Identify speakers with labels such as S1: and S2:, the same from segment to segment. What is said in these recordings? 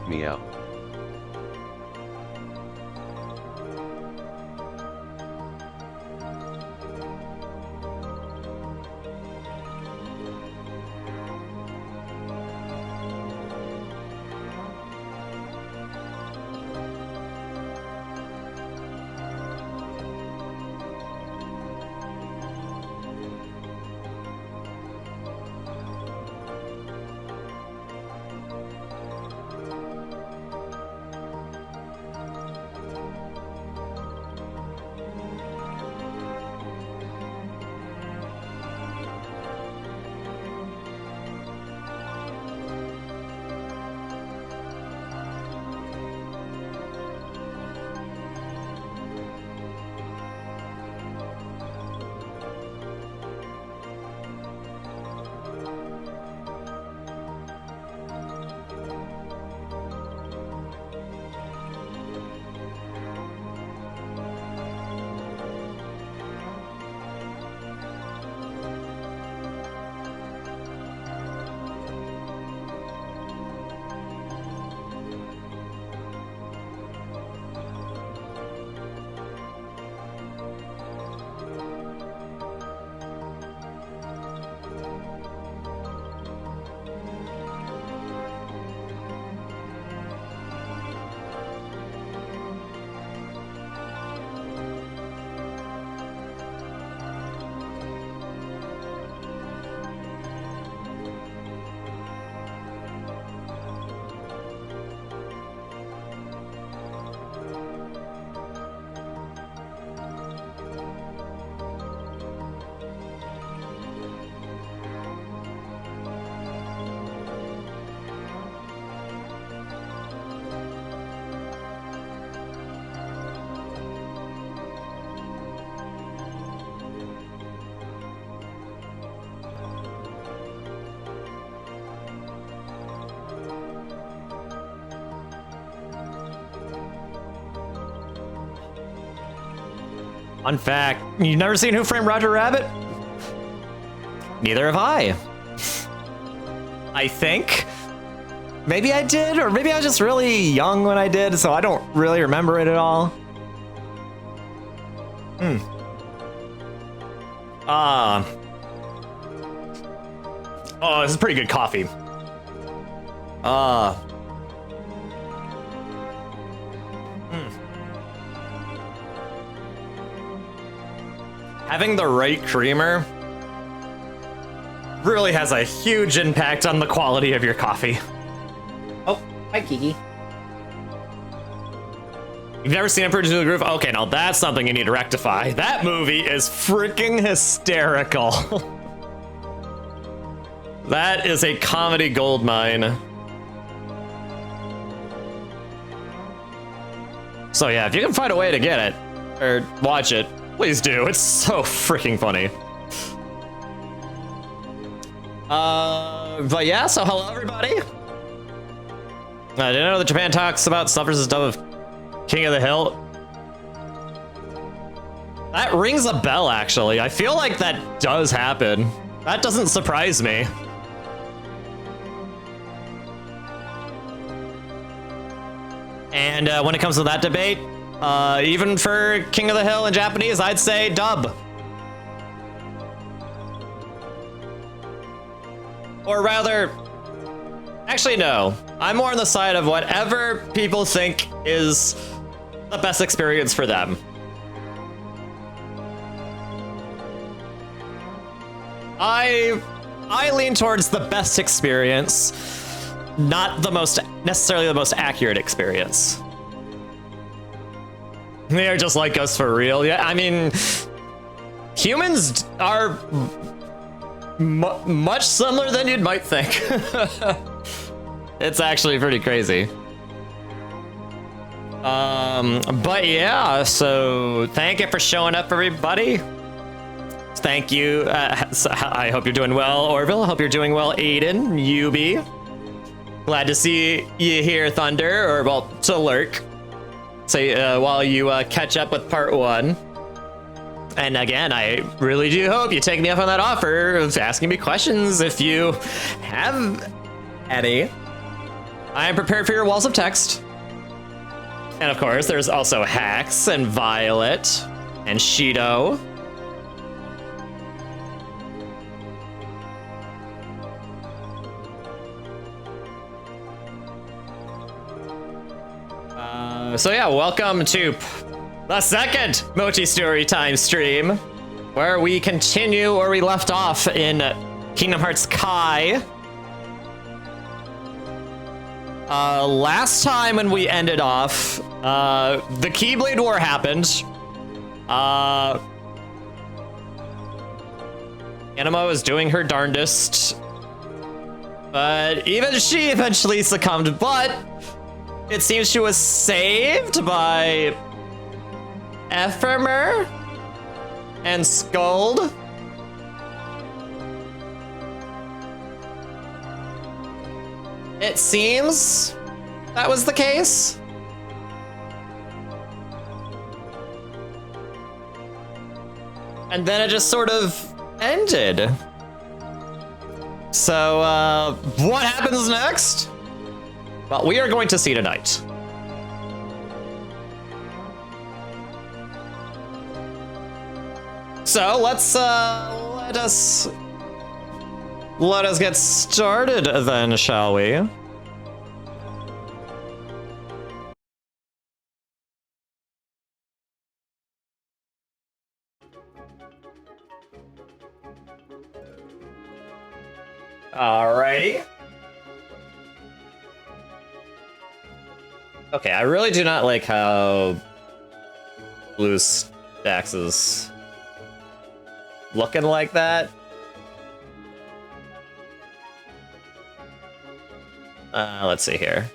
S1: me out.
S2: Fun fact, you've never seen Who Framed Roger Rabbit? Neither have I. I think. Maybe I did, or maybe I was just really young when I did, so I don't really remember it at all. Oh, this is pretty good coffee. Having the right creamer really has a huge impact on the quality of your coffee.
S3: Oh, hi, Kiki.
S2: You've never seen Improved to the Groove? Okay, now that's something you need to rectify. That movie is freaking hysterical. That is a comedy goldmine. So yeah, if you can find a way to get it, or watch it, please do. It's so freaking funny. But yeah, so hello everybody. I didn't know that Japan talks about stuff versus stuff of King of the Hill. That rings a bell, actually. I feel like that does happen. That doesn't surprise me. And when it comes to that debate, even for King of the Hill in Japanese, I'd say dub. Or rather, actually no. I'm more on the side of whatever people think is the best experience for them. I lean towards the best experience, not the most necessarily the most accurate experience. They are just like us for real. Yeah, I mean, humans are much similar than you'd might think. It's actually pretty crazy. But yeah, so thank you for showing up, everybody. Thank you. I hope you're doing well, Orville. I hope you're doing well, Aiden, Yubi. Glad to see you here, Thunder, or well, to lurk. So while you catch up with part 1. And again, I really do hope you take me up on that offer of asking me questions if you have any. I am prepared for your walls of text. And of course, there's also Hax and Violet and Shido. So yeah, welcome to the second Mochi Storytime stream, where we continue where we left off in Kingdom Hearts Kai. Last time when we ended off, the Keyblade War happened. Anima was doing her darndest, but even she eventually succumbed, but it seems she was saved by Ephemer and Skuld. It seems that was the case. And then it just sort of ended. So, what happens next? Well, we are going to see tonight. So let's let us get started then, shall we? Alrighty. Okay, I really do not like how Blue Stacks is looking like that. Let's see here.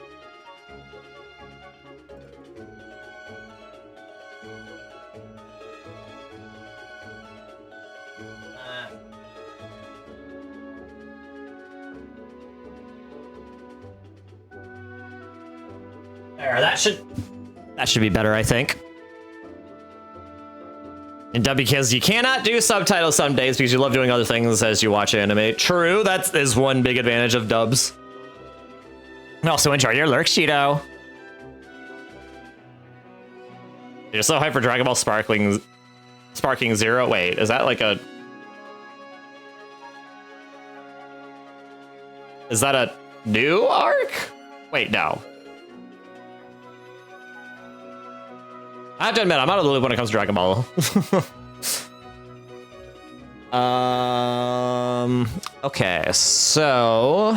S2: There, that should be better, I think. And because you cannot do subtitles some days because you love doing other things as you watch anime. True, that is one big advantage of dubs. And also enjoy your lurk, Shido. You're so hyped for Dragon Ball Sparking Zero. Wait, is that like a... Is that a new arc? Wait, no. I have to admit, I'm out of the loop when it comes to Dragon Ball. Okay, so...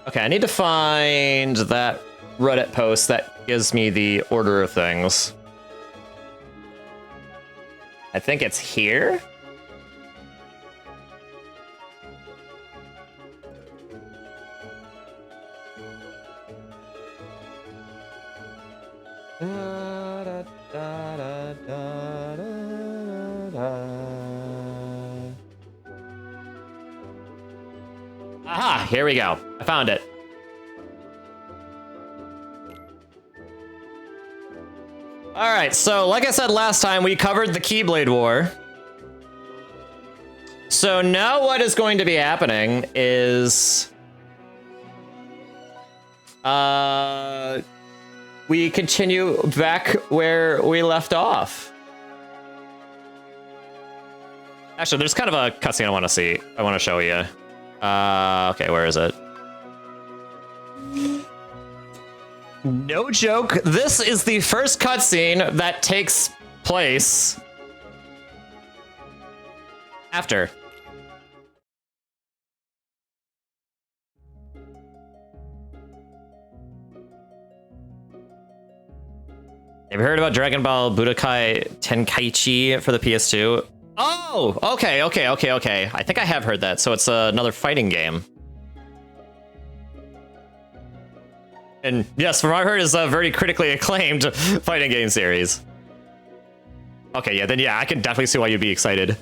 S2: Okay, I need to find that Reddit post that gives me the order of things. I think it's here? Aha, here we go. I found it. All right, so like I said last time, we covered the Keyblade War. So now what is going to be happening is... we continue back where we left off. Actually, there's kind of a cutscene I want to show you. Okay, where is it? No joke, this is the first cutscene that takes place after. Have you heard about Dragon Ball Budokai Tenkaichi for the PS2? Oh, okay. I think I have heard that. So it's another fighting game. And yes, from what I heard, is a very critically acclaimed fighting game series. Okay, yeah, then yeah, I can definitely see why you'd be excited.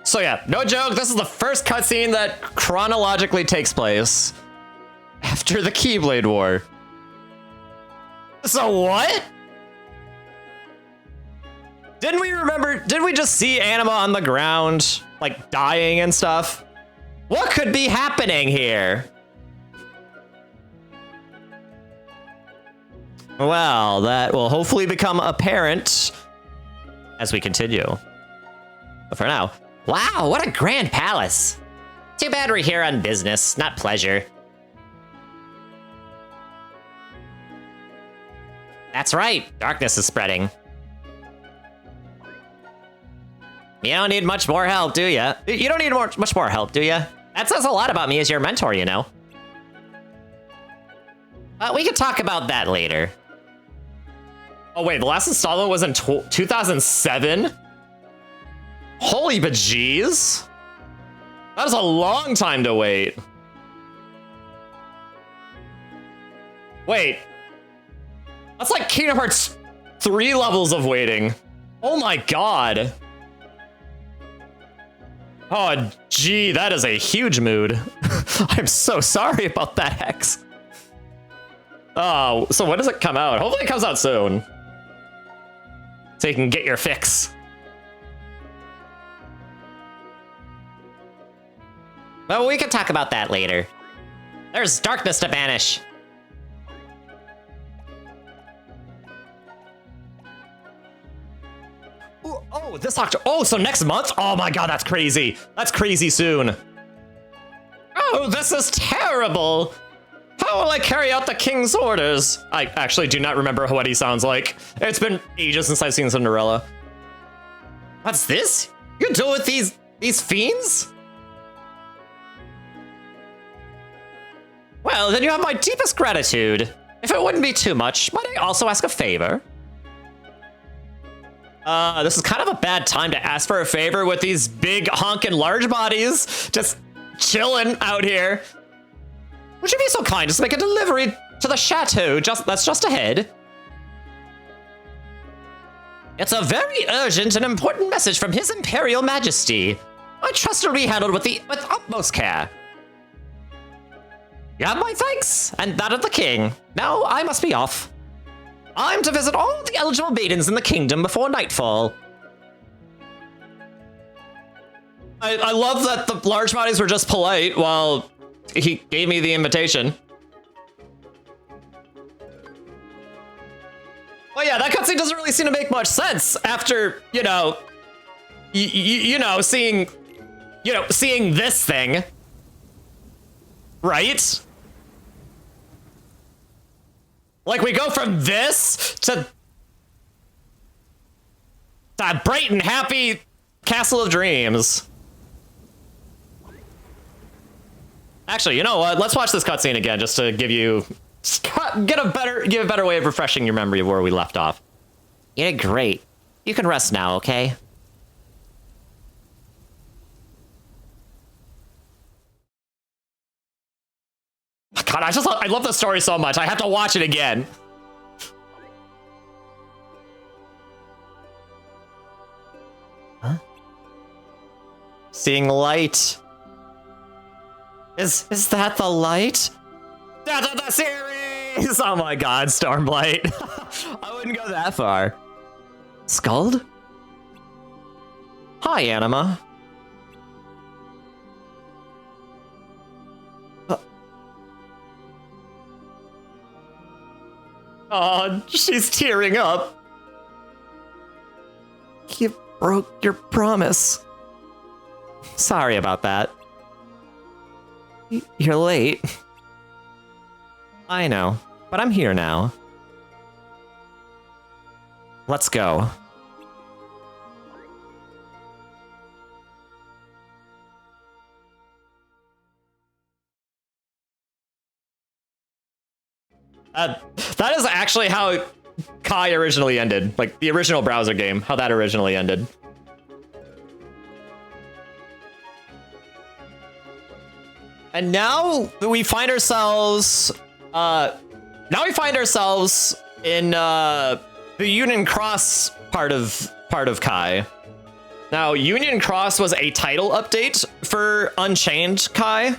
S2: So yeah, no joke, this is the first cutscene that chronologically takes place after the Keyblade War. So what? Didn't we just see Anima on the ground, like dying and stuff? What could be happening here? Well, that will hopefully become apparent as we continue. But for now, wow, what a grand palace. Too bad we're here on business, not pleasure. That's right, darkness is spreading. You don't need much more help, do ya? You don't need much more help, do ya? That says a lot about me as your mentor, you know. We could talk about that later. Oh wait, the last installment was in 2007? Holy bejeez. That is a long time to wait. Wait. That's like Kingdom Hearts 3 levels of waiting. Oh my god. Oh, gee, that is a huge mood. I'm so sorry about that, Hex. Oh, so when does it come out? Hopefully it comes out soon. So you can get your fix. Well, we can talk about that later. There's darkness to banish. Ooh, oh, this October. Oh, so next month? Oh my god, that's crazy. That's crazy soon. Oh, this is terrible. How will I carry out the king's orders? I actually do not remember what he sounds like. It's been ages since I've seen Cinderella. What's this? You deal with these fiends? Well, then you have my deepest gratitude. If it wouldn't be too much, might I also ask a favor? This is kind of a bad time to ask for a favor with these big honking large bodies just chilling out here. Would you be so kind as to make a delivery to the chateau that's just ahead? It's a very urgent and important message from His Imperial Majesty. I trust it'll be handled with utmost care. You have my thanks, and that of the king. Now I must be off. I'm to visit all the eligible maidens in the kingdom before nightfall. I love that the large bodies were just polite while he gave me the invitation. Well, yeah, that cutscene doesn't really seem to make much sense after, you know, seeing this thing, right? Like, we go from this to bright and happy Castle of Dreams. Actually, you know what? Let's watch this cutscene again just to give you a better way of refreshing your memory of where we left off. You did great. You can rest now, okay? God, I love the story so much. I have to watch it again. Huh? Seeing light. Is that the light? Death of the series! Oh my god, Stormblight. I wouldn't go that far. Skuld? Hi, Anima. Oh, she's tearing up. You broke your promise. Sorry about that. You're late. I know, but I'm here now. Let's go. That is actually how Kai originally ended. Like, the original browser game, how that originally ended. And now we find ourselves, in the Union Cross part of Kai. Now, Union Cross was a title update for Unchained Kai,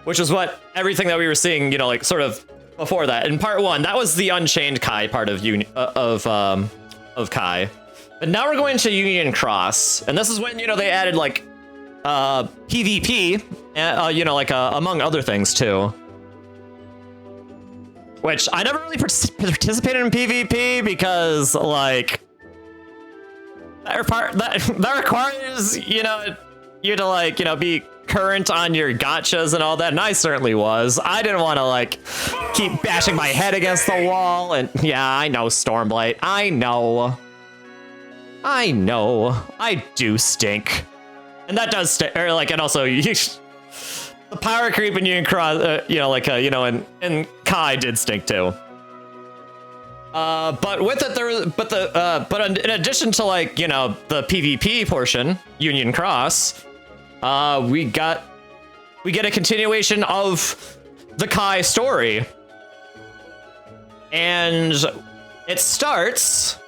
S2: which is what everything that we were seeing, you know, like sort of before that. In part 1, that was the Unchained Kai part of Kai. But now we're going to Union Cross, and this is when, you know, they added like PvP, you know, like among other things too. Which I never really participated in PvP because like that requires, you know, you to like, you know, be current on your gotchas and all that, and I certainly was. I didn't want to like keep bashing my head against the wall, and yeah, I know, Stormblight. I know, I do stink, and that does stink. Or like, and also the power creep in Union Cross, you know, like you know, and Kai did stink too. But with it, but in addition to like, you know, the PvP portion, Union Cross, we get a continuation of the Kai story, and it starts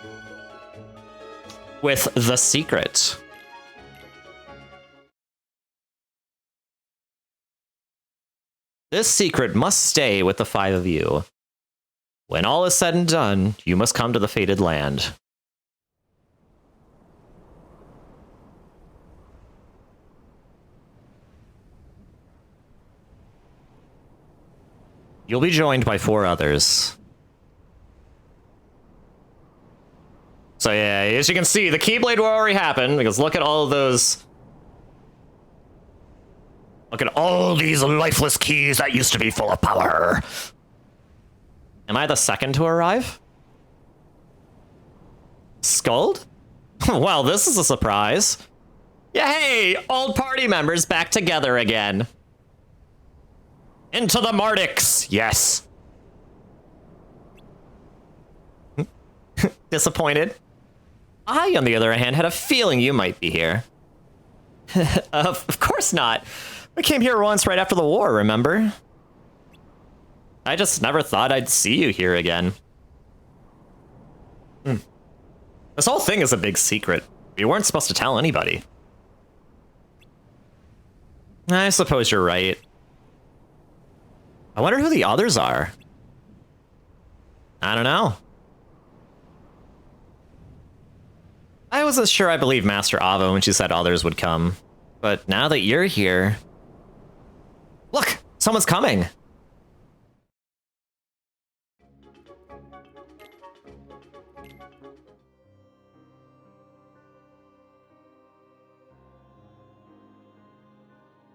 S2: with the secret. This secret must stay with the 5 of you. When all is said and done, you must come to the fated land. You'll be joined by 4 others. So yeah, as you can see, the Keyblade War already happened, because look at all of those... Look at all these lifeless keys that used to be full of power. Am I the second to arrive? Skuld? Well, this is a surprise. Yay! Old party members back together again. Into the Mardix, yes. Disappointed? I, on the other hand, had a feeling you might be here. Of course not. We came here once right after the war, remember? I just never thought I'd see you here again. This whole thing is a big secret. We weren't supposed to tell anybody. I suppose you're right. I wonder who the others are. I don't know. I wasn't sure I believed Master Ava when she said others would come. But now that you're here... Look! Someone's coming!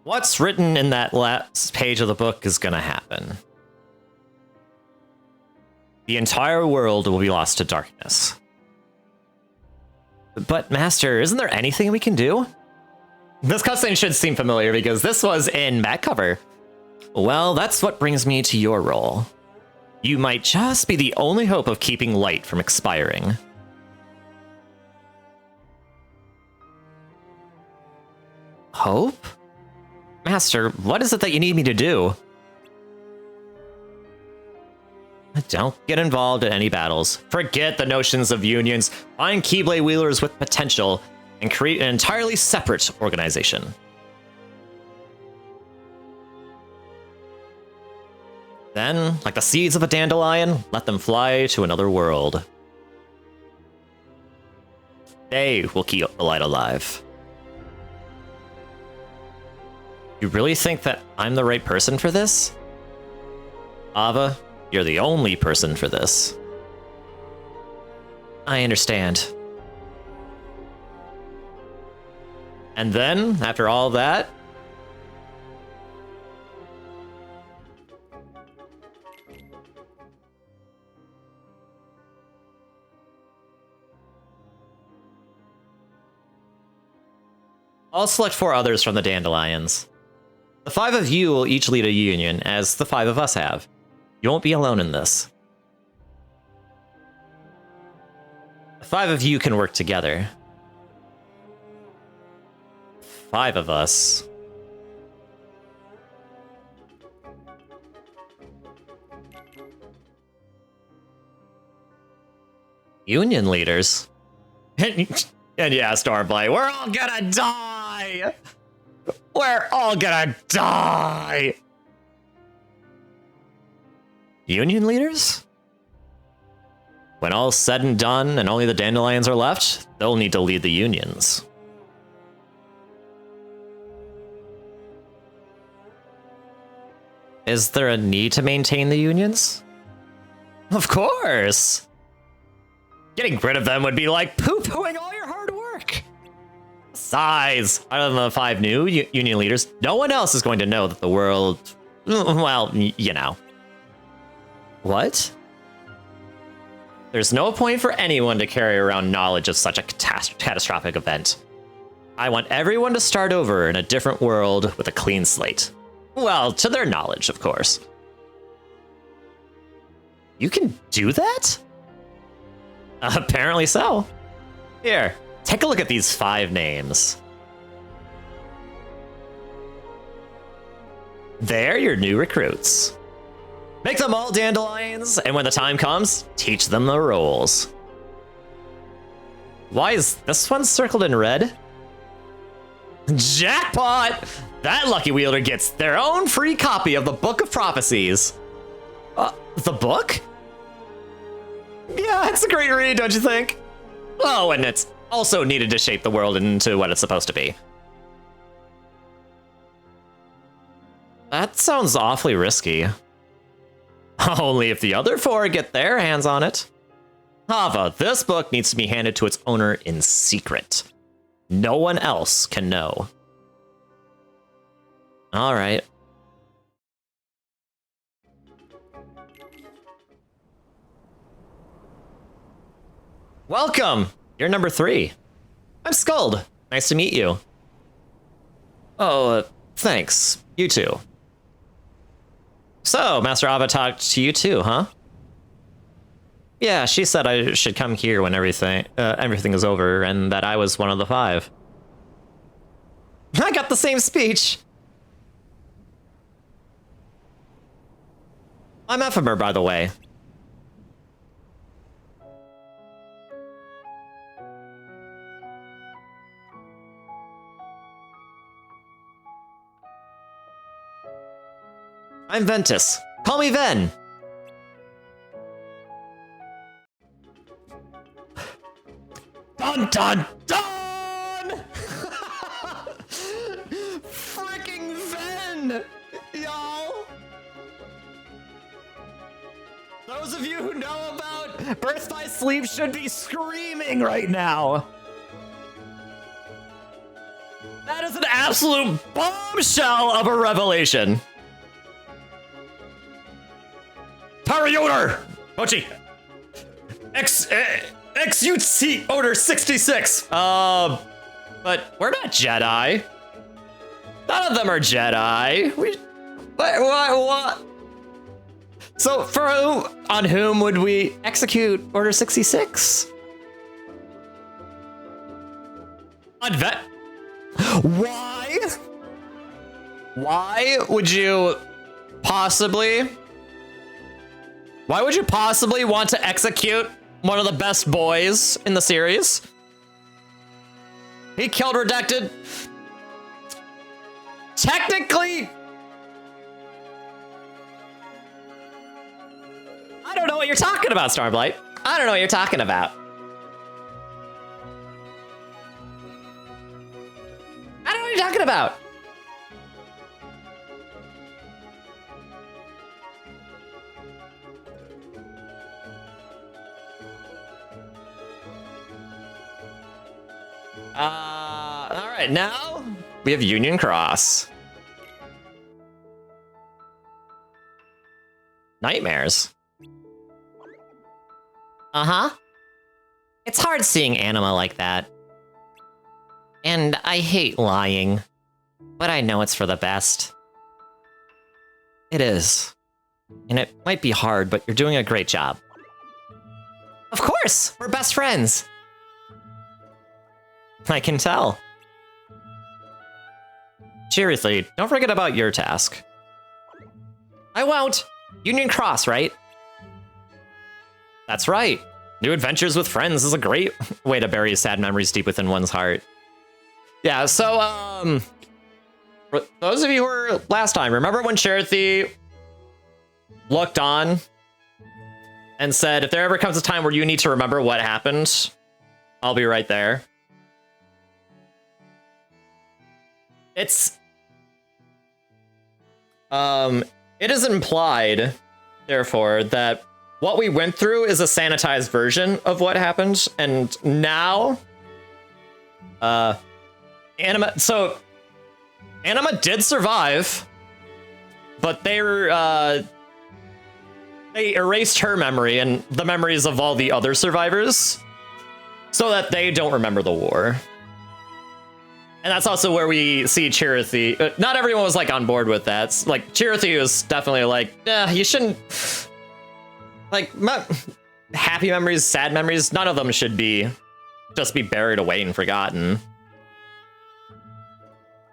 S2: What's written in that last page of the book is gonna happen. The entire world will be lost to darkness. But, Master, isn't there anything we can do? This cutscene should seem familiar because this was in back cover. Well, that's what brings me to your role. You might just be the only hope of keeping light from expiring. Hope? Master, what is it that you need me to do? Don't get involved in any battles. Forget the notions of unions. Find Keyblade wielders with potential and create an entirely separate organization. Then, like the seeds of a dandelion, let them fly to another world. They will keep the light alive. You really think that I'm the right person for this? Ava, you're the only person for this. I understand. And then, after all that... I'll select 4 others from the dandelions. The 5 of you will each lead a union, as the 5 of us have. You won't be alone in this. The 5 of you can work together. 5 of us. Union leaders? And yeah, Starblight, we're all gonna die! We're all gonna die! Union leaders? When all's said and done and only the dandelions are left, they'll need to lead the unions. Is there a need to maintain the unions? Of course! Getting rid of them would be like poo-pooing all your hard work! Besides, other than the 5 new union leaders, no one else is going to know that the world... well, you know. What? There's no point for anyone to carry around knowledge of such a catastrophic event. I want everyone to start over in a different world with a clean slate. Well, to their knowledge, of course. You can do that? Apparently so. Here, take a look at these 5 names. They're your new recruits. Make them all dandelions, and when the time comes, teach them the roles. Why is this one circled in red? Jackpot! That lucky wielder gets their own free copy of the Book of Prophecies. The book? Yeah, it's a great read, don't you think? Oh, and it's also needed to shape the world into what it's supposed to be. That sounds awfully risky. Only if the other 4 get their hands on it. Hava, this book needs to be handed to its owner in secret. No one else can know. All right. Welcome! You're number 3. I'm Skuld. Nice to meet you. Oh, thanks. You too. So, Master Ava talked to you too, huh? Yeah, she said I should come here when everything is over, and that I was one of the 5. I got the same speech! I'm Ephemer, by the way. I'm Ventus. Call me Ven. Dun dun dun! Freaking Ven, y'all! Those of you who know about Birth by Sleep should be screaming right now. That is an absolute bombshell of a revelation. Yoder! Mochi! XUT Order 66! But we're not Jedi. None of them are Jedi. What? So, on whom would we execute Order 66? On Vet. Why? Why would you possibly want to execute one of the best boys in the series? He killed Redacted. Technically, I don't know what you're talking about, Starblight. I don't know what you're talking about. I don't know what you're talking about. All right, now we have Union Cross. Nightmares. Uh-huh. It's hard seeing Anima like that. And I hate lying, but I know it's for the best. It is. And it might be hard, but you're doing a great job. Of course, we're best friends. I can tell. Seriously, don't forget about your task. I won't. Union Cross, right? That's right. New adventures with friends is a great way to bury sad memories deep within one's heart. Yeah, so, for those of you who were last time, remember when Charity looked on and said, if there ever comes a time where you need to remember what happened, I'll be right there. It's... it is implied, therefore, that what we went through is a sanitized version of what happened, and now... Anima... So, Anima did survive, but they erased her memory and the memories of all the other survivors so that they don't remember the war. And that's also where we see Chirithy. Not everyone was like on board with that. Like Chirithy was definitely like, you shouldn't, like, happy memories, sad memories, none of them should be just be buried away and forgotten.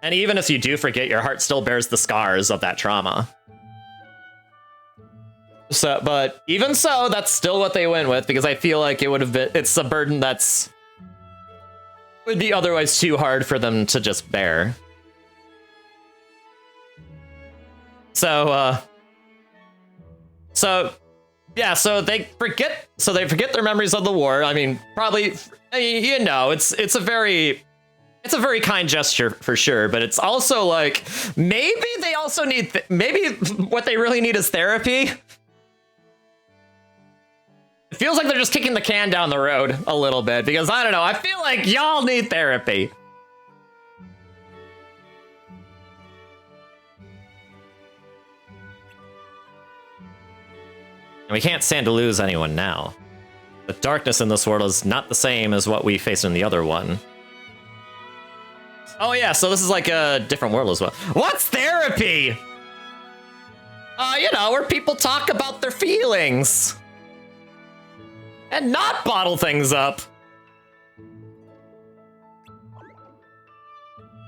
S2: And even if you do forget, your heart still bears the scars of that trauma. So, but even so, that's still what they went with, because I feel like it would have been, it's a burden that's would be otherwise too hard for them to just bear. So, yeah, so they forget their memories of the war. I mean, probably, you know, it's a very kind gesture for sure, but it's also like, maybe they also need, maybe what they really need is therapy. It feels like they're just kicking the can down the road a little bit, because I don't know, I feel like y'all need therapy. And we can't stand to lose anyone now. The darkness in this world is not the same as what we faced in the other one. Oh yeah, so this is like a different world as well. What's therapy? You know, where people talk about their feelings. And not bottle things up.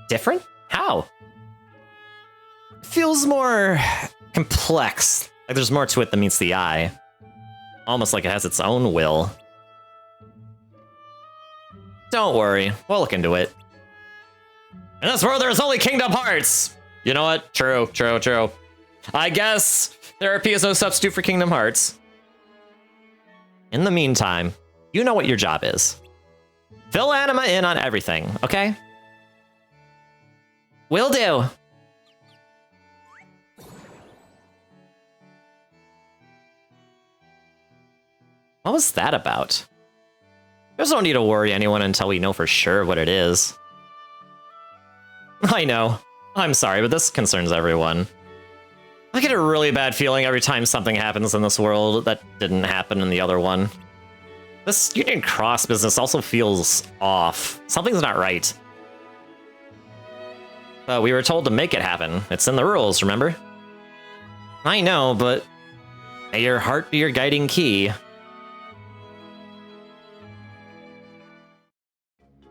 S2: Different? How? It feels more complex. Like there's more to it than meets the eye. Almost like it has its own will. Don't worry, we'll look into it. In this world, there's only Kingdom Hearts! You know what? True. I guess therapy is no substitute for Kingdom Hearts. In the meantime, you know what your job is. Fill Anima in on everything, okay? Will do. What was that about? There's no need to worry anyone until we know for sure what it is. I know. I'm sorry, but this concerns everyone. I get a really bad feeling every time something happens in this world that didn't happen in the other one. This Union Cross business also feels off. Something's not right. But we were told to make it happen. It's in the rules, remember? I know, but may your heart be your guiding key.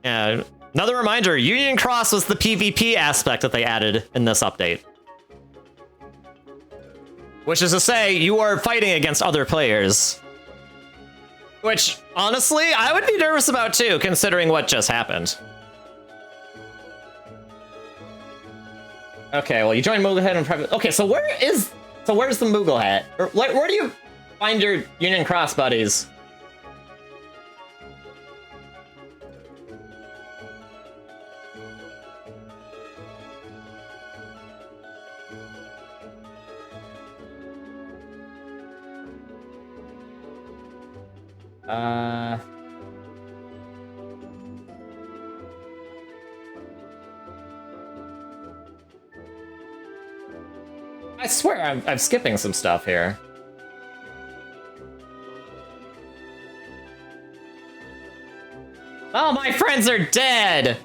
S2: Yeah, another reminder, Union Cross was the PvP aspect that they added in this update. Which is to say, you are fighting against other players. Which, honestly, I would be nervous about too, considering what just happened. Okay, well, you joined Mooglehead in private. Okay, so where's the Mooglehead? Or where do you find your Union Cross buddies? I swear I'm skipping some stuff here. Oh, my friends are dead!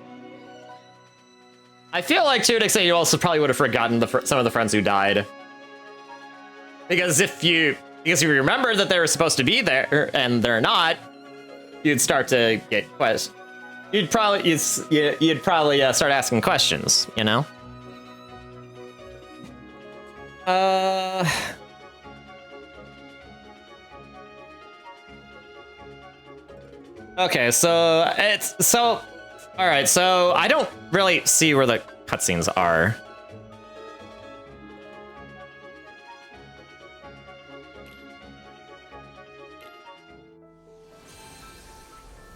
S2: I feel like, to an extent, you also probably would have forgotten some of the friends who died. Because if you remember that they were supposed to be there, and they're not, you'd start to get questions. You'd probably start asking questions, you know? Okay, so alright, so I don't really see where the cutscenes are.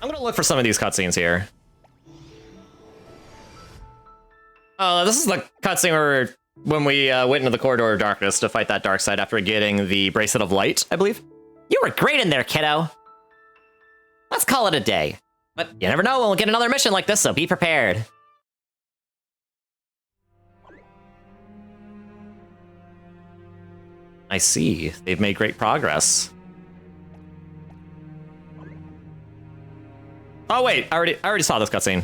S2: I'm gonna look for some of these cutscenes here. Oh, this is the cutscene where when we went into the Corridor of Darkness to fight that dark side after getting the Bracelet of Light, I believe. You were great in there, kiddo. Let's call it a day. But you never know, we'll get another mission like this, so be prepared. I see. They've made great progress. Oh wait, I already saw this cutscene.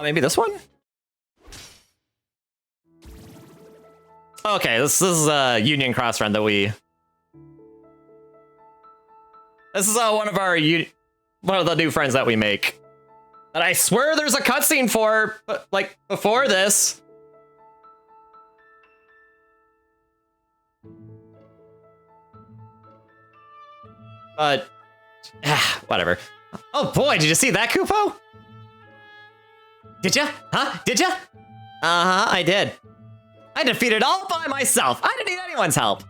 S2: Maybe this one? Okay, this is a Union Cross run that we... This is one of our one of the new friends that we make. And I swear there's a cutscene for, like, before this. But, whatever. Oh boy, did you see that, Kupo? Did ya? Huh? Did ya? Uh-huh, I did. I defeated it all by myself. I didn't need anyone's help.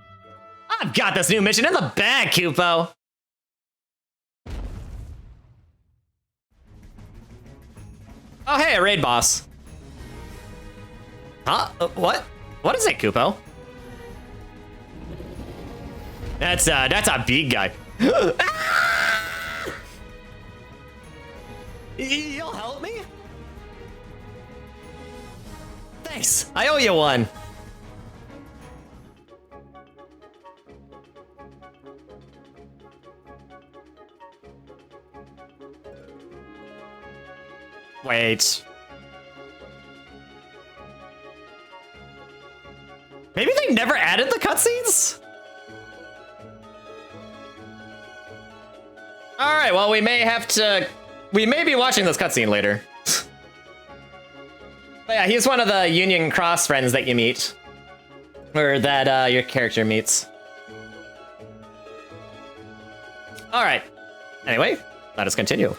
S2: I've got this new mission in the bag, Kupo. Oh, hey, a raid boss. Huh? What? What is it, Kupo? That's a big guy. You'll help me? Thanks, I owe you one. Wait. Maybe they never added the cutscenes? Alright, well, we may be watching this cutscene later. But yeah, he's one of the Union Cross friends that you meet. Or that your character meets. Alright. Anyway, let us continue.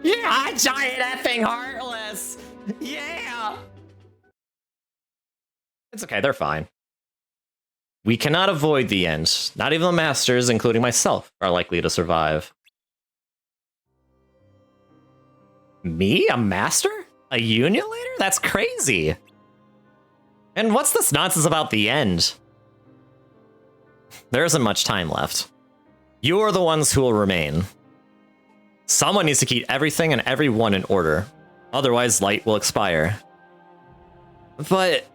S2: Yeah, giant effing heartless! Yeah! It's okay, they're fine. We cannot avoid the end. Not even the masters, including myself, are likely to survive. Me? A master? A union leader? That's crazy. And what's this nonsense about the end? There isn't much time left. You are the ones who will remain. Someone needs to keep everything and everyone in order. Otherwise, light will expire. But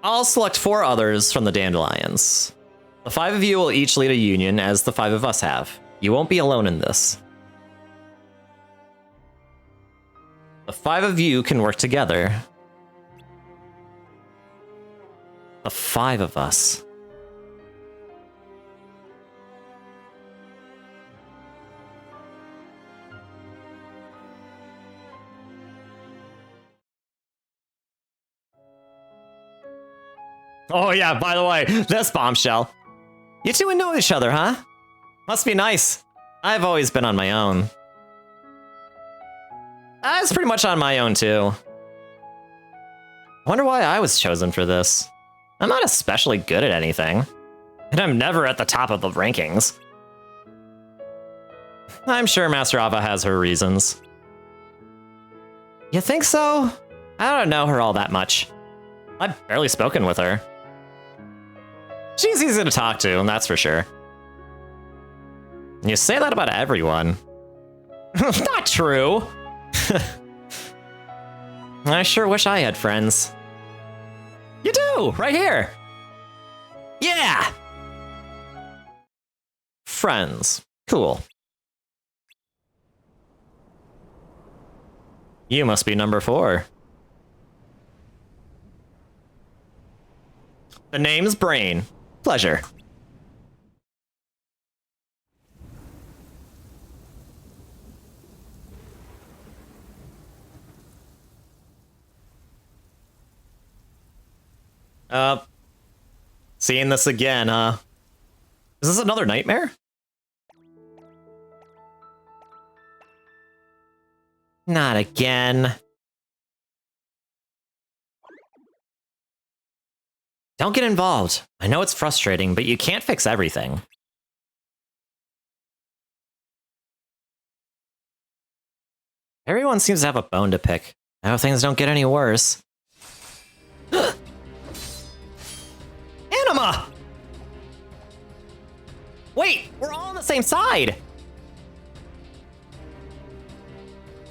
S2: I'll select 4 others from the Dandelions. The 5 of you will each lead a union, as the 5 of us have. You won't be alone in this. The 5 of you can work together. The 5 of us. Oh yeah, by the way, this bombshell. You two know each other, huh? Must be nice. I've always been on my own. I was pretty much on my own too. Wonder why I was chosen for this. I'm not especially good at anything. And I'm never at the top of the rankings. I'm sure Master Ava has her reasons. You think so? I don't know her all that much. I've barely spoken with her. She's easy to talk to, and that's for sure. You say that about everyone. Not true. I sure wish I had friends. You do, right here. Yeah. Friends. Cool. You must be number 4. The name's Brain. Pleasure. Seeing this again, huh? Is this another nightmare? Not again. Don't get involved. I know it's frustrating, but you can't fix everything. Everyone seems to have a bone to pick. I hope things don't get any worse. Anima! Wait, we're all on the same side!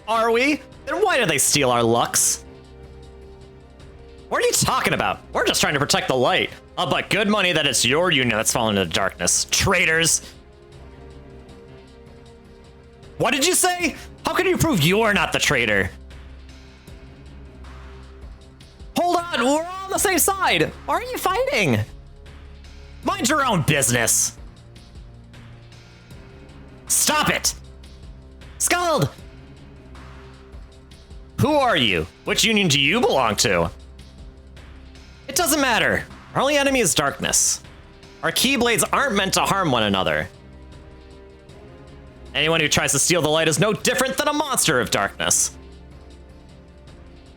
S2: Are we? Then why did they steal our Lux? What are you talking about? We're just trying to protect the light. I'll bet good money that it's your union that's fallen into darkness. Traitors! What did you say? How can you prove you're not the traitor? Hold on, we're all on the same side! Why are you fighting? Mind your own business! Stop it! Scald! Who are you? Which union do you belong to? It doesn't matter. Our only enemy is darkness. Our Keyblades aren't meant to harm one another. Anyone who tries to steal the light is no different than a monster of darkness.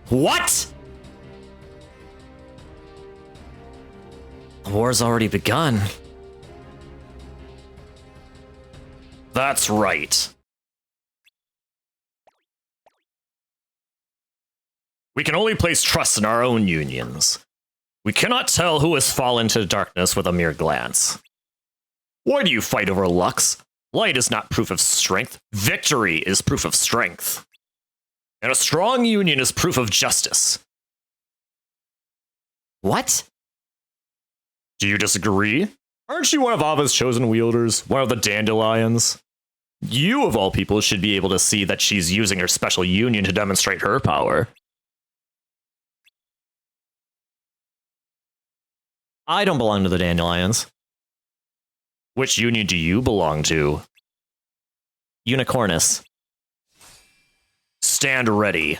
S2: What? The war's already begun. That's right. We can only place trust in our own unions. We cannot tell who has fallen to darkness with a mere glance. Why do you fight over Lux? Light is not proof of strength. Victory is proof of strength. And a strong union is proof of justice. What? Do you disagree? Aren't you one of Ava's chosen wielders? One of the dandelions? You, of all people, should be able to see that she's using her special union to demonstrate her power. I don't belong to the dandelions. Which union do you belong to? Unicornus. Stand ready.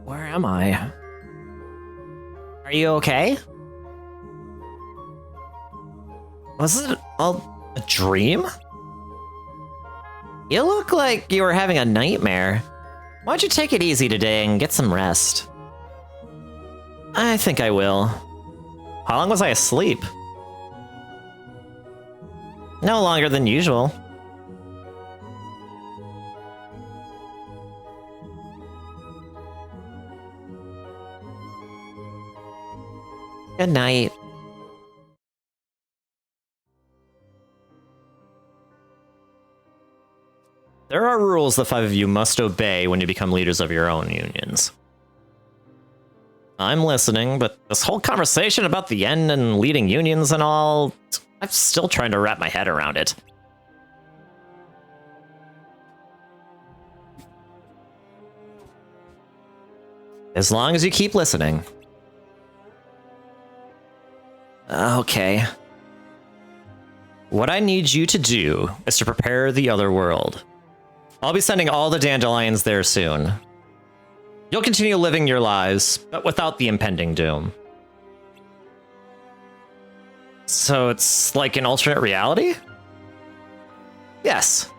S2: Where am I? Are you okay? Was it all a dream? You look like you were having a nightmare. Why don't you take it easy today and get some rest? I think I will. How long was I asleep? No longer than usual. Good night. There are rules the five of you must obey when you become leaders of your own unions. I'm listening, but this whole conversation about the end and leading unions and all, I'm still trying to wrap my head around it. As long as you keep listening. Okay. What I need you to do is to prepare the other world. I'll be sending all the dandelions there soon. You'll continue living your lives, but without the impending doom. So it's like an alternate reality? Yes.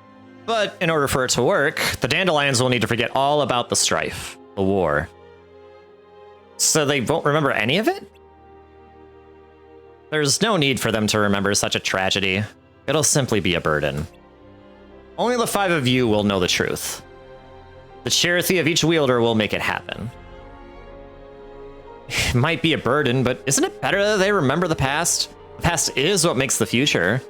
S2: But in order for it to work, the dandelions will need to forget all about the strife, the war. So they won't remember any of it? There's no need for them to remember such a tragedy. It'll simply be a burden. Only the five of you will know the truth. The charity of each wielder will make it happen. It might be a burden, but isn't it better that they remember the past? The past is what makes the future.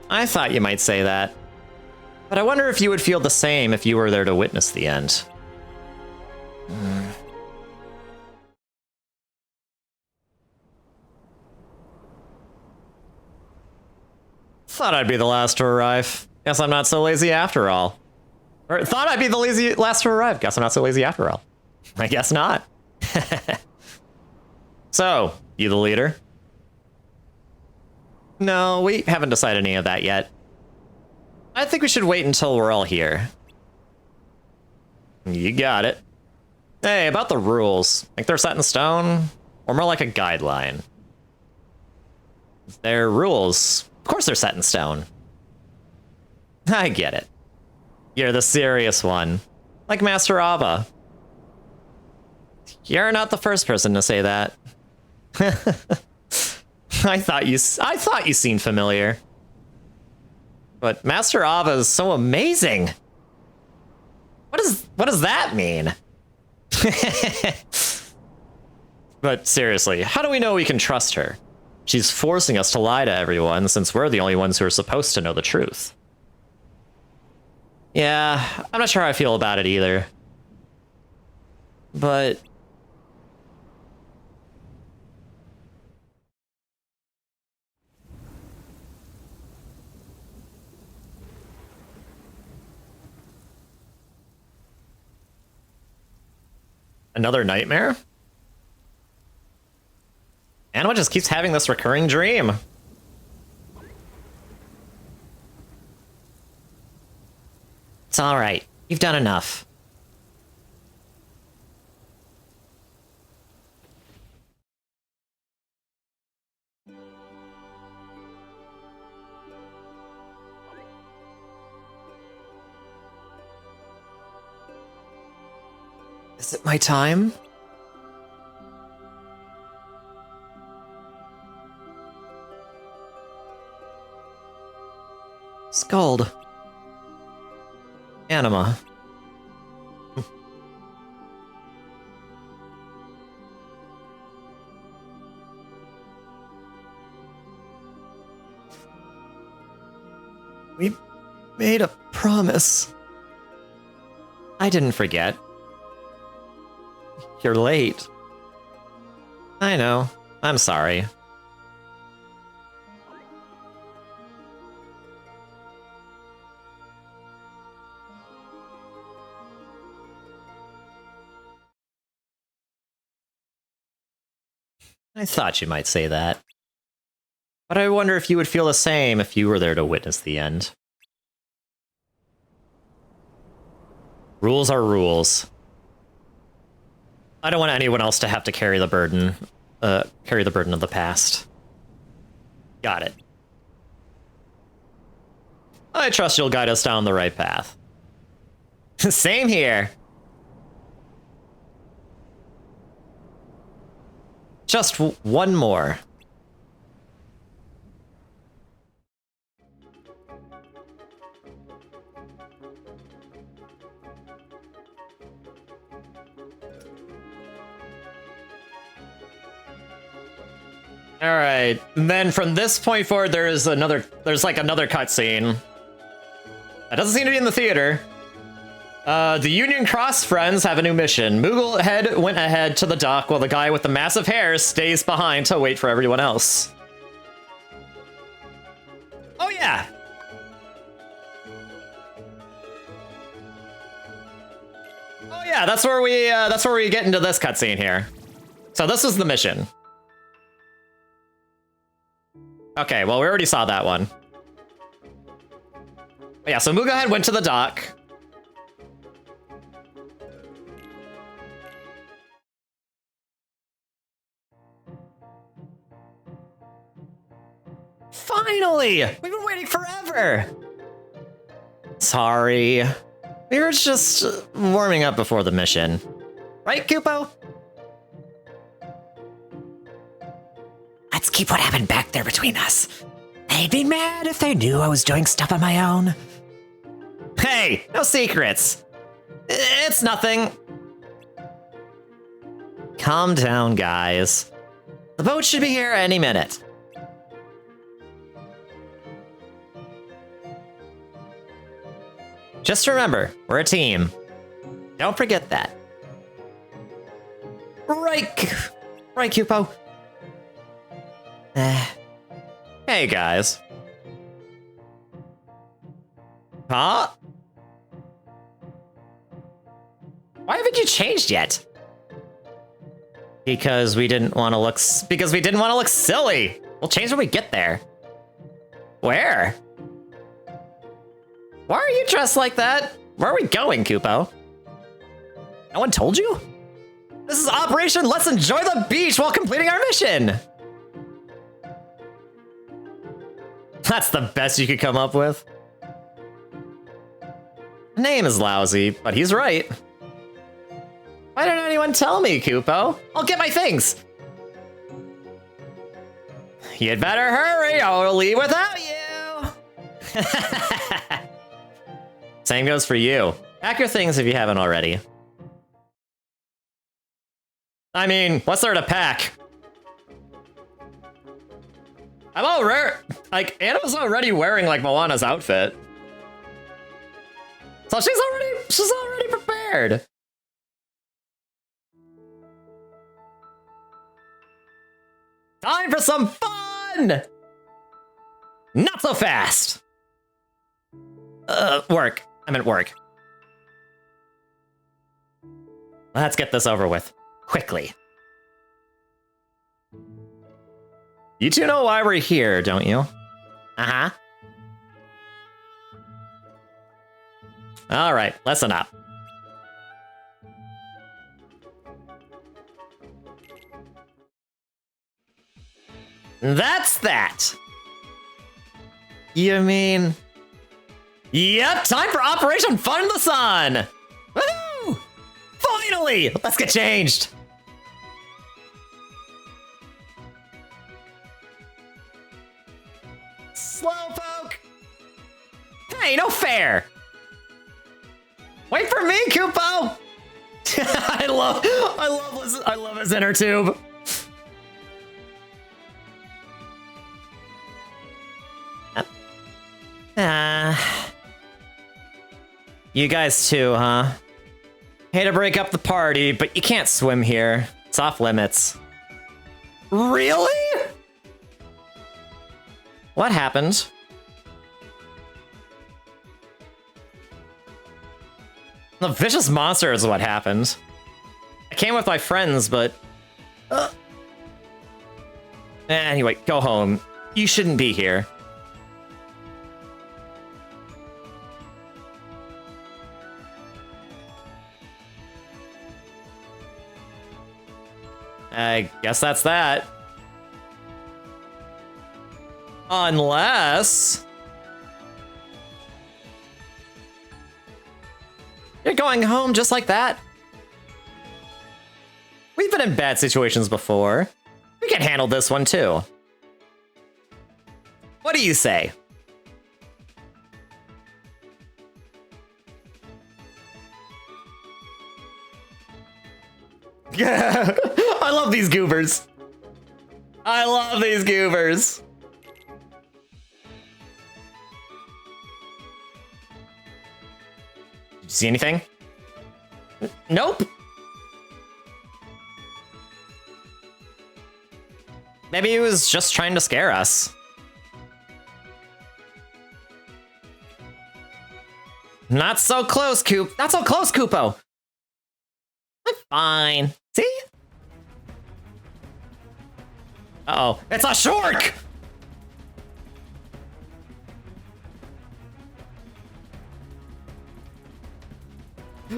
S2: I thought you might say that. But I wonder if you would feel the same if you were there to witness the end. Thought I'd be the last to arrive. Guess I'm not so lazy after all. Or thought I'd be the last to arrive. Guess I'm not so lazy after all. I guess not. So, you the leader? No, we haven't decided any of that yet. I think we should wait until we're all here. You got it. Hey, about the rules. Think they're set in stone? Or more like a guideline? They're rules. Of course they're set in stone. I get it. You're the serious one. Like Master Ava. You're not the first person to say that. I thought you seemed familiar. But Master Ava is so amazing. What does that mean? But seriously, how do we know we can trust her? She's forcing us to lie to everyone since we're the only ones who are supposed to know the truth. Yeah, I'm not sure how I feel about it either. But... Another nightmare? Anima just keeps having this recurring dream. It's alright. You've done enough. Is it my time? Scald. Anima. We made a promise. I didn't forget. You're late. I know. I'm sorry. I thought you might say that. But I wonder if you would feel the same if you were there to witness the end. Rules are rules. I don't want anyone else to have to carry the burden of the past. Got it. I trust you'll guide us down the right path. Same here. Just one more. All right. And then from this point forward, there's like another cutscene. That doesn't seem to be in the theater. The Union Cross friends have a new mission. Mooglehead went ahead to the dock while the guy with the massive hair stays behind to wait for everyone else. Oh yeah. Oh yeah, that's where we get into this cutscene here. So this is the mission. Okay, well, we already saw that one. But yeah, so Mooglehead went to the dock. Finally! We've been waiting forever! Sorry. We were just warming up before the mission. Right, Kupo? Let's keep what happened back there between us. They'd be mad if they knew I was doing stuff on my own. Hey, no secrets. It's nothing. Calm down, guys. The boat should be here any minute. Just remember, we're a team. Don't forget that. Right, Kupo. Hey, guys. Huh? Why haven't you changed yet? Because we didn't want to look silly. We'll change when we get there. Where? Why are you dressed like that? Where are we going, Kupo? No one told you? This is Operation Let's Enjoy the Beach while completing our mission. That's the best you could come up with. Name is lousy, but he's right. Why didn't anyone tell me, Kupo? I'll get my things. You'd better hurry, I'll leave without you. Same goes for you. Pack your things if you haven't already. I mean, what's there to pack? I'm all rare. Like, Anima's already wearing like Moana's outfit. So she's already prepared. Time for some fun! Not so fast! Work. I meant work. Let's get this over with. Quickly. You two know why we're here, don't you? Uh-huh. Alright, listen up. That's that! You mean... Yep, time for Operation Fund the Sun! Woohoo! Finally! Let's get changed! Slowpoke! Hey, no fair! Wait for me, Kupo! I love his inner tube. You guys too, huh? Hate to break up the party, but you can't swim here. It's off limits. Really? What happened? The vicious monster is what happened. I came with my friends, but... Anyway, go home. You shouldn't be here. I guess that's that. Unless... You're going home just like that? We've been in bad situations before. We can handle this one too. What do you say? I love these goobers. I love these goobers. Did you see anything? Nope. Maybe he was just trying to scare us. Not so close, Coop. Not so close, Kupo. I'm fine. See? Uh-oh. It's a shark!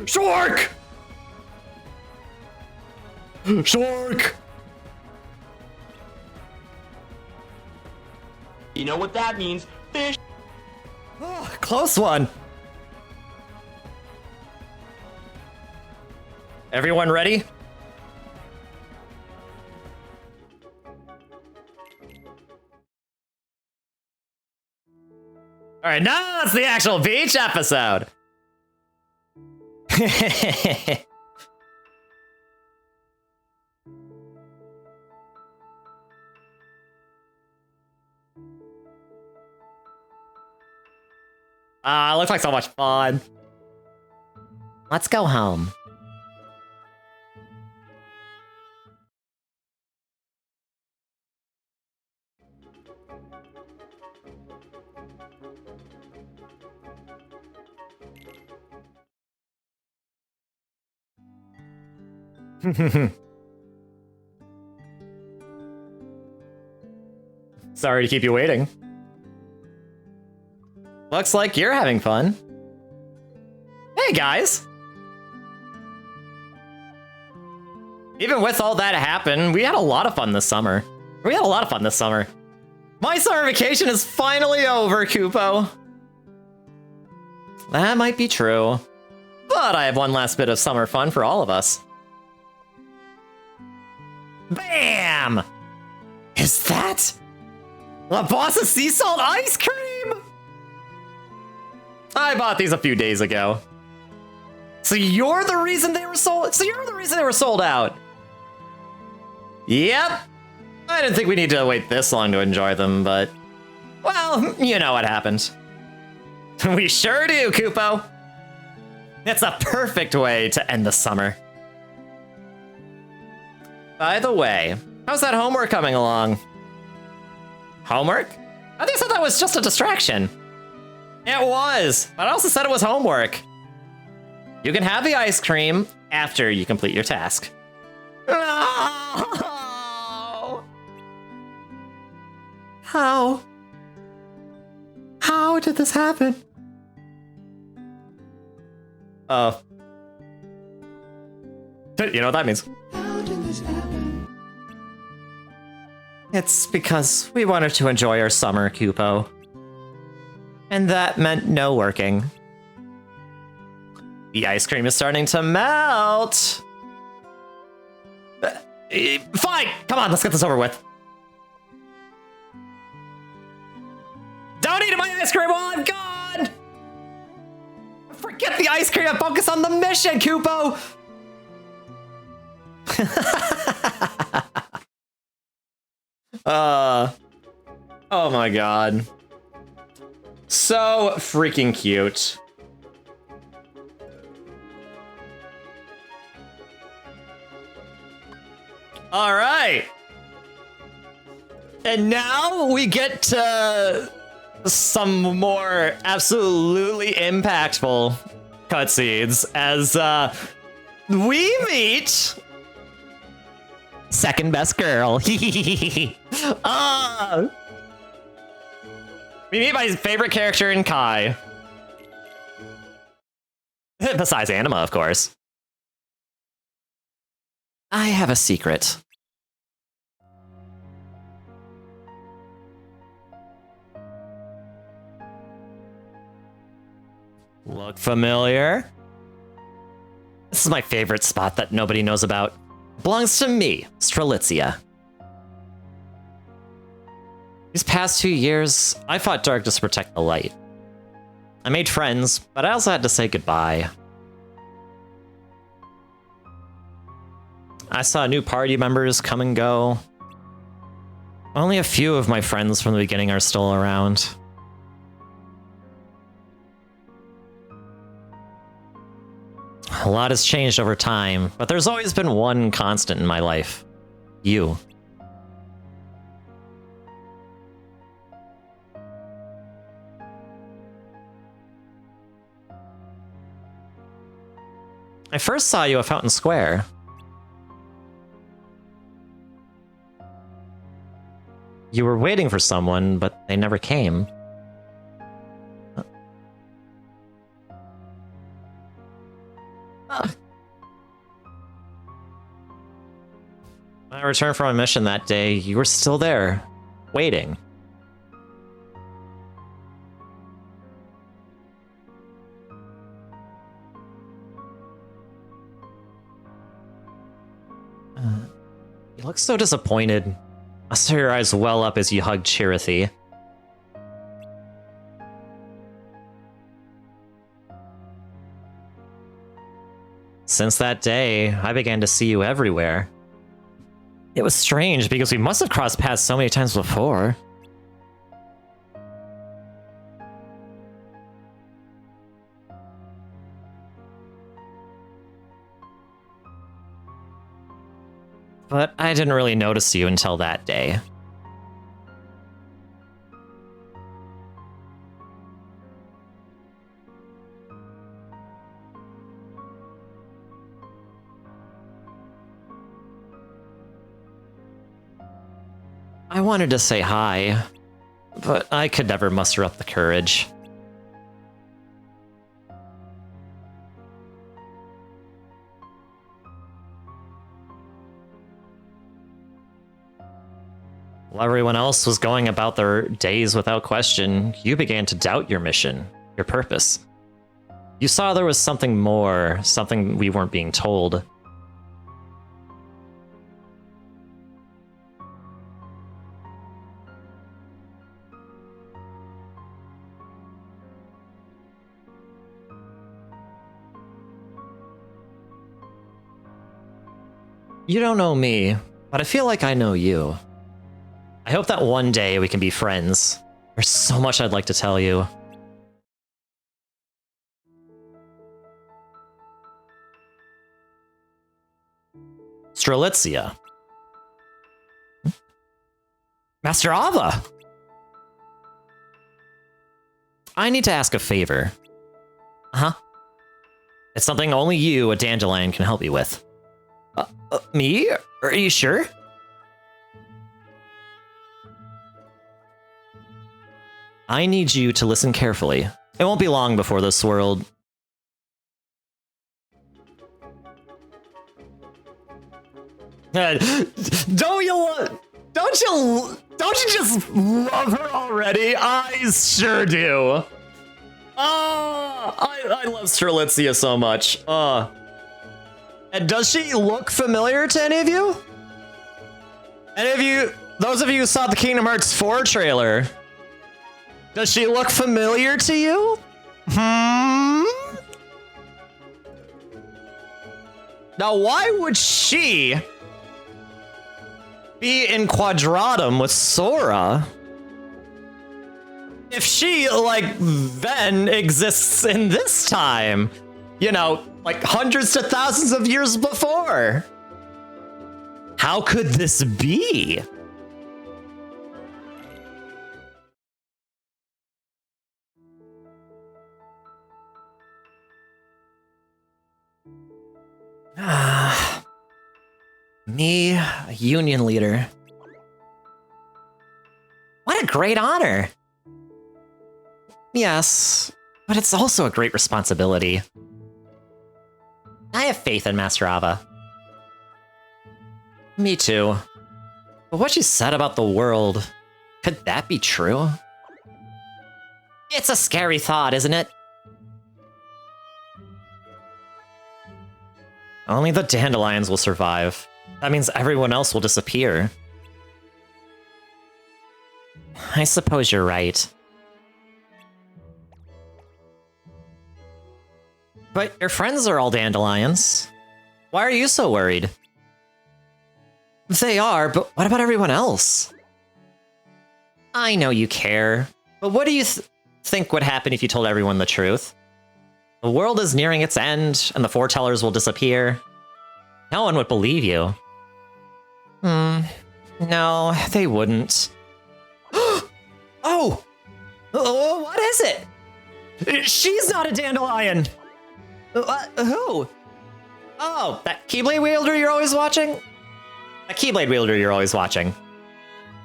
S2: Shark! Shark!
S1: You know what that means? Fish!
S2: Oh, close one. Everyone ready? All right, now it's the actual beach episode. Looks like so much fun. Let's go home. Sorry to keep you waiting. Looks like you're having fun. Hey, guys! Even with all that happen, we had a lot of fun this summer. My summer vacation is finally over, Kupo. That might be true. But I have one last bit of summer fun for all of us. Bam! Is that La Bossa Sea Salt ice cream? I bought these a few days ago. So you're the reason they were sold. So you're the reason they were sold out. Yep. I didn't think we need to wait this long to enjoy them, but well, you know what happened. We sure do, Kupo. It's a perfect way to end the summer. By the way, how's that homework coming along? Homework? I think I said that was just a distraction. It was, but I also said it was homework. You can have the ice cream after you complete your task. Oh! How? How did this happen? Oh. You know what that means?
S4: How did this happen?
S2: It's because we wanted to enjoy our summer, Kupo. And that meant no working. The ice cream is starting to melt. Fine! Come on, let's get this over with. Don't eat my ice cream while I'm gone! Forget the ice cream and focus on the mission, Kupo! Oh my god. So freaking cute. All right. And now we get to some more absolutely impactful cutscenes as we meet second best girl. We meet my favorite character in Kai. Besides Anima, of course. I have a secret. Look familiar? This is my favorite spot that nobody knows about. It belongs to me, Strelitzia. These past 2 years, I fought darkness to protect the light. I made friends, but I also had to say goodbye. I saw new party members come and go. Only a few of my friends from the beginning are still around. A lot has changed over time, but there's always been one constant in my life. You. I first saw you at Fountain Square. You were waiting for someone, but they never came. When I returned from my mission that day, you were still there, waiting. You look so disappointed. I saw your eyes well up as you hugged Chirithy. Since that day, I began to see you everywhere. It was strange because we must have crossed paths so many times before. But I didn't really notice you until that day. I wanted to say hi, but I could never muster up the courage. While everyone else was going about their days without question, you began to doubt your mission, your purpose. You saw there was something more, something we weren't being told. You don't know me, but I feel like I know you. I hope that one day we can be friends. There's so much I'd like to tell you. Strelitzia. Master Ava! I need to ask a favor. Huh? It's something only you, a dandelion, can help me with. Me? Are you sure? I need you to listen carefully. It won't be long before this world... Don't you just love her already? I sure do. I love Strelitzia so much. And does she look familiar to any of you? Those of you who saw the Kingdom Hearts 4 trailer, does she look familiar to you? Now, why would she be in Quadratum with Sora if she, like, then exists in this time? You know, like hundreds to thousands of years before. How could this be? Me, a union leader. What a great honor. Yes, but it's also a great responsibility. I have faith in Master Ava. Me too. But what she said about the world, could that be true? It's a scary thought, isn't it? Only the dandelions will survive. That means everyone else will disappear. I suppose you're right. But your friends are all dandelions. Why are you so worried? They are, but what about everyone else? I know you care, but what do you think would happen if you told everyone the truth? The world is nearing its end, and the foretellers will disappear. No one would believe you. No, they wouldn't. Oh! What is it? She's not a dandelion! Who? Oh, that Keyblade wielder you're always watching? That Keyblade wielder you're always watching.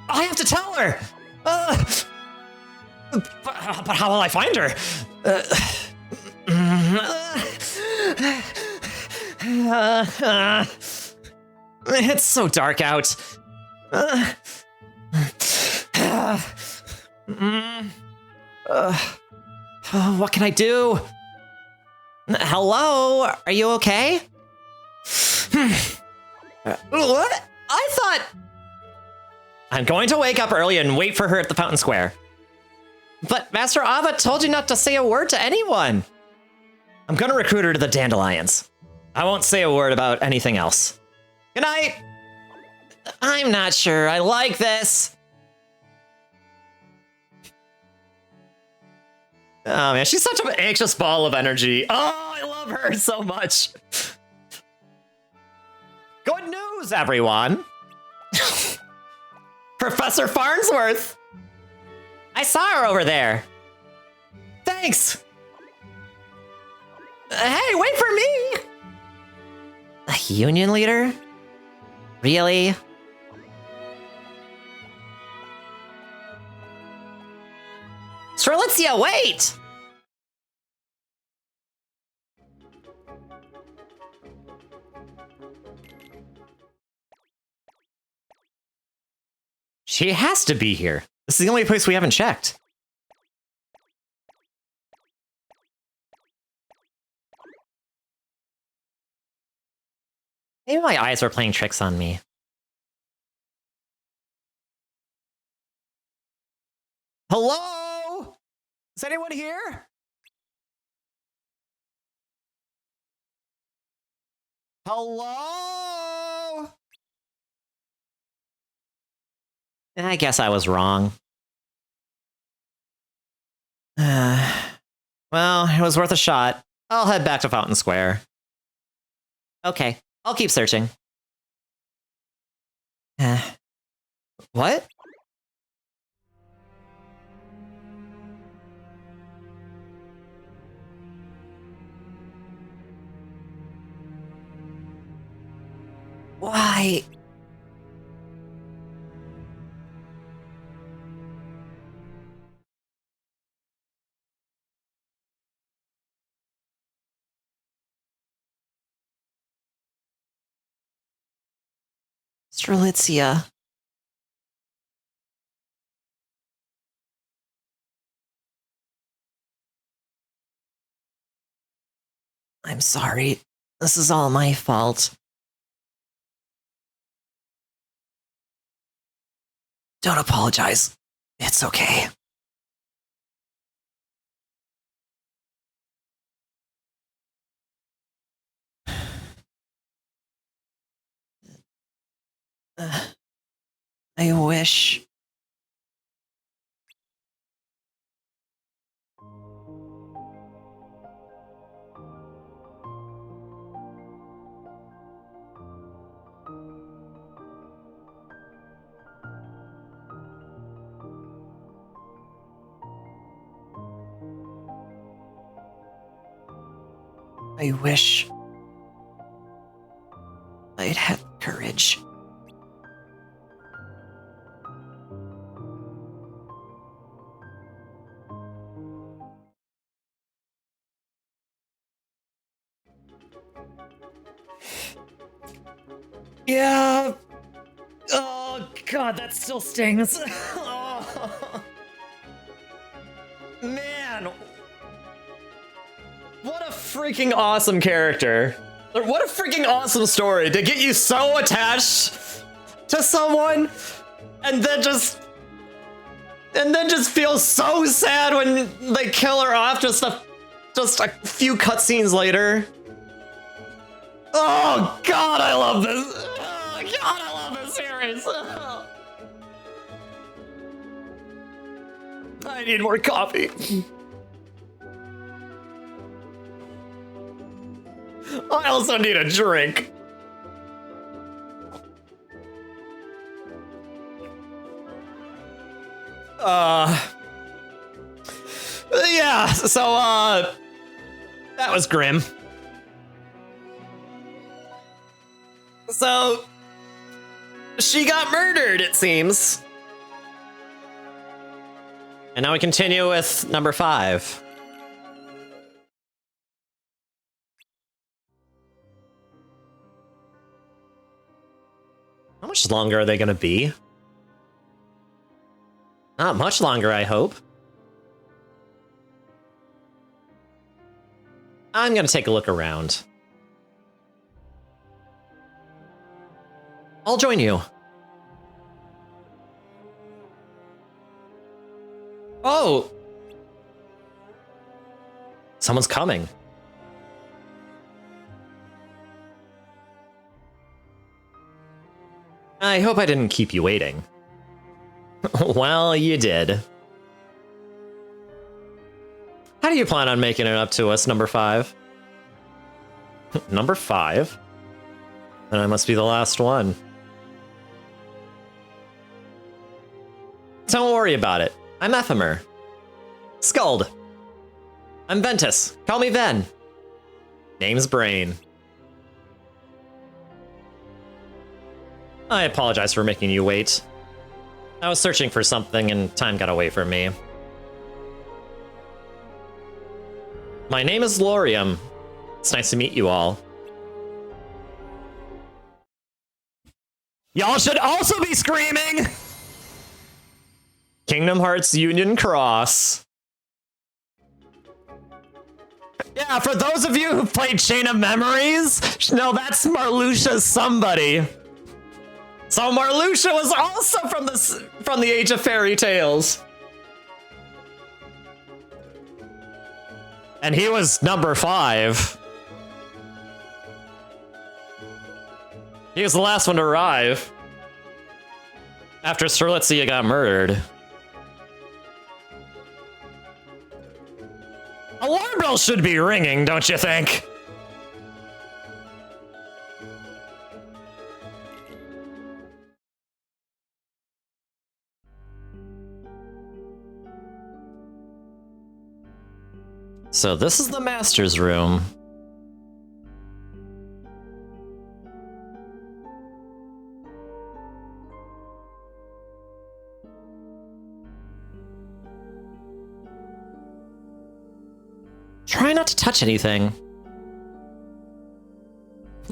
S2: I have to tell her! But how will I find her? It's so dark out. What can I do? Hello? Are you okay? What? I thought... I'm going to wake up early and wait for her at the Fountain Square. But Master Ava told you not to say a word to anyone. I'm going to recruit her to the Dandelions. I won't say a word about anything else. Good night. I'm not sure I like this. Oh man, she's such an anxious ball of energy. Oh, I love her so much. Good news, everyone. Professor Farnsworth. I saw her over there. Thanks. Hey, wait for me. A union leader? Really? Strelitzia, wait! She has to be here. This is the only place we haven't checked. Maybe my eyes were playing tricks on me. Hello? Is anyone here? Hello? I guess I was wrong. Well, it was worth a shot. I'll head back to Fountain Square. Okay, I'll keep searching. What? Why? Strelitzia. I'm sorry. This is all my fault. Don't apologize. It's okay. I wish... I wish... I'd had courage. Yeah. Oh god, that still stings. Oh. Man. What a freaking awesome character. What a freaking awesome story to get you so attached to someone and then just feel so sad when they kill her off just a few cutscenes later. Oh god, I love this. Oh god, I love this series. I need more coffee. I also need a drink. Yeah, so, that was grim. So, she got murdered, it seems. And now we continue with number 5. How much longer are they gonna be? Not much longer, I hope. I'm gonna take a look around. I'll join you. Oh! Someone's coming. I hope I didn't keep you waiting. Well, you did. How do you plan on making it up to us, number 5? Number 5? Then I must be the last one. Don't worry about it. I'm Ephemer. Skuld. I'm Ventus. Call me Ven. Name's Brain. I apologize for making you wait. I was searching for something and time got away from me. My name is Lorium. It's nice to meet you all. Y'all should also be screaming! Kingdom Hearts Union Cross. Yeah, for those of you who played Chain of Memories, no, that's Marluxia's somebody. So Marluxia was also from the Age of Fairy Tales. And he was number 5. He was the last one to arrive. After Strelitzia got murdered. Alarm bells should be ringing, don't you think? So this is the master's room. Try not to touch anything.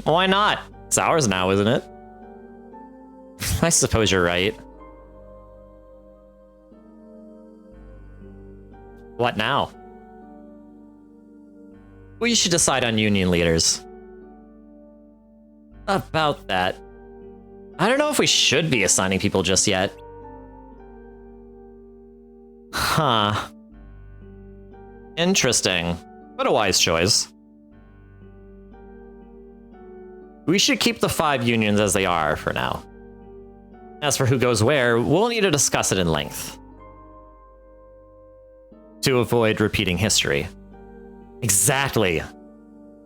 S2: Why not? It's ours now, isn't it? I suppose you're right. What now? We should decide on union leaders. About that. I don't know if we should be assigning people just yet. Huh. Interesting, but a wise choice. We should keep the 5 unions as they are for now. As for who goes where, we'll need to discuss it in length. To avoid repeating history. Exactly.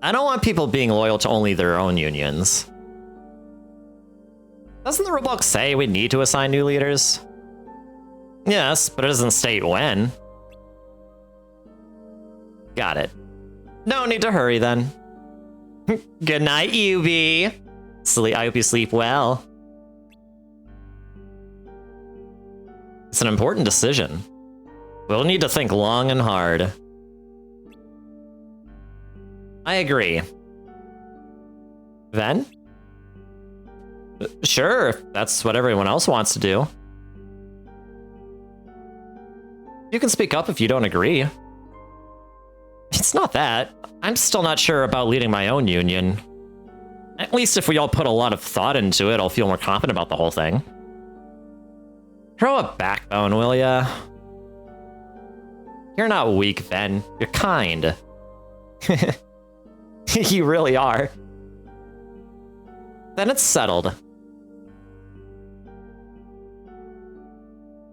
S2: I don't want people being loyal to only their own unions. Doesn't the rulebook say we need to assign new leaders? Yes, but it doesn't state when. Got it. No need to hurry then. Good night, UB. I hope you sleep well. It's an important decision. We'll need to think long and hard. I agree. Ven? Sure, if that's what everyone else wants to do. You can speak up if you don't agree. It's not that. I'm still not sure about leading my own union. At least if we all put a lot of thought into it, I'll feel more confident about the whole thing. Throw a backbone, will ya? You're not weak, Ven. You're kind. You really are. Then it's settled.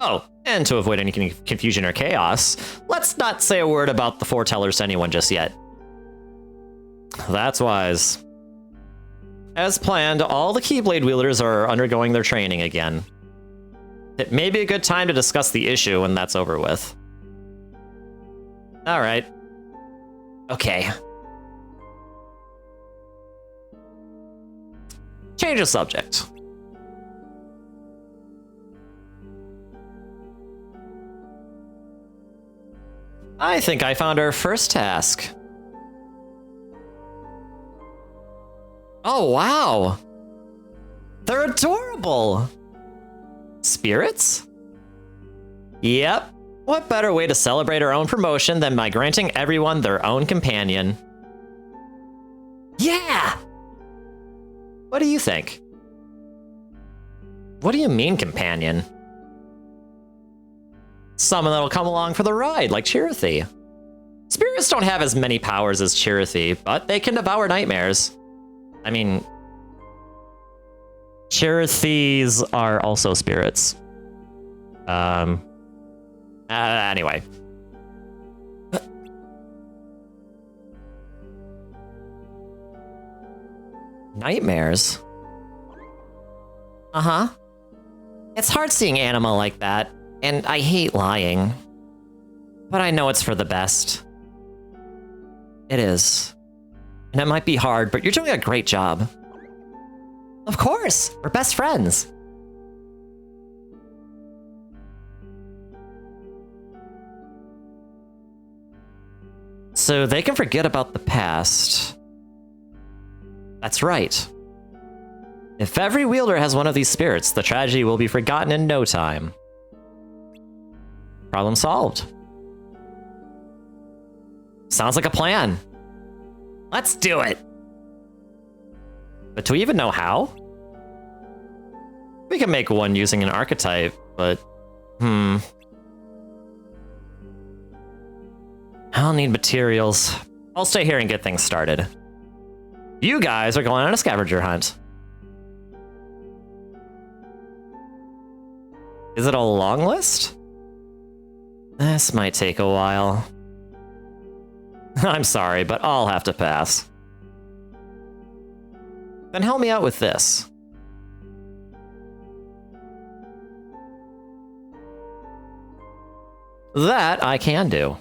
S2: Oh, and to avoid any confusion or chaos, let's not say a word about the foretellers to anyone just yet. That's wise. As planned, all the Keyblade wielders are undergoing their training again. It may be a good time to discuss the issue when that's over with. Alright. Okay. Change of subject. I think I found our first task. Oh, wow. They're adorable. Spirits? Yep. What better way to celebrate our own promotion than by granting everyone their own companion? Yeah! What do you think? What do you mean, companion? Someone that'll come along for the ride, like Chirithy. Spirits don't have as many powers as Chirithy, but they can devour nightmares. I mean, Chirithys are also spirits. Anyway. Nightmares? Uh-huh. It's hard seeing Anima like that, and I hate lying. But I know it's for the best. It is. And it might be hard, but you're doing a great job. Of course! We're best friends! So they can forget about the past. That's right. If every wielder has one of these spirits, the tragedy will be forgotten in no time. Problem solved. Sounds like a plan. Let's do it. But do we even know how? We can make one using an archetype, but I'll need materials. I'll stay here and get things started. You guys are going on a scavenger hunt. Is it a long list? This might take a while. I'm sorry, but I'll have to pass. Then help me out with this. That I can do.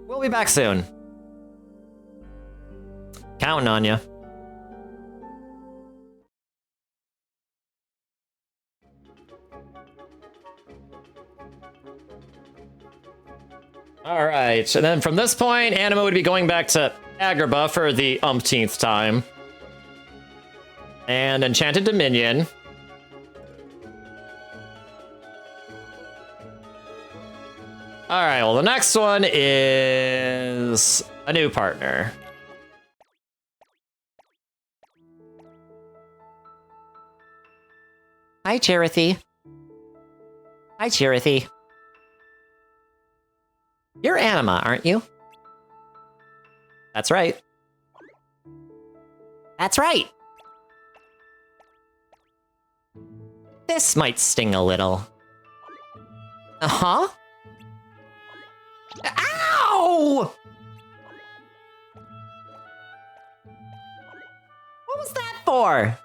S2: We'll be back soon. Counting on you. All right, and then from this point, Anima would be going back to Agrabah for the umpteenth time. And Enchanted Dominion. All right, well, the next one is a new partner. Hi, Charity. Hi, Charity. You're Anima, aren't you? That's right. That's right. This might sting a little. Uh-huh. Ow! What was that for?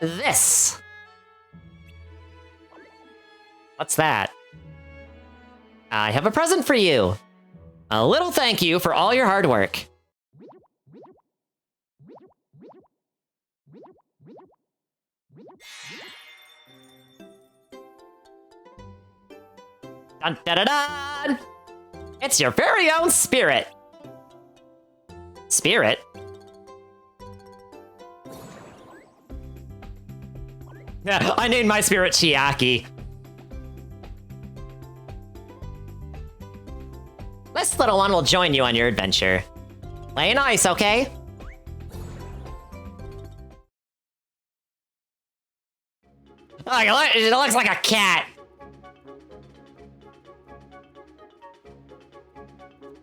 S2: This. What's that? I have a present for you. A little thank you for all your hard work. Dun da da dun! It's your very own spirit. Spirit? Yeah, I named my spirit Chiaki. This little one will join you on your adventure. Play nice, okay? Oh, it looks like a cat.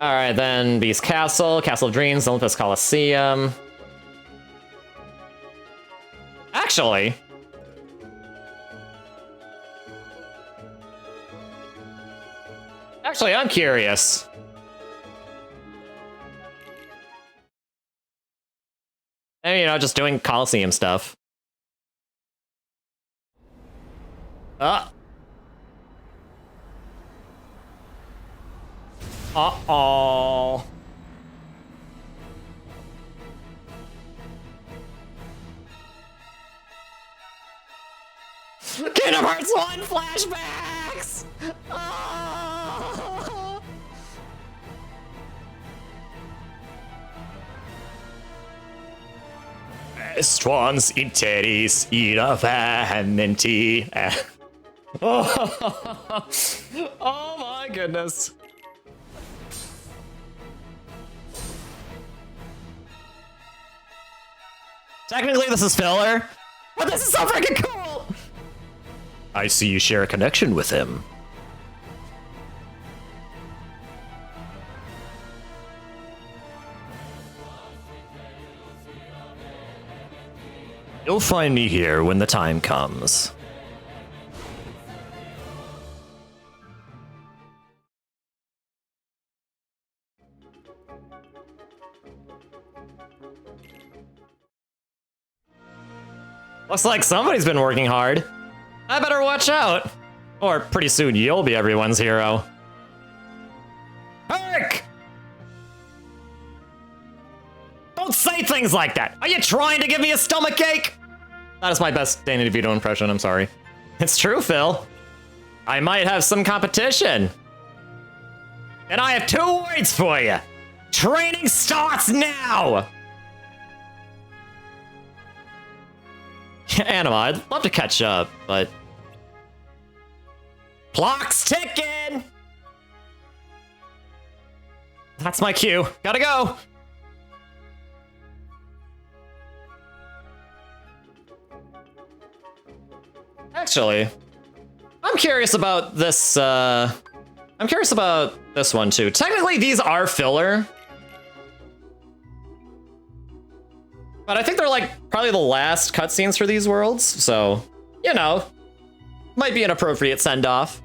S2: Alright, then Beast Castle, Castle of Dreams, Olympus Coliseum. Actually... I'm curious. I mean, just doing Coliseum stuff. Uh-oh. Kingdom Hearts 1 flashbacks! Oh. Restaurants interis irravamenti. Oh my goodness. Technically, this is filler, but this is so freaking cool! I see you share a connection with him. You'll find me here when the time comes. Looks like somebody's been working hard. I better watch out. Or pretty soon you'll be everyone's hero. Herc! Don't say things like that. Are you trying to give me a stomachache? That is my best Danny DeVito impression, I'm sorry. It's true, Phil. I might have some competition. And I have 2 words for you. Training starts now! Anima, I'd love to catch up, but... Clock's ticking! That's my cue. Gotta go! Actually, I'm curious about this, I'm curious about this one, too. Technically, these are filler. But I think they're, like, probably the last cutscenes for these worlds, so, you know, might be an appropriate send-off.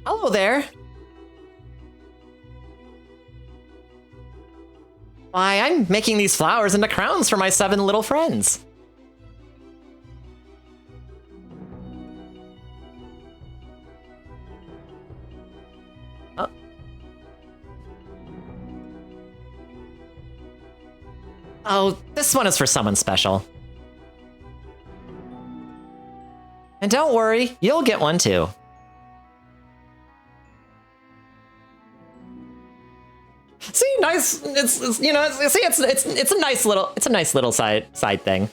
S2: Hello there. Why, I'm making these flowers into crowns for my 7 little friends. Oh, this one is for someone special. And don't worry, you'll get one too. See, nice. It's you know, see, it's a nice little side thing.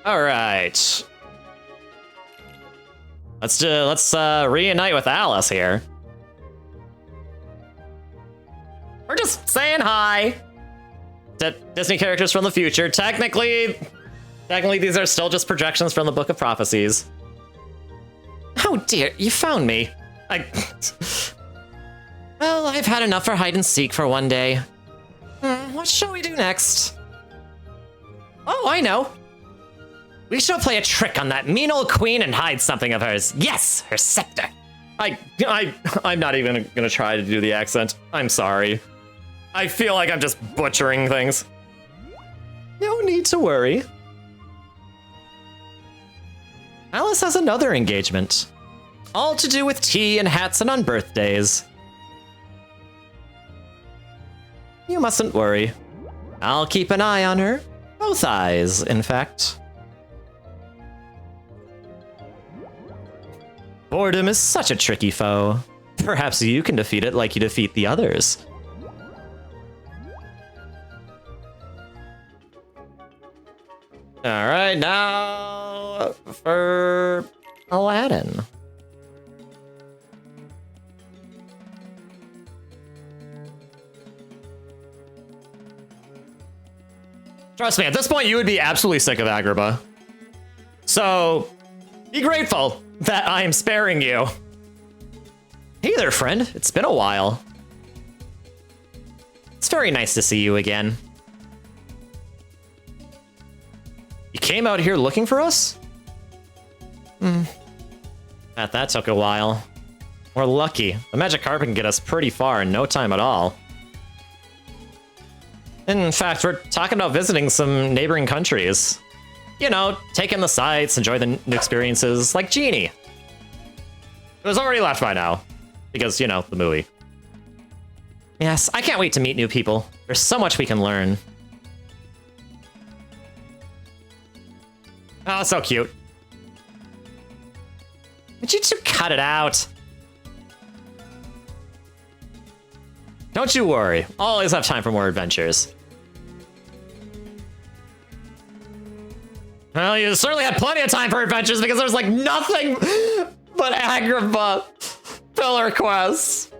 S2: All right. Let's reunite with Alice here. We're just saying hi to Disney characters from the future. Technically these are still just projections from the Book of Prophecies. Oh dear, you found me. Well, I've had enough for hide and seek for one day. What shall we do next? Oh, I know. We shall play a trick on that mean old queen and hide something of hers. Yes, her scepter. I'm not even gonna try to do the accent. I'm sorry. I feel like I'm just butchering things. No need to worry. Alice has another engagement. All to do with tea and hats and on birthdays. You mustn't worry. I'll keep an eye on her. Both eyes, in fact. Boredom is such a tricky foe. Perhaps you can defeat it like you defeat the others. All right, now for Aladdin. Trust me, at this point, you would be absolutely sick of Agrabah. So, be grateful that I am sparing you. Hey there, friend. It's been a while. It's very nice to see you again. You came out here looking for us? That took a while. We're lucky. The magic carpet can get us pretty far in no time at all. In fact, we're talking about visiting some neighboring countries. You know, take in the sights, enjoy the new experiences, like Genie. It was already left by now, because, you know, the movie. Yes, I can't wait to meet new people. There's so much we can learn. Oh, so cute. Would you two cut it out? Don't you worry. I'll always have time for more adventures. Well, you certainly had plenty of time for adventures because there's like nothing but Agrabah filler quests.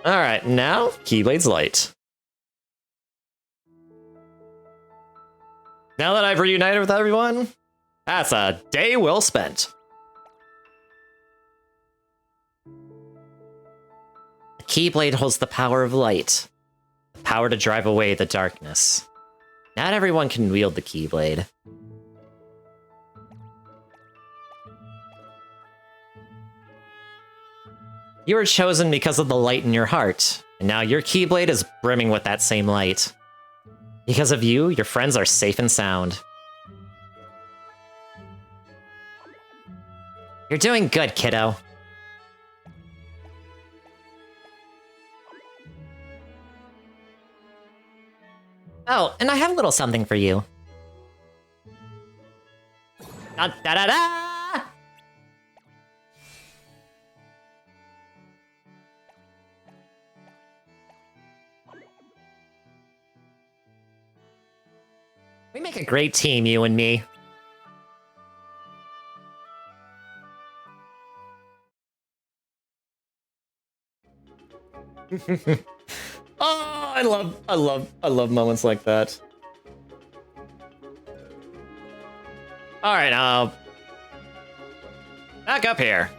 S2: All right, now Keyblade's Light. Now that I've reunited with everyone, that's a day well spent. The Keyblade holds the power of light, the power to drive away the darkness. Not everyone can wield the Keyblade. You were chosen because of the light in your heart, and now your Keyblade is brimming with that same light. Because of you, your friends are safe and sound. You're doing good, kiddo. Oh, and I have a little something for you. Da da da da! We make a great team, you and me. Oh, I love moments like that. All right, back up here.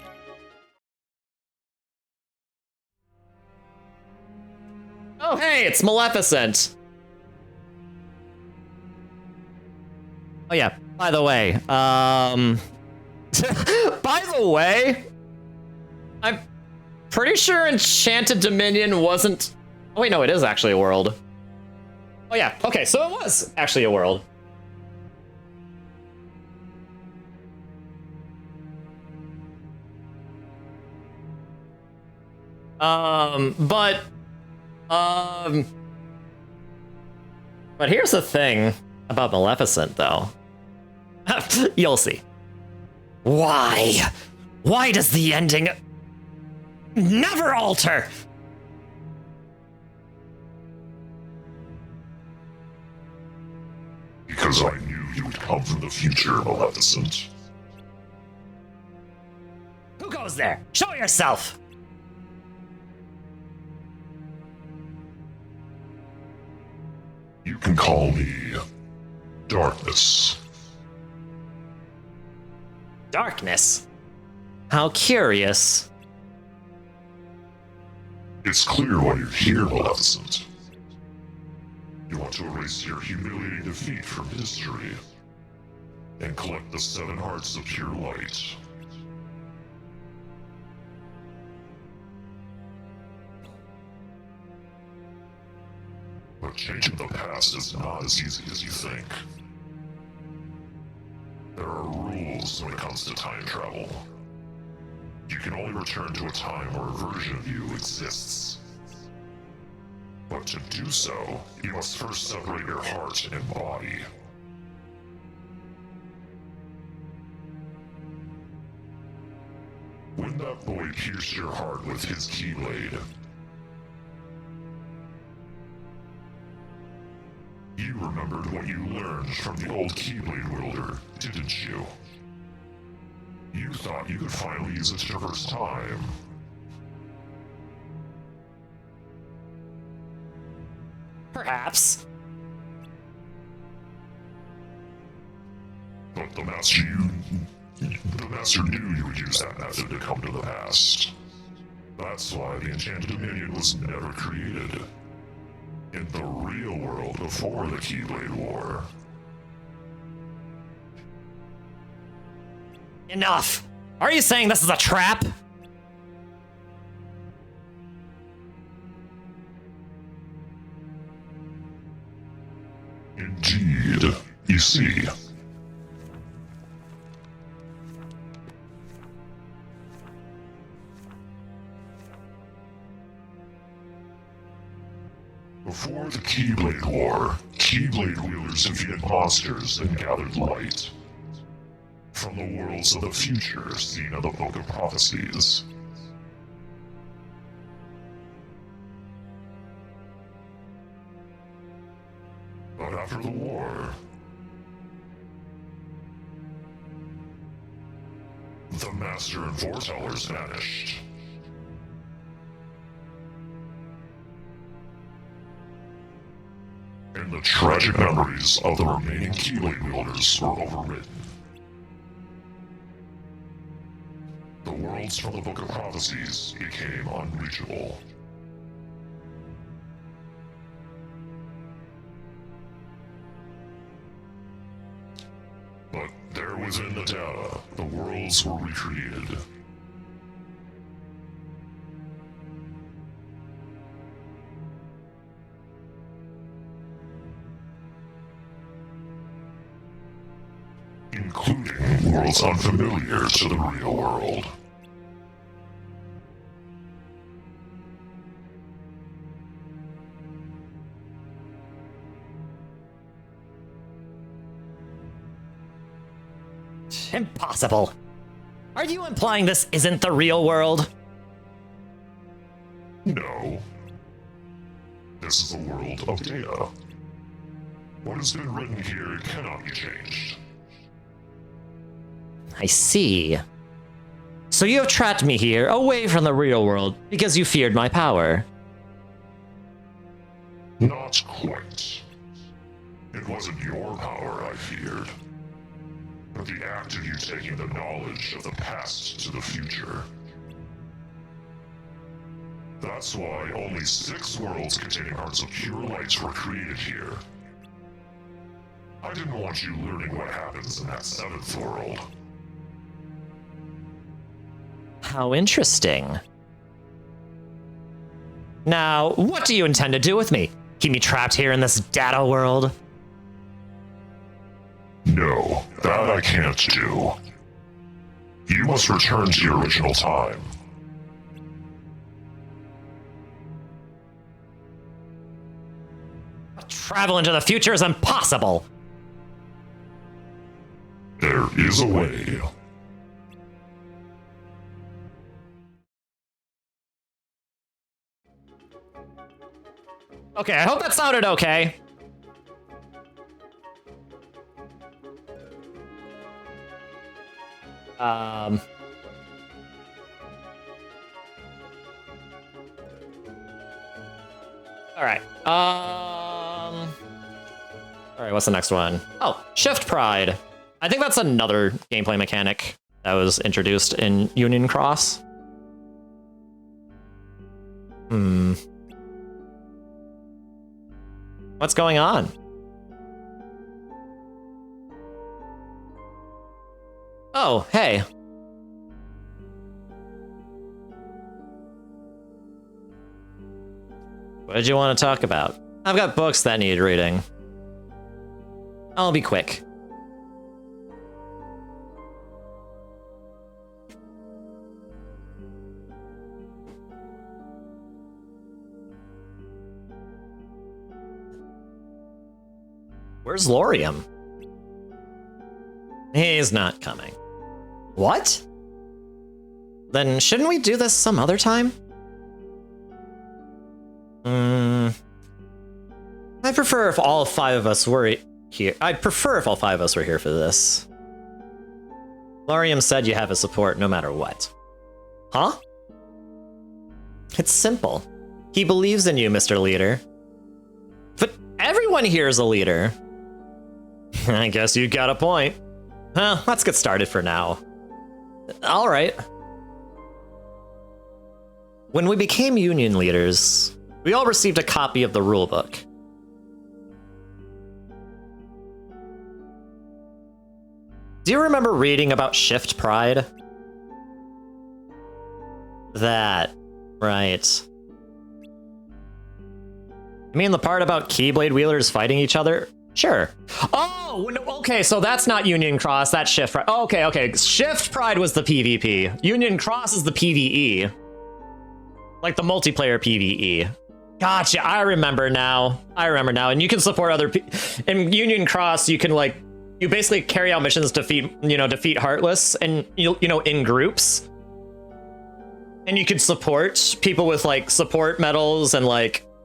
S2: Oh, hey, it's Maleficent. Oh yeah, by the way, by the way, I'm pretty sure Enchanted Dominion wasn't... Oh wait, no, it is actually a world. Oh yeah, okay, so it was actually a world. But here's the thing about Maleficent, though. You'll see. Why? Why does the ending never alter?
S5: Because I knew you would come from the future, Maleficent.
S2: Who goes there? Show yourself!
S5: You can call me Darkness.
S2: Darkness? How curious.
S5: It's clear why you're here, Maleficent. You want to erase your humiliating defeat from history and collect the 7 hearts of pure light. But changing the past is not as easy as you think. There are rules when it comes to time travel. You can only return to a time where a version of you exists. But to do so, you must first separate your heart and body. When that boy pierced your heart with his Keyblade, you remembered what you learned from the old Keyblade wielder, didn't you? You thought you could finally use it your first time.
S2: Perhaps.
S5: But the Master knew you would use that method to come to the past. That's why the Enchanted Dominion was never created. In the real world before the Keyblade War.
S2: Enough! Are you saying this is a trap?
S5: Indeed. You see, before the Keyblade War, Keyblade wielders defeated monsters and gathered light from the worlds of the future seen in the Book of Prophecies. But after the war, the Master and Foretellers vanished. And the tragic memories of the remaining Keyblade wielders were overwritten. The worlds from the Book of Prophecies became unreachable. But there within the data, the worlds were recreated. Including worlds unfamiliar to the real world.
S2: Impossible. Are you implying this isn't the real world?
S5: No. This is the world of data. What has been written here cannot be changed.
S2: I see. So you have trapped me here, away from the real world, because you feared my power.
S5: Not quite. It wasn't your power I feared, but the act of you taking the knowledge of the past to the future. That's why only 6 worlds containing hearts of pure light were created here. I didn't want you learning what happens in that 7th world.
S2: How interesting. Now, what do you intend to do with me? Keep me trapped here in this data world?
S5: No, that I can't do. You must return to your original time.
S2: Travel into the future is impossible.
S5: There is a way.
S2: Okay, I hope that sounded okay. Alright. Alright, what's the next one? Oh, Shift Pride. I think that's another gameplay mechanic that was introduced in Union Cross. What's going on? Oh, hey. What did you want to talk about? I've got books that need reading. I'll be quick. Where's Laurium? He's not coming. What? Then shouldn't we do this some other time? I prefer if all 5 of us were here. I'd prefer if all 5 of us were here for this. Laurium said you have his support no matter what. Huh? It's simple. He believes in you, Mr. Leader. But everyone here is a leader. I guess you got a point. Well, let's get started for now. All right. When we became Union leaders, we all received a copy of the rulebook. Do you remember reading about Shift Pride? That, right. You mean the part about Keyblade wielders fighting each other? Sure. Oh, okay, so that's not Union Cross, that's Shift Pride. Oh, okay. Shift Pride was the PvP. Union Cross is the PvE. Like the multiplayer PvE. Gotcha, I remember now. And you can support other people. In Union Cross, you can you basically carry out missions to defeat Heartless and in groups. And you could support people with support medals and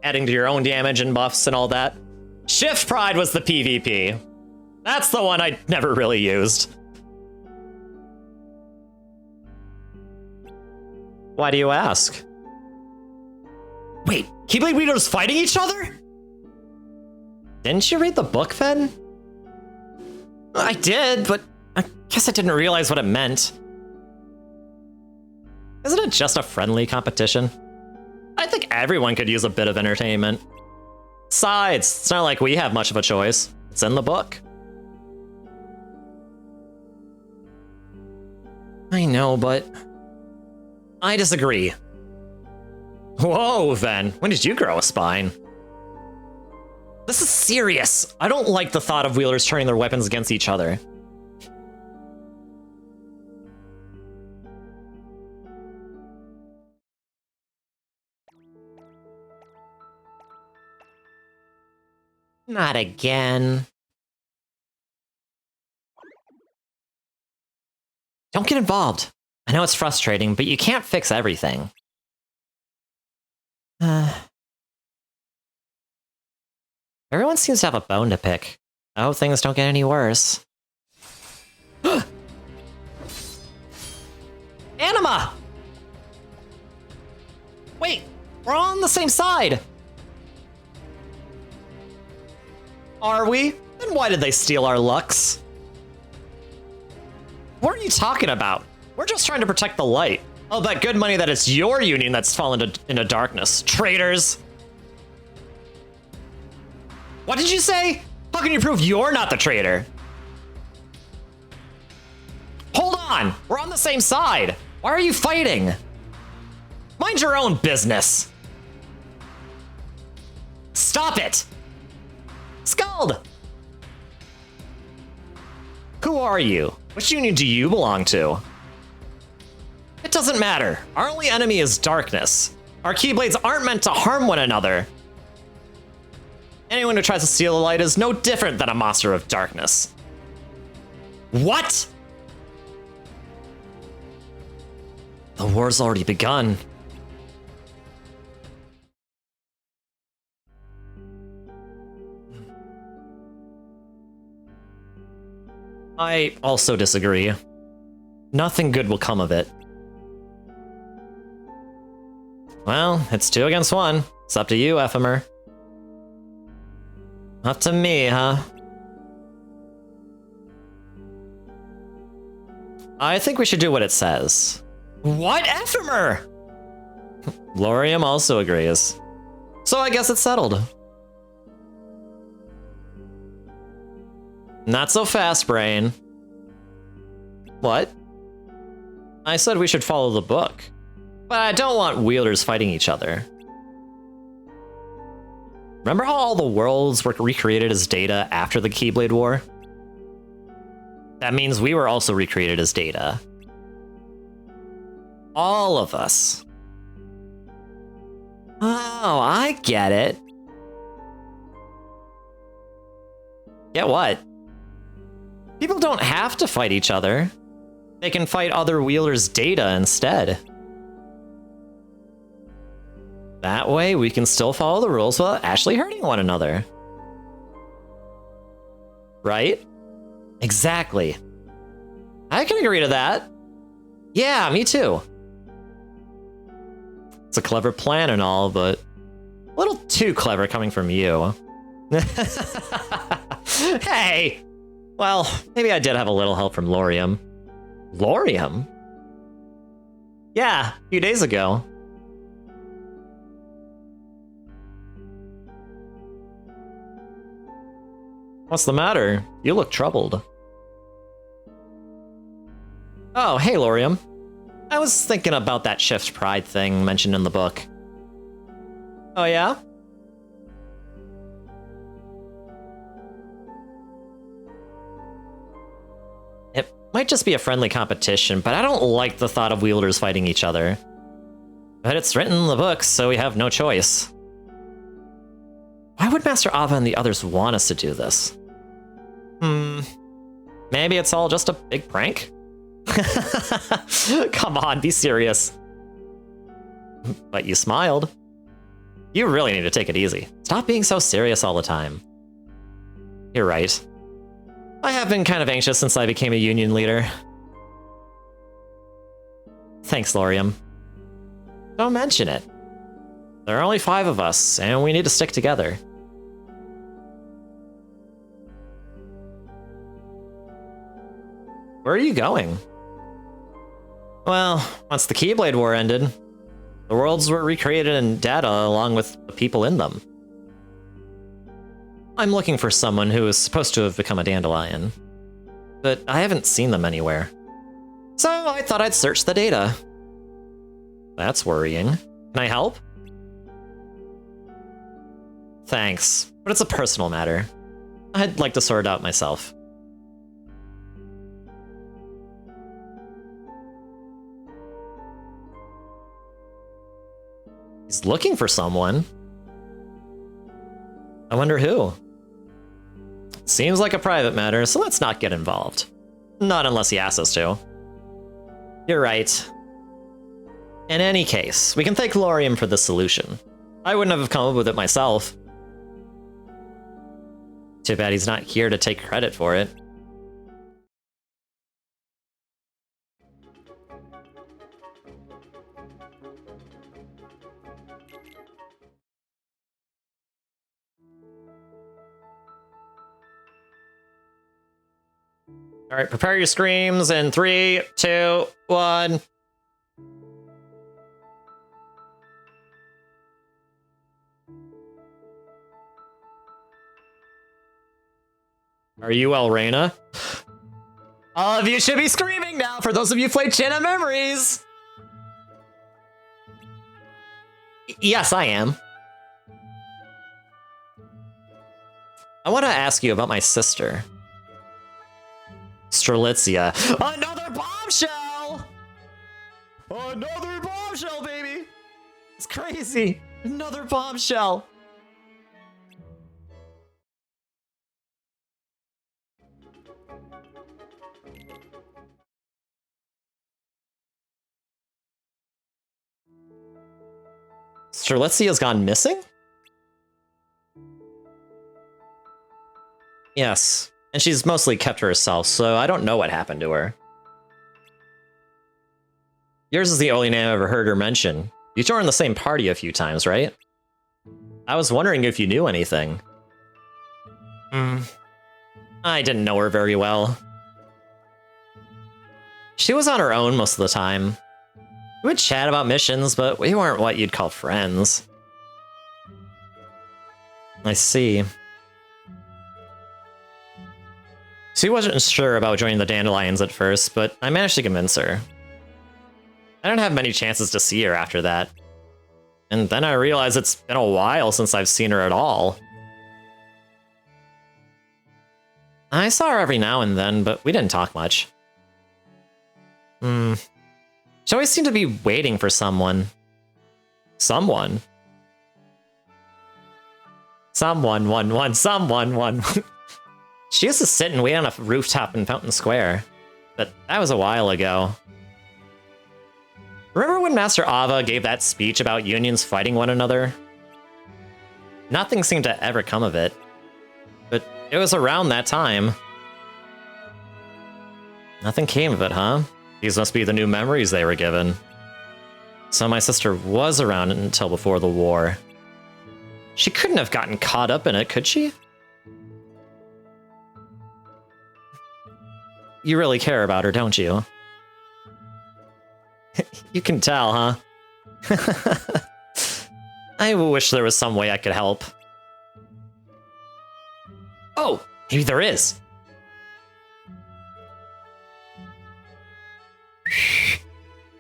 S2: adding to your own damage and buffs and all that. Shift Pride was the PvP. That's the one I never really used. Why do you ask? Wait, Keyblade wielders fighting each other? Didn't you read the book, then? I did, but I guess I didn't realize what it meant. Isn't it just a friendly competition? I think everyone could use a bit of entertainment. Besides, it's not like we have much of a choice. It's in the book. I know, but I disagree. Whoa, then. When did you grow a spine? This is serious. I don't like the thought of wielders turning their weapons against each other. Not again. Don't get involved. I know it's frustrating, but you can't fix everything. Everyone seems to have a bone to pick. I hope things don't get any worse. Anima! Wait, we're all on the same side! Are we? Then why did they steal our Lux? What are you talking about? We're just trying to protect the light. I'll bet good money that it's your union that's fallen into darkness. Traitors! What did you say? How can you prove you're not the traitor? Hold on! We're on the same side! Why are you fighting? Mind your own business! Stop it! Scald! Who are you? Which union do you belong to? It doesn't matter. Our only enemy is darkness. Our Keyblades aren't meant to harm one another. Anyone who tries to steal the light is no different than a monster of darkness. What? The war's already begun. I also disagree. Nothing good will come of it. Well, it's 2 against 1. It's up to you, Ephemer. Up to me, huh? I think we should do what it says. What, Ephemer? Laurium also agrees. So I guess it's settled. Not so fast, Brain. What? I said we should follow the book. But I don't want wielders fighting each other. Remember how all the worlds were recreated as data after the Keyblade War? That means we were also recreated as data. All of us. Oh, I get it. Get what? People don't have to fight each other. They can fight other wielders' data instead. That way, we can still follow the rules without actually hurting one another. Right? Exactly. I can agree to that. Yeah, me too. It's a clever plan and all, but a little too clever coming from you. Hey! Well, maybe I did have a little help from Laurium. Laurium? Yeah, a few days ago. What's the matter? You look troubled. Oh, hey, Laurium. I was thinking about that shift pride thing mentioned in the book. Oh, yeah? It might just be a friendly competition, but I don't like the thought of wielders fighting each other. But it's written in the books, so we have no choice. Why would Master Ava and the others want us to do this? Maybe it's all just a big prank? Come on, be serious. But you smiled. You really need to take it easy. Stop being so serious all the time. You're right. I have been kind of anxious since I became a union leader. Thanks, Laurium. Don't mention it. There are only 5 of us, and we need to stick together. Where are you going? Well, once the Keyblade War ended, the worlds were recreated in data along with the people in them. I'm looking for someone who is supposed to have become a dandelion, but I haven't seen them anywhere. So I thought I'd search the data. That's worrying. Can I help? Thanks, but it's a personal matter. I'd like to sort it out myself. He's looking for someone. I wonder who. Seems like a private matter, so let's not get involved. Not unless he asks us to. You're right. In any case, we can thank Lorium for the solution. I wouldn't have come up with it myself. Too bad he's not here to take credit for it. All right, prepare your screams in 3, 2, 1. Are you Elrena? All of you should be screaming now for those of you who played Chain of Memories! Yes, I am. I want to ask you about my sister. Strelitzia. Another bombshell! Another bombshell, baby! It's crazy! Another bombshell! Strelitzia's gone missing? Yes, and she's mostly kept to herself, so I don't know what happened to her. Yours is the only name I've ever heard her mention. You joined the same party a few times, right? I was wondering if you knew anything. I didn't know her very well. She was on her own most of the time. We would chat about missions, but we weren't what you'd call friends. I see. She wasn't sure about joining the Dandelions at first, but I managed to convince her. I didn't have many chances to see her after that. And then I realized it's been a while since I've seen her at all. I saw her every now and then, but we didn't talk much. She always seemed to be waiting for someone. Someone. Someone. She used to sit and wait on a rooftop in Fountain Square, but that was a while ago. Remember when Master Ava gave that speech about unions fighting one another? Nothing seemed to ever come of it, but it was around that time. Nothing came of it, huh? These must be the new memories they were given. So my sister was around until before the war. She couldn't have gotten caught up in it, could she? You really care about her, don't you? You can tell, huh? I wish there was some way I could help. Oh, maybe there is.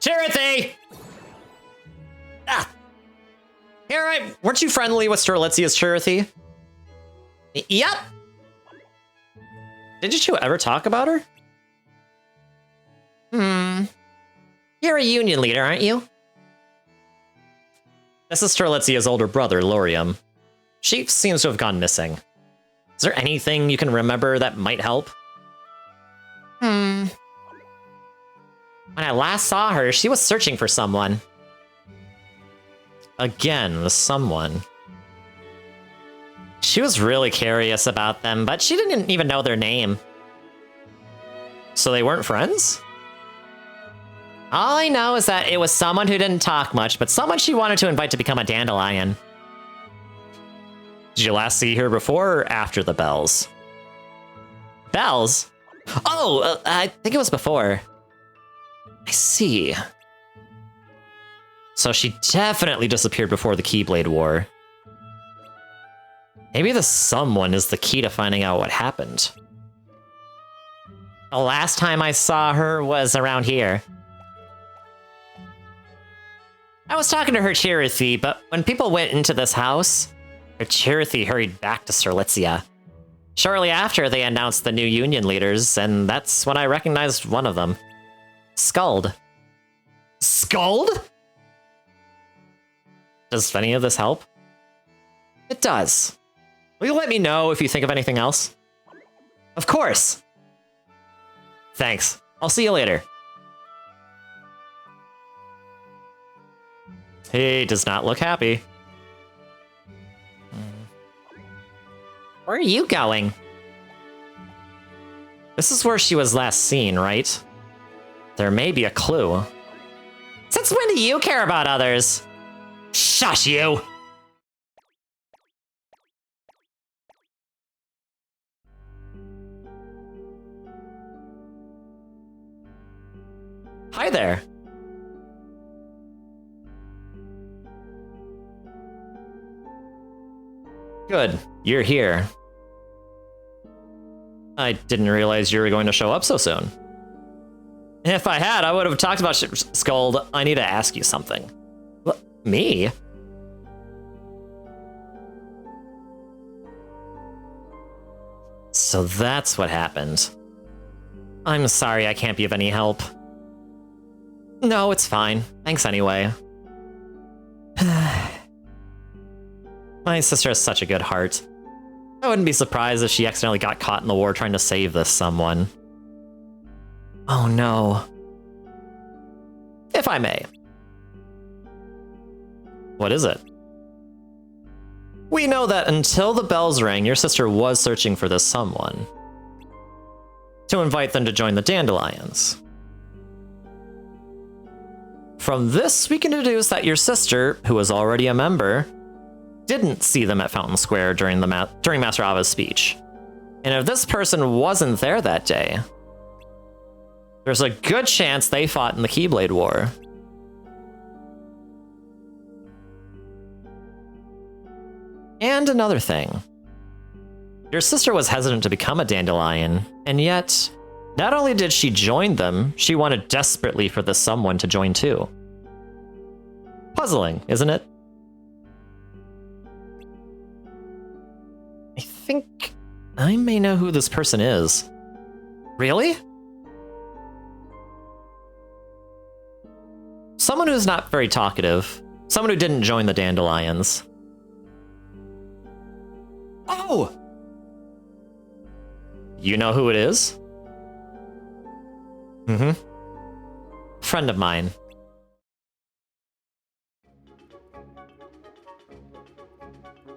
S2: Charity! Ah! Here, weren't you friendly with Strelitzia's Charity? Yep! Didn't you ever talk about her? You're a union leader, aren't you? This is Strelitzia's older brother, Lorium. She seems to have gone missing. Is there anything you can remember that might help? When I last saw her, she was searching for someone. Again, the someone. She was really curious about them, but she didn't even know their name. So they weren't friends? All I know is that it was someone who didn't talk much, but someone she wanted to invite to become a dandelion. Did you last see her before or after the bells? Bells? Oh, I think it was before. I see. So she definitely disappeared before the Keyblade War. Maybe the someone is the key to finding out what happened. The last time I saw her was around here. I was talking to her Charity, but when people went into this house, her Charity hurried back to Strelitzia. Shortly after, they announced the new union leaders, and that's when I recognized one of them. Skuld. Skuld? Does any of this help? It does. Will you let me know if you think of anything else? Of course! Thanks. I'll see you later. He does not look happy. Where are you going? This is where she was last seen, right? There may be a clue. Since when do you care about others? Shush you! Hi there. Good, you're here. I didn't realize you were going to show up so soon. If I had, I would have talked about Scold. I need to ask you something. What? Me? So that's what happened. I'm sorry I can't be of any help. No, it's fine. Thanks anyway. My sister has such a good heart. I wouldn't be surprised if she accidentally got caught in the war trying to save this someone. Oh no. If I may. What is it? We know that until the bells rang, your sister was searching for this someone. To invite them to join the Dandelions. From this, we can deduce that your sister, who was already a member, didn't see them at Fountain Square during Master Ava's speech. And if this person wasn't there that day, there's a good chance they fought in the Keyblade War. And another thing. Your sister was hesitant to become a Dandelion, and yet, not only did she join them, she wanted desperately for this someone to join too. Puzzling, isn't it? I think I may know who this person is. Really? Someone who's not very talkative. Someone who didn't join the Dandelions. Oh! You know who it is? Mm-hmm. Friend of mine.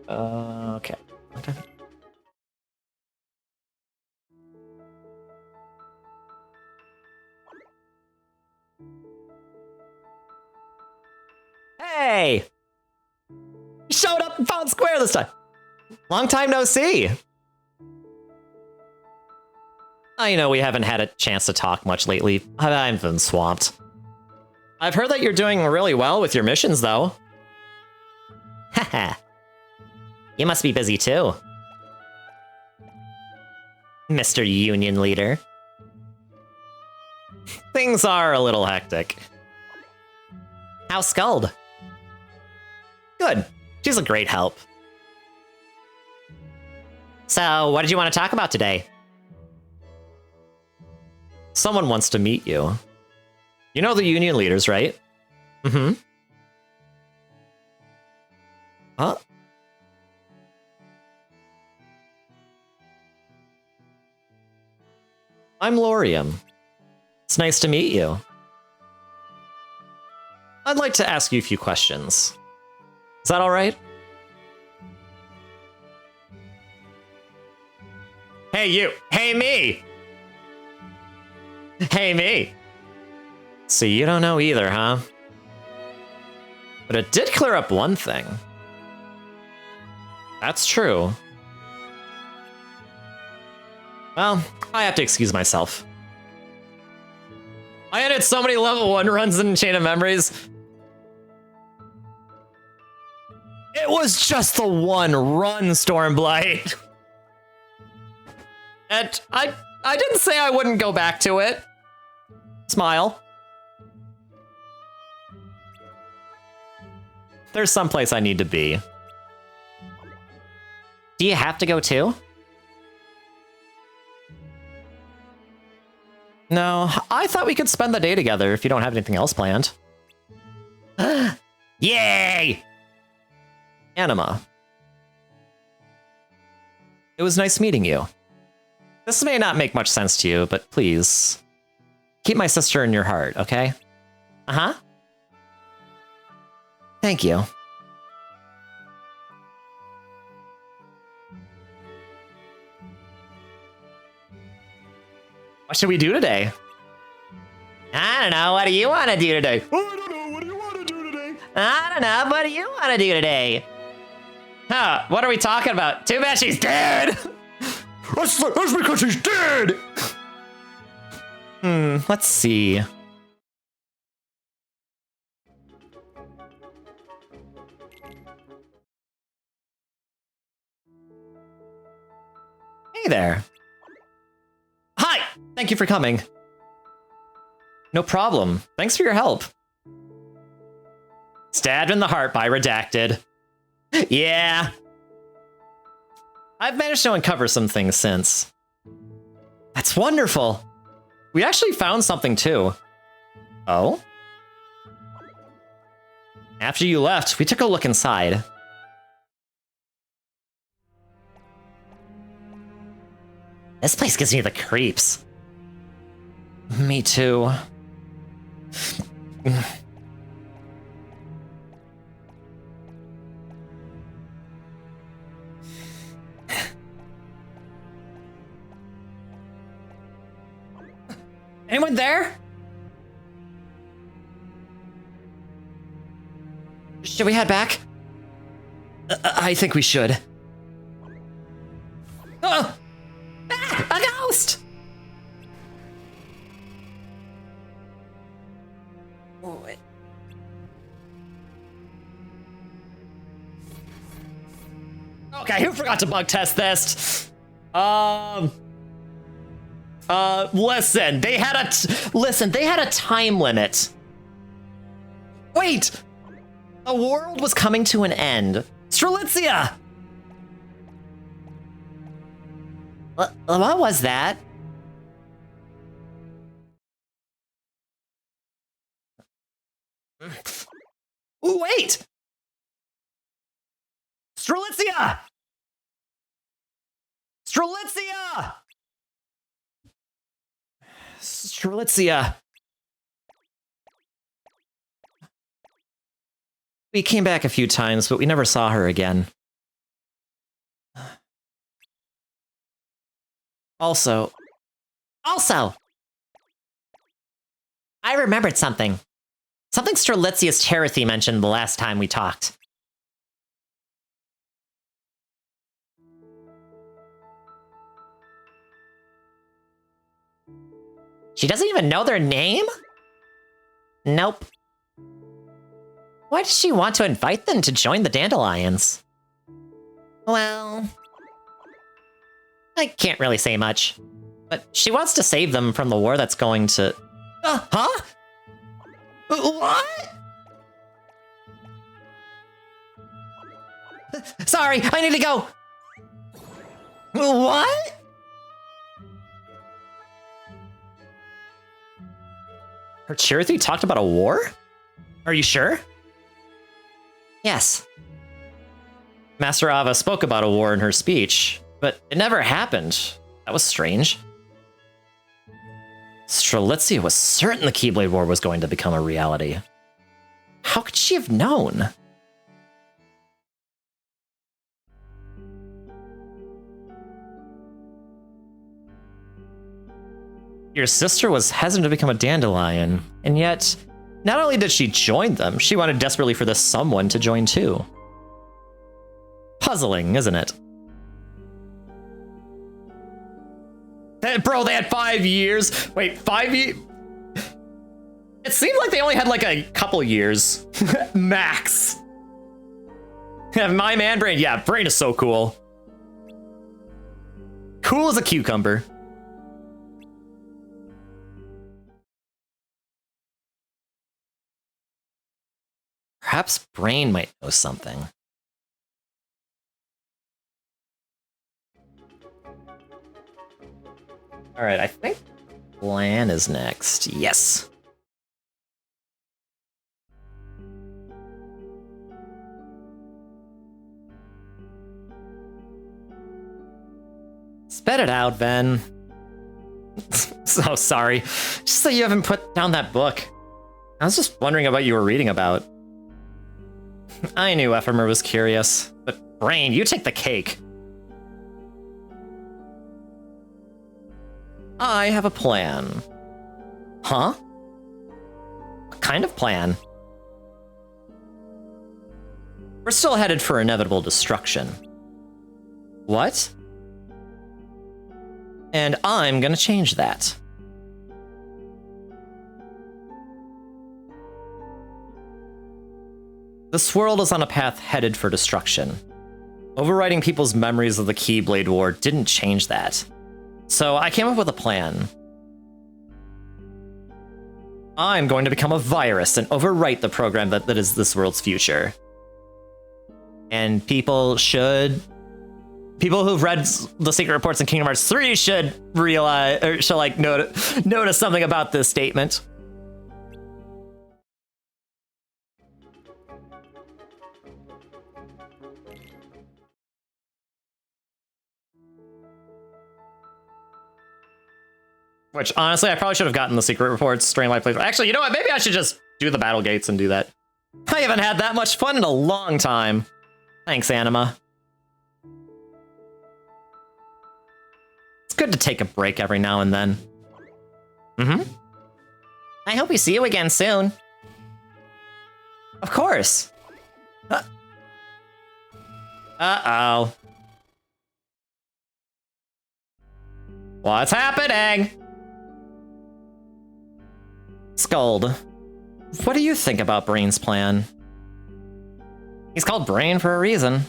S2: Okay. Hey! You showed up in Fountain Square this time! Long time no see! I know we haven't had a chance to talk much lately. I've been swamped. I've heard that you're doing really well with your missions, though. Haha. You must be busy, too. Mr. Union Leader. Things are a little hectic. How's Skuld? Good. She's a great help. So, what did you want to talk about today? Someone wants to meet you. You know the Union leaders, right? Mm-hmm. Huh? I'm Laurium. It's nice to meet you. I'd like to ask you a few questions. Is that all right? Hey, you! Hey, me! Hey, me! So you don't know either, huh? But it did clear up one thing. That's true. Well, I have to excuse myself. I added so many level 1 runs in Chain of Memories. It was just the one run, Stormblight. And I didn't say I wouldn't go back to it. Smile. There's someplace I need to be. Do you have to go too? No, I thought we could spend the day together if you don't have anything else planned. Yay! Anima. It was nice meeting you. This may not make much sense to you, but please, keep my sister in your heart, okay? Uh-huh. Thank you. What should we do today? I don't know. What do you want to do today? I don't know. What do you want to do today? I don't know. What do you want to do today? Huh? What are we talking about? Too bad she's dead. That's because she's dead. Let's see. Hey there. Hi! Thank you for coming. No problem. Thanks for your help. Stabbed in the heart by Redacted. Yeah. I've managed to uncover some things since. That's wonderful. We actually found something too. Oh? After you left, we took a look inside. This place gives me the creeps. Me too. Anyone there? Should we head back? I think we should. Oh! Ah, a ghost! Wait. Okay, who forgot to bug test this? Listen, they had a time limit. Wait! The world was coming to an end. Strelitzia! What was that? Ooh, wait! Strelitzia! Strelitzia! Strelitzia. We came back a few times, but we never saw her again. Also, I remembered something. Something Strelitzia's Cherothy mentioned the last time we talked. She doesn't even know their name? Nope. Why does she want to invite them to join the Dandelions? Well, I can't really say much. But she wants to save them from the war that's going to... huh? What? Sorry, I need to go. What? Her Cherothy talked about a war? Are you sure? Yes. Master Ava spoke about a war in her speech, but it never happened. That was strange. Strelitzia was certain the Keyblade War was going to become a reality. How could she have known? Your sister was hesitant to become a Dandelion, and yet, not only did she join them, she wanted desperately for this someone to join too. Puzzling, isn't it? Bro, they had 5 years. Wait, 5 years? It seemed like they only had like a couple years. Max. My man Brain, yeah, Brain is so cool. Cool as a cucumber. Perhaps Brain might know something. All right, I think Lan is next. Yes. Spit it out, Ben. So sorry. Just that you haven't put down that book. I was just wondering about what you were reading about. I knew Ephemer was curious. But Brain, you take the cake. I have a plan. Huh? What kind of plan? We're still headed for inevitable destruction. What? And I'm gonna change that. This world is on a path headed for destruction. Overwriting people's memories of the Keyblade War didn't change that. So I came up with a plan. I'm going to become a virus and overwrite the program that is this world's future. And people who've read the secret reports in Kingdom Hearts 3 should realize, or should like notice something about this statement. Which, honestly, I probably should have gotten the secret reports during my playthrough. Actually, you know what? Maybe I should just do the battle gates and do that. I haven't had that much fun in a long time. Thanks, Anima. It's good to take a break every now and then. I hope we see you again soon. Of course. Uh-oh. What's happening? Scold. What do you think about Brain's plan? He's called Brain for a reason.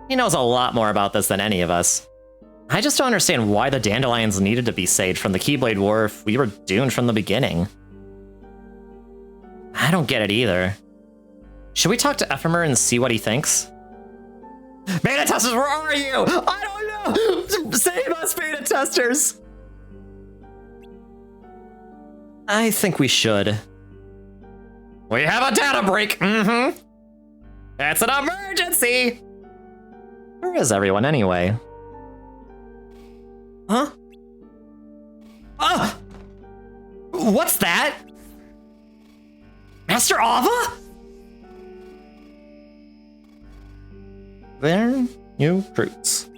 S2: He knows a lot more about this than any of us. I just don't understand why the Dandelions needed to be saved from the Keyblade War if we were doomed from the beginning. I don't get it either. Should we talk to Ephemer and see what he thinks? Beta testers, where are you? I don't know! Save us, beta testers! I think we should. We have a data break! It's an emergency! Where is everyone anyway? Huh? What's that? Master Ava? There, new fruits.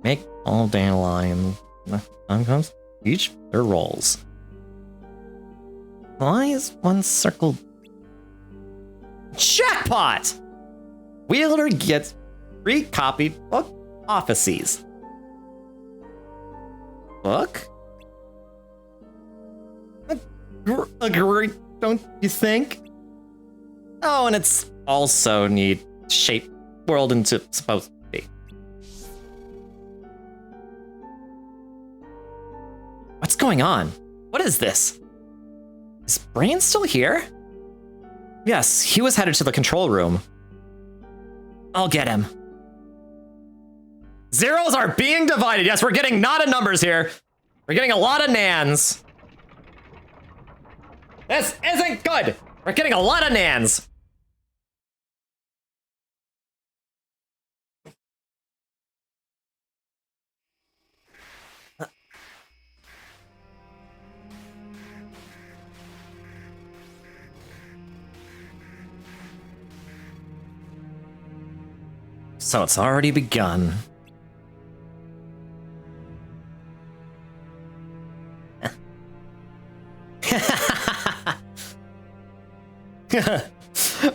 S2: Make all dandelion comes each their roles. Why is one circle? Jackpot! Wielder gets free copy book offices. Book? Agree, don't you think? Oh, and it's also need shape world into supposed to be. What's going on? What is this? Is Brain still here? Yes, he was headed to the control room. I'll get him. Zeros are being divided. Yes, we're getting not in numbers here. We're getting a lot of nans. This isn't good. We're getting a lot of nans. So it's already begun.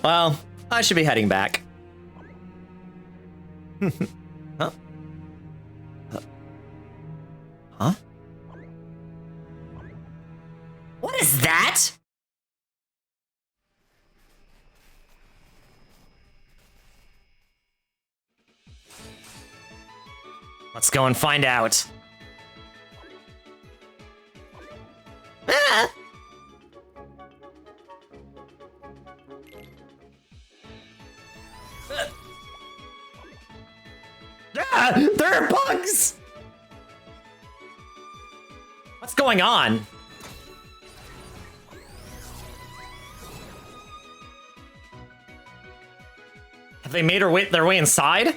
S2: Well, I should be heading back. Huh? Huh? What is that? Let's go and find out. Ah! Ah, there are bugs! What's going on? Have they made their way inside?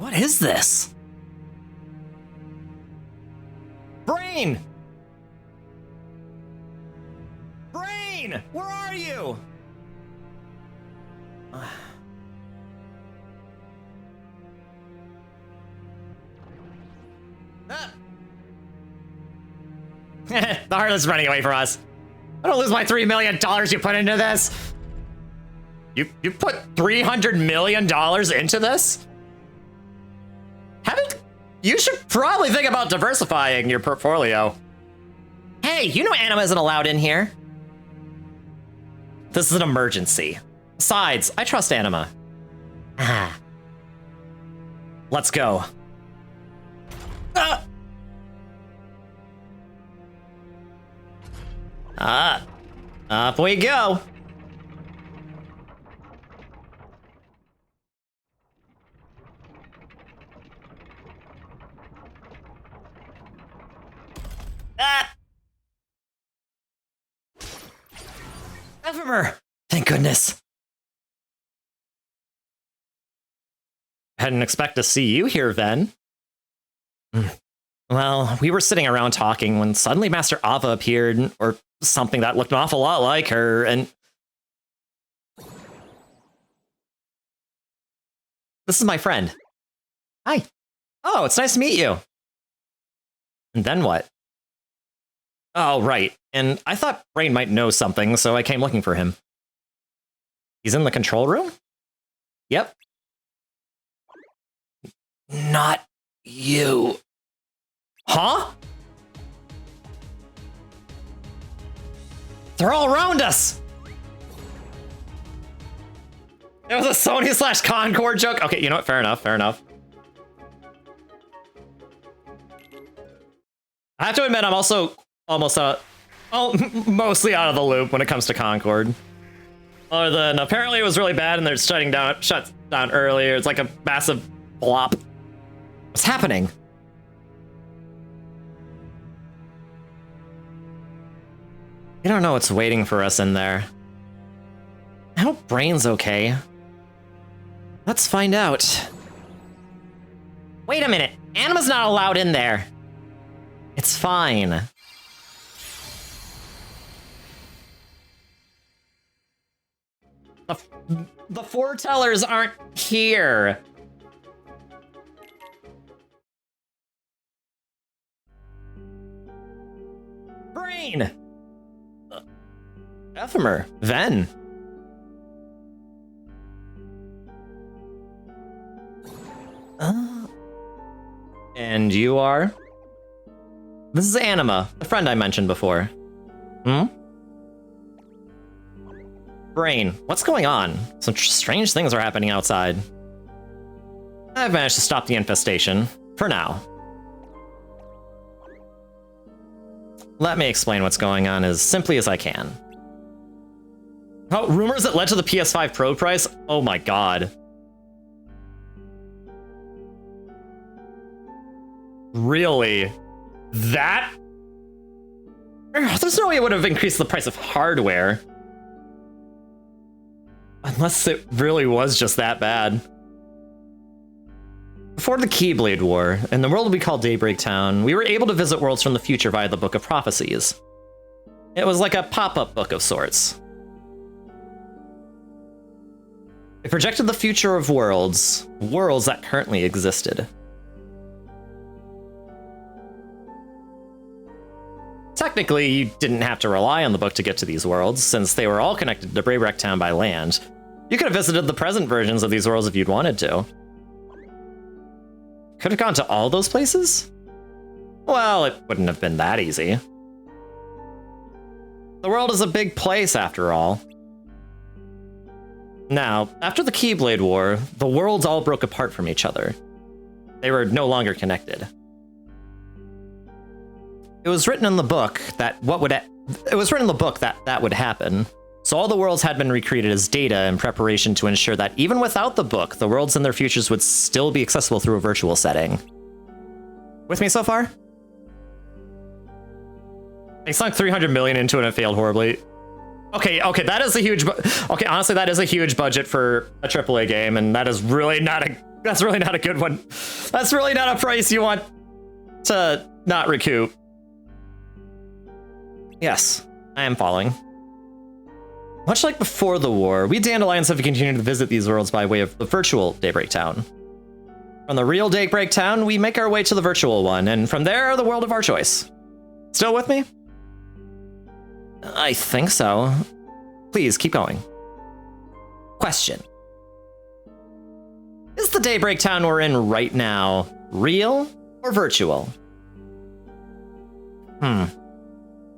S2: What is this? Brain! Brain! Where are you? The Heartless running away from us. I don't lose my $3 million you put into this. You put $300 million into this? You should probably think about diversifying your portfolio. Hey, you know Anima isn't allowed in here. This is an emergency. Besides, I trust Anima. Ah. Let's go. Up we go. Ephemer! Thank goodness. I didn't expect to see you here, Ven. Well, we were sitting around talking when suddenly Master Ava appeared, or something that looked an awful lot like her, and... This is my friend. Hi. Oh, it's nice to meet you. And then what? Oh, right. And I thought Brain might know something, so I came looking for him. He's in the control room? Yep. Not you. Huh? They're all around us! It was a Sony/Concord joke? Okay, you know what? Fair enough, fair enough. I have to admit, I'm also almost mostly out of the loop when it comes to Concord. Other than apparently it was really bad and they're shut down earlier. It's like a massive flop. What's happening? You don't know what's waiting for us in there. I hope Brain's okay. Let's find out. Wait a minute. Anima's not allowed in there. It's fine. The foretellers aren't here. Brain! Ephemer. Ven. And you are? This is Anima, the friend I mentioned before. Hmm? Brain, what's going on? Some strange things are happening outside. I've managed to stop the infestation, for now. Let me explain what's going on as simply as I can. Oh, rumors that led to the PS5 Pro price? Oh my god. Really? That? There's no way it would have increased the price of hardware. Unless it really was just that bad. Before the Keyblade War, in the world we call Daybreak Town, we were able to visit worlds from the future via the Book of Prophecies. It was like a pop-up book of sorts. It projected the future of worlds that currently existed. Technically, you didn't have to rely on the book to get to these worlds, since they were all connected to Daybreak Town by land. You could have visited the present versions of these worlds if you'd wanted to. Could have gone to all those places? Well, it wouldn't have been that easy. The world is a big place, after all. Now, after the Keyblade War, the worlds all broke apart from each other. They were no longer connected. It was written in the book that that would happen. So all the worlds had been recreated as data in preparation to ensure that even without the book, the worlds and their futures would still be accessible through a virtual setting. With me so far? They sunk 300 million into it and it failed horribly. Okay, that is a huge honestly, that is a huge budget for a AAA game, and that is really not a That's really not a good one. That's really not a price you want to not recoup. Yes, I am following. Much like before the war, we Dandelions have continued to visit these worlds by way of the virtual Daybreak Town. From the real Daybreak Town, we make our way to the virtual one, and from there, the world of our choice. Still with me? I think so. Please, keep going. Question. Is the Daybreak Town we're in right now real or virtual?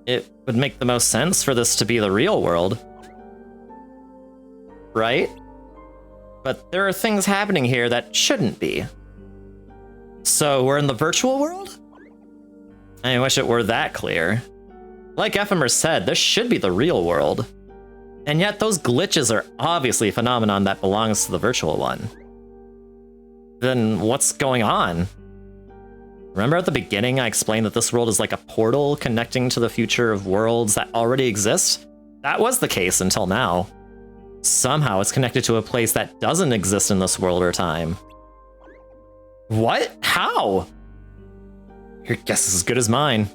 S2: It would make the most sense for this to be the real world. Right? But there are things happening here that shouldn't be. So we're in the virtual world? I wish it were that clear. Like Ephemer said, this should be the real world. And yet those glitches are obviously a phenomenon that belongs to the virtual one. Then what's going on? Remember at the beginning I explained that this world is like a portal connecting to the future of worlds that already exist? That was the case until now. Somehow it's connected to a place that doesn't exist in this world or time. What? How? Your guess is as good as mine.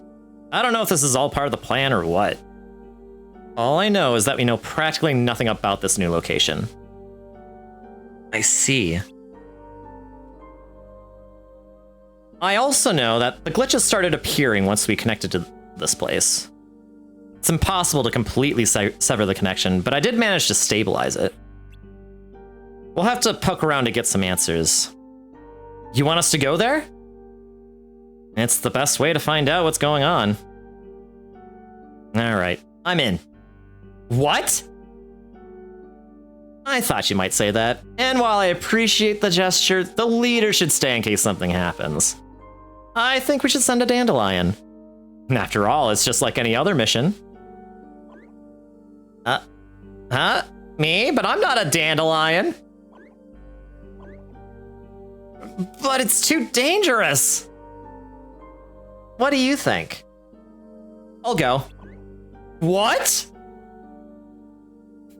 S2: I don't know if this is all part of the plan or what. All I know is that we know practically nothing about this new location. I see. I also know that the glitches started appearing once we connected to this place. It's impossible to completely sever the connection, but I did manage to stabilize it. We'll have to poke around to get some answers. You want us to go there? It's the best way to find out what's going on. Alright, I'm in. What? I thought you might say that, and while I appreciate the gesture, the leader should stay in case something happens. I think we should send a Dandelion. After all, it's just like any other mission. Me? But I'm not a Dandelion. But it's too dangerous. What do you think? I'll go. What?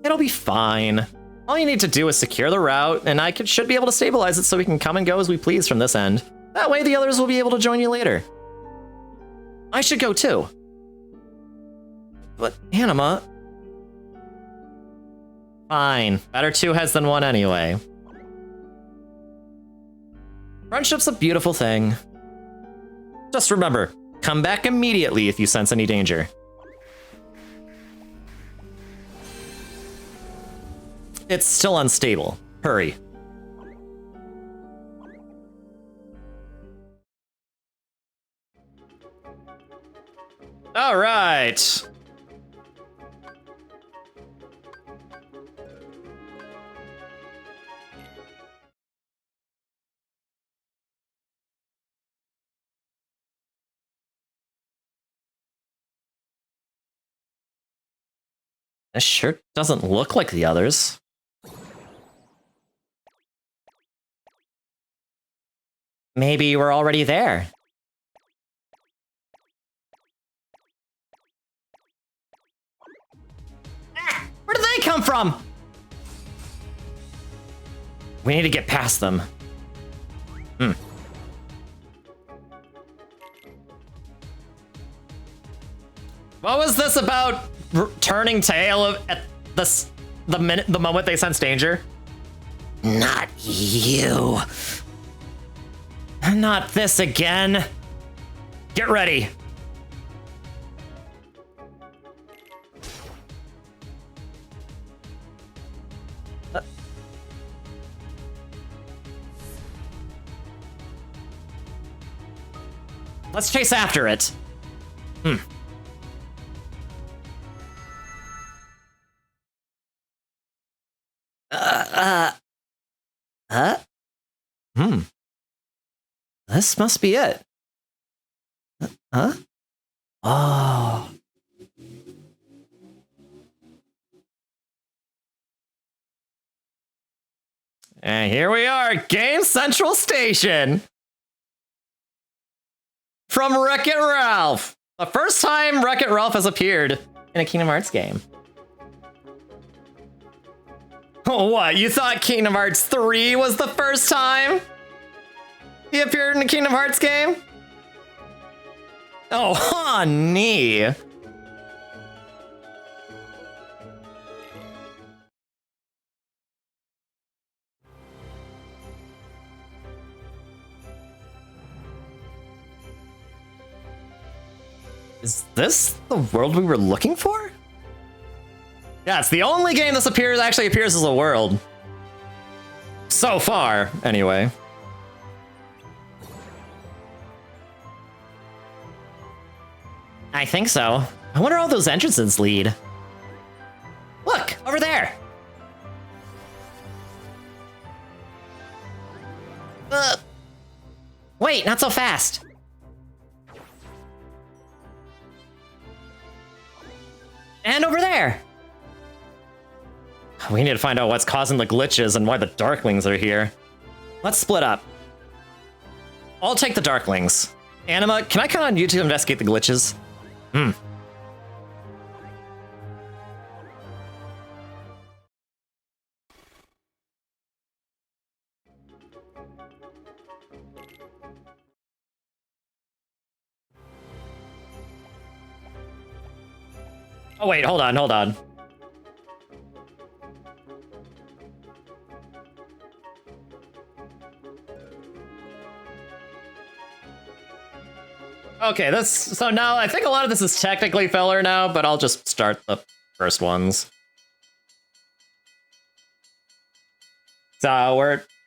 S2: It'll be fine. All you need to do is secure the route, and I should be able to stabilize it so we can come and go as we please from this end. That way the others will be able to join you later. I should go too. But Anima... Fine. Better two heads than one anyway. Friendship's a beautiful thing. Just remember, come back immediately if you sense any danger. It's still unstable. Hurry. All right. This sure doesn't look like the others. Maybe we're already there. Ah, where did they come from? We need to get past them. What was this about turning tail at the moment they sense danger? Not you. Not this again. Get ready. Let's chase after it. This must be it. Huh? Oh. And here we are, Game Central Station. From Wreck-It Ralph. The first time Wreck-It Ralph has appeared in a Kingdom Hearts game. What, you thought Kingdom Hearts 3 was the first time he appeared in a Kingdom Hearts game? Oh, honey. Is this the world we were looking for? Yeah, it's the only game this actually appears as a world. So far, anyway. I think so. I wonder all those entrances lead. Look, over there! Wait, not so fast. And over there! We need to find out what's causing the glitches and why the Darklings are here. Let's split up. I'll take the Darklings. Anima, can I count on you to investigate the glitches? Oh wait, hold on. Okay, so now I think a lot of this is technically filler now, but I'll just start the first ones. So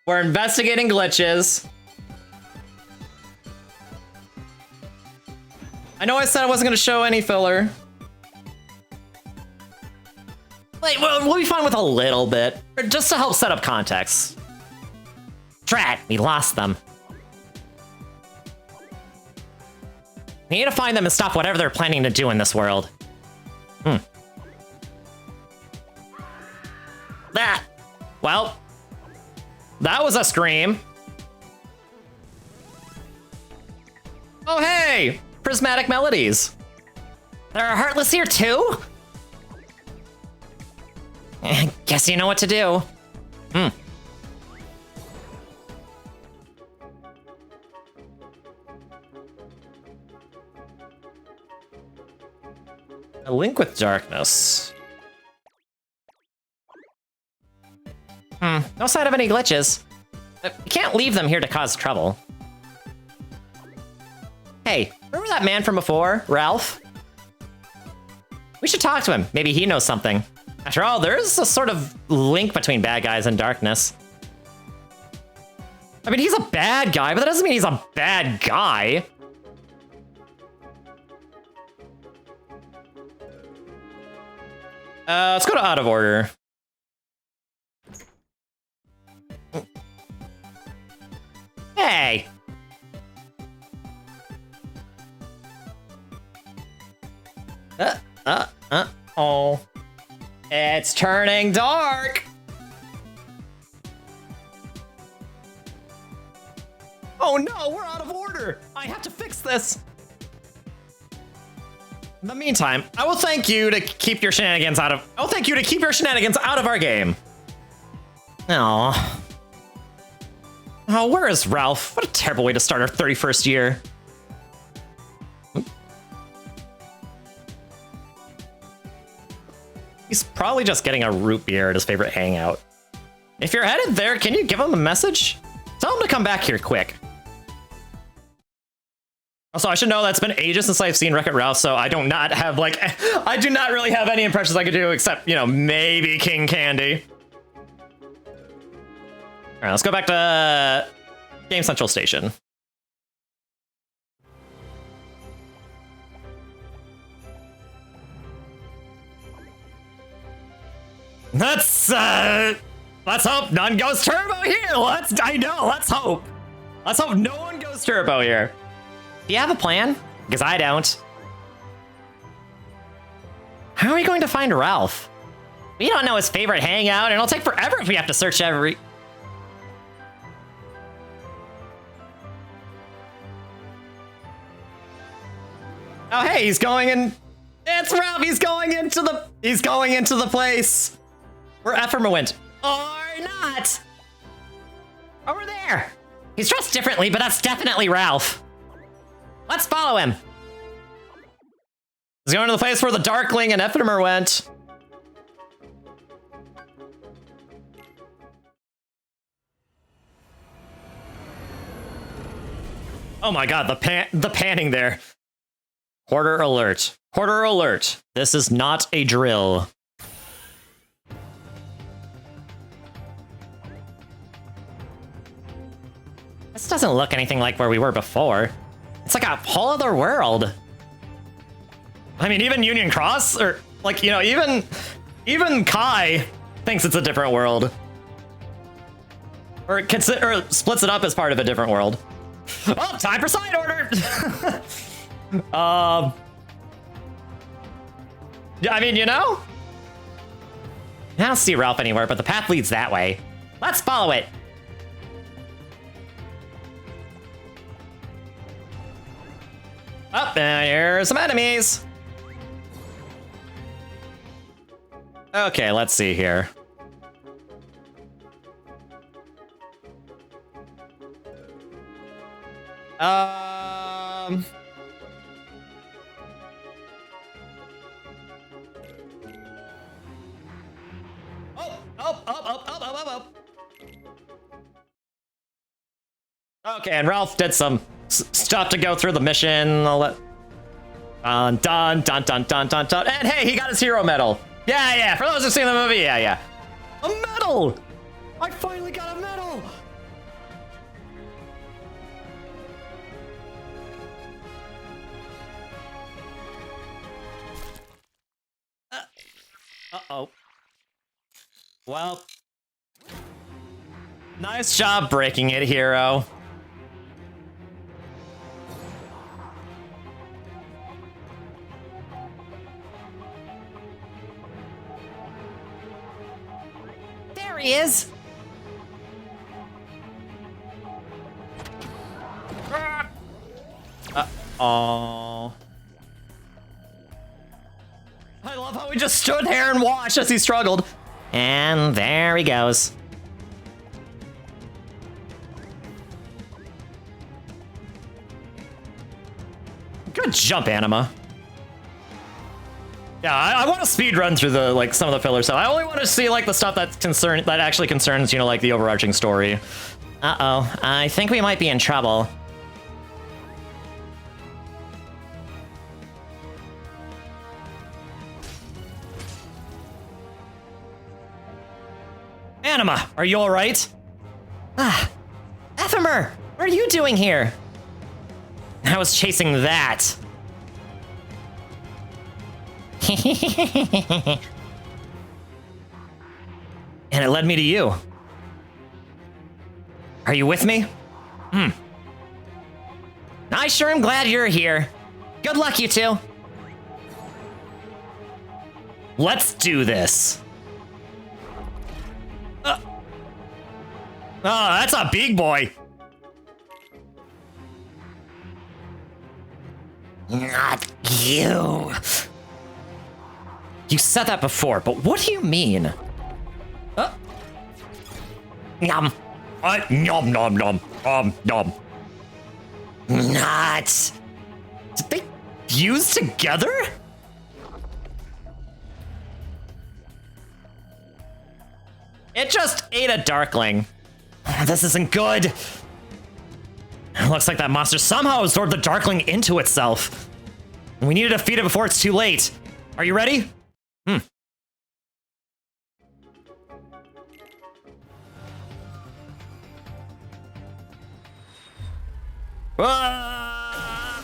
S2: we're investigating glitches. I know I said I wasn't gonna show any filler. Wait, we'll be fine with a little bit, just to help set up context. Drat, we lost them. We need to find them and stop whatever they're planning to do in this world. That. Well, that was a scream. Oh, hey! Prismatic Melodies. There are Heartless here too? Guess you know what to do. A link with darkness. No sign of any glitches. You can't leave them here to cause trouble. Hey, remember that man from before, Ralph? We should talk to him. Maybe he knows something. After all, there is a sort of link between bad guys and darkness. I mean, he's a bad guy, but that doesn't mean he's a bad guy. Let's go to out of order. Hey! Oh. It's turning dark! Oh no, we're out of order! I have to fix this! In the meantime, I will thank you to keep your shenanigans out of our game. Oh. Oh, where is Ralph? What a terrible way to start our 31st year. He's probably just getting a root beer at his favorite hangout. If you're headed there, can you give him a message? Tell him to come back here quick. Also, I should know that's been ages since I've seen Wreck-It Ralph, so I do not really have any impressions I could do except, you know, maybe King Candy. All right, let's go back to Game Central Station. Let's hope none goes turbo here. Let's hope. Let's hope no one goes turbo here. Do you have a plan? Because I don't. How are we going to find Ralph? We don't know his favorite hangout, and it'll take forever if we have to search every... Oh, hey, he's going in. It's Ralph. He's going into the place where Ephraim went. Or not. Over there. He's dressed differently, but that's definitely Ralph. Let's follow him. He's going to the place where the Darkling and Ephemer went. Oh my god, the panning there. Hoarder alert. Hoarder alert. This is not a drill. This doesn't look anything like where we were before. It's like a whole other world. I mean, even Union Cross, or like, you know, even Kai thinks it's a different world. Or splits it up as part of a different world. Oh, time for side order! Yeah, I mean, you know? I don't see Ralph anywhere, but the path leads that way. Let's follow it. Oh, and here's some enemies. Okay, let's see here. Okay, and Ralph did some stuff to go through the mission. I'll let... dun, dun, dun, dun, dun, dun, dun. And hey, he got his hero medal. Yeah, yeah, for those who've seen the movie, yeah, yeah. A medal! I finally got a medal! Uh-oh. Well. Nice job breaking it, hero. There he is! Uh-oh. I love how we just stood there and watched as he struggled. And there he goes. Good jump, Anima. Yeah, I want to speed run through the some of the filler stuff. I only want to see the stuff that actually concerns, you know, the overarching story. Uh-oh, I think we might be in trouble. Anima, are you all right? Ah, Ephemer, what are you doing here? I was chasing that. And it led me to you. Are you with me? I sure am glad you're here. Good luck, you two. Let's do this. Oh, that's a big boy. Not you. You said that before, but what do you mean? Yum. Nom nom nom. Nom. Not. Did they fuse together? It just ate a Darkling. This isn't good. It looks like that monster somehow absorbed the Darkling into itself. We need to defeat it before it's too late. Are you ready? Ah!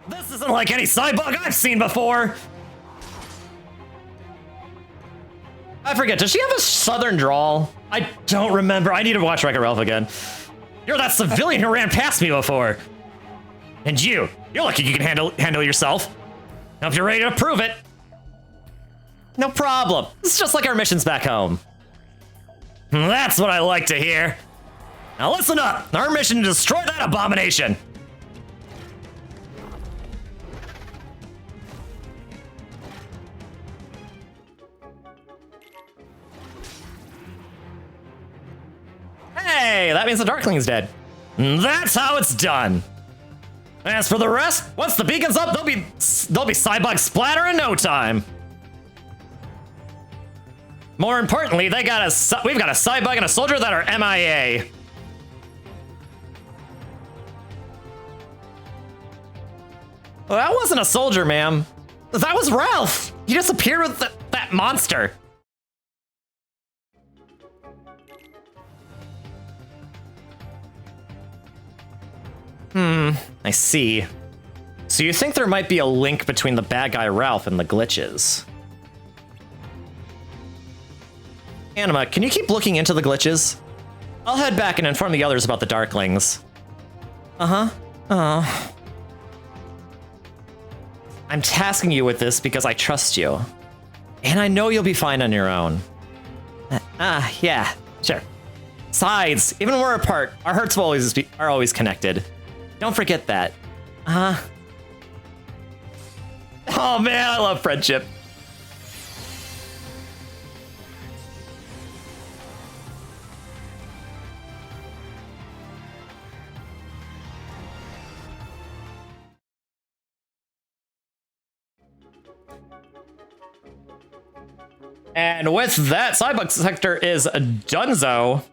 S2: This isn't like any Cybug I've seen before. I forget, does she have a southern drawl? I don't remember. I need to watch Wreck-It Ralph again. You're that civilian who ran past me before. And you're lucky you can handle yourself. Now if you're ready to prove it. No problem. It's just like our missions back home. That's what I like to hear. Now listen up. Our mission is to destroy that abomination. Hey, that means the Darkling's dead. That's how it's done. As for the rest, once the beacon's up, they'll be Cybug splatter in no time. More importantly, we've got a Cybug and a soldier that are MIA. Well, that wasn't a soldier, ma'am. That was Ralph. He just appeared with that monster. I see. So you think there might be a link between the bad guy Ralph and the glitches? Anima, can you keep looking into the glitches? I'll head back and inform the others about the Darklings. Uh-huh. Oh. I'm tasking you with this because I trust you. And I know you'll be fine on your own. Yeah, sure. Besides, even when we're apart, our hearts will are always connected. Don't forget that. Oh man, I love friendship. And with that, Cybug sector is donezo.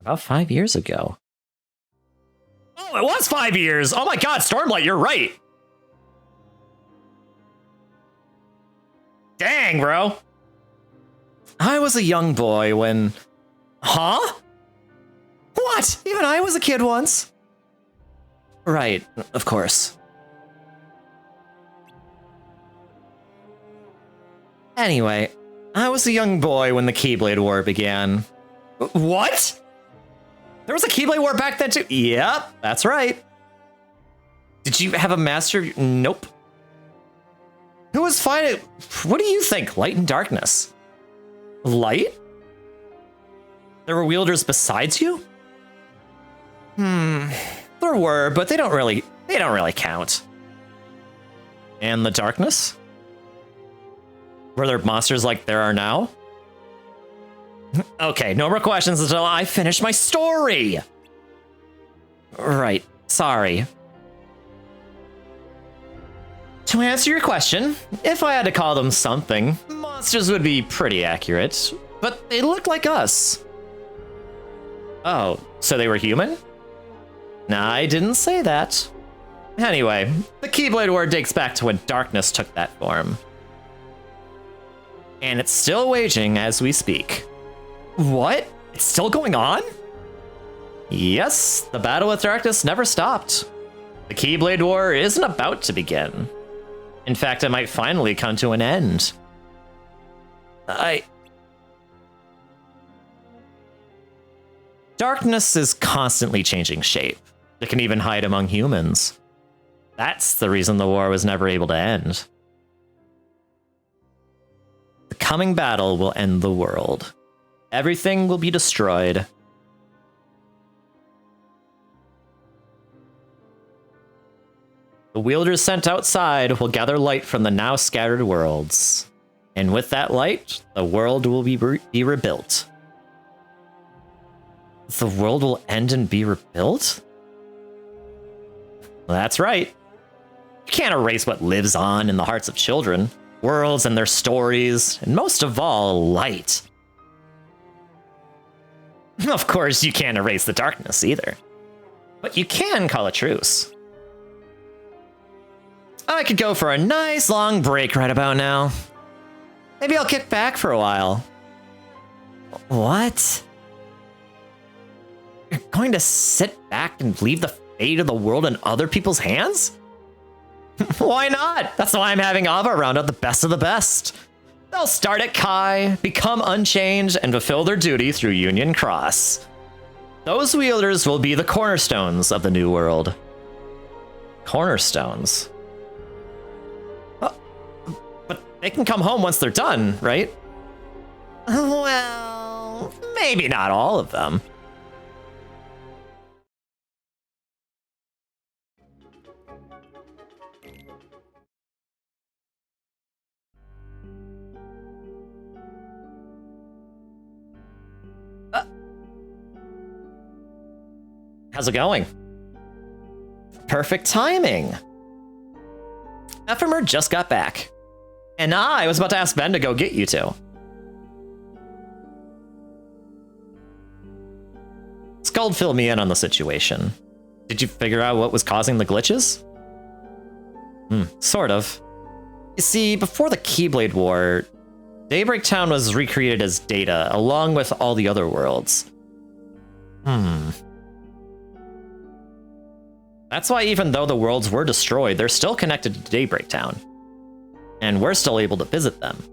S2: About 5 years ago. Oh, it was 5 years! Oh my god, Stormlight, you're right! Dang, bro. I was a young boy when... Huh? What? Even I was a kid once. Right, of course. Anyway, I was a young boy when the Keyblade War began. What? There was a Keyblade War back then too? Yep, that's right. Did you have a master? Nope. Who was fighting? What do you think? Light and darkness. Light? There were wielders besides you? There were, but they don't really count. And the darkness? Were there monsters like there are now? Okay, no more questions until I finish my story. Right, sorry. To answer your question, if I had to call them something, monsters would be pretty accurate, but they look like us. Oh, so they were human? Nah, I didn't say that. Anyway, the Keyblade War dates back to when darkness took that form. And it's still waging as we speak. What? It's still going on? Yes, the battle with darkness never stopped. The Keyblade War isn't about to begin. In fact, it might finally come to an end. Darkness is constantly changing shape. It can even hide among humans. That's the reason the war was never able to end. The coming battle will end the world. Everything will be destroyed. The wielders sent outside will gather light from the now scattered worlds. And with that light, the world will be rebuilt. The world will end and be rebuilt? Well, that's right. You can't erase what lives on in the hearts of children. Worlds and their stories, and most of all, light. Of course, you can't erase the darkness either. But you can call a truce. I could go for a nice long break right about now. Maybe I'll kick back for a while. What? You're going to sit back and leave the fate of the world in other people's hands? Why not? That's why I'm having Ava round up the best of the best. They'll start at Kai, become unchanged, and fulfill their duty through Union Cross. Those wielders will be the cornerstones of the new world. Cornerstones? But they can come home once they're done, right? Well, maybe not all of them. How's it going? Perfect timing. Ephemer just got back. And I was about to ask Ben to go get you two. Skuld filled me in on the situation. Did you figure out what was causing the glitches? Sort of. You see, before the Keyblade War, Daybreak Town was recreated as Data, along with all the other worlds. That's why even though the worlds were destroyed, they're still connected to Daybreak Town. And we're still able to visit them.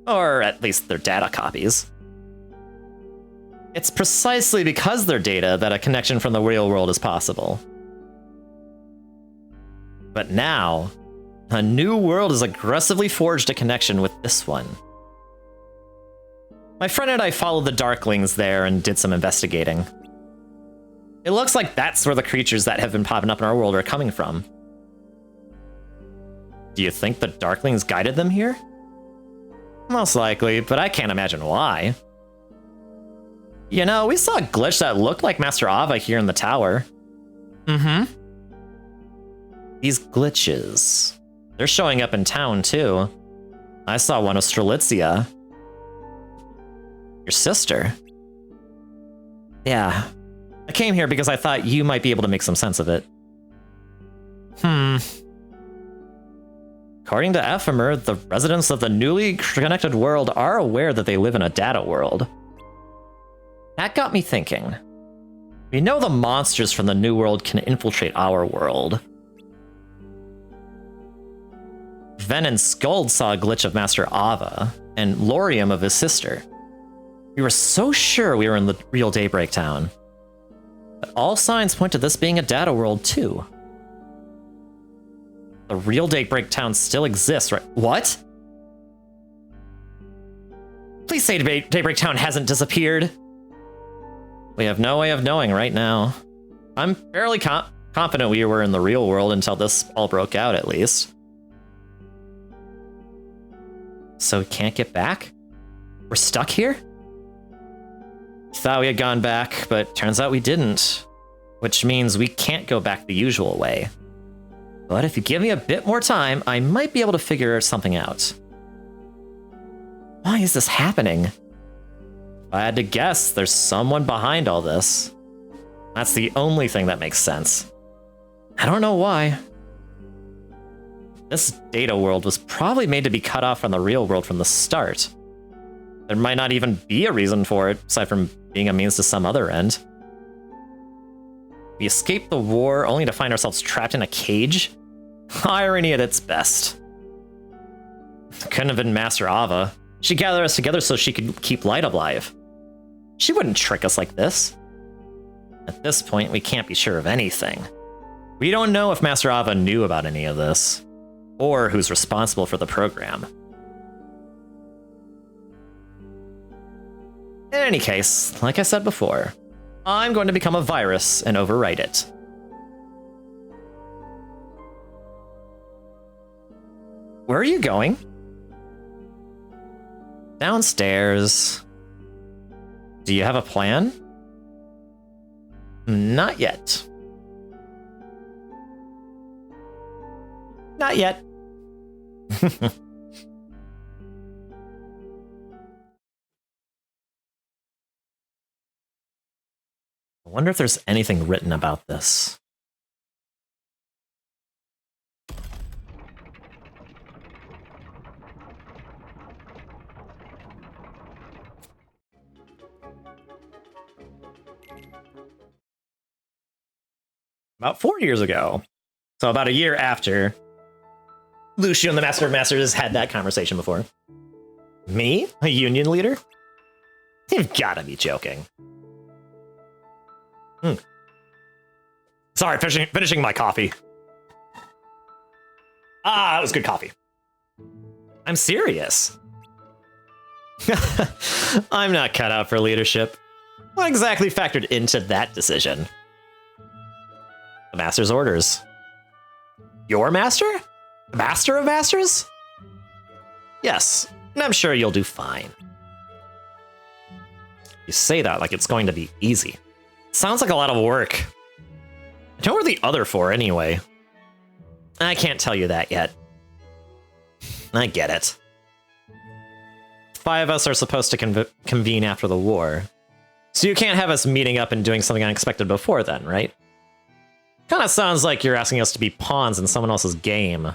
S2: Or at least their data copies. It's precisely because they're data that a connection from the real world is possible. But now, a new world has aggressively forged a connection with this one. My friend and I followed the Darklings there and did some investigating. It looks like that's where the creatures that have been popping up in our world are coming from. Do you think the Darklings guided them here? Most likely, but I can't imagine why. You know, we saw a glitch that looked like Master Ava here in the tower. These glitches. They're showing up in town, too. I saw one of Strelitzia. Your sister? Yeah. I came here because I thought you might be able to make some sense of it. According to Ephemer, the residents of the newly connected world are aware that they live in a data world. That got me thinking. We know the monsters from the new world can infiltrate our world. Ven and Skuld saw a glitch of Master Ava, and Lorium of his sister. We were so sure we were in the real Daybreak Town. But all signs point to this being a data world, too. The real Daybreak Town still exists, right? What? Please say Daybreak Town hasn't disappeared. We have no way of knowing right now. I'm fairly confident we were in the real world until this all broke out, at least. So we can't get back? We're stuck here? Thought we had gone back, but turns out we didn't. Which means we can't go back the usual way. But if you give me a bit more time, I might be able to figure something out. Why is this happening? If I had to guess, there's someone behind all this. That's the only thing that makes sense. I don't know why. This data world was probably made to be cut off from the real world from the start. There might not even be a reason for it, aside from being a means to some other end. We escaped the war only to find ourselves trapped in a cage? Irony at its best. Couldn't have been Master Ava. She gathered us together so she could keep Light alive. She wouldn't trick us like this. At this point, we can't be sure of anything. We don't know if Master Ava knew about any of this, or who's responsible for the program. In any case, like I said before, I'm going to become a virus and overwrite it. Where are you going? Downstairs. Do you have a plan? Not yet. Not yet. I wonder if there's anything written about this. About 4 years ago, so about a year after, Lucio and the Master of Masters had that conversation before. Me? A union leader? You've gotta be joking. Sorry, finishing my coffee. Ah, it was good coffee. I'm serious. I'm not cut out for leadership. What exactly factored into that decision? The Master's orders. Your master? The Master of Masters? Yes, and I'm sure you'll do fine. You say that like it's going to be easy. Sounds like a lot of work. Who are the other four, anyway? I can't tell you that yet. I get it. 5 of us are supposed to convene after the war. So you can't have us meeting up and doing something unexpected before then, right? Kinda sounds like you're asking us to be pawns in someone else's game.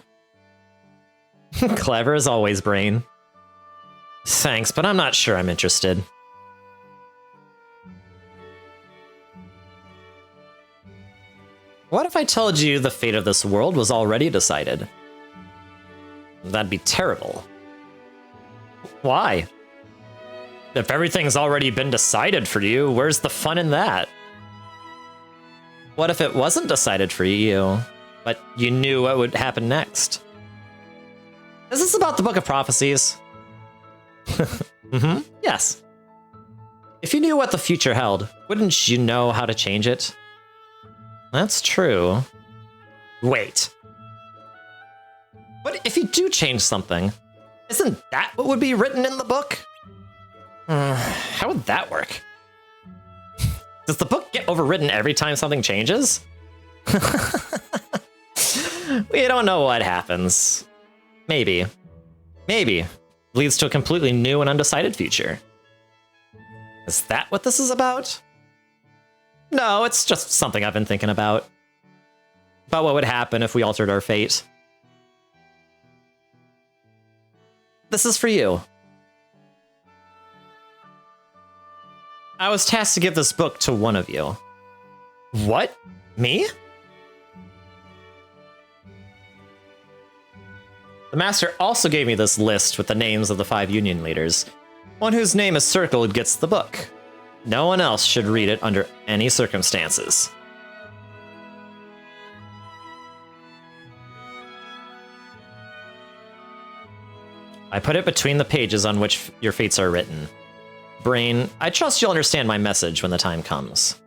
S2: Clever as always, Brain. Thanks, but I'm not sure I'm interested. What if I told you the fate of this world was already decided? That'd be terrible. Why? If everything's already been decided for you, where's the fun in that? What if it wasn't decided for you, but you knew what would happen next? Is this about the Book of Prophecies? Yes. If you knew what the future held, wouldn't you know how to change it? That's true. Wait. What if you do change something? Isn't that what would be written in the book? How would that work? Does the book get overwritten every time something changes? We don't know what happens. Maybe. Maybe. Leads to a completely new and undecided future. Is that what this is about? No, it's just something I've been thinking about. About what would happen if we altered our fate. This is for you. I was tasked to give this book to one of you. What? Me? The master also gave me this list with the names of the 5 union leaders. One whose name is circled gets the book. No one else should read it under any circumstances. I put it between the pages on which your fates are written. Brain, I trust you'll understand my message when the time comes.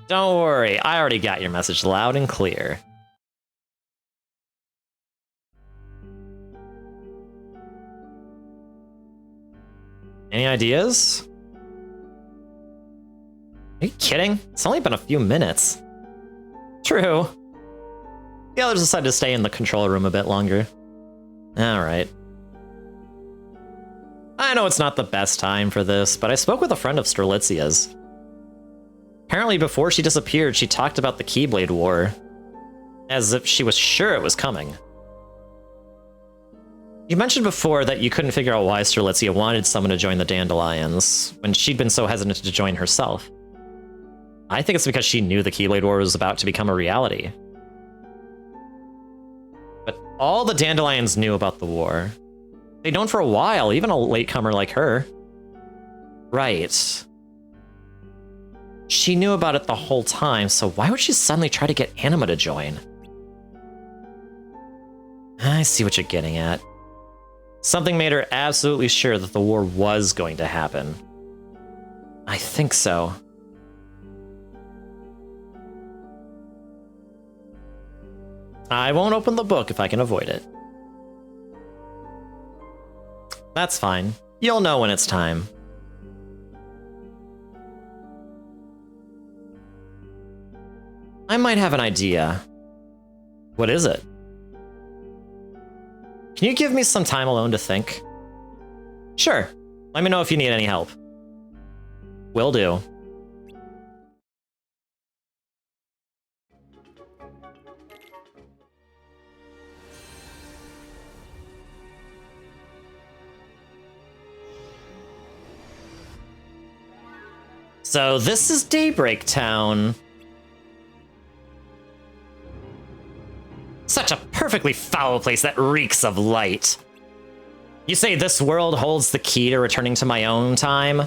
S2: Don't worry, I already got your message loud and clear. Any ideas? Are you kidding? It's only been a few minutes. True. The others decided to stay in the control room a bit longer. Alright. I know it's not the best time for this, but I spoke with a friend of Strelitzia's. Apparently before she disappeared, she talked about the Keyblade War. As if she was sure it was coming. You mentioned before that you couldn't figure out why Strelitzia wanted someone to join the Dandelions, when she'd been so hesitant to join herself. I think it's because she knew the Keyblade War was about to become a reality. But all the Dandelions knew about the war. They'd known for a while, even a latecomer like her. Right. She knew about it the whole time, so why would she suddenly try to get Anima to join? I see what you're getting at. Something made her absolutely sure that the war was going to happen. I think so. I won't open the book if I can avoid it. That's fine. You'll know when it's time. I might have an idea. What is it? Can you give me some time alone to think? Sure. Let me know if you need any help. Will do. So this is Daybreak Town. Such a perfectly foul place that reeks of light. You say this world holds the key to returning to my own time?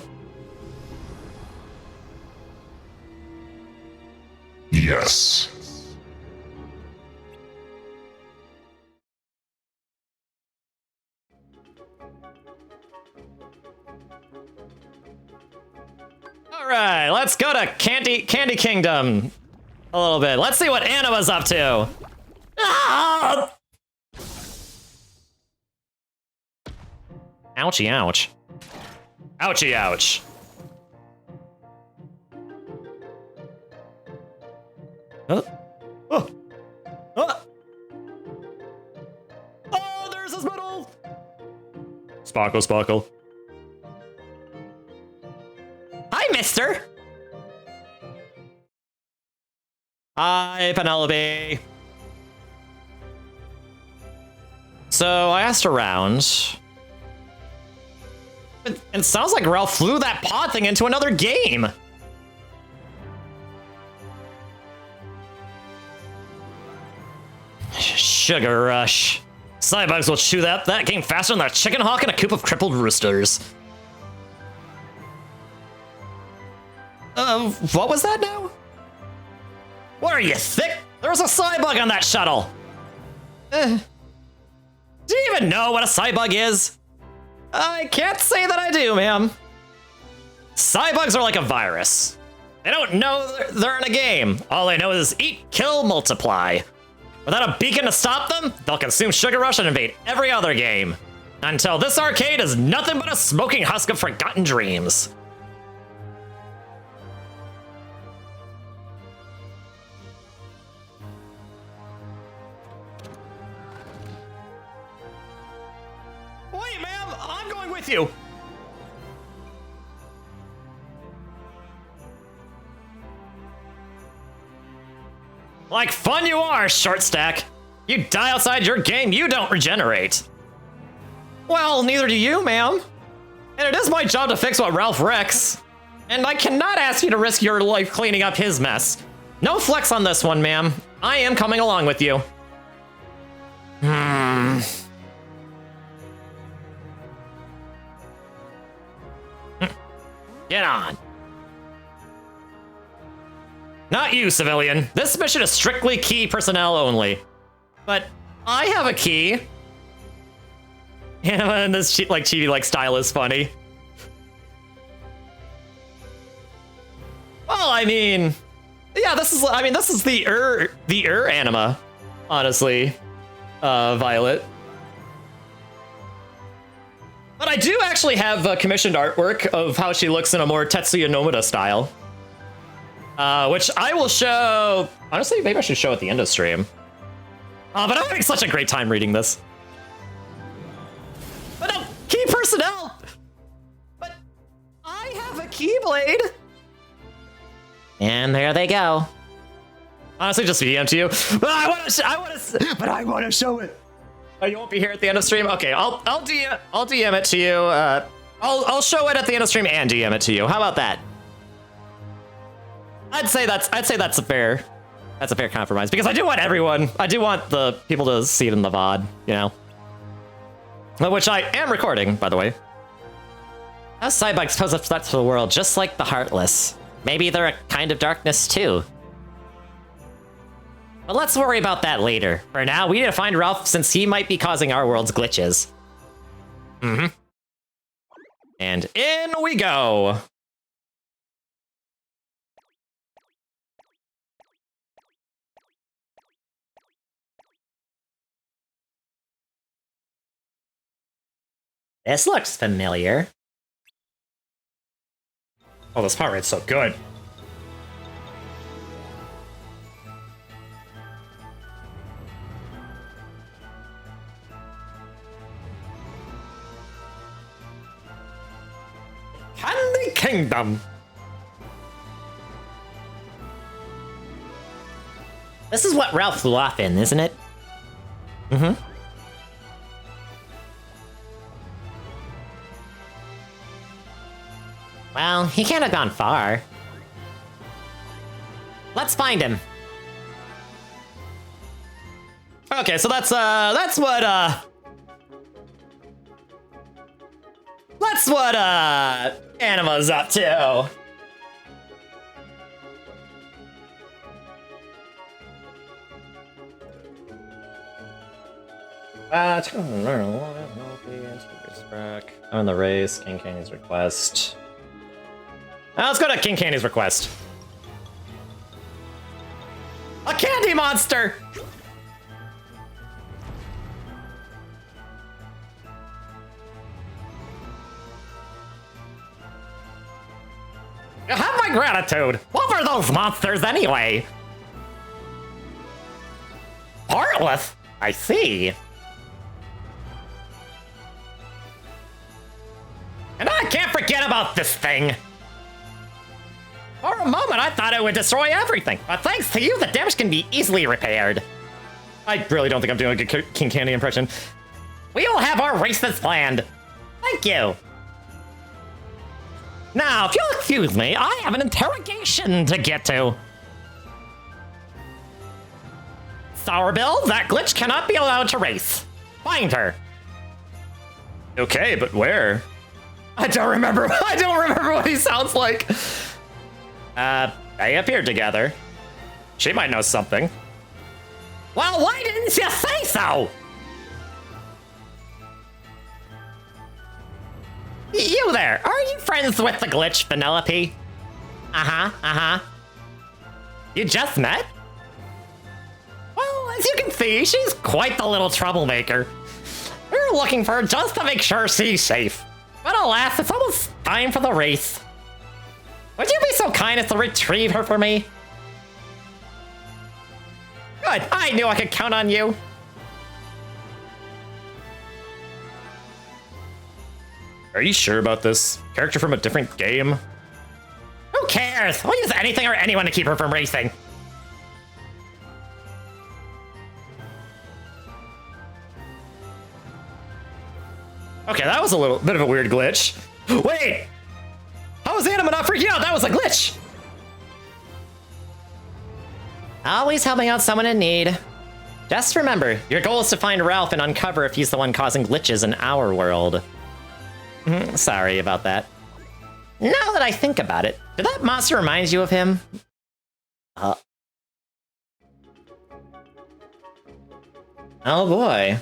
S5: Yes.
S2: All right, let's go to Candy Kingdom a little bit. Let's see what Anima's up to. Ah! Ouchie, ouch. Ouchie, ouch. Oh. Oh. Oh. Oh, there's his medal. Sparkle, sparkle. Hi, mister. Hi, Penelope. So I asked around. It sounds like Ralph flew that pod thing into another game. Sugar rush. Cybugs will chew that game faster than a chicken hawk in a coop of crippled roosters. What was that now? What are you, thick? There was a Cybug on that shuttle. Do you even know what a Cybug is? I can't say that I do, ma'am. Cybugs are like a virus. They don't know they're in a game. All they know is eat, kill, multiply. Without a beacon to stop them, they'll consume Sugar Rush and invade every other game. Until this arcade is nothing but a smoking husk of forgotten dreams. Wait, ma'am, I'm going with you. Like fun you are, short stack. You die outside your game, you don't regenerate. Well, neither do you, ma'am. And it is my job to fix what Ralph wrecks. And I cannot ask you to risk your life cleaning up his mess. No flex on this one, ma'am. I am coming along with you. Get on. Not you, civilian. This mission is strictly key personnel only. But I have a key. Anima and this chibi style is funny. Well, I mean, yeah, this is the Anima, honestly, Violet. But I do actually have commissioned artwork of how she looks in a more Tetsuya Nomura style. Which I will show. Honestly, maybe I should show at the end of stream. But I'm having such a great time reading this. But no, key personnel. But I have a Keyblade. And there they go. Honestly, just DM to you. But I want to show it. Oh, you won't be here at the end of stream. Okay, I'll DM it to you. I'll show it at the end of stream and DM it to you. How about that? I'd say that's a fair compromise because I do want the people to see it in the VOD, you know. Which I am recording, by the way. Those Cybugs pose a threat to the world, just like the Heartless. Maybe they're a kind of darkness too. But let's worry about that later. For now, we need to find Ralph since he might be causing our world's glitches. And in we go. This looks familiar. Oh, this heart rate's so good. Candy Kingdom. This is what Ralph flew off in, isn't it? Well, he can't have gone far. Let's find him. Okay, so that's what Anima's up to. I'm in the race. King Candy's request. Now let's go to King Candy's request. A candy monster! gratitude. What were those monsters anyway? Heartless? I see. And I can't forget about this thing. For a moment, I thought it would destroy everything, but thanks to you, the damage can be easily repaired. I really don't think I'm doing a good King Candy impression. We will have our races planned. Thank you. Now, if you'll excuse me, I have an interrogation to get to. Sourbill, that glitch cannot be allowed to race. Find her. Okay, but where? I don't remember what he sounds like. They appeared together. She might know something. Well, why didn't you say so? You there, are you friends with the glitch, Vanellope? Uh-huh. You just met? Well, as you can see, she's quite the little troublemaker. We're looking for her just to make sure she's safe. But alas, it's almost time for the race. Would you be so kind as to retrieve her for me? Good, I knew I could count on you. Are you sure about this? Character from a different game? Who cares? We'll use anything or anyone to keep her from racing. Okay, that was a little bit of a weird glitch. Wait! How was Anima not freaking out? That was a glitch! Always helping out someone in need. Just remember, your goal is to find Ralph and uncover if he's the one causing glitches in our world. Sorry about that. Now that I think about it, did that monster remind you of him? Oh boy.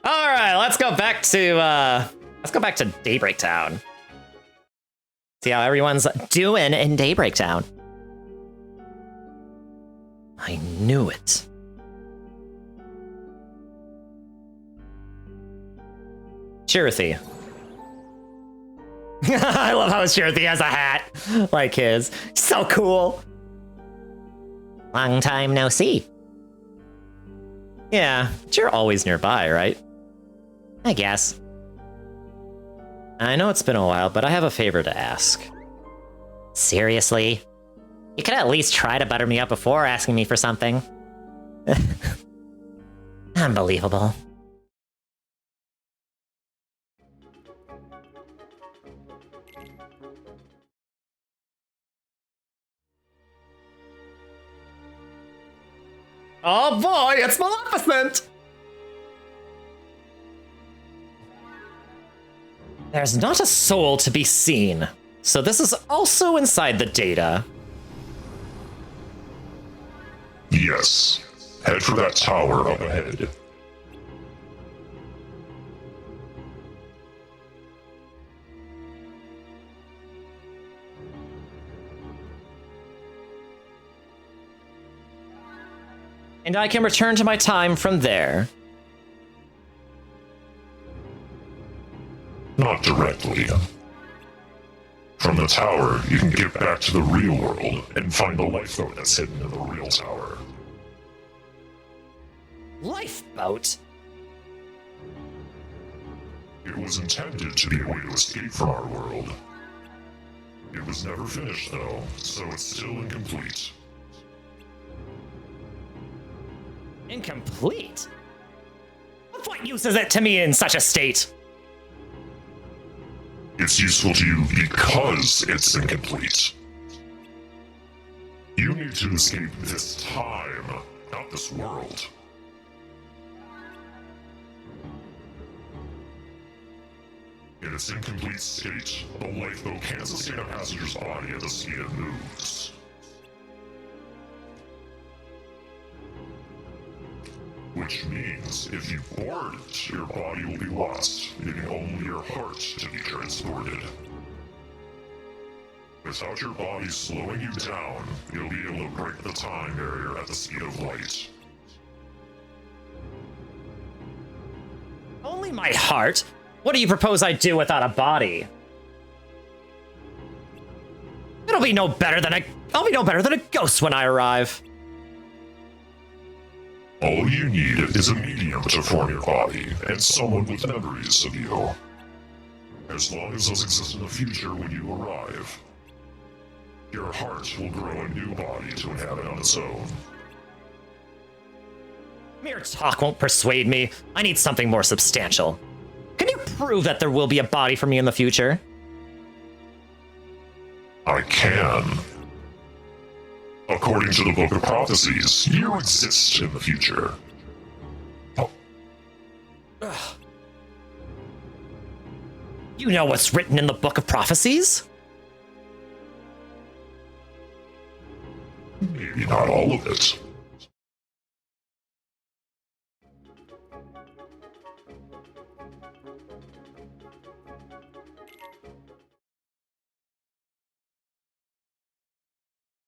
S2: All right, let's go back to Daybreak Town. See how everyone's doing in Daybreak Town. I knew it. Chirithy. I love how Chirithy has a hat like his. So cool. Long time no see. Yeah, but you're always nearby, right? I guess. I know it's been a while, but I have a favor to ask. Seriously? You could at least try to butter me up before asking me for something. Unbelievable. Oh boy, it's Maleficent! There's not a soul to be seen, so this is also inside the data.
S5: Yes. Head for that tower up ahead.
S2: And I can return to my time from there.
S5: Not directly. From the tower, you can get back to the real world and find the lifeboat that's hidden in the real tower.
S2: Lifeboat?
S5: It was intended to be a way to escape from our world. It was never finished, though, so it's still incomplete.
S2: Incomplete? Of what use is it to me in such a state?
S5: It's useful to you because it's incomplete. You need to escape this time, not this world. In its incomplete state, the lifeboat can't sustain a passenger's body at the speed it moves. Which means, if you board it, your body will be lost, leaving only your heart to be transported. Without your body slowing you down, you'll be able to break the time barrier at the speed of light.
S2: Only my heart? What do you propose I do without a body? I'll be no better than a ghost when I arrive.
S5: All you need is a medium to form your body, and someone with memories of you. As long as those exist in the future when you arrive, your heart will grow a new body to inhabit on its own.
S2: Mere talk won't persuade me. I need something more substantial. Can you prove that there will be a body for me in the future?
S5: I can. According to the Book of Prophecies, you exist in the future.
S2: You know what's written in the Book of Prophecies?
S5: Maybe not all of it.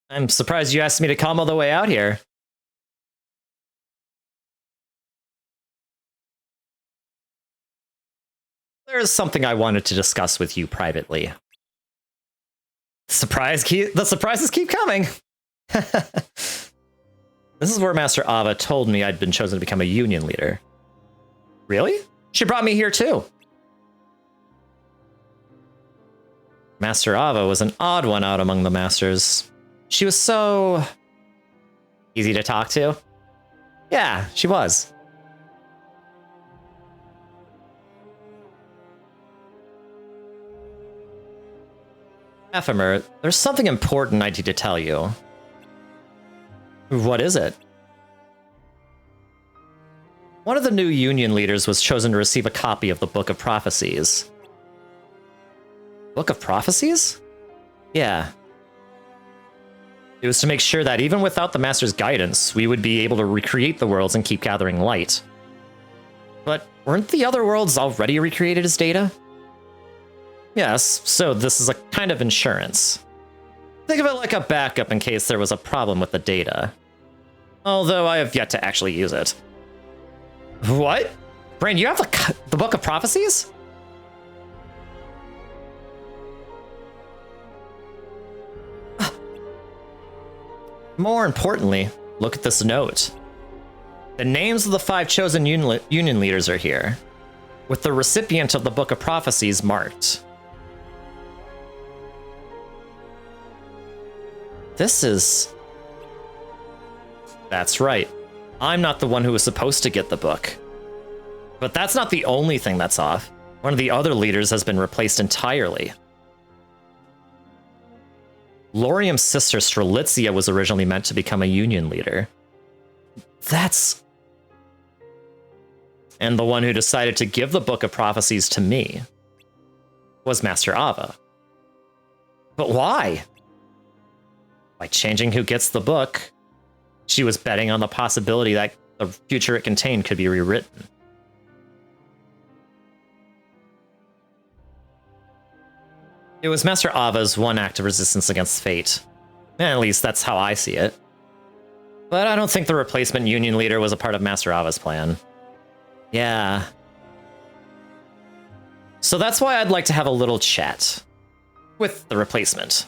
S2: I'm surprised you asked me to come all the way out here. There's something I wanted to discuss with you privately. The surprises keep coming. This is where Master Ava told me I'd been chosen to become a union leader. Really? She brought me here too. Master Ava was an odd one out among the masters. She was so easy to talk to. Yeah, she was. Ephemer, there's something important I need to tell you. What is it? One of the new union leaders was chosen to receive a copy of the Book of Prophecies. Book of Prophecies? Yeah. It was to make sure that even without the Master's guidance, we would be able to recreate the worlds and keep gathering light. But weren't the other worlds already recreated as data? Yes, so this is a kind of insurance. Think of it like a backup in case there was a problem with the data. Although I have yet to actually use it. What? Brain, you have the Book of Prophecies? More importantly, look at this note. The names of the 5 chosen union leaders are here, with the recipient of the Book of Prophecies marked. This is... That's right. I'm not the one who was supposed to get the book. But that's not the only thing that's off. One of the other leaders has been replaced entirely. Laurium's sister Strelitzia was originally meant to become a union leader. That's... And the one who decided to give the Book of Prophecies to me was Master Ava. But why? By changing who gets the book, she was betting on the possibility that the future it contained could be rewritten. It was Master Ava's one act of resistance against fate. At least that's how I see it. But I don't think the replacement union leader was a part of Master Ava's plan. Yeah. So that's why I'd like to have a little chat with the replacement.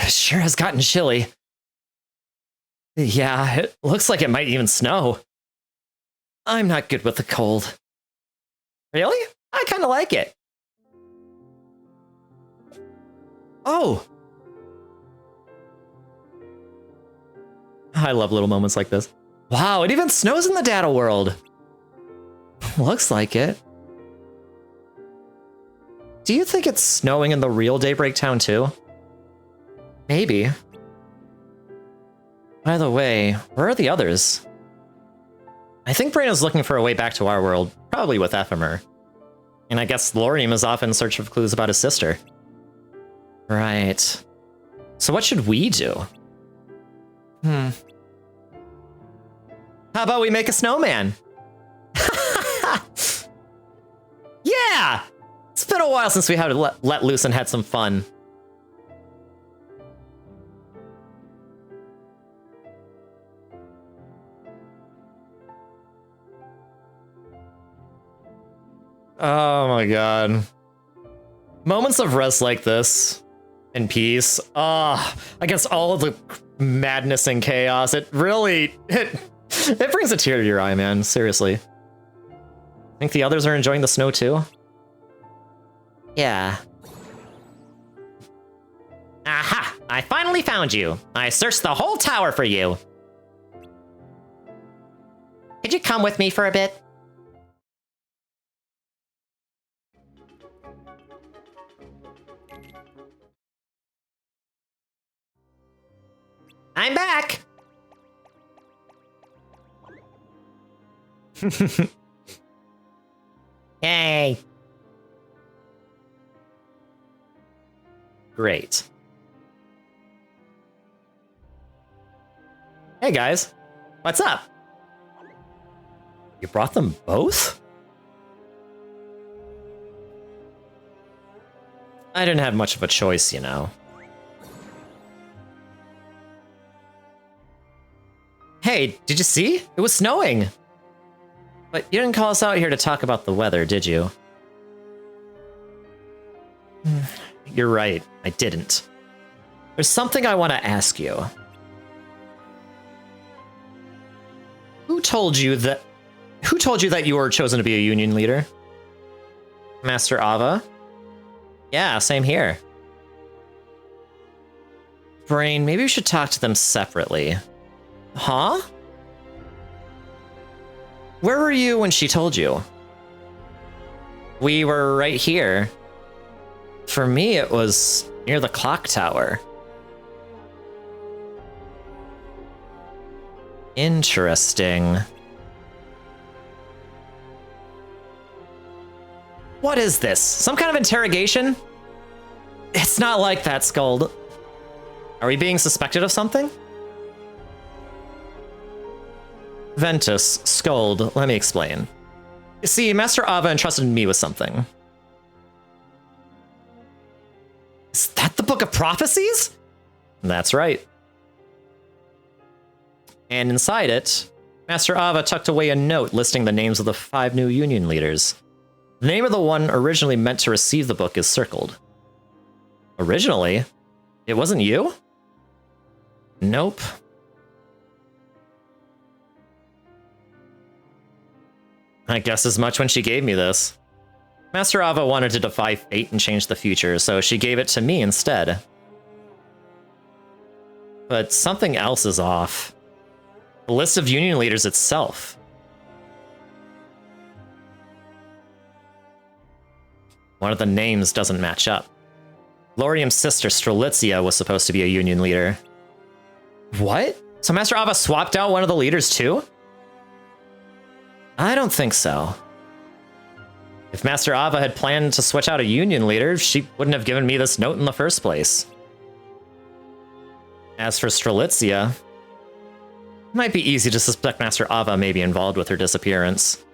S2: Sure has gotten chilly. Yeah, it looks like it might even snow. I'm not good with the cold. Really? I kind of like it. Oh! I love little moments like this. Wow, it even snows in the data world. Looks like it. Do you think it's snowing in the real Daybreak Town too? Maybe. By the way, where are the others? I think Brain is looking for a way back to our world, probably with Ephemer. And I guess Laurium is off in search of clues about his sister. Right. So what should we do? How about we make a snowman? Yeah! been a while since we had let loose and had some fun. Oh my god. Moments of rest like this, and peace, against all of the madness and chaos, it really, it brings a tear to your eye, man, seriously. Think the others are enjoying the snow too? Yeah. Aha! I finally found you. I searched the whole tower for you. Could you come with me for a bit? I'm back! Yay! Great. Hey guys, what's up? You brought them both? I didn't have much of a choice, you know. Hey, did you see? It was snowing! But you didn't call us out here to talk about the weather, did you? You're right, I didn't. There's something I want to ask you. Who told you that you were chosen to be a union leader? Master Ava? Yeah, same here. Brain, maybe we should talk to them separately. Huh? Where were you when she told you? We were right here. For me, it was near the clock tower. Interesting. What is this? Some kind of interrogation? It's not like that, Skuld. Are we being suspected of something? Ventus, Skuld, let me explain. You see, Master Ava entrusted me with something. Is that the Book of Prophecies? That's right. And inside it, Master Ava tucked away a note listing the names of the 5 new union leaders. The name of the one originally meant to receive the book is circled. Originally? It wasn't you? Nope. I guess as much when she gave me this. Master Ava wanted to defy fate and change the future, so she gave it to me instead. But something else is off. The list of union leaders itself. One of the names doesn't match up. Lorium's sister, Strelitzia, was supposed to be a union leader. What? So Master Ava swapped out one of the leaders too? I don't think so. If Master Ava had planned to switch out a union leader, she wouldn't have given me this note in the first place. As for Strelitzia, it might be easy to suspect Master Ava may be involved with her disappearance.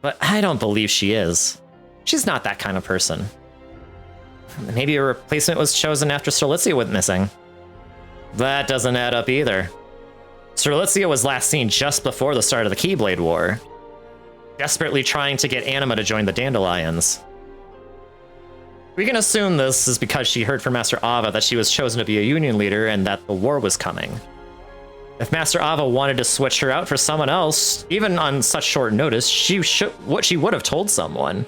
S2: But I don't believe she is. She's not that kind of person. Maybe a replacement was chosen after Strelitzia went missing. That doesn't add up either. Strelitzia was last seen just before the start of the Keyblade War, desperately trying to get Anima to join the Dandelions. We can assume this is because she heard from Master Ava that she was chosen to be a union leader and that the war was coming. If Master Ava wanted to switch her out for someone else, even on such short notice, she would have told someone.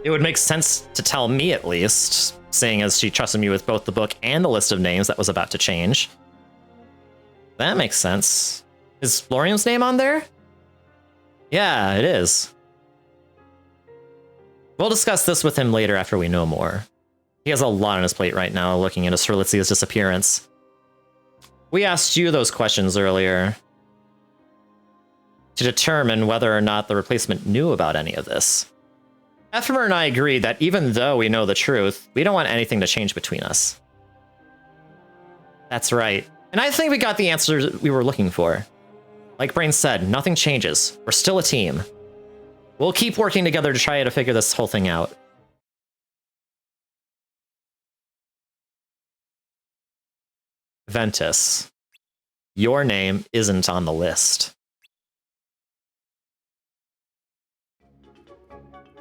S2: It would make sense to tell me at least, seeing as she trusted me with both the book and the list of names that was about to change. That makes sense. Is Lorium's name on there? Yeah, it is. We'll discuss this with him later after we know more. He has a lot on his plate right now looking into Strelitzia's disappearance. We asked you those questions earlier to determine whether or not the replacement knew about any of this. Ephemer and I agreed that even though we know the truth, we don't want anything to change between us. That's right. And I think we got the answer we were looking for. Like Brain said, nothing changes. We're still a team. We'll keep working together to try to figure this whole thing out. Ventus, your name isn't on the list.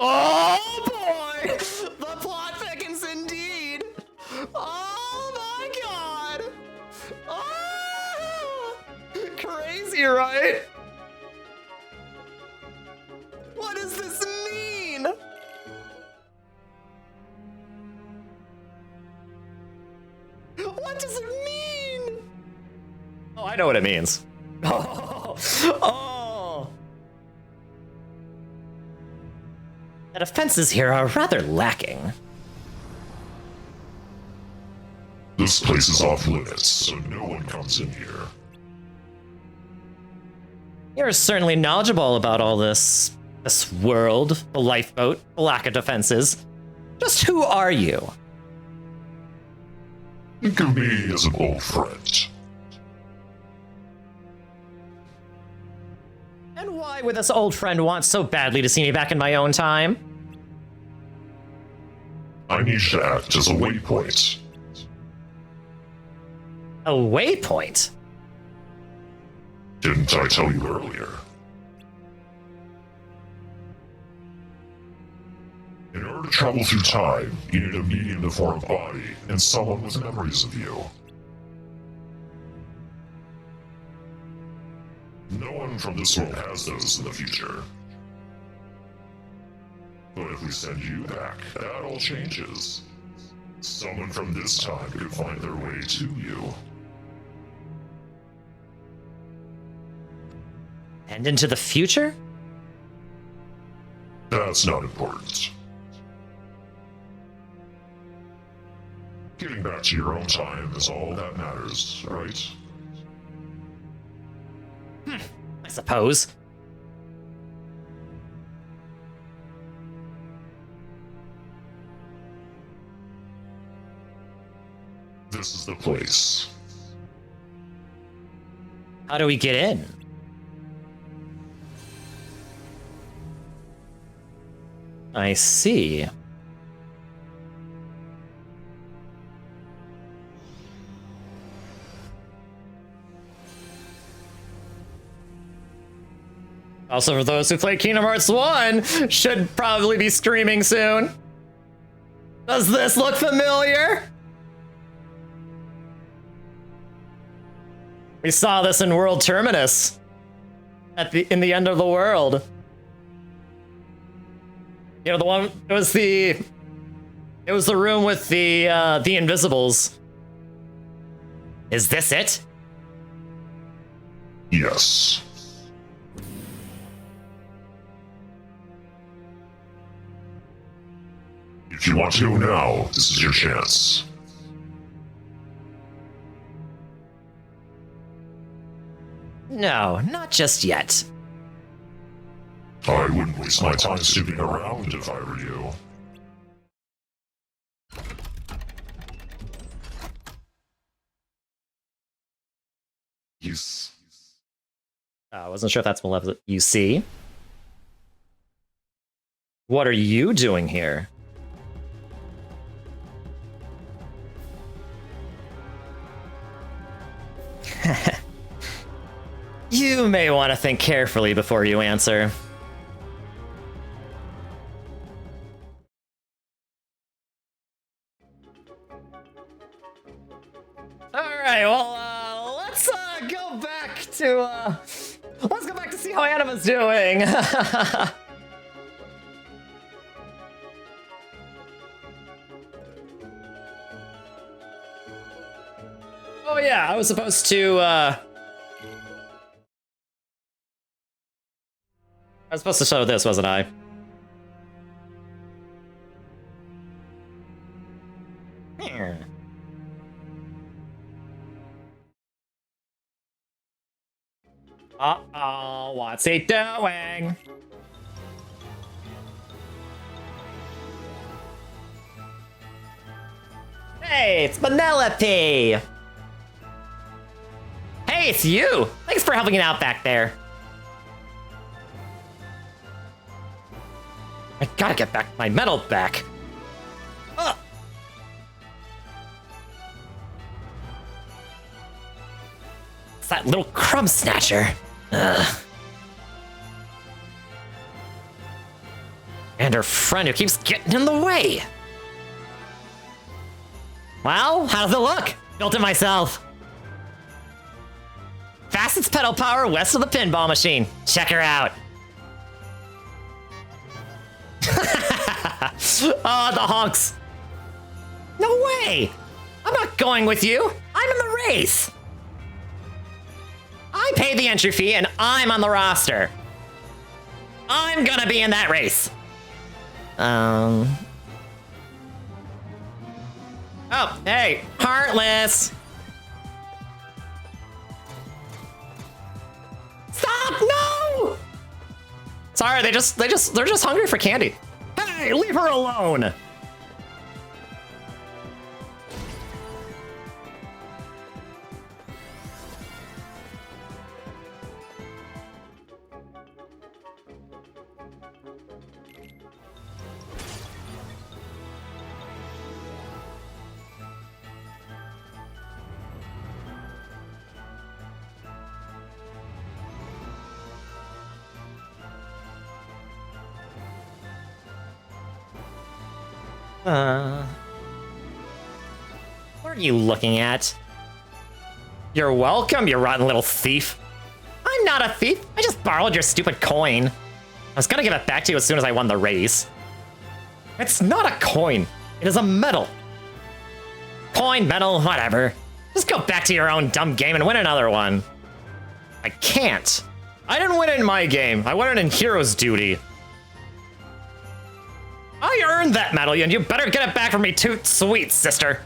S2: Oh boy! The plot thickens indeed! Oh my god! Oh! Crazy, right? What does this mean? What does it mean? Oh, I know what it means. Oh. The defenses here are rather lacking.
S5: This place is off limits, so no one comes in here.
S2: You're certainly knowledgeable about all this world, the lifeboat, the lack of defenses. Just who are you?
S5: Think of me as an old friend.
S2: And why would this old friend want so badly to see me back in my own time?
S5: I need to act as a waypoint.
S2: A waypoint?
S5: Didn't I tell you earlier? In order to travel through time, you need a medium-deformed body and someone with memories of you. No one from this world has those in the future. But if we send you back, that all changes. Someone from this time could find their way to you.
S2: And into the future?
S5: That's not important. Getting back to your own time is all that matters, right?
S2: I suppose.
S5: This is the place.
S2: How do we get in? I see. Also, for those who play Kingdom Hearts 1, should probably be streaming soon. Does this look familiar? We saw this in World Terminus in the end of the world. You know, the one, it was the room with the Invisibles. Is this it?
S5: Yes. If you want to go now, this is your chance.
S2: No, not just yet.
S5: I wouldn't waste my time snooping around if I were you. Yes.
S2: I wasn't sure if that's Maleficent. You see? What are you doing here? You may want to think carefully before you answer. Alright, well, let's go back to, let's go back to see how Anima's doing. Oh yeah, I was supposed to, I was supposed to show this, wasn't I? Here. Uh-oh, what's he doing? Hey, it's Penelope! Hey, it's you! Thanks for helping out back there. gotta get back my medal back. Ugh. It's that little crumb snatcher. Ugh. And her friend who keeps getting in the way. Well, how does it look? Built it myself. Fastest pedal power west of the pinball machine. Check her out. Oh, the honks. No way. I'm not going with you. I'm in the race. I paid the entry fee and I'm on the roster. I'm gonna be in that race. Oh, hey, Heartless. Stop! No! Sorry, they're just hungry for candy. Hey, leave her alone. What are you looking at? You're welcome, you rotten little thief. I'm not a thief. I just borrowed your stupid coin. I was gonna give it back to you as soon as I won the race. It's not a coin. It is a medal. Coin, medal, whatever. Just go back to your own dumb game and win another one. I can't. I didn't win it in my game. I won it in Hero's Duty. I earned that medal, and you better get it back for me toot sweet, sister.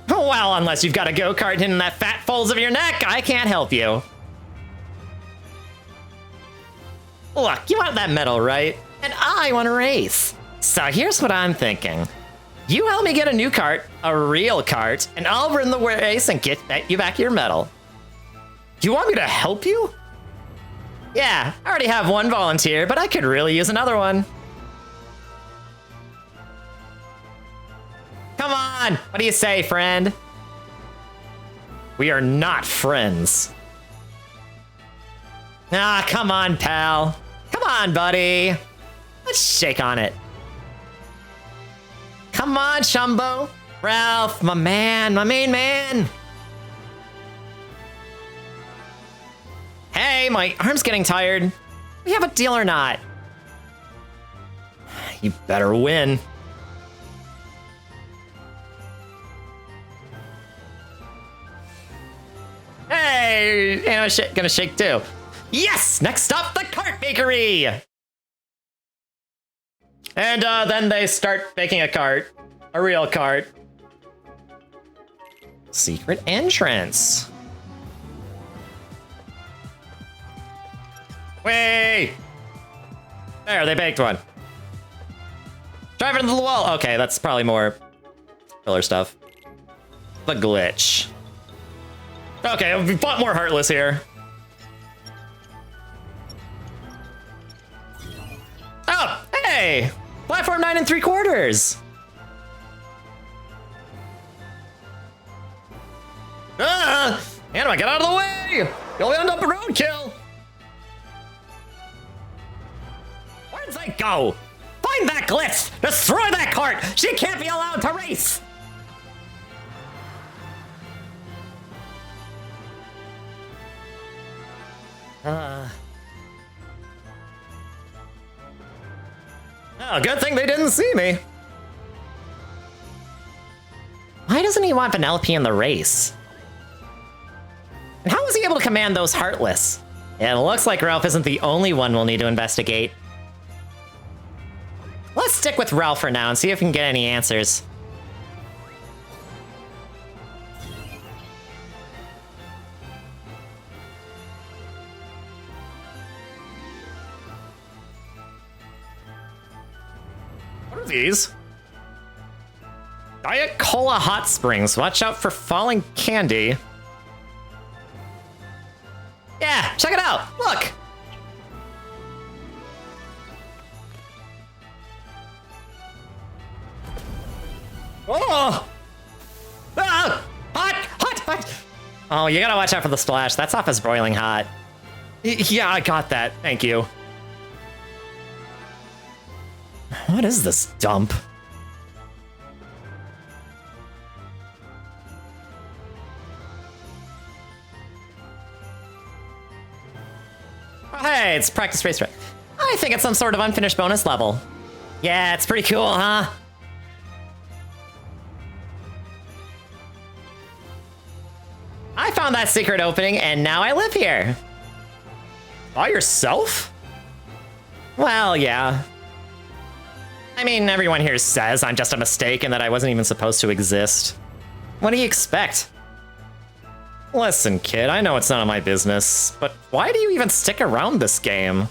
S2: Well, unless you've got a go-kart in that fat folds of your neck, I can't help you. Look, you want that medal, right? And I want to race. So here's what I'm thinking. You help me get a new cart, a real cart, and I'll win the race and get you back your medal. You want me to help you? Yeah, I already have one volunteer, but I could really use another one. Come on! What do you say, friend? We are not friends. Ah, come on, pal. Come on, buddy. Let's shake on it. Come on, Shumbo. Ralph, my man, my main man. Hey, my arm's getting tired. We have a deal or not? You better win. Hey, gonna shake too. Yes! Next stop, the cart bakery! And then they start baking a cart. A real cart. Secret entrance. Wait! There, they baked one. Drive it into the wall. Okay, that's probably more filler stuff. The glitch. Okay, we bought more Heartless here. Oh, hey! Platform 9 3/4. Anima, get out of the way! You'll end up a roadkill! Where does that go? Find that glitch! Destroy that cart! She can't be allowed to race! Oh, good thing they didn't see me. Why doesn't he want Penelope in the race? And how was he able to command those Heartless? Yeah, it looks like Ralph isn't the only one we'll need to investigate. Let's stick with Ralph for now and see if we can get any answers. What are these? Diet Cola Hot Springs. Watch out for falling candy. Yeah, check it out. Look. Oh! Ah! Hot! Hot! Hot! Oh, you gotta watch out for the splash. That stuff is broiling hot. Yeah, I got that. Thank you. What is this dump? Oh, hey, it's practice racetrack. I think it's some sort of unfinished bonus level. Yeah, it's pretty cool, huh? I found that secret opening, and now I live here. By yourself? Well, yeah. I mean, everyone here says I'm just a mistake and that I wasn't even supposed to exist. What do you expect? Listen, kid, I know it's none of my business, but why do you even stick around this game?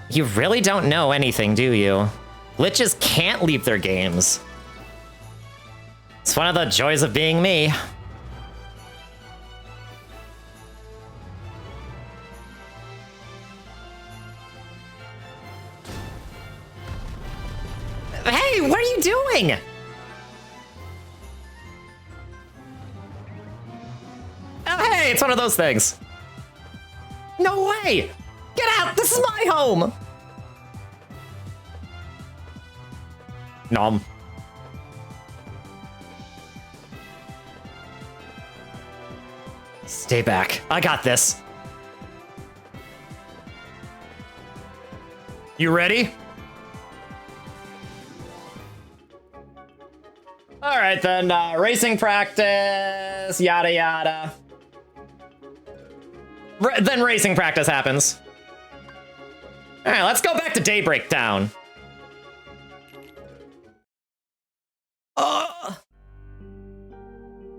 S2: You really don't know anything, do you? Glitches can't leave their games. It's one of the joys of being me. Hey, what are you doing? Oh, hey, it's one of those things. No way! Get out! This is my home! Nom. Stay back. I got this. You ready? All right, then, racing practice, yada yada. Then racing practice happens. All right, let's go back to Daybreak Town.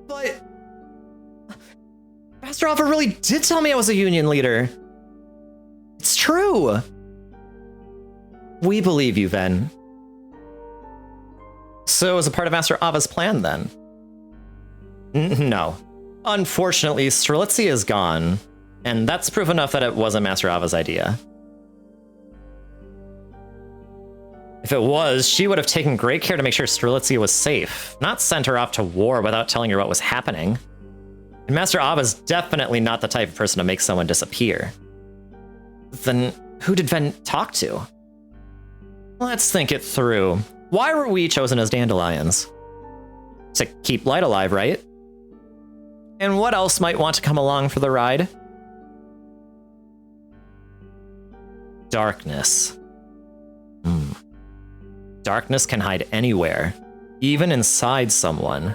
S2: But Master Alpha really did tell me I was a union leader. It's true. We believe you, Ven. So it was a part of Master Ava's plan, then? No. Unfortunately, Strelitzia is gone, and that's proof enough that it wasn't Master Ava's idea. If it was, she would have taken great care to make sure Strelitzia was safe, not sent her off to war without telling her what was happening. And Master Ava's definitely not the type of person to make someone disappear. Then who did Ven talk to? Let's think it through. Why were we chosen as dandelions? To keep light alive, right? And what else might want to come along for the ride? Darkness. Darkness can hide anywhere, even inside someone.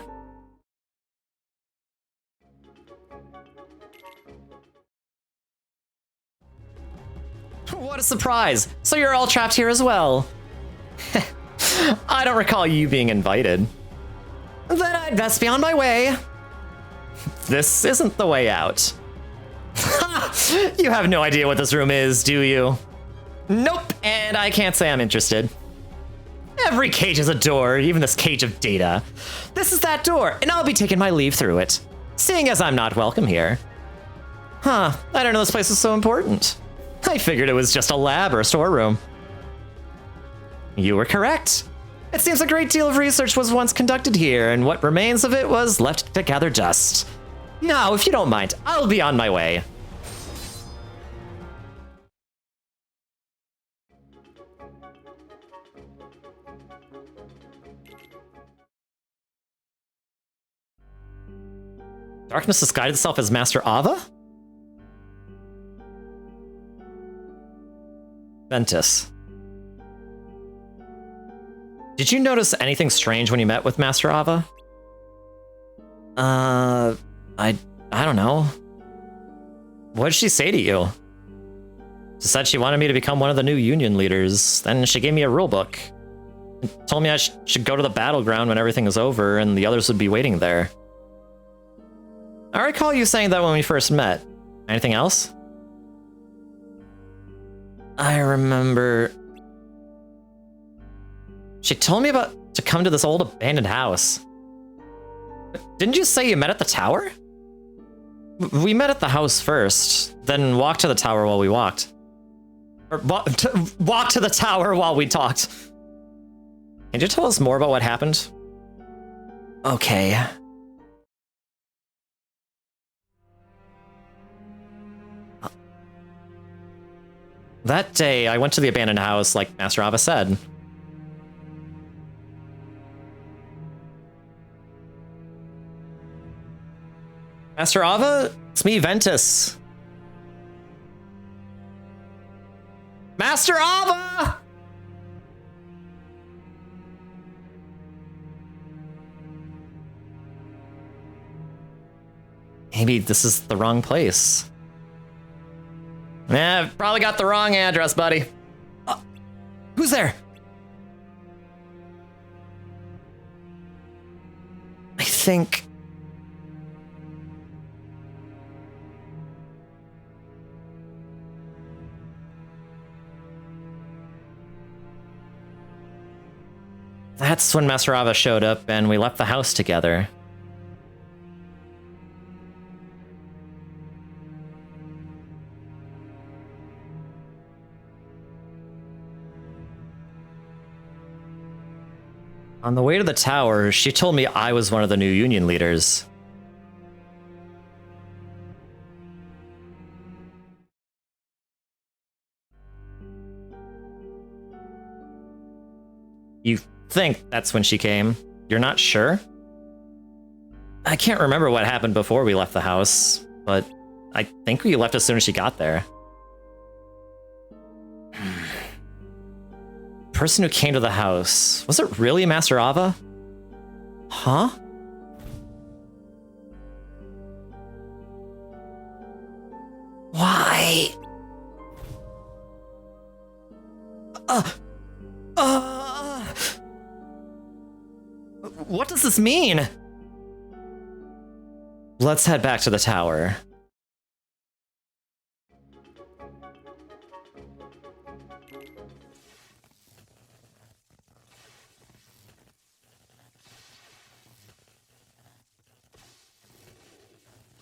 S2: What a surprise! So you're all trapped here as well. I don't recall you being invited. Then I'd best be on my way. This isn't the way out. You have no idea what this room is, do you? Nope, and I can't say I'm interested. Every cage is a door, even this cage of data. This is that door, and I'll be taking my leave through it, seeing as I'm not welcome here. Huh, I didn't know this place was so important. I figured it was just a lab or a storeroom. You were correct. It seems a great deal of research was once conducted here, and what remains of it was left to gather dust. Now, if you don't mind, I'll be on my way. Darkness disguised itself as Master Ava? Ventus. Did you notice anything strange when you met with Master Ava? I don't know. What did she say to you? She said she wanted me to become one of the new union leaders. Then she gave me a rule book. And told me I should go to the battleground when everything is over and the others would be waiting there. I recall you saying that when we first met. Anything else? I remember... She told me to come to this old abandoned house. Didn't you say you met at the tower? We met at the house first, then walked to the tower while we walked. Or walked to the tower while we talked. Can you tell us more about what happened? Okay. That day, I went to the abandoned house like Master Ava said. Master Ava, it's me, Ventus. Master Ava! Maybe this is the wrong place. Yeah, I've probably got the wrong address, buddy. Who's there? I think... That's when Master Ava showed up and we left the house together. On the way to the tower, she told me I was one of the new union leaders. You think that's when she came? You're not sure? I can't remember what happened before we left the house, but I think we left as soon as she got there. Person who came to the house, was it really Master Ava? Huh? Why? What does this mean? Let's head back to the tower.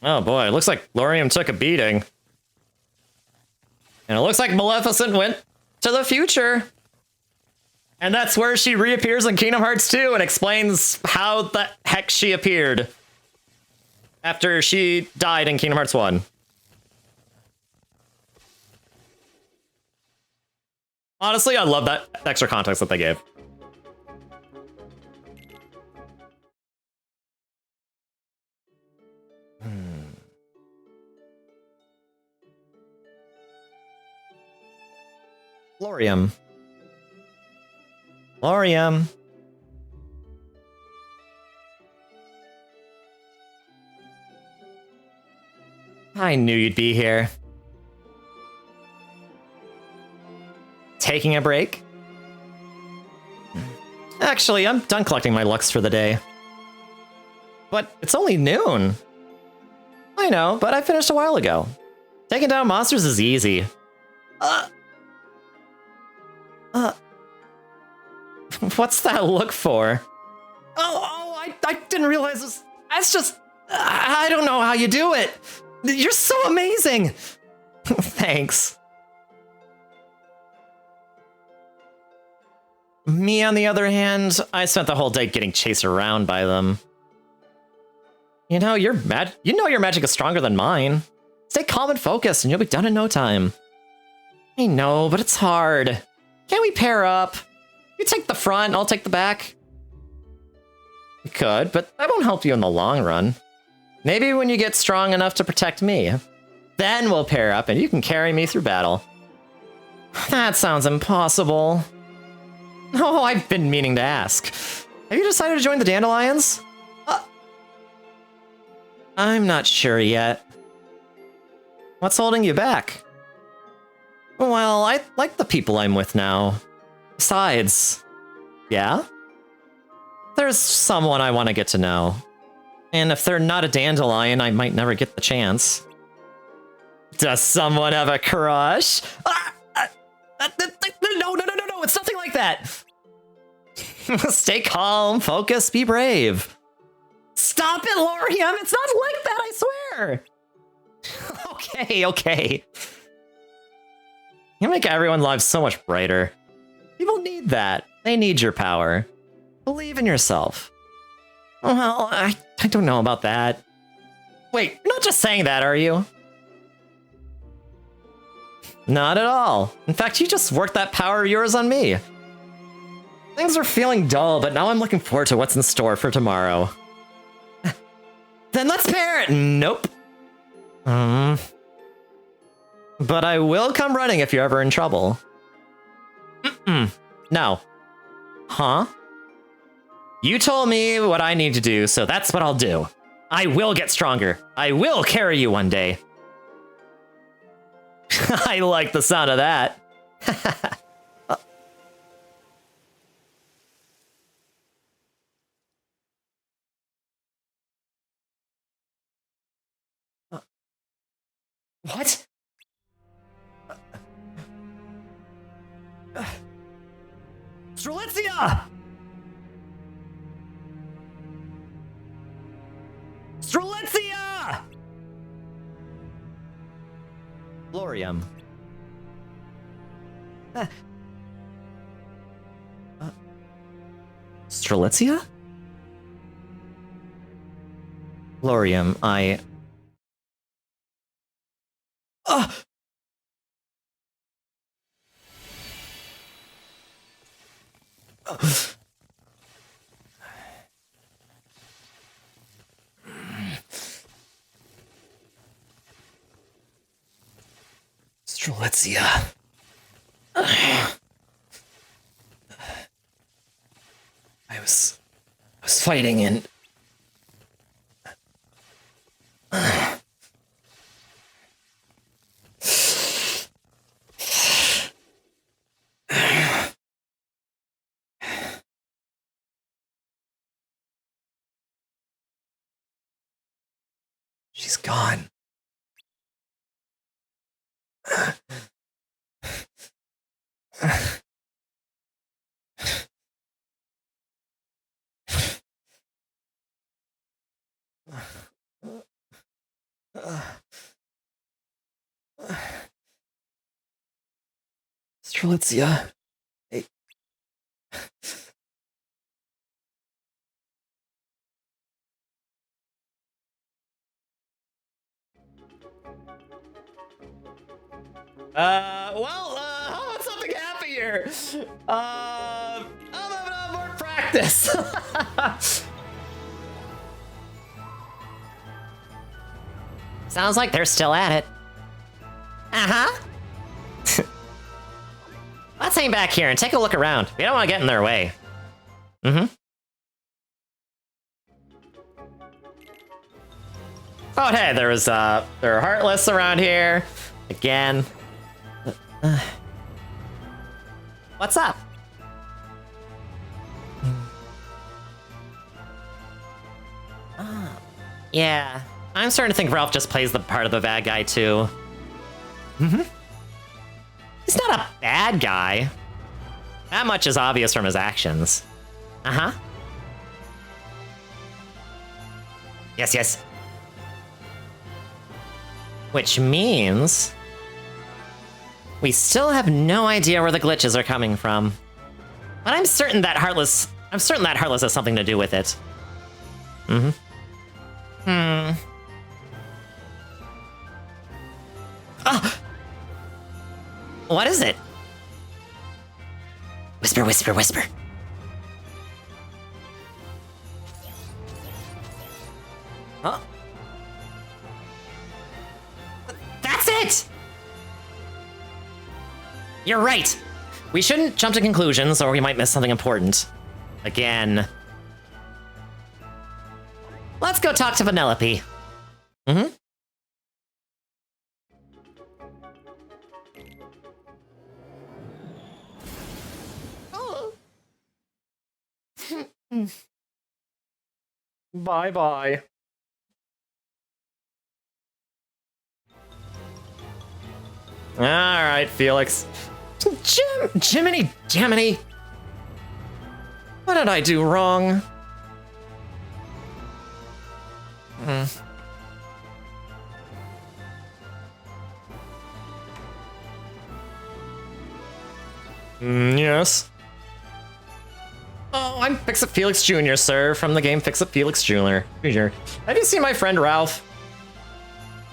S2: Oh boy, it looks like Lorium took a beating. And it looks like Maleficent went to the future. And that's where she reappears in Kingdom Hearts 2 and explains how the heck she appeared after she died in Kingdom Hearts 1. Honestly, I love that extra context that they gave. Lorium. Lorium. I knew you'd be here. Taking a break? Actually, I'm done collecting my looks for the day. But it's only noon. I know, but I finished a while ago. Taking down monsters is easy. What's that look for? I didn't realize this. That's just... I don't know how you do it. You're so amazing. Thanks. Me, on the other hand, I spent the whole day getting chased around by them. You know, your magic is stronger than mine. Stay calm and focused, and you'll be done in no time. I know, but it's hard. Can't we pair up? You take the front, I'll take the back. We could, but that won't help you in the long run. Maybe when you get strong enough to protect me. Then we'll pair up and you can carry me through battle. That sounds impossible. Oh, I've been meaning to ask. Have you decided to join the Dandelions? I'm not sure yet. What's holding you back? Well, I like the people I'm with now. Besides, yeah? There's someone I want to get to know. And if they're not a dandelion, I might never get the chance. Does someone have a crush? No, it's nothing like that. Stay calm, focus, be brave. Stop it, Lorium, it's not like that, I swear. Okay. You make everyone's lives so much brighter. People need that. They need your power. Believe in yourself. Well, I don't know about that. Wait, you're not just saying that, are you? Not at all. In fact, you just worked that power of yours on me. Things are feeling dull, but now I'm looking forward to what's in store for tomorrow. Then let's pair it! Nope. But I will come running if you're ever in trouble. No. Huh? You told me what I need to do, so that's what I'll do. I will get stronger. I will carry you one day. I like the sound of that. What? Strelitzia! Strelitzia! Lorium. Strelitzia? Lorium, I... Strelitzia. I was fighting and she's gone. Strelitzia. Hey. How about something happier? I'm having more practice. Sounds like they're still at it. Uh-huh. Let's hang back here and take a look around. We don't want to get in their way. Mm-hmm. Oh, hey, there are Heartless around here. Again. What's up? Yeah, I'm starting to think Ralph just plays the part of the bad guy, too. He's not a bad guy. That much is obvious from his actions. Uh-huh. Yes, yes. Which means... we still have no idea where the glitches are coming from. But I'm certain that Heartless has something to do with it. Oh! What is it? Whisper, whisper, whisper. Huh? That's it! You're right. We shouldn't jump to conclusions or we might miss something important. Again. Let's go talk to Vanellope. Bye-bye. Alright, Felix. Jiminy. What did I do wrong? Yes. Oh, I'm Fix-It Felix Jr., sir, from the game Fix-It Felix Jr. Have you seen my friend Ralph?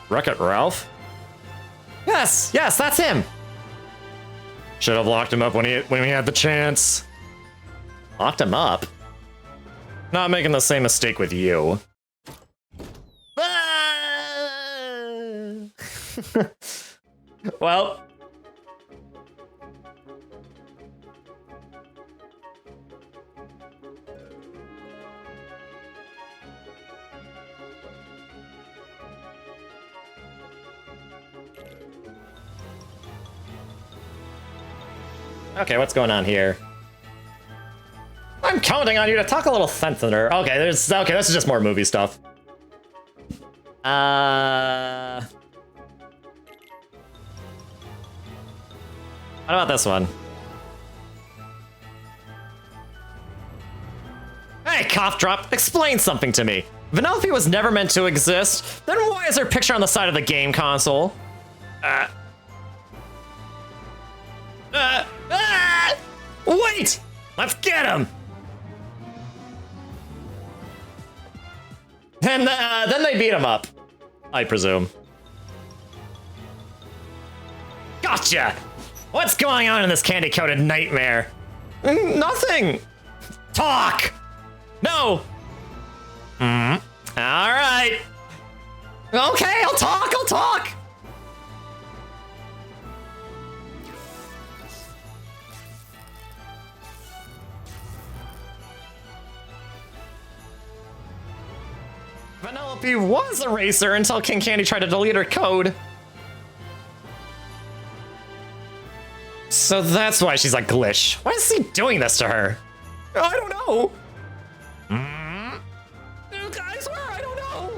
S2: Wreck-It Ralph? Yes, that's him. Should have locked him up when we had the chance. Locked him up? Not making the same mistake with you. Well. Okay, what's going on here? I'm counting on you to talk a little sensitive. Okay, this is just more movie stuff. What about this one? Hey, cough drop, explain something to me. Vanellope was never meant to exist. Then why is her picture on the side of the game console? Wait! Let's get him! And then they beat him up, I presume. Gotcha! What's going on in this candy-coated nightmare? Nothing! Talk! No! All right. Okay, I'll talk! Vanellope was a racer until King Candy tried to delete her code. So that's why she's a glitch. Why is he doing this to her? I don't know. I swear, I don't know.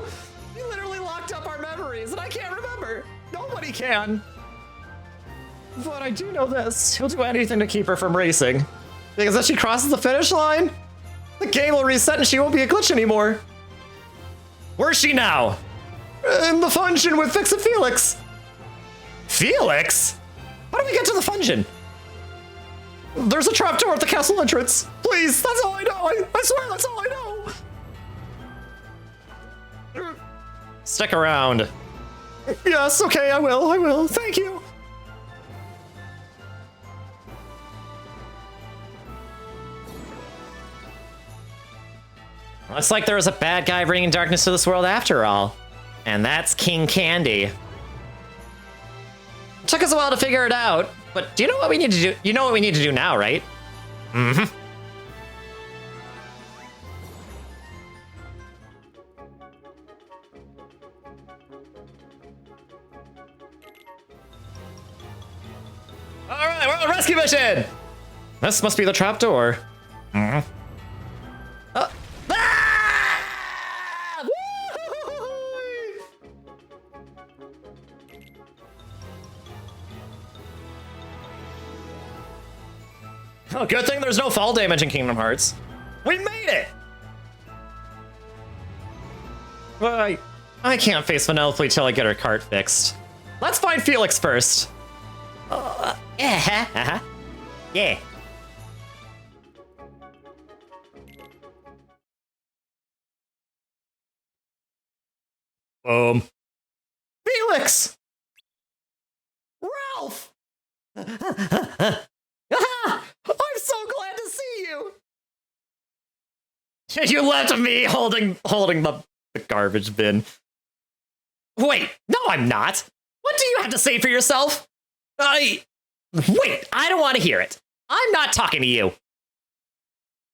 S2: He literally locked up our memories and I can't remember. Nobody can. But I do know this. He'll do anything to keep her from racing. Because if she crosses the finish line, the game will reset and she won't be a glitch anymore. Where's she now? In the function with Fix-It Felix. Felix? How do we get to the function? There's a trapdoor at the castle entrance. Please, that's all I know. I swear that's all I know. Stick around. Yes, okay, I will. Thank you. Looks like there was a bad guy bringing darkness to this world after all. And that's King Candy. It took us a while to figure it out, but do you know what we need to do? You know what we need to do now, right? Mm-hmm. All right, we're on a rescue mission! This must be the trapdoor. Mm-hmm. Oh, good thing there's no fall damage in Kingdom Hearts. We made it! Well, I can't face Vanellope till I get her cart fixed. Let's find Felix first. Yeah. Felix! Ralph! I'm so glad to see you! You left me holding the garbage bin. Wait, no I'm not! What do you have to say for yourself? Wait, I don't want to hear it. I'm not talking to you.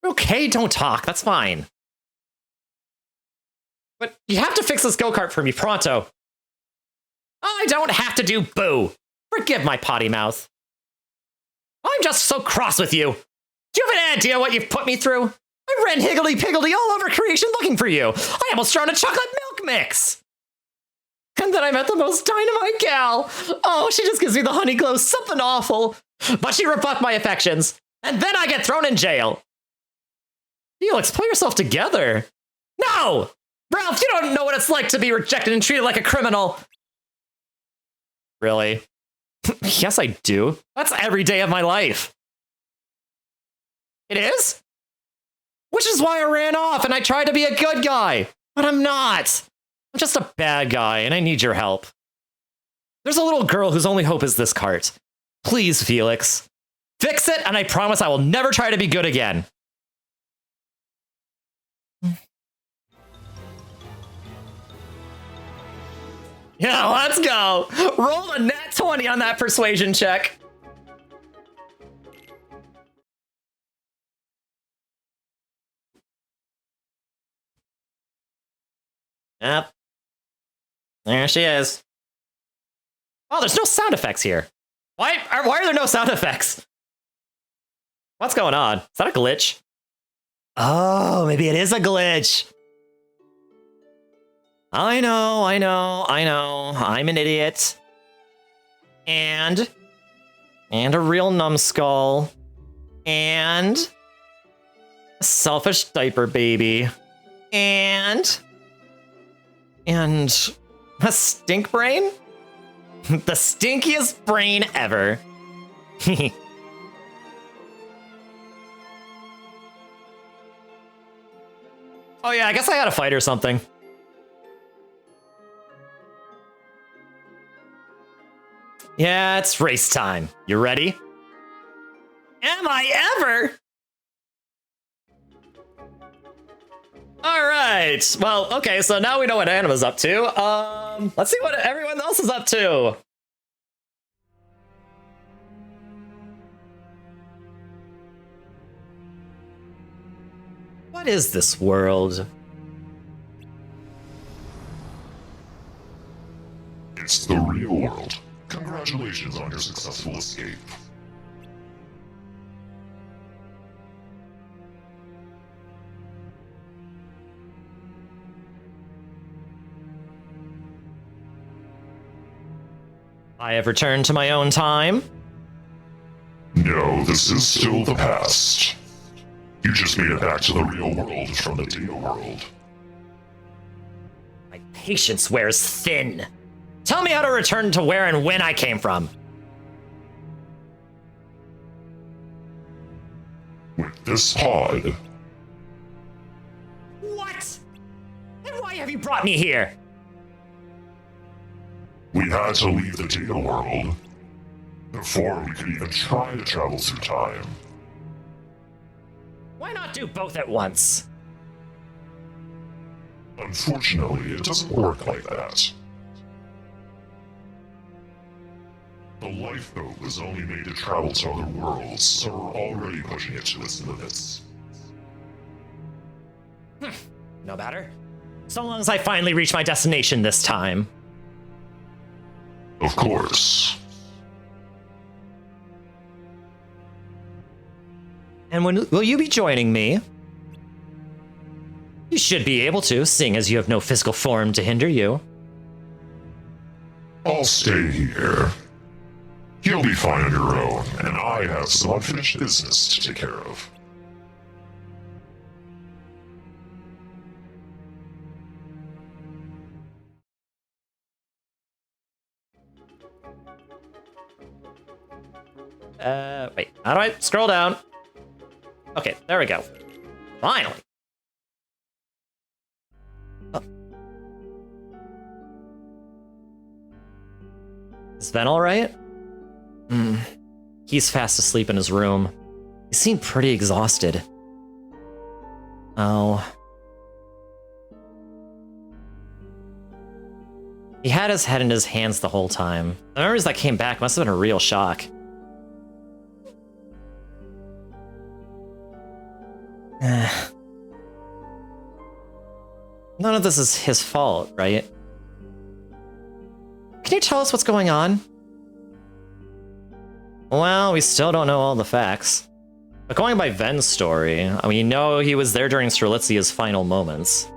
S2: Okay, don't talk, that's fine. But you have to fix this go-kart for me pronto. I don't have to do boo. Forgive my potty mouth. I'm just so cross with you. Do you have any idea what you've put me through? I ran higgledy-piggledy all over creation looking for you. I almost drowned a chocolate milk mix. And then I met the most dynamite gal. Oh, she just gives me the honey glow, something awful. But she rebuffed my affections. And then I get thrown in jail. Felix, pull yourself together. No! Ralph, you don't know what it's like to be rejected and treated like a criminal. Really? Yes, I do. That's every day of my life. It is? Which is why I ran off and I tried to be a good guy. But I'm not. I'm just a bad guy and I need your help. There's a little girl whose only hope is this cart. Please, Felix. Fix it and I promise I will never try to be good again. Yeah, let's go. Roll a nat 20 on that persuasion check. Yep. There she is. Oh, there's no sound effects here. Why are there no sound effects? What's going on? Is that a glitch? Oh, maybe it is a glitch. I know. I'm an idiot. And a real numbskull. And a selfish diaper baby. And a stink brain? The stinkiest brain ever. Oh yeah, I guess I had a fight or something. Yeah, it's race time. You ready? Am I ever? All right. Well, okay, so now we know what Anima's up to. Let's see what everyone else is up to. What is this world?
S5: It's the real world. Congratulations on your successful escape.
S2: I have returned to my own time.
S5: No, this is still the past. You just made it back to the real world from the data world.
S2: My patience wears thin. Tell me how to return to where and when I came from.
S5: With this pod,
S2: What? And why have you brought me here?
S5: we had to leave the data world before we could even try to travel through time.
S2: Why not do both at once?
S5: Unfortunately, it doesn't work like that. The lifeboat was only made to travel to other worlds, so we're already pushing it to its limits.
S2: No matter. So long as I finally reach my destination this time.
S5: Of course.
S2: And when will you be joining me? You should be able to, seeing as you have no physical form to hinder you.
S5: I'll stay here. You'll be fine on your own, and I have some unfinished business to take care of.
S2: Wait, how do I scroll down? Okay, there we go. Finally. Oh. Is Ven all right? He's fast asleep in his room. He seemed pretty exhausted. Oh. He had his head in his hands the whole time. The memories that came back must have been a real shock. None of this is his fault, right? Can you tell us what's going on? Well, we still don't know all the facts. But going by Ven's story, we know he was there during Strelitzia's final moments.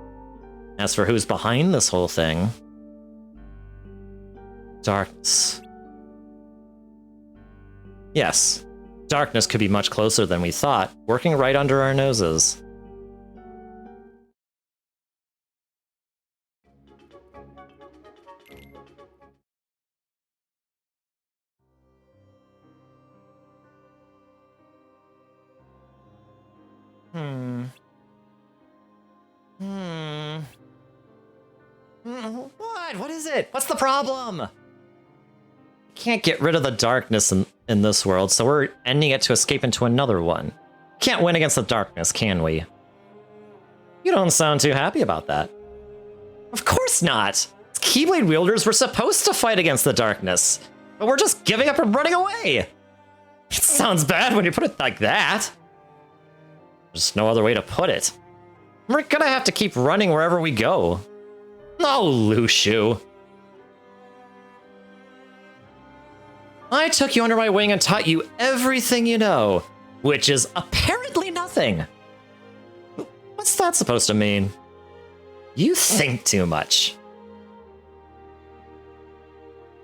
S2: As for who's behind this whole thing... Darkness. Yes, darkness could be much closer than we thought, working right under our noses. What? What is it? What's the problem? Can't get rid of the darkness in this world, so we're ending it to escape into another one. Can't win against the darkness, can we? You don't sound too happy about that. Of course not! Keyblade wielders were supposed to fight against the darkness, but we're just giving up and running away! It sounds bad when you put it like that. There's no other way to put it. We're gonna have to keep running wherever we go. Oh, Lushu. I took you under my wing and taught you everything you know, which is apparently nothing. What's that supposed to mean? You think too much.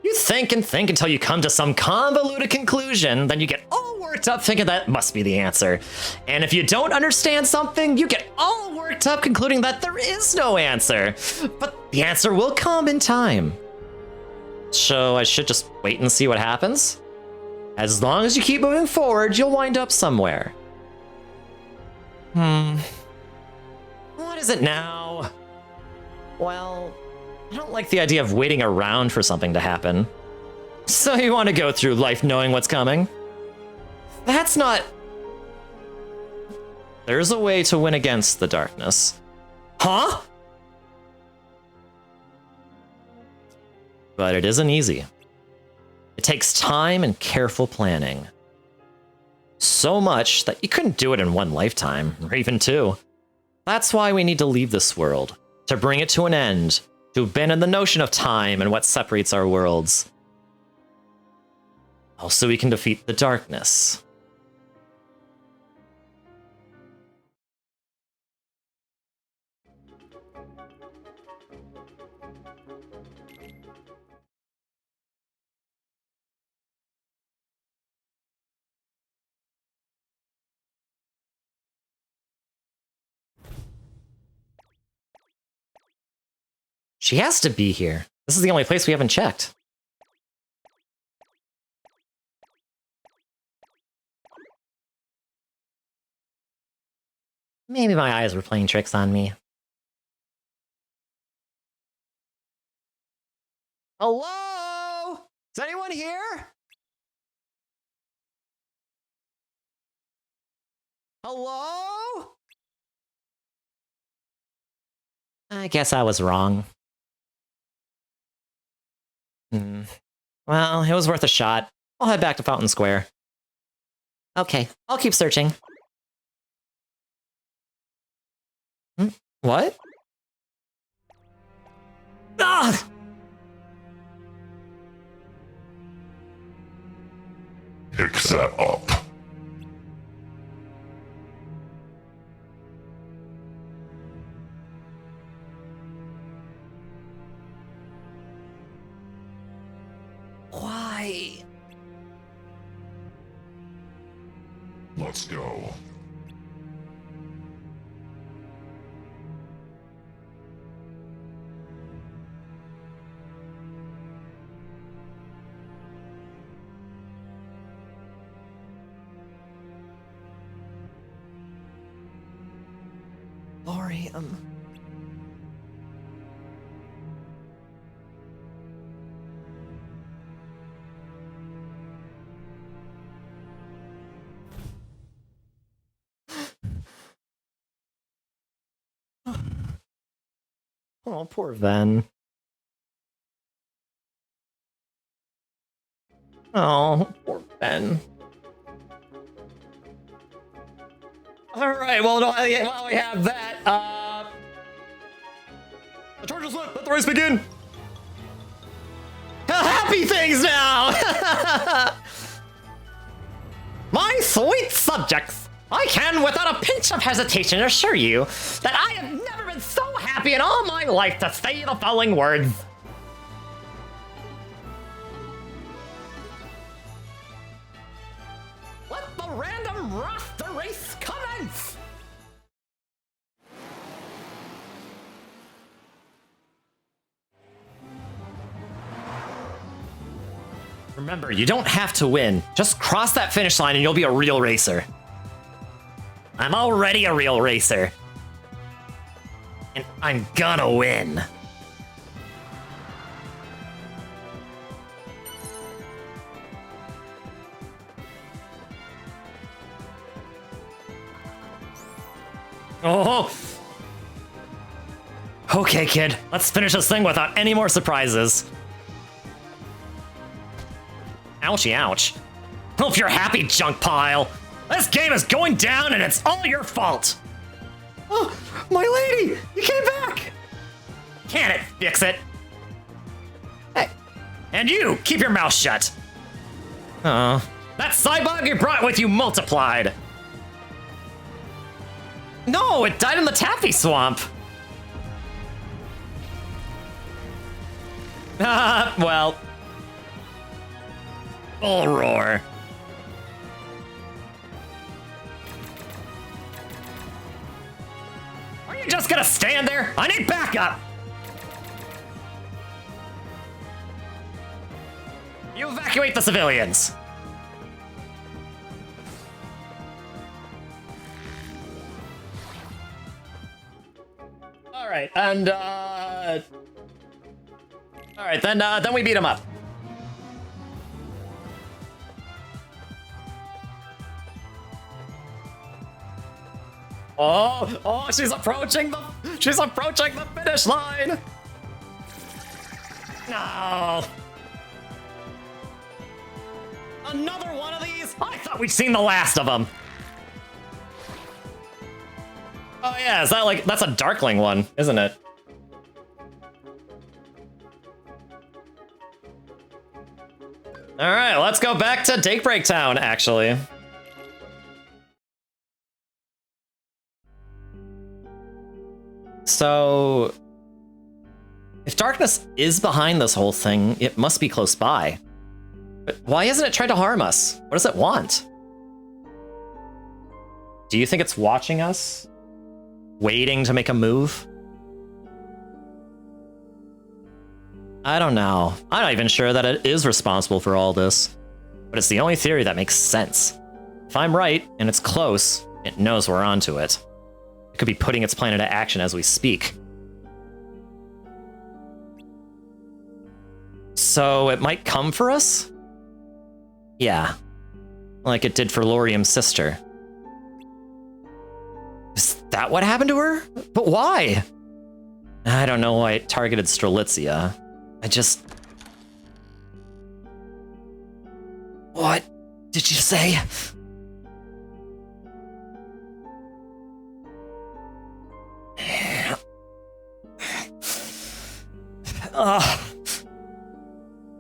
S2: You think and think until you come to some convoluted conclusion, then you get all worked up thinking that must be the answer. And if you don't understand something, you get all worked up concluding that there is no answer. But the answer will come in time. So I should just wait and see what happens? As long as you keep moving forward, you'll wind up somewhere. What is it now? Well, I don't like the idea of waiting around for something to happen. So you want to go through life knowing what's coming? That's not... There's a way to win against the darkness. Huh? But it isn't easy. It takes time and careful planning. So much that you couldn't do it in one lifetime, or even two. That's why we need to leave this world, to bring it to an end, to abandon the notion of time and what separates our worlds. Also, we can defeat the darkness. She has to be here. This is the only place we haven't checked. Maybe my eyes were playing tricks on me. Hello? Is anyone here? Hello? I guess I was wrong. Well, it was worth a shot. I'll head back to Fountain Square. Okay, I'll keep searching. What? Ah!
S5: Pick that up.
S2: Why?
S5: Let's go.
S2: Lorium. Oh, poor Ven. Oh, poor Ven. Alright, well, while we have that, the torch is lit, let the race begin! Happy things now! My sweet subjects, I can, without a pinch of hesitation, assure you that I have never been so happy in all my life to say the following words. Let the random roster race commence! Remember, you don't have to win. Just cross that finish line and you'll be a real racer. I'm already a real racer. And I'm gonna win. Oh! Okay, kid. Let's finish this thing without any more surprises. Ouchie, ouch. Hope you're happy, junk pile. This game is going down and it's all your fault. Oh, my lady! You came back! Can it fix it? Hey. And you, keep your mouth shut. That cybog you brought with you multiplied. No, it died in the taffy swamp. Well. Full roar. Are you just gonna stand there? I need backup! You evacuate the civilians. All right, and all right, then we beat him up. Oh, she's approaching the finish line. No. Another one of these? I thought we'd seen the last of them. Oh yeah, is that like, that's a Darkling one, isn't it? All right, let's go back to Daybreak Town, actually. So, if darkness is behind this whole thing, it must be close by. But why hasn't it tried to harm us? What does it want? Do you think it's watching us? Waiting to make a move? I don't know. I'm not even sure that it is responsible for all this. But it's the only theory that makes sense. If I'm right, and it's close, it knows we're onto it. It could be putting its plan into action as we speak. So it might come for us? Yeah. Like it did for Laurium's sister. Is that what happened to her? But why? I don't know why it targeted Strelitzia. I just... What did you say?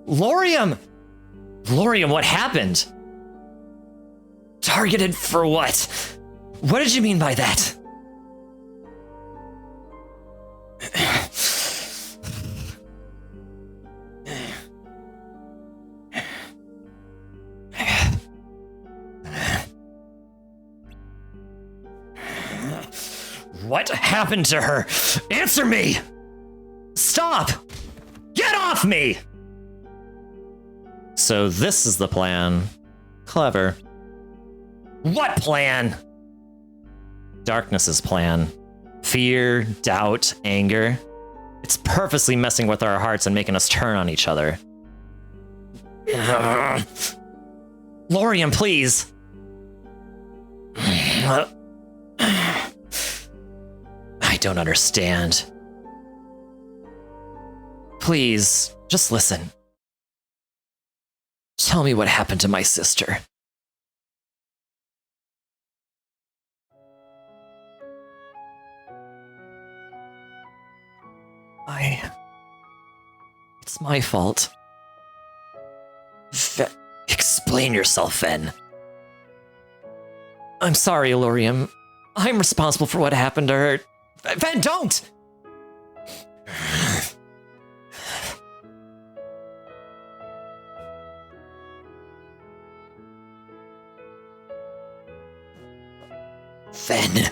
S2: Laurium! Laurium, what happened? Targeted for what? What did you mean by that? What happened to her? Answer me! Stop! Get off me! So this is the plan. Clever. What plan? Darkness's plan. Fear, doubt, anger. It's purposely messing with our hearts and making us turn on each other. Laurium, please. I don't understand. Please, just listen. Tell me what happened to my sister. It's my fault. Explain yourself, Ven. I'm sorry, Laurium. I'm responsible for what happened to her. Ven, don't! Ven.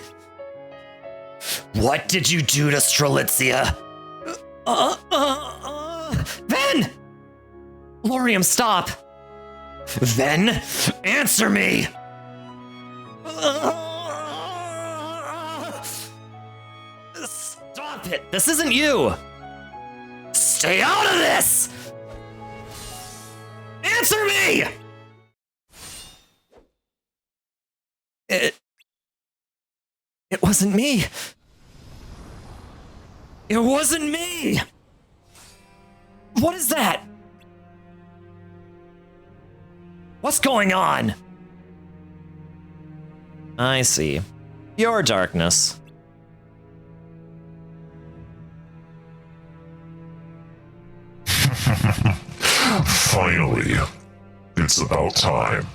S2: What did you do to Strelitzia? Ven! Laurium, stop! Ven, answer me! Stop it! This isn't you! Stay out of this! Answer me! It wasn't me. It wasn't me. What is that? What's going on? I see. Your darkness.
S5: Finally, it's about time.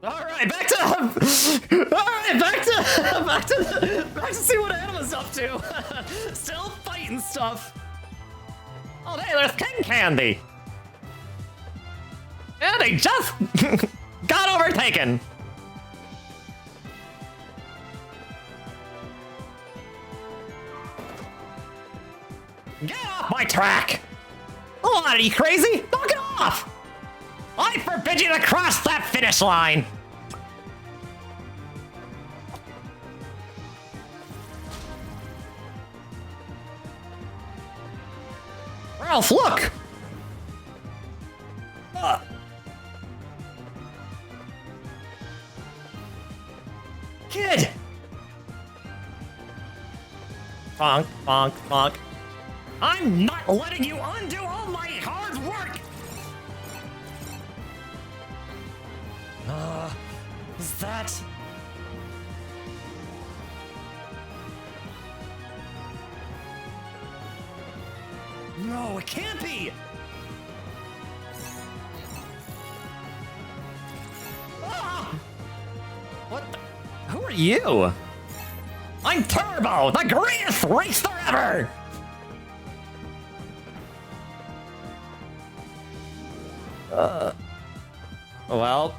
S2: Alright, back to Alright, back to see what Anima's up to. Still fighting stuff. Oh hey, there's King Candy. And they just got overtaken. Get off my track! Oh, are you crazy? Knock it off! I forbid you to cross that finish line! Ralph, look! Kid! Bonk, bonk, bonk. I'm not letting you undo all my hard work! Is that... No, it can't be! Ah! What the... Who are you? I'm Turbo, the greatest racer ever! Well...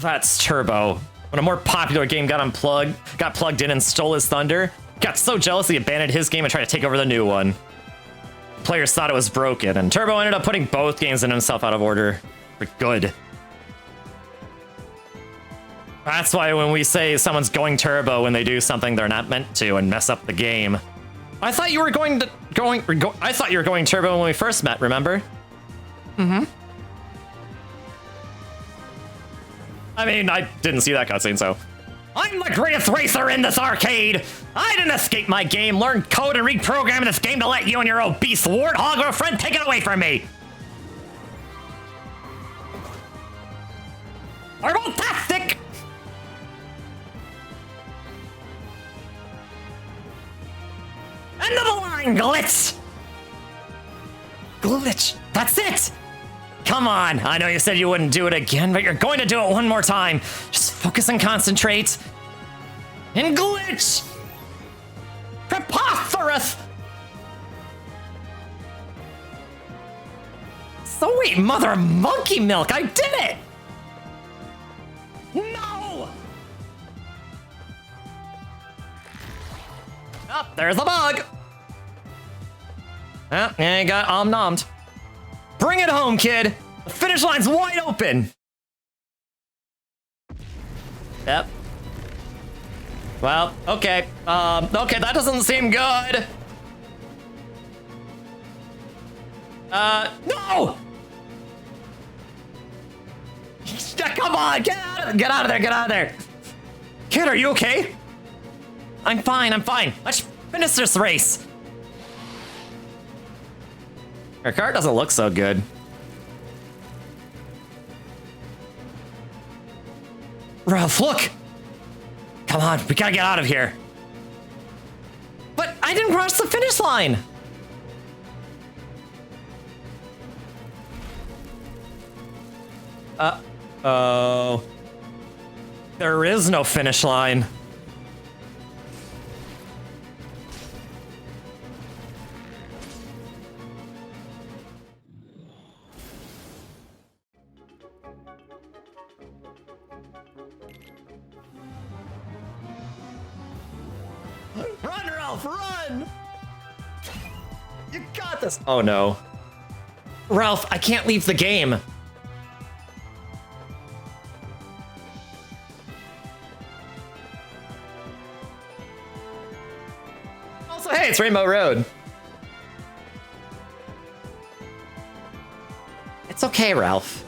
S2: That's Turbo. When a more popular game got plugged in and stole his thunder, got so jealous he abandoned his game and tried to take over the new one. Players thought it was broken, and Turbo ended up putting both games and himself out of order. For good. That's why when we say someone's going turbo when they do something they're not meant to and mess up the game. I thought you were I thought you were going turbo when we first met, remember? Mm-hmm. I mean, I didn't see that cutscene, so. I'm the greatest racer in this arcade! I didn't escape my game, learn code, and reprogram this game to let you and your obese warthog or friend take it away from me! Turbo-tastic! End of the line, Glitch! Glitch, that's it! Come on, I know you said you wouldn't do it again, but you're going to do it one more time. Just focus and concentrate. And Glitch! Preposterous! Sweet mother of monkey milk, I did it! No! Oh, there's the bug! Oh, yeah, you got omnommed. Bring it home, kid! The finish line's wide open! Yep. Well, okay. Okay, that doesn't seem good. No! Come on, get out of there, get out of there! Kid, are you okay? I'm fine, I'm fine. Let's finish this race. Her car doesn't look so good. Ralph, look! Come on, we gotta get out of here. But I didn't cross the finish line! Uh-oh. There is no finish line. Run, Ralph, run! You got this! Oh no. Ralph, I can't leave the game. Also, hey, it's Rainbow Road. Okay, Ralph.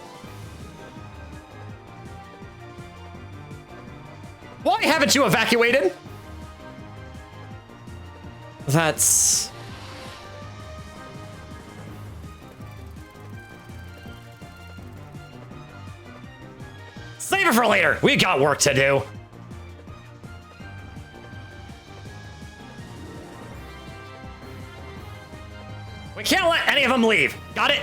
S2: Why haven't you evacuated? That's... Save it for later. We got work to do. We can't let any of them leave. Got it?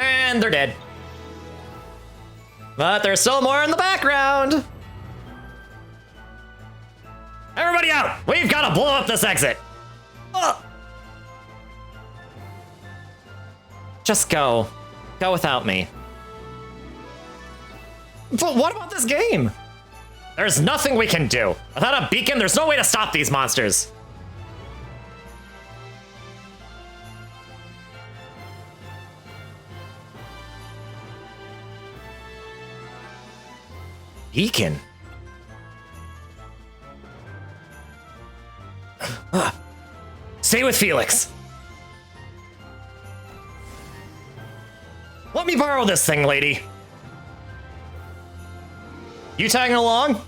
S2: And they're dead. But there's still more in the background. Everybody out! We've got to blow up this exit. Ugh. Just go. Go without me. But what about this game? There's nothing we can do. Without a beacon, there's no way to stop these monsters. Beacon? Stay with Felix. Let me borrow this thing, lady. You tagging along?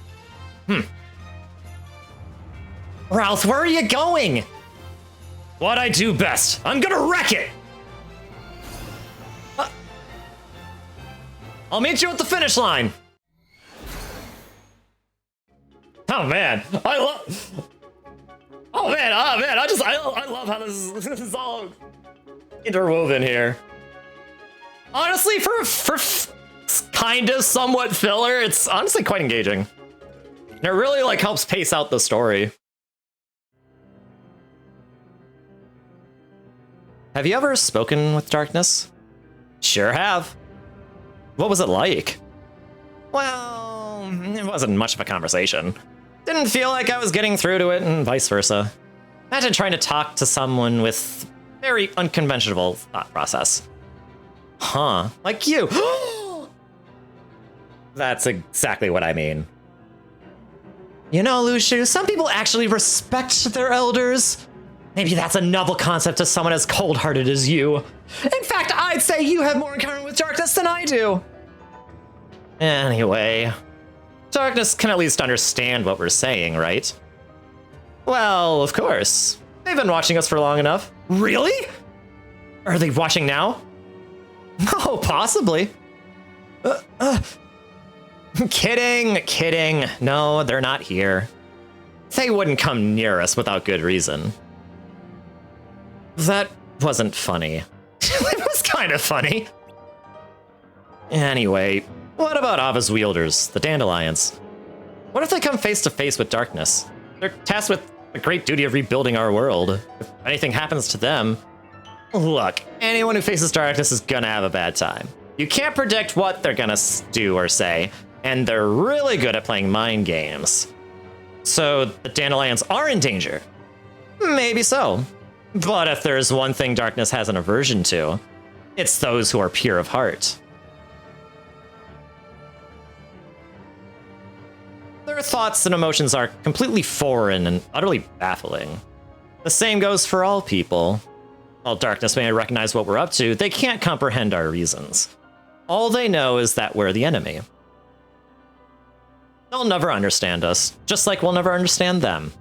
S2: Ralph, where are you going? What I do best. I'm gonna wreck it. I'll meet you at the finish line. Oh man, I love. I love how this is all interwoven here. Honestly, for kind of somewhat filler, it's honestly quite engaging. And it really like helps pace out the story. Have you ever spoken with darkness? Sure have. What was it like? Well, it wasn't much of a conversation. Didn't feel like I was getting through to it and vice versa. Imagine trying to talk to someone with very unconventional thought process. Huh, like you. That's exactly what I mean. You know, Lushu, some people actually respect their elders. Maybe that's a novel concept to someone as cold-hearted as you. In fact, I'd say you have more in common with darkness than I do. Anyway, darkness can at least understand what we're saying, right? Well, of course. They've been watching us for long enough. Really? Are they watching now? Oh, possibly. Kidding. No, they're not here. They wouldn't come near us without good reason. That wasn't funny. It was kind of funny. Anyway, what about Ava's wielders, the Dandelions? What if they come face to face with darkness? They're tasked with the great duty of rebuilding our world. If anything happens to them... Look, anyone who faces darkness is gonna have a bad time. You can't predict what they're gonna do or say, and they're really good at playing mind games. So the Dandelions are in danger. Maybe so. But if there's one thing darkness has an aversion to, it's those who are pure of heart. Their thoughts and emotions are completely foreign and utterly baffling. The same goes for all people. While darkness may recognize what we're up to, they can't comprehend our reasons. All they know is that we're the enemy. They'll never understand us, just like we'll never understand them.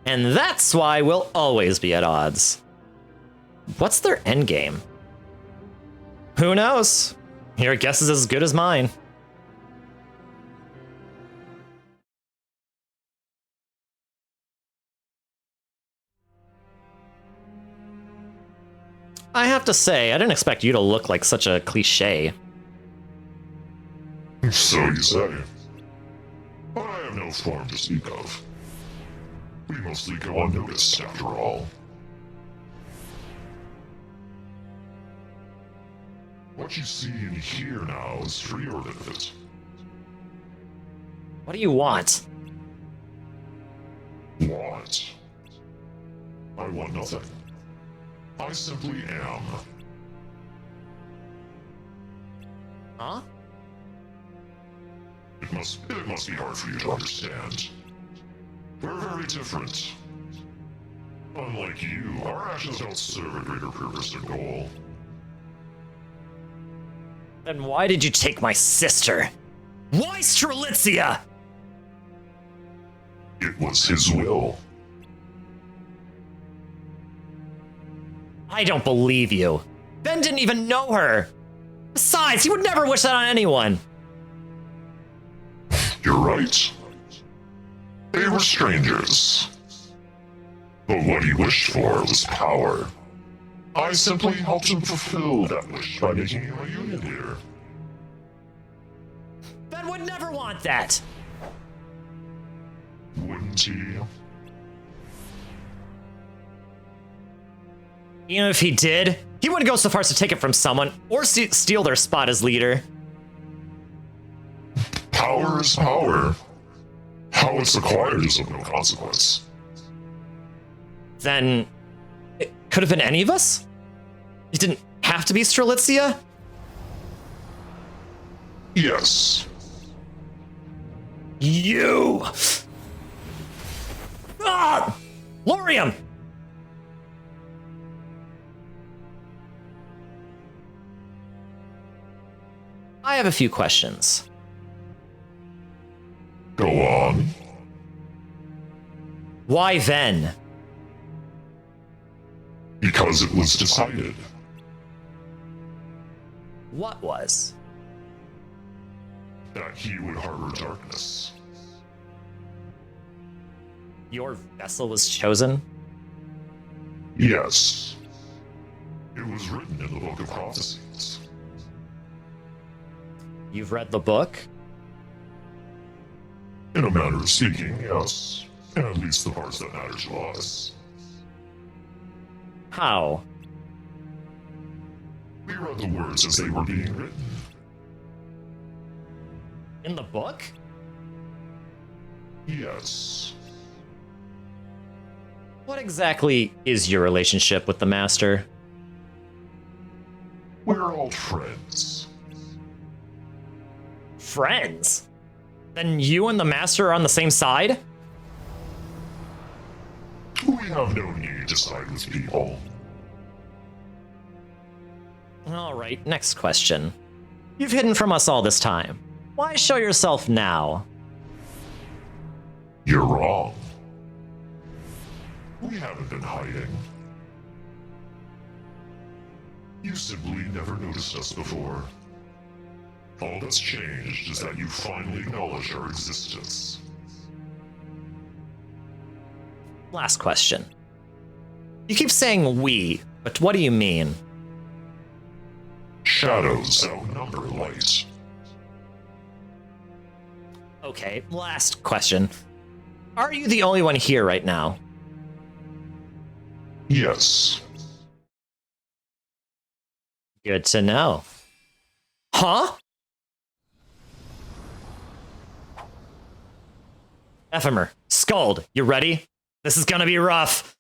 S2: And that's why we'll always be at odds. What's their endgame? Who knows? Your guess is as good as mine. I have to say, I didn't expect you to look like such a cliché.
S5: So you say. But I have no form to speak of. We mostly go unnoticed, after all. What you see and hear now is for your benefit.
S2: What do you want?
S5: Want? I want nothing. I simply am.
S2: Huh?
S5: It must be hard for you to understand. We're very different. Unlike you, our actions don't serve a greater purpose or goal.
S2: Then why did you take my sister? Why Strelitzia?
S5: It was his will.
S2: I don't believe you. Ben didn't even know her. Besides, he would never wish that on anyone.
S5: You're right. They were strangers. But what he wished for was power. I simply helped him fulfill that wish by making him a unit here.
S2: Ben would never want that.
S5: Wouldn't he?
S2: Even if he did, he wouldn't go so far as to take it from someone or steal their spot as leader.
S5: Power is power. How it's acquired is of no consequence.
S2: Then it could have been any of us? It didn't have to be Strelitzia?
S5: Yes.
S2: You! Ah! Lorium! I have a few questions.
S5: Go on.
S2: Why then?
S5: Because it was decided.
S2: What was?
S5: That he would harbor darkness.
S2: Your vessel was chosen?
S5: Yes. It was written in the Book of Prophecies.
S2: You've read the book?
S5: In a manner of speaking, yes. At least the parts that matter to us.
S2: How?
S5: We read the words as they were being written.
S2: In the book?
S5: Yes.
S2: What exactly is your relationship with the Master?
S5: We're old friends.
S2: Friends? Then you and the Master are on the same side?
S5: We have no need to side with people.
S2: Alright, next question. You've hidden from us all this time. Why show yourself now?
S5: You're wrong. We haven't been hiding. You simply never noticed us before. All that's changed is that you finally acknowledge our existence.
S2: Last question. You keep saying we, but what do you mean?
S5: Shadows outnumber light.
S2: Okay, last question. Are you the only one here right now?
S5: Yes.
S2: Good to know. Huh? Ephemer, Skald, you ready? This is gonna be rough.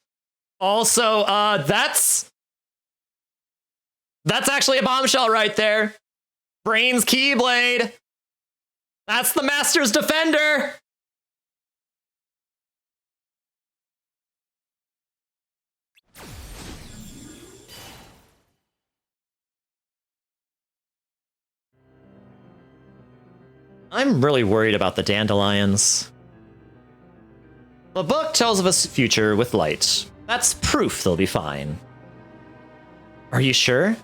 S2: Also, that's actually a bombshell right there. Brain's Keyblade. That's the Master's Defender. I'm really worried about the dandelions. The book tells of a future with light. That's proof they'll be fine. Are you sure?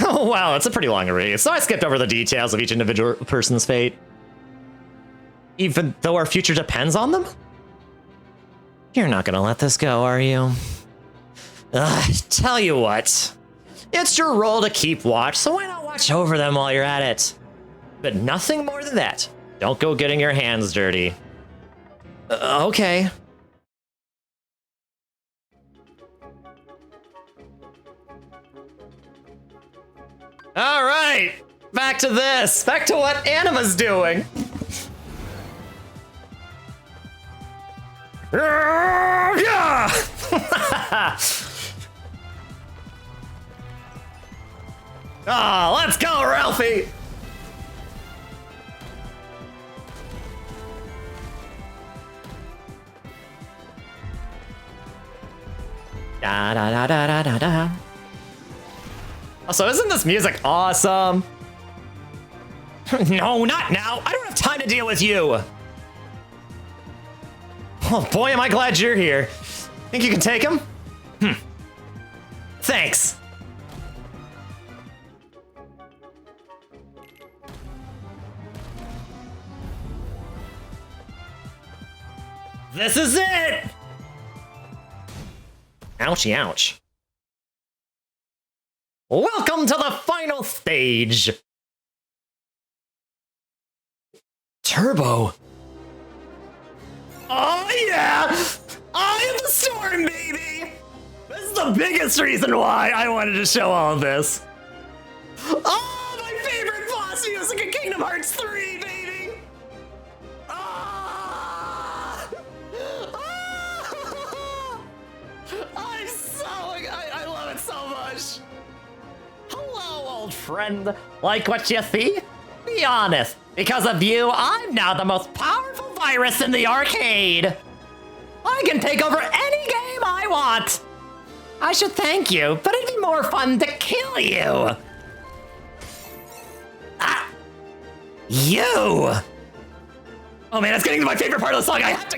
S2: Oh wow, that's a pretty long read, so I skipped over the details of each individual person's fate. Even though our future depends on them? You're not gonna let this go, are you? Tell you what. It's your role to keep watch, so why not watch over them while you're at it? But nothing more than that. Don't go getting your hands dirty. Okay. All right, back to this. Back to what Anima's doing. Yeah! Oh, let's go, Ralphie! Da da da da da da da. Also, isn't this music awesome? No, not now. I don't have time to deal with you. Oh boy, am I glad you're here. Think you can take him? Thanks. This is it! Ouchie, ouch. Welcome to the final stage! Turbo. Oh yeah! I am the storm, baby! This is the biggest reason why I wanted to show all of this. Oh, my favorite boss music in Kingdom Hearts 3, baby! Ah! Ah! I love it so much. Hello, old friend. Like what you see? Be honest. Because of you, I'm now the most powerful virus in the arcade. I can take over any game I want. I should thank you, but it'd be more fun to kill you. Ah! You! Oh man, it's getting to my favorite part of the song. I have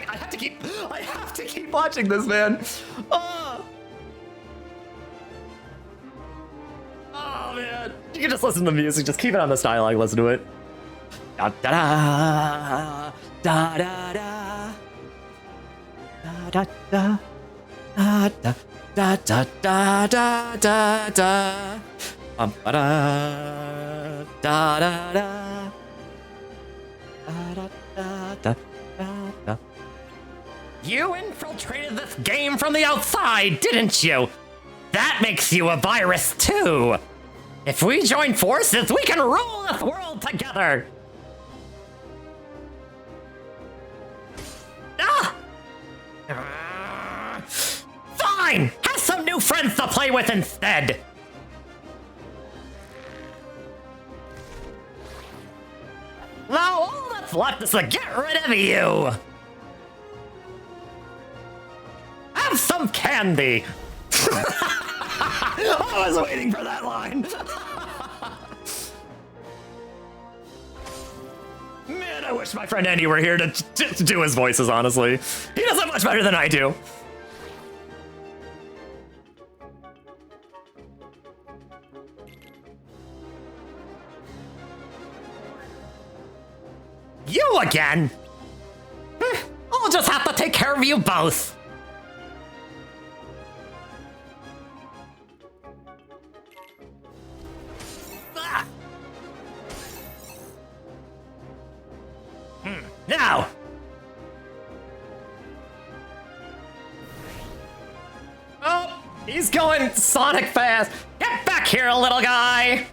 S2: to keep watching this, man. Oh man. You can just listen to the music, just keep it on this dialogue, listen to it. Da da da da da da da da da da da da da da da da da da da da. You infiltrated this game from the outside, didn't you? That makes you a virus too. If we join forces, we can rule this world together. Fine! Have some new friends to play with instead! Now all that's left is to get rid of you! Have some candy! I was waiting for that line! Man, I wish my friend Andy were here to do his voices, honestly. He does it much better than I do. You again? I'll just have to take care of you both. Now! Oh, he's going Sonic fast. Get back here, little guy!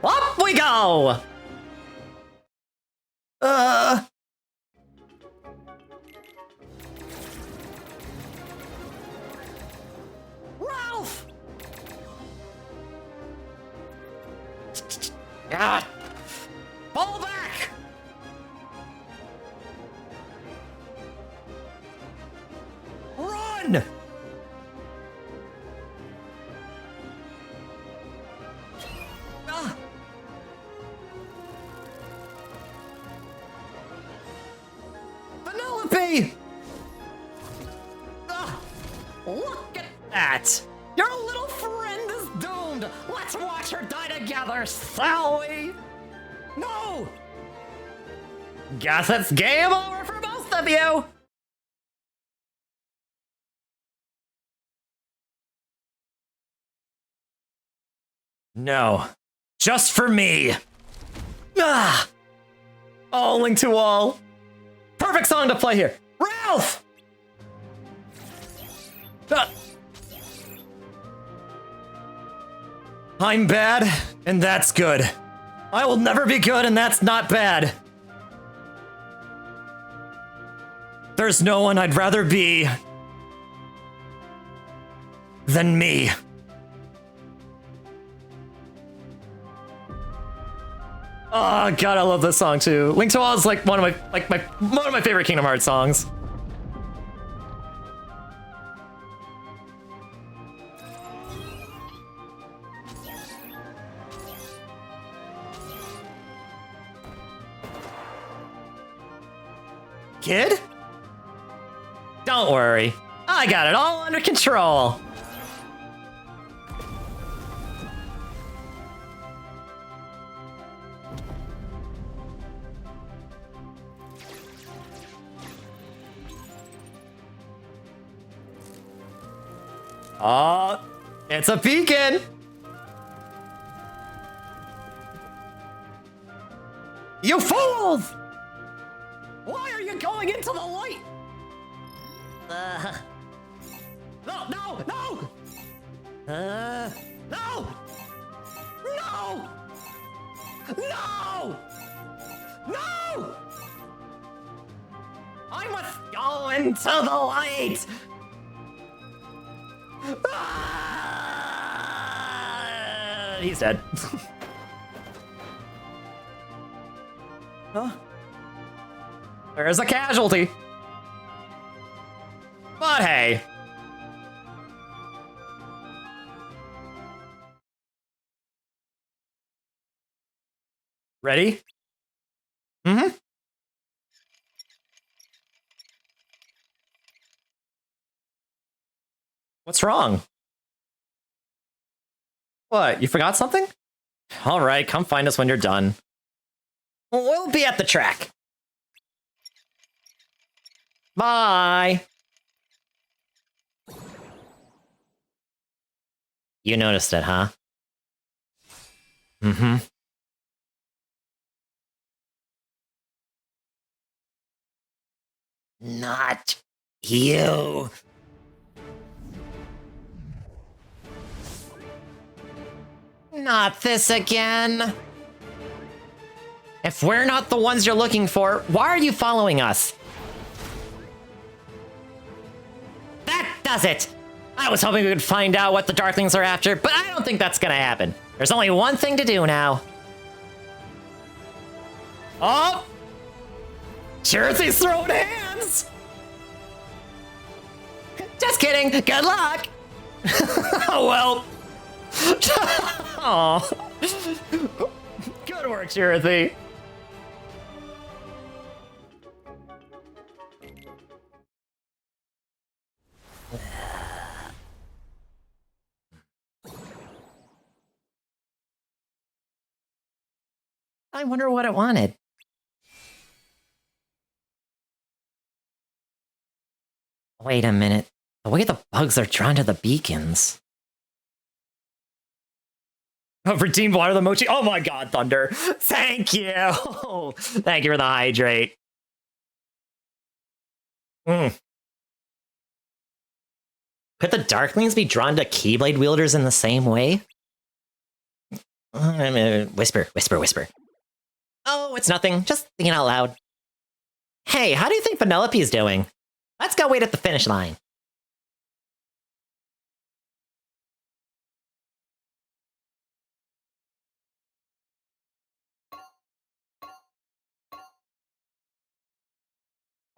S2: Up we go! Ralph! Ah! Fall back! Run! Ah! Penelope! Ah! Look at that! Your little friend is doomed! Let's watch her die together, shall we? No! Guess it's game over for both of you! No. Just for me! Ah! Oh, Link to All. Perfect song to play here. Ralph! Ah. I'm bad, and that's good. I will never be good, and that's not bad. There's no one I'd rather be than me. Oh god, I love this song too. Link to All is like one of my favorite Kingdom Hearts songs. kid? Don't worry. I got it all under control. Oh, it's a beacon! You fools! Why are you going into the light? No, no, no! No! No! No! No! I must go into the light! He's dead. Huh? There's a casualty. But hey. Ready? Mm-hmm. What's wrong? What, you forgot something? All right, come find us when you're done. We'll be at the track. Bye. You noticed it, huh? Mm-hmm. Not you. Not this again. If we're not the ones you're looking for, why are you following us? That does it! I was hoping we could find out what the Darklings are after, but I don't think that's gonna happen. There's only one thing to do now. Oh! Jersey's throwing hands! Just kidding, good luck! Oh well. Aw. Good work, Jersey. I wonder what it wanted. Wait a minute. The way the bugs are drawn to the beacons. Oh, redeemed water, the Mochi. Oh my god, Thunder. Thank you. Thank you for the hydrate. Could the Darklings be drawn to Keyblade wielders in the same way? Whisper, whisper, whisper. Oh, it's nothing. Just thinking out loud. Hey, how do you think Penelope's doing? Let's go wait at the finish line.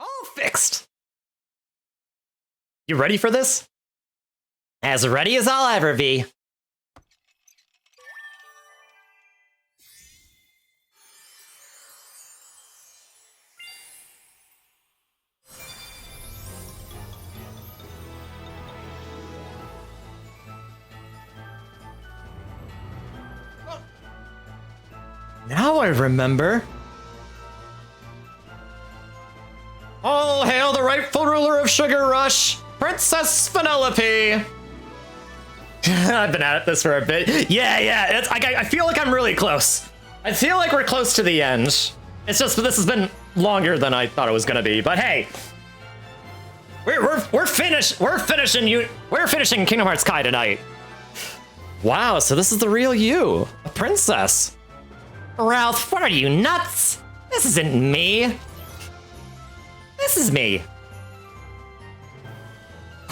S2: All fixed. You ready for this? As ready as I'll ever be. Now I remember. All hail the rightful ruler of Sugar Rush, Princess Penelope. I've been at this for a bit. Yeah. I feel like I'm really close. I feel like we're close to the end. It's just this has been longer than I thought it was gonna be. But hey, we're finished. We're finishing Kingdom Hearts Kai tonight. Wow, so this is the real you, a princess. Ralph, what are you, nuts? This isn't me. This is me.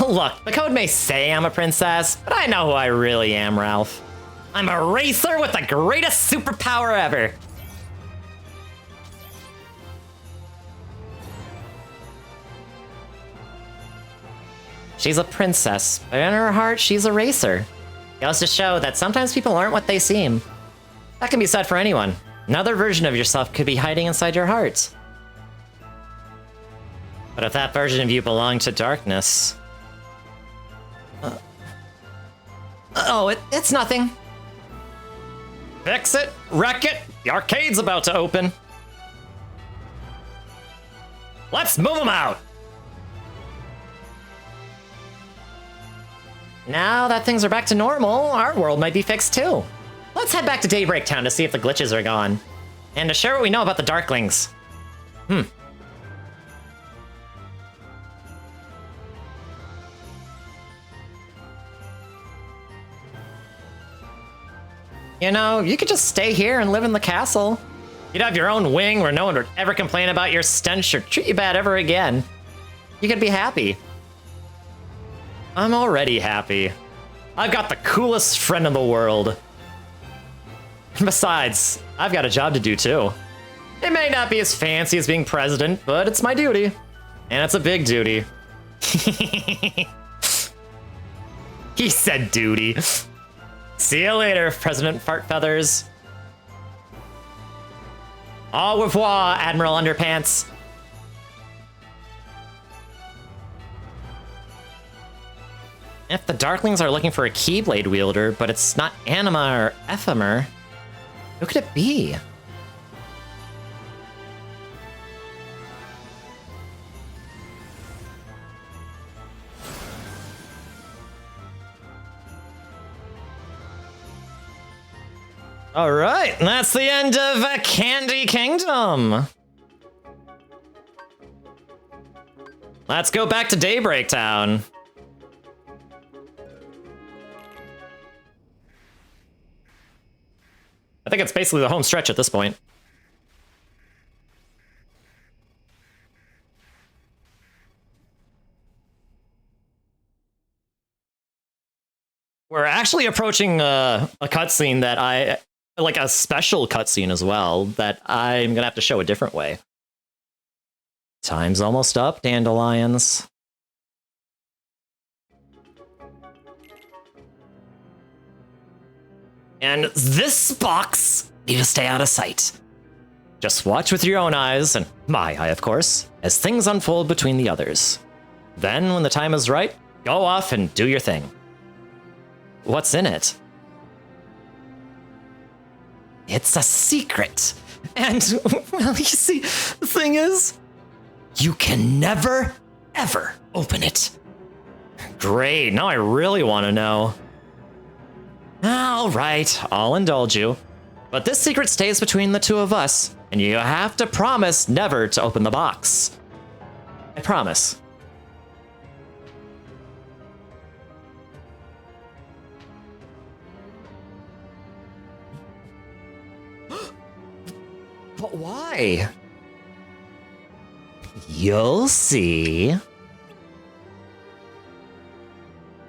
S2: Look, the code may say I'm a princess, but I know who I really am, Ralph. I'm a racer with the greatest superpower ever. She's a princess, but in her heart, she's a racer. Goes to show that sometimes people aren't what they seem. That can be said for anyone. Another version of yourself could be hiding inside your heart. But if that version of you belonged to darkness... it's nothing. Fix it, wreck it, the arcade's about to open. Let's move them out! Now that things are back to normal, our world might be fixed too. Let's head back to Daybreak Town to see if the glitches are gone. And to share what we know about the Darklings. You know, you could just stay here and live in the castle. You'd have your own wing where no one would ever complain about your stench or treat you bad ever again. You could be happy. I'm already happy. I've got the coolest friend in the world. Besides, I've got a job to do too. It may not be as fancy as being president, but it's my duty. And it's a big duty. He said duty. See you later, President Fartfeathers. Au revoir, Admiral Underpants. If the Darklings are looking for a Keyblade wielder, but it's not Anima or Ephemer, who could it be? All right, and that's the end of Candy Kingdom. Let's go back to Daybreak Town. I think it's basically the home stretch at this point. We're actually approaching a cutscene that like a special cutscene as well, that I'm gonna have to show a different way. Time's almost up, dandelions. And this box need to stay out of sight. Just watch with your own eyes, and my eye, of course, as things unfold between the others. Then, when the time is right, go off and do your thing. What's in it? It's a secret. And, well, you see, the thing is, you can never, ever open it. Great, now I really want to know. All right, I'll indulge you. But this secret stays between the two of us, and you have to promise never to open the box. I promise. But why? You'll see.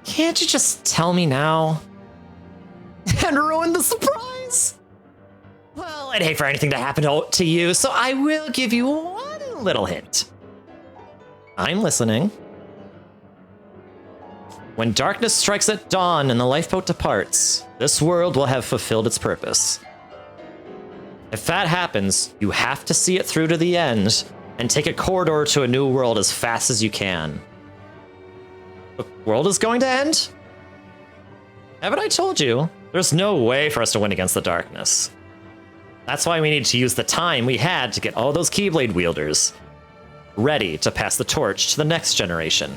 S2: Can't you just tell me now? And ruin the surprise? Well, I'd hate for anything to happen to you, so I will give you one little hint. I'm listening. When darkness strikes at dawn and the lifeboat departs, this world will have fulfilled its purpose. If that happens, you have to see it through to the end and take a corridor to a new world as fast as you can. The world is going to end? Haven't I told you? There's no way for us to win against the darkness. That's why we need to use the time we had to get all those Keyblade wielders ready to pass the torch to the next generation.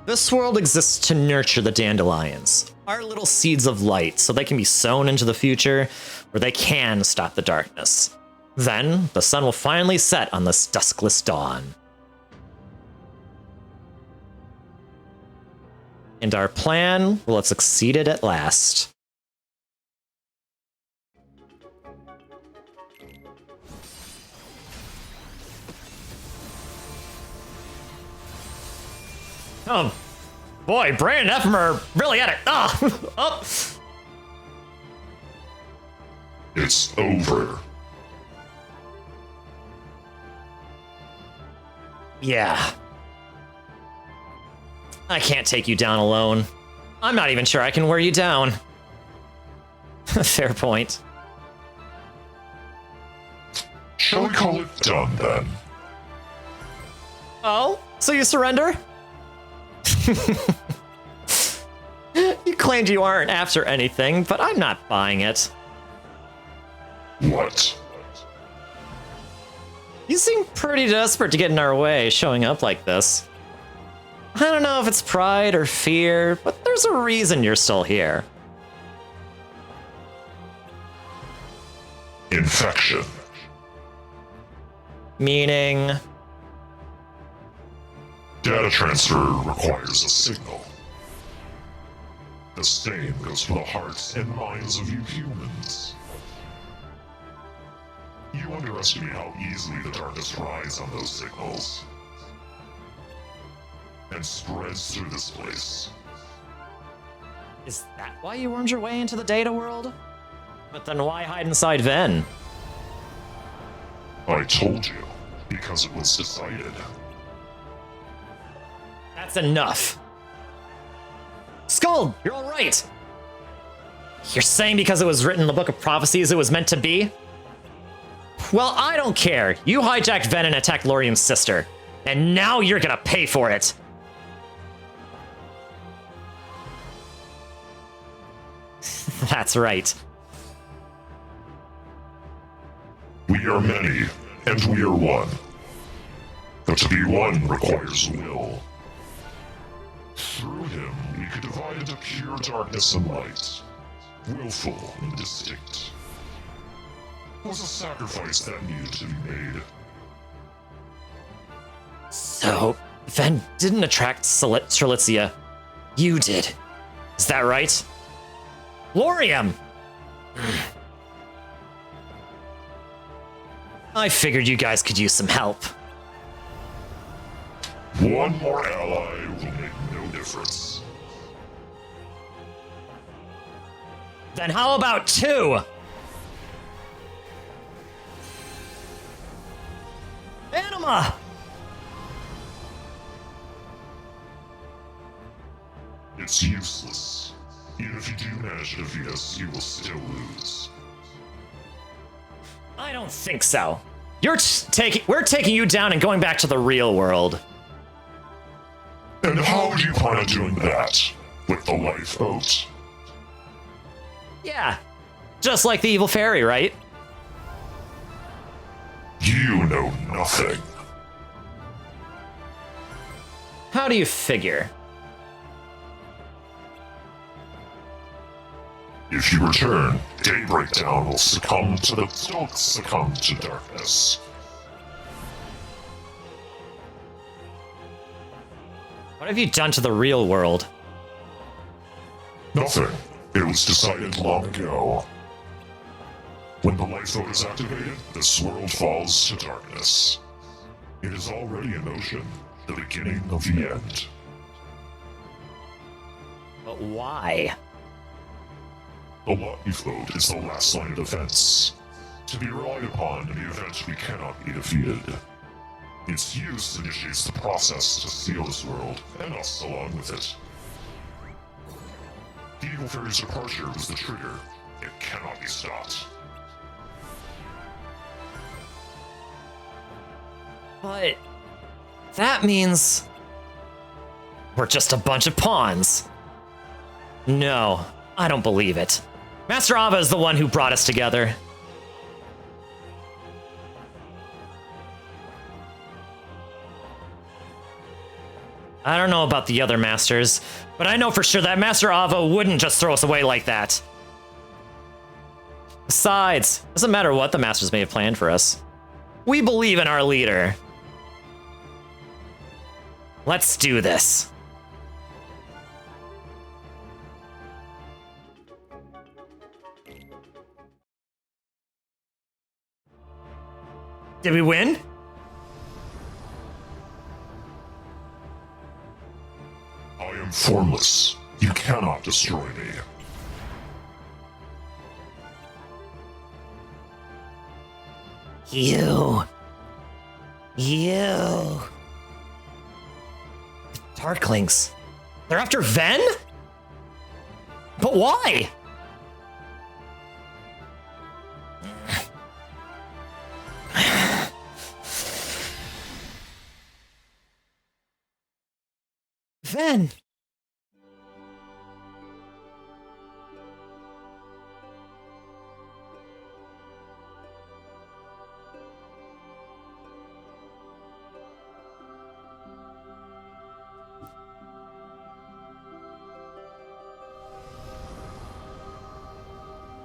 S2: This world exists to nurture the dandelions, our little seeds of light, so they can be sown into the future where they can stop the darkness. Then, the sun will finally set on this duskless dawn. And our plan will have succeeded at last. Oh, boy, Brand and Ephemer really at it. Oh.
S5: It's over.
S2: Yeah. I can't take you down alone. I'm not even sure I can wear you down. Fair point.
S5: Shall we call it done then?
S2: Oh, so you surrender? You claimed you aren't after anything, but I'm not buying it.
S5: What?
S2: You seem pretty desperate to get in our way, showing up like this. I don't know if it's pride or fear, but there's a reason you're still here.
S5: Infection.
S2: Meaning...
S5: Data transfer requires a signal. The same goes for the hearts and minds of you humans. You underestimate how easily the darkness rides on those signals and spreads through this place.
S2: Is that why you wormed your way into the data world? But then why hide inside Ven?
S5: I told you, because it was decided.
S2: That's enough. Skull, you're all right. You're saying because it was written in the Book of Prophecies it was meant to be? Well, I don't care. You hijacked Ven and attacked Lorium's sister. And now you're gonna pay for it. That's right.
S5: We are many, and we are one. But to be one requires will. Through him, we could divide into pure darkness and light. Willful and distinct. It was a sacrifice that needed to be made.
S2: So, Ven didn't attract Strelitzia. You did. Is that right? Lorium! I figured you guys could use some help.
S5: One more ally will make no difference.
S2: Then how about two? Anima!
S5: It's useless. Even if you do manage to defeat us, you will still lose.
S2: I don't think so. We're taking you down and going back to the real world.
S5: And how do you plan on doing that? With the lifeboat?
S2: Yeah. Just like the evil fairy, right?
S5: You know nothing.
S2: How do you figure?
S5: If you return, Daybreak Down will succumb to darkness.
S2: What have you done to the real world?
S5: Nothing. It was decided long ago. When the lifeboat is activated, this world falls to darkness. It is already in motion, the beginning of the end.
S2: But why?
S5: The lifeboat is the last line of defense, to be relied upon in the event we cannot be defeated. Its use initiates the process to seal this world, and us along with it. The Evil Fairy's departure was the trigger. It cannot be stopped.
S2: But that means we're just a bunch of pawns. No, I don't believe it. Master Ava is the one who brought us together. I don't know about the other masters, but I know for sure that Master Ava wouldn't just throw us away like that. Besides, doesn't matter what the masters may have planned for us. We believe in our leader. Let's do this. Did we win?
S5: I am formless. You cannot destroy me.
S2: You. Darklings. They're after Ven? But why? Ben!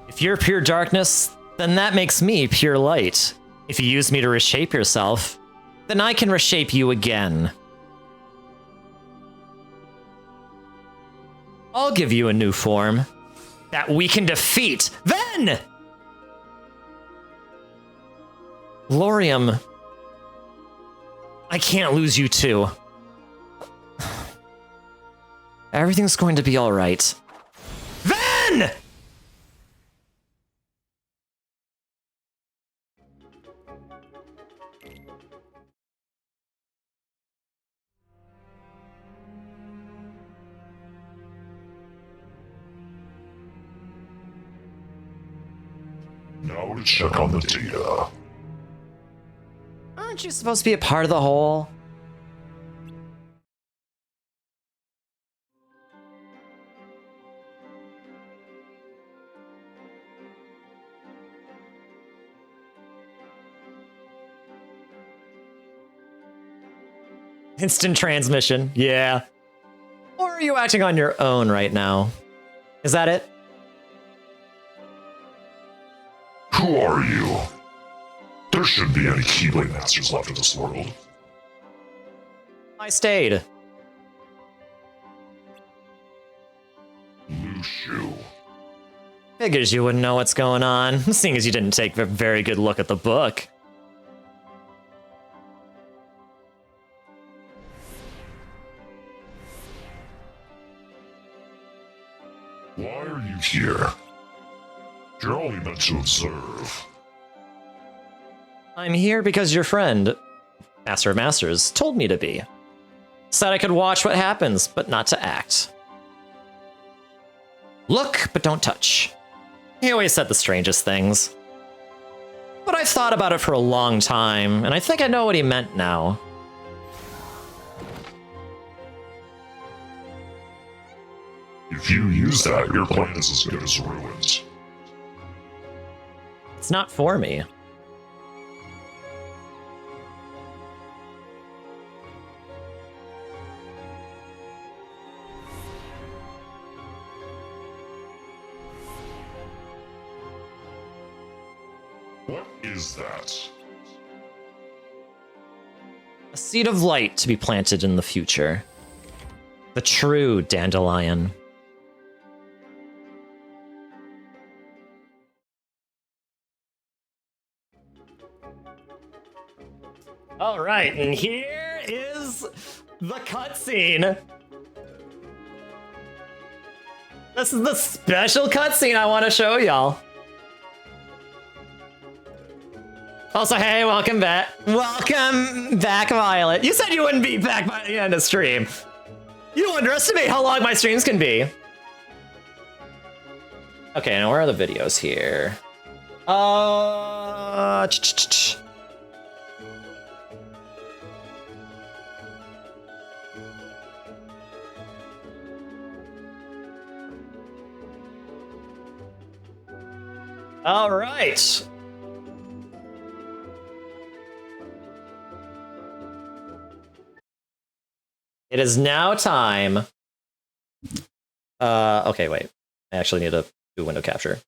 S2: If you're pure darkness, then that makes me pure light. If you use me to reshape yourself, then I can reshape you again. I'll give you a new form that we can defeat. Then! Lorium, I can't lose you too. Everything's going to be all right. Then!
S5: Now to check on the data.
S2: Aren't you supposed to be a part of the whole? Instant transmission, yeah. Or are you acting on your own right now? Is that it?
S5: Who are you? There shouldn't be any Keyblade Masters left in this world.
S2: I stayed.
S5: Mushu.
S2: Figures you wouldn't know what's going on, seeing as you didn't take a very good look at the book.
S5: Why are you here? You're only meant to observe.
S2: I'm here because your friend, Master of Masters, told me to be. Said I could watch what happens, but not to act. Look, but don't touch. He always said the strangest things. But I've thought about it for a long time, and I think I know what he meant now.
S5: If you use that, your plan is as good as ruined.
S2: It's not for me.
S5: What is that?
S2: A seed of light to be planted in the future. The true dandelion. All right, and here is the cutscene. This is the special cutscene I want to show y'all. Also, hey, welcome back. Welcome back, Violet. You said you wouldn't be back by the end of stream. You underestimate how long my streams can be. Okay, now where are the videos here? All right. It is now time. Okay, wait. I actually need to do window capture.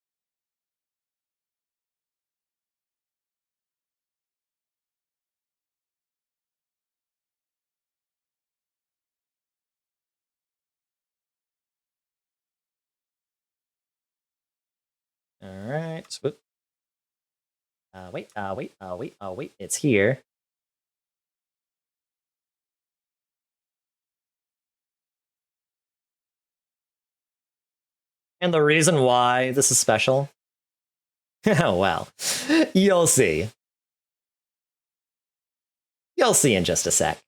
S2: All right. Whoop. Wait. It's here. And the reason why this is special? Oh, well, you'll see. You'll see in just a sec.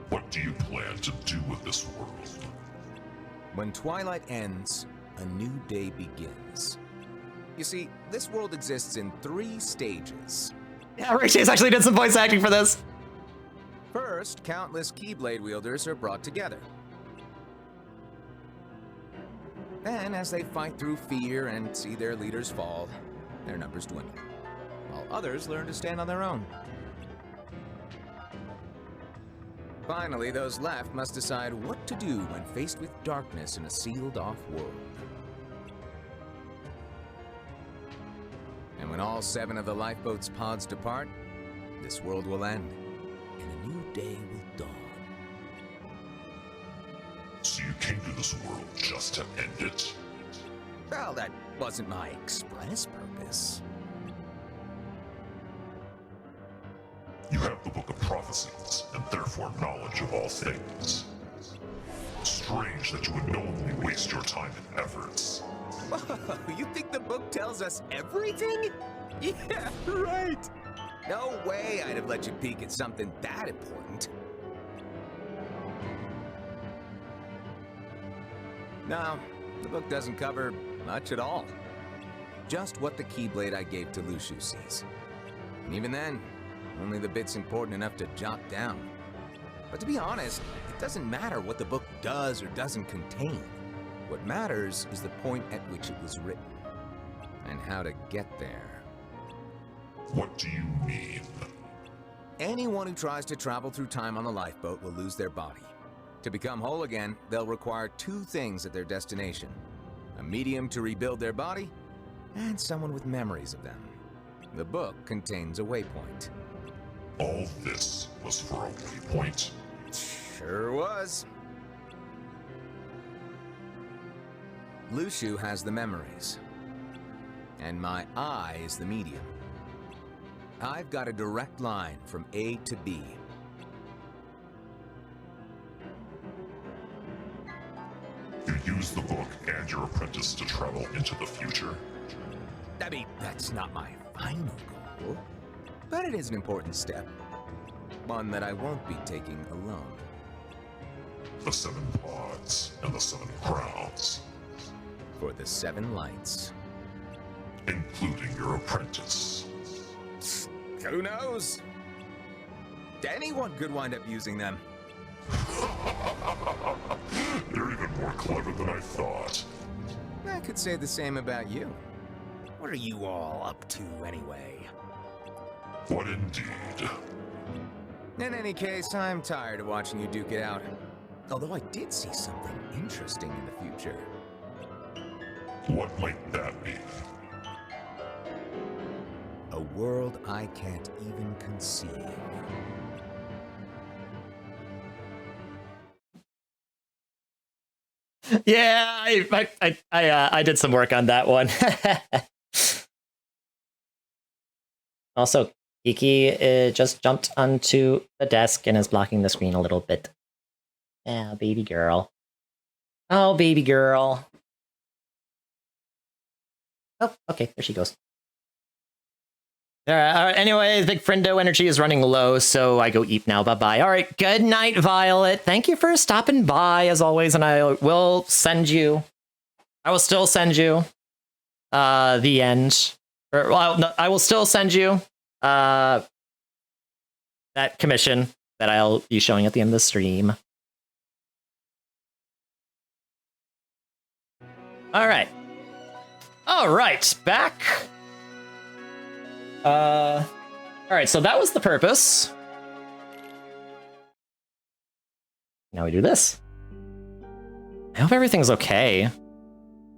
S5: What do you plan to do with this world?
S6: When twilight ends, a new day begins. You see, this world exists in 3 stages.
S2: Yeah, Rick Chase actually did some voice acting for this.
S6: First, countless Keyblade wielders are brought together. Then, as they fight through fear and see their leaders fall, their numbers dwindle, while others learn to stand on their own. Finally, those left must decide what to do when faced with darkness in a sealed-off world. And when all 7 of the lifeboat's pods depart, this world will end, and a new day will dawn.
S5: So you came to this world just to end it?
S6: Well, that wasn't my express purpose.
S5: You have the Book of Prophecies, and therefore knowledge of all things. Strange that you would knowingly waste your time and efforts.
S6: Whoa, you think the book tells us everything? Yeah, right! No way I'd have let you peek at something that important. No, the book doesn't cover much at all. Just what the Keyblade I gave to Luciu sees. And even then, only the bits important enough to jot down. But to be honest, it doesn't matter what the book does or doesn't contain. What matters is the point at which it was written, and how to get there.
S5: What do you mean?
S6: Anyone who tries to travel through time on the lifeboat will lose their body. To become whole again, they'll require 2 things at their destination: a medium to rebuild their body, and someone with memories of them. The book contains a waypoint.
S5: All this was for a waypoint?
S6: Sure was. Luciu has the memories, and my eye is the medium. I've got a direct line from A to B.
S5: You use the book and your apprentice to travel into the future?
S6: I mean, that's not my final goal, but it is an important step. One that I won't be taking alone.
S5: The 7 pods and the 7 crowns.
S6: For the 7 lights.
S5: Including your apprentice.
S6: Who knows? Anyone could wind up using them.
S5: You're even more clever than I thought.
S6: I could say the same about you. What are you all up to, anyway?
S5: What indeed?
S6: In any case, I'm tired of watching you duke it out. Although I did see something interesting in the future.
S5: What might that be?
S6: A world I can't even conceive.
S2: Yeah, I did some work on that one. Also, Kiki just jumped onto the desk and is blocking the screen a little bit. Yeah, baby girl. Oh, baby girl. Oh, okay, there she goes. All right, anyways, Big Friendo energy is running low, so I go eat now. Bye-bye. All right, good night, Violet. Thank you for stopping by, as always, and I will send you... I will still send you the end. Well, no, I will still send you that commission that I'll be showing at the end of the stream. All right. All right, back. All right, so that was the purpose. Now we do this. I hope everything's okay.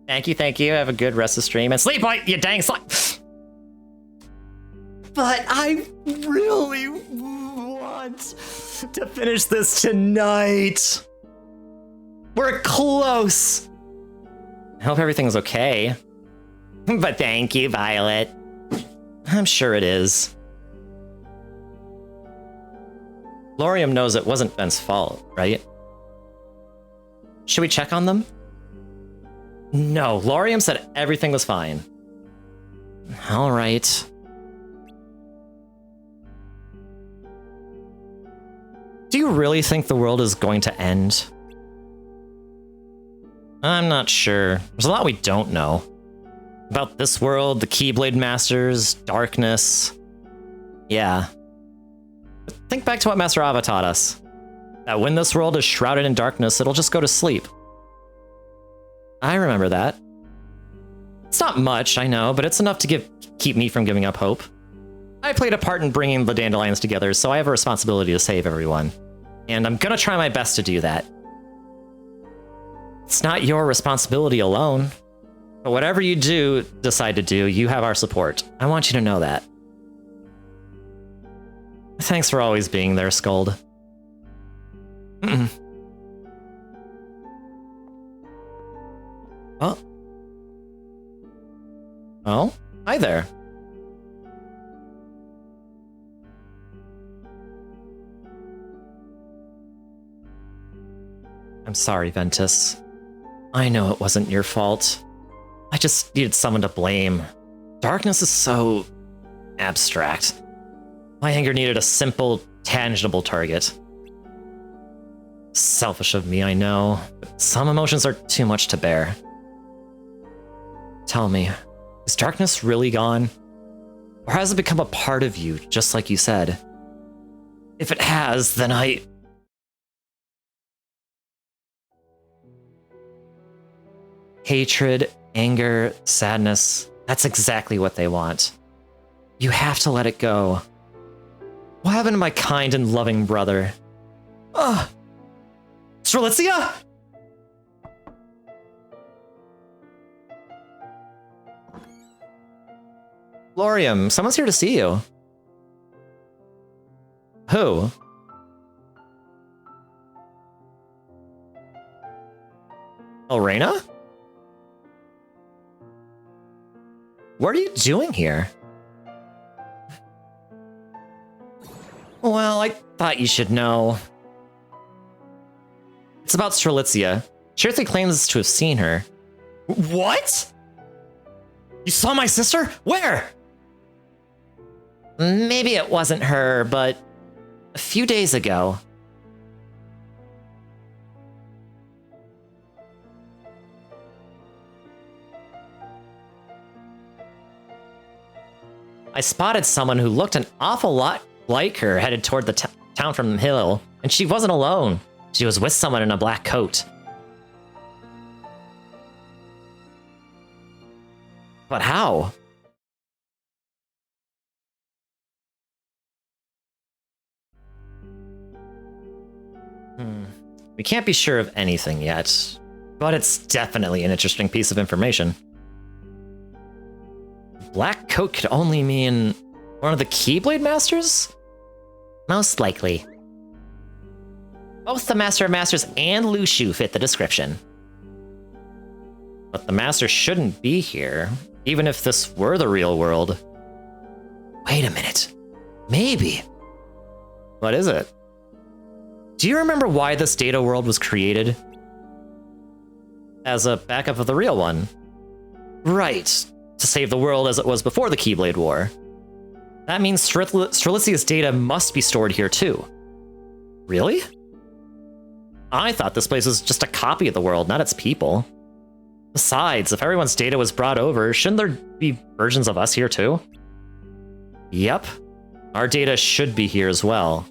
S2: Thank you, thank you. Have a good rest of the stream and sleep, you dang slut. But I really want to finish this tonight. We're close. I hope everything's okay. But thank you, Violet. I'm sure it is. Laurium knows it wasn't Ben's fault, right? Should we check on them? No, Laurium said everything was fine. All right. Do you really think the world is going to end? I'm not sure. There's a lot we don't know. About this world, the Keyblade Masters, darkness. Yeah. But think back to what Master Ava taught us. That when this world is shrouded in darkness, it'll just go to sleep. I remember that. It's not much, I know, but it's enough to keep me from giving up hope. I played a part in bringing the dandelions together, so I have a responsibility to save everyone. And I'm gonna try my best to do that. It's not your responsibility alone. But whatever you decide to do, you have our support. I want you to know that. Thanks for always being there, Skuld. Oh. Oh, hi there. I'm sorry, Ventus. I know it wasn't your fault. I just needed someone to blame. Darkness is so abstract. My anger needed a simple, tangible target. Selfish of me, I know, but some emotions are too much to bear. Tell me, is darkness really gone? Or has it become a part of you, just like you said? If it has, then Hatred, anger, sadness, that's exactly what they want. You have to let it go. What happened to my kind and loving brother? Ugh! Strelitzia? Lorium, someone's here to see you. Who? Elrena? What are you doing here? Well, I thought you should know. It's about Strelitzia. Shirley claims to have seen her. What? You saw my sister? Where? Maybe it wasn't her, but a few days ago. I spotted someone who looked an awful lot like her headed toward the town from the hill, and she wasn't alone. She was with someone in a black coat. But how? We can't be sure of anything yet, but it's definitely an interesting piece of information. Black coat could only mean one of the Keyblade Masters? Most likely. Both the Master of Masters and Lushu fit the description. But the Master shouldn't be here, even if this were the real world. Wait a minute. Maybe. What is it? Do you remember why this data world was created? As a backup of the real one. Right. To save the world as it was before the Keyblade War. That means Strelitzia's data must be stored here too. Really? I thought this place was just a copy of the world, not its people. Besides, if everyone's data was brought over, shouldn't there be versions of us here too? Yep. Our data should be here as well.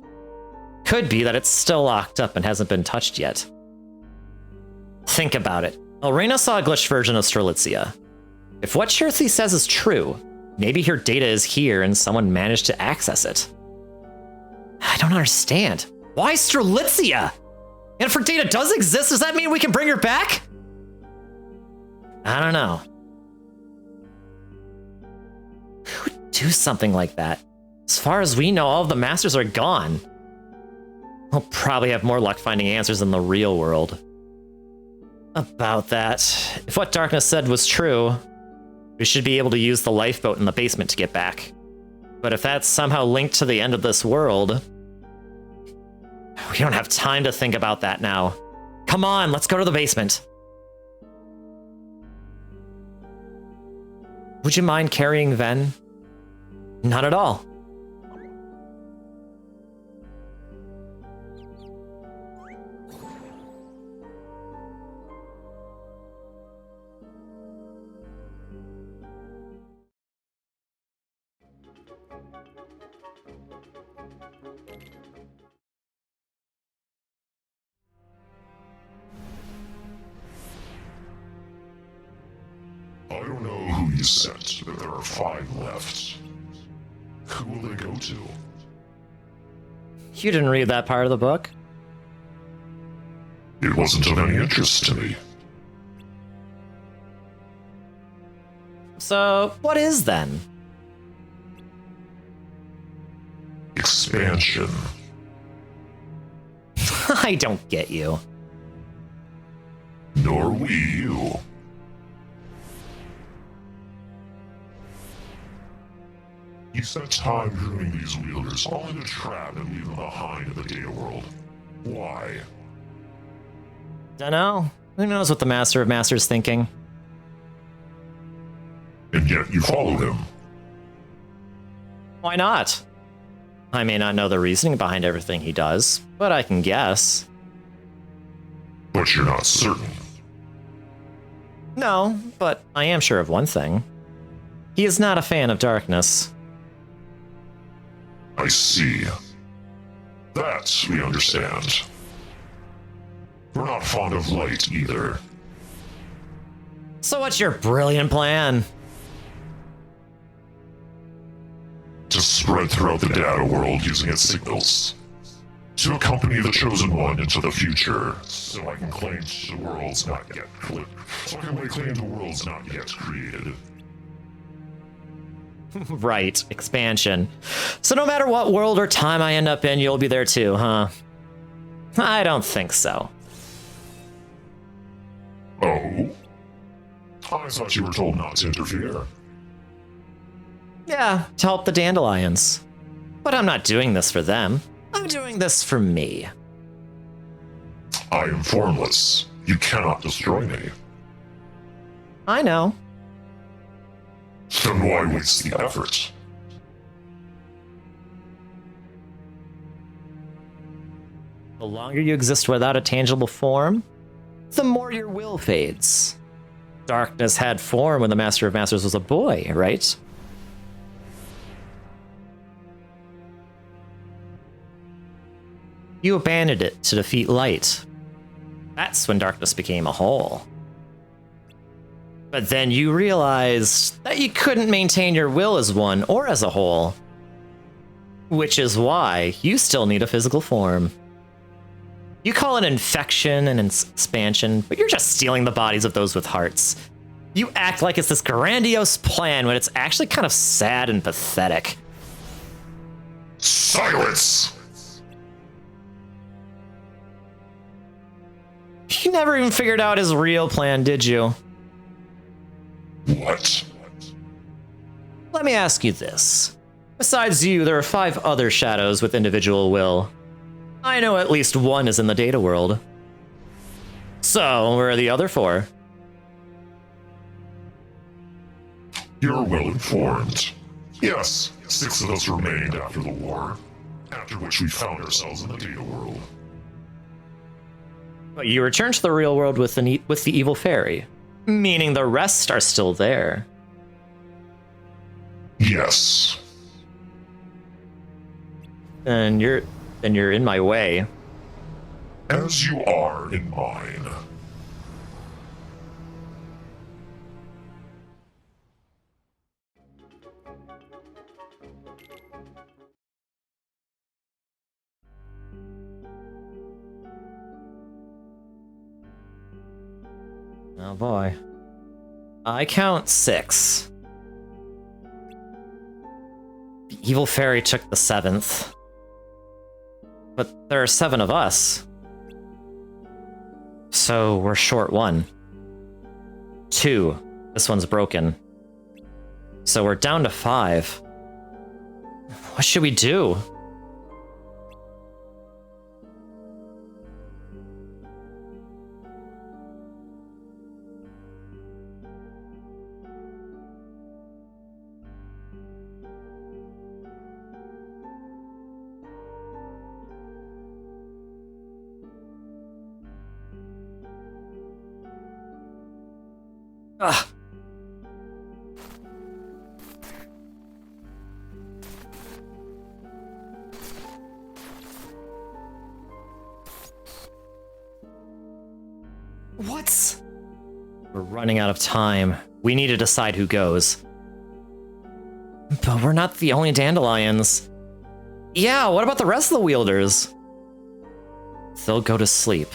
S2: Could be that it's still locked up and hasn't been touched yet. Think about it. Elrena saw a glitched version of Strelitzia. If what Shirley says is true, maybe her data is here and someone managed to access it. I don't understand. Why Strelitzia? And if her data does exist, does that mean we can bring her back? I don't know. Who would do something like that? As far as we know, all of the masters are gone. We'll probably have more luck finding answers in the real world. About that, if what Darkness said was true, we should be able to use the lifeboat in the basement to get back. But if that's somehow linked to the end of this world, we don't have time to think about that now. Come on, let's go to the basement. Would you mind carrying Ven? Not at all.
S5: I don't know who you sent, but there are 5 left. Who will they go to?
S2: You didn't read that part of the book?
S5: It wasn't of any interest to me.
S2: So, what is then?
S5: Expansion.
S2: I don't get you.
S5: Nor we you. You spent time grooming these wielders, only to trap and leave them behind in the data world. Why?
S2: Dunno. Who knows what the Master of Masters thinking?
S5: And yet you follow him.
S2: Why not? I may not know the reasoning behind everything he does, but I can guess.
S5: But you're not certain.
S2: No, but I am sure of one thing. He is not a fan of darkness.
S5: I see. That we understand. We're not fond of light either.
S2: So what's your brilliant plan?
S5: To spread throughout the data world using its signals. To accompany the Chosen One into the future, so I can claim the world's not yet created.
S2: Right, expansion. So no matter what world or time I end up in, you'll be there too, huh? I don't think so.
S5: Oh? I thought you were told not to interfere.
S2: Yeah, to help the dandelions. But I'm not doing this for them. I'm doing this for me.
S5: I am formless. You cannot destroy me.
S2: I know.
S5: Then why waste the effort?
S2: The longer you exist without a tangible form, the more your will fades. Darkness had form when the Master of Masters was a boy, right? You abandoned it to defeat light. That's when darkness became a whole. But then you realized that you couldn't maintain your will as one or as a whole. Which is why you still need a physical form. You call it infection and expansion, but you're just stealing the bodies of those with hearts. You act like it's this grandiose plan when it's actually kind of sad and pathetic.
S5: Silence!
S2: You never even figured out his real plan, did you?
S5: What?
S2: Let me ask you this. Besides you, there are 5 other shadows with individual will. I know at least one is in the data world. So, where are the other 4?
S5: You're well informed. Yes, 6 of us remained after the war, after which we found ourselves in the data world.
S2: But you returned to the real world with the evil fairy, meaning the rest are still there.
S5: Yes.
S2: And you're in my way.
S5: As you are in mine.
S2: Oh boy. I count 6. The evil fairy took the 7th. But there are 7 of us. So we're short 1. 2. This one's broken. So we're down to 5. What should we do? Ugh. What? We're running running out of time. We need to decide who goes. But we're not the only dandelions. Yeah, what about the rest of the wielders? They'll go to sleep.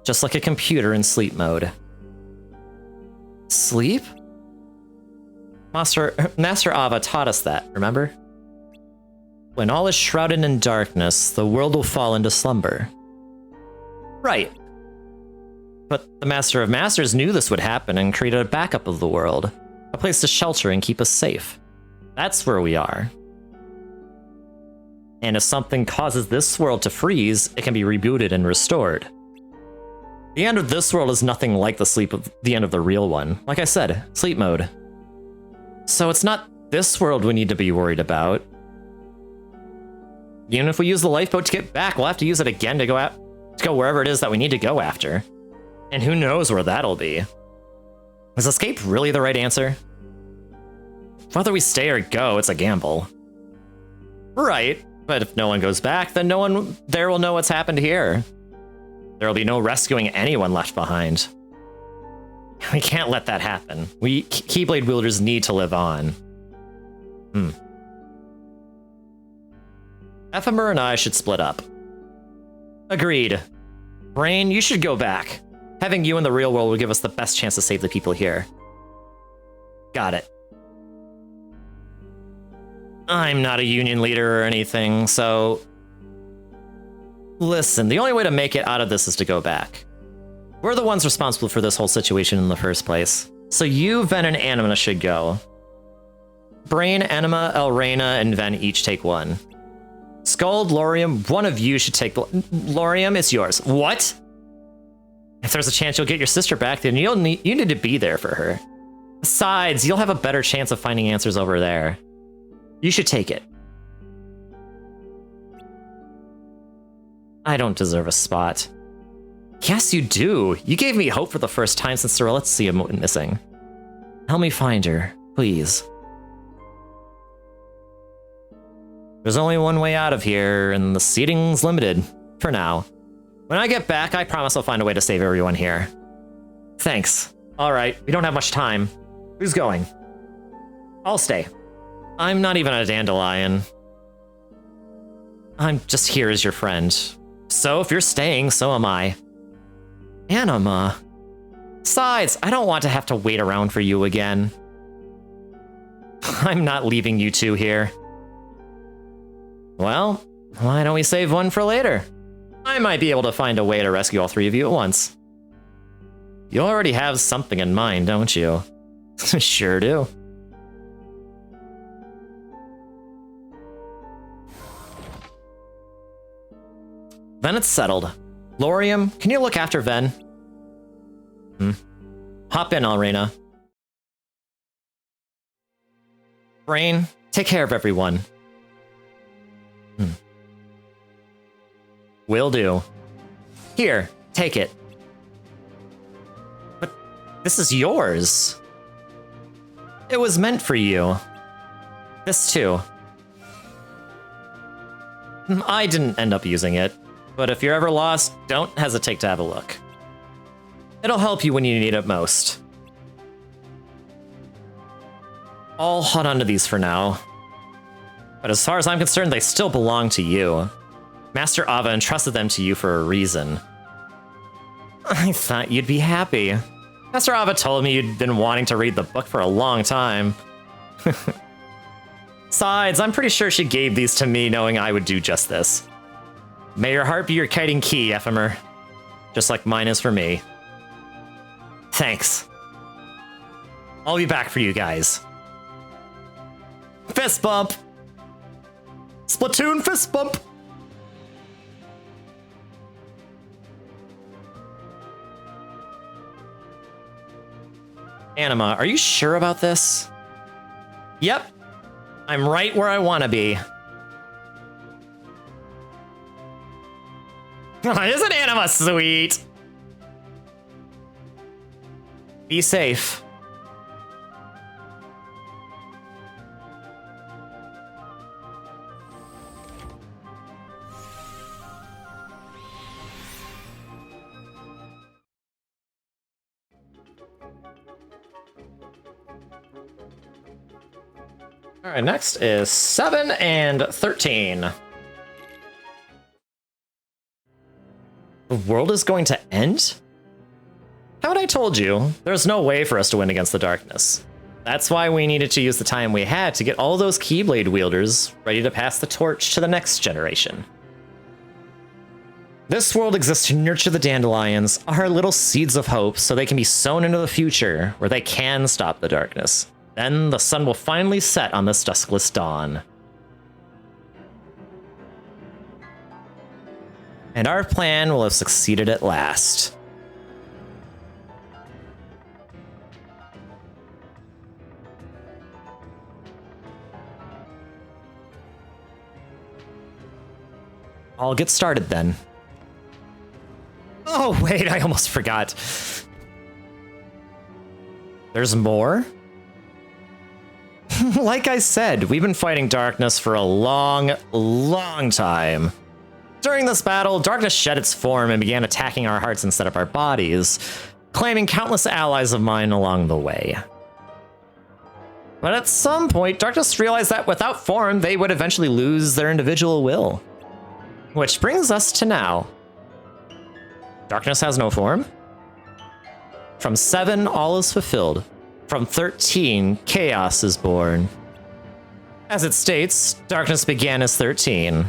S2: Just like a computer in sleep mode. Sleep? Master Ava taught us that, remember? When all is shrouded in darkness, the world will fall into slumber. Right. But the Master of Masters knew this would happen and created a backup of the world. A place to shelter and keep us safe. That's where we are. And if something causes this world to freeze, it can be rebooted and restored. The end of this world is nothing like the end of the real one. Like I said, sleep mode. So it's not this world we need to be worried about. Even if we use the lifeboat to get back, we'll have to use it again to go wherever it is that we need to go after. And who knows where that'll be. Is escape really the right answer? Whether we stay or go, it's a gamble. Right, but if no one goes back, then no one there will know what's happened here. There will be no rescuing anyone left behind. We can't let that happen. We Keyblade wielders need to live on. Ephemer and I should split up. Agreed. Brain, you should go back. Having you in the real world will give us the best chance to save the people here. Got it. I'm not a union leader or anything, so... Listen, the only way to make it out of this is to go back. We're the ones responsible for this whole situation in the first place. So you, Ven, and Anima should go. Brain, Anima, Elrena, and Ven each take one. Skuld, Laurium, one of you should take... Laurium, it's yours. What? If there's a chance you'll get your sister back, then you need to be there for her. Besides, you'll have a better chance of finding answers over there. You should take it. I don't deserve a spot. Yes, you do. You gave me hope for the first time since Cereletsia went missing. Help me find her, please. There's only one way out of here, and the seating's limited. For now. When I get back, I promise I'll find a way to save everyone here. Thanks. Alright, we don't have much time. Who's going? I'll stay. I'm not even a dandelion. I'm just here as your friend. So if you're staying, so am I. Anima. Besides, I don't want to have to wait around for you again. I'm not leaving you two here. Well, why don't we save one for later? I might be able to find a way to rescue all three of you at once. You already have something in mind, don't you? Sure do. Then it's settled. Laurium, can you look after Ven? Hop in, Elrena. Brain, take care of everyone. Will do. Here, take it. But this is yours. It was meant for you. This too. I didn't end up using it, but if you're ever lost, don't hesitate to have a look. It'll help you when you need it most. I'll hold on to these for now. But as far as I'm concerned, they still belong to you. Master Ava entrusted them to you for a reason. I thought you'd be happy. Master Ava told me you'd been wanting to read the book for a long time. Besides, I'm pretty sure she gave these to me knowing I would do just this. May your heart be your kiting key, Ephemer. Just like mine is for me. Thanks. I'll be back for you guys. Fist bump! Splatoon fist bump! Anima, are you sure about this? Yep. I'm right where I want to be. Isn't Anima sweet? Be safe. All right, next is 7 and 13. The world is going to end? Haven't I told you? There's no way for us to win against the darkness. That's why we needed to use the time we had to get all those Keyblade wielders ready to pass the torch to the next generation. This world exists to nurture the dandelions, our little seeds of hope, so they can be sown into the future where they can stop the darkness. Then the sun will finally set on this duskless dawn. And our plan will have succeeded at last. I'll get started then. Oh, wait, I almost forgot. There's more? Like I said, we've been fighting darkness for a long, long time. During this battle, darkness shed its form and began attacking our hearts instead of our bodies, claiming countless allies of mine along the way. But at some point, darkness realized that without form, they would eventually lose their individual will. Which brings us to now. Darkness has no form. From 7, all is fulfilled. From 13, chaos is born. As it states, darkness began as 13.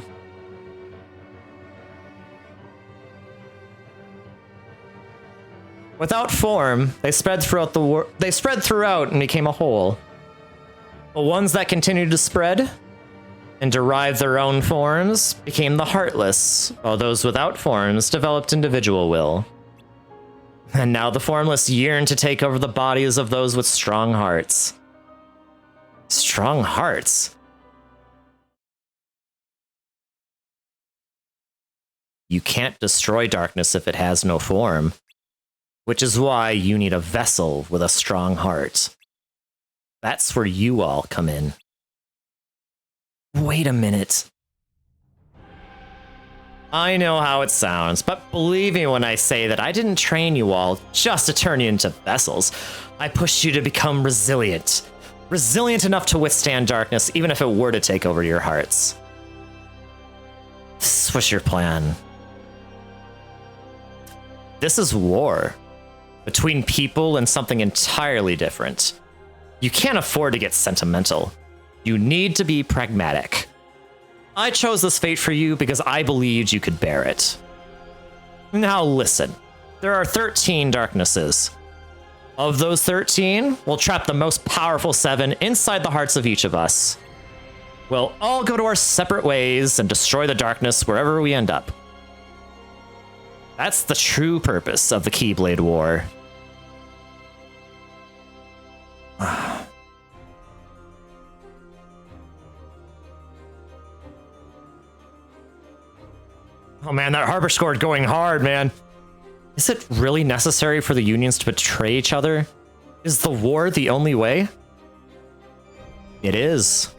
S2: Without form, they spread throughout and became a whole. The ones that continued to spread and derived their own forms became the heartless, while those without forms developed individual will. And now the formless yearn to take over the bodies of those with strong hearts. Strong hearts? You can't destroy darkness if it has no form, which is why you need a vessel with a strong heart. That's where you all come in. Wait a minute. I know how it sounds, but believe me when I say that I didn't train you all just to turn you into vessels. I pushed you to become resilient. Resilient enough to withstand darkness, even if it were to take over your hearts. This was your plan. This is war. Between people and something entirely different. You can't afford to get sentimental. You need to be pragmatic. I chose this fate for you because I believed you could bear it. Now listen, there are 13 darknesses. Of those 13, we'll trap the most powerful 7 inside the hearts of each of us. We'll all go to our separate ways and destroy the darkness wherever we end up. That's the true purpose of the Keyblade War. Oh man, that harbor scored going hard, man. Is it really necessary for the unions to betray each other? Is the war the only way? It is.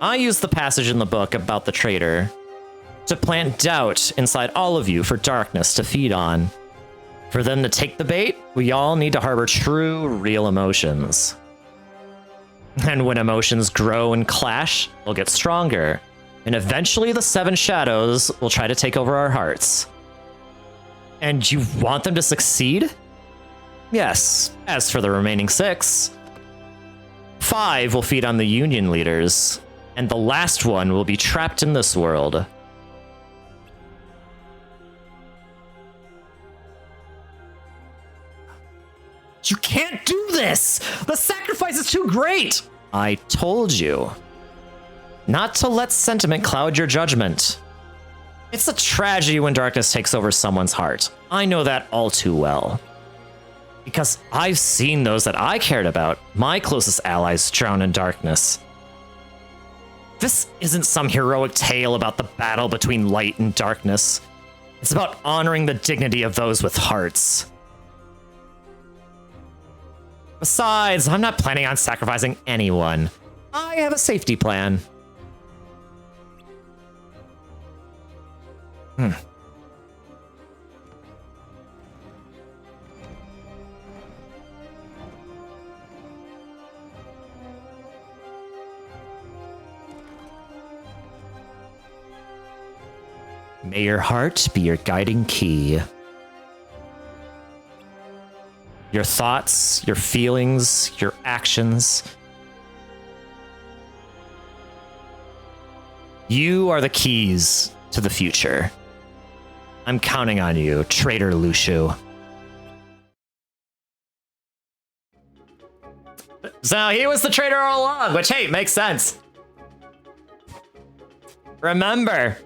S2: I used the passage in the book about the traitor to plant doubt inside all of you for darkness to feed on. For them to take the bait, we all need to harbor true, real emotions. And when emotions grow and clash, they'll get stronger. And eventually the 7 shadows will try to take over our hearts. And you want them to succeed? Yes. As for the remaining 6, 5 will feed on the Union leaders, and the last one will be trapped in this world. You can't do this! The sacrifice is too great! I told you. Not to let sentiment cloud your judgment. It's a tragedy when darkness takes over someone's heart. I know that all too well. Because I've seen those that I cared about, my closest allies, drown in darkness. This isn't some heroic tale about the battle between light and darkness. It's about honoring the dignity of those with hearts. Besides, I'm not planning on sacrificing anyone. I have a safety plan. May your heart be your guiding key. Your thoughts, your feelings, your actions. You are the keys to the future. I'm counting on you, Traitor Lushu. So he was the traitor all along, which, hey, makes sense. Remember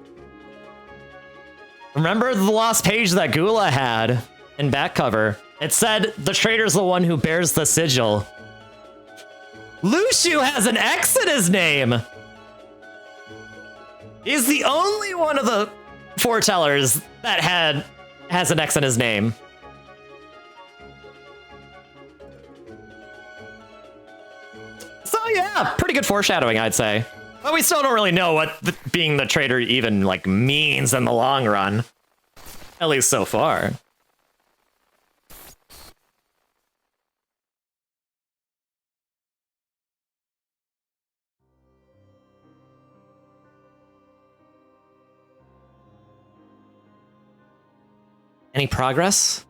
S2: the lost page that Gula had in back cover? It said the traitor's the one who bears the sigil. Lushu has an X in his name. He's the only one of the foretellers that has an X in his name. So yeah, pretty good foreshadowing, I'd say. But we still don't really know what being the traitor even like means in the long run. At least so far. Any progress?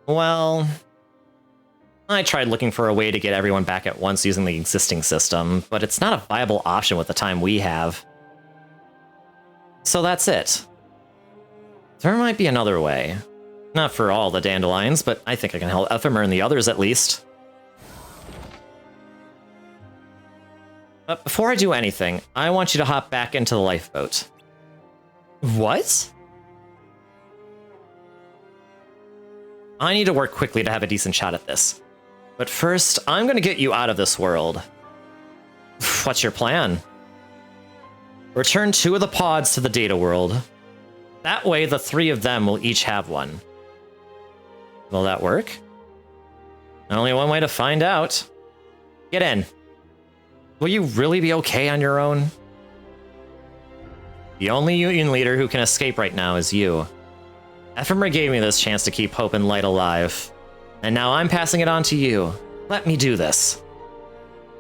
S2: Well, I tried looking for a way to get everyone back at once using the existing system, but it's not a viable option with the time we have. So that's it. There might be another way. Not for all the dandelions, but I think I can help Ephemer and the others at least. But before I do anything, I want you to hop back into the lifeboat. What? I need to work quickly to have a decent shot at this. But first, I'm gonna get you out of this world. What's your plan? Return 2 of the pods to the data world. That way, the 3 of them will each have one. Will that work? Only one way to find out. Get in. Will you really be okay on your own? The only Union leader who can escape right now is you. Ephemer gave me this chance to keep hope and light alive. And now I'm passing it on to you. Let me do this.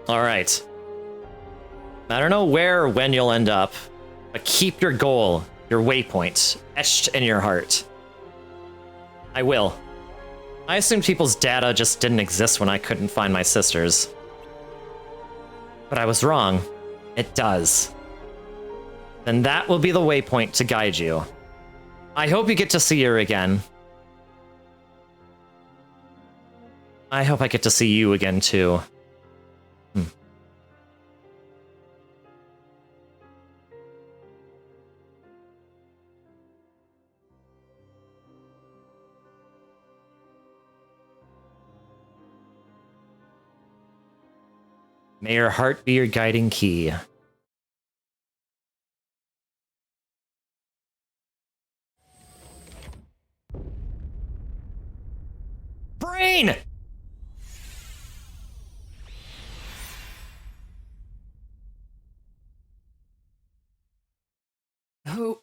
S2: Alright. I don't know where or when you'll end up, but keep your goal, your waypoint, etched in your heart. I will. I assumed people's data just didn't exist when I couldn't find my sisters. But I was wrong. It does. Then that will be the waypoint to guide you. I hope you get to see her again. I hope I get to see you again, too. May your heart be your guiding key. Brain! Who?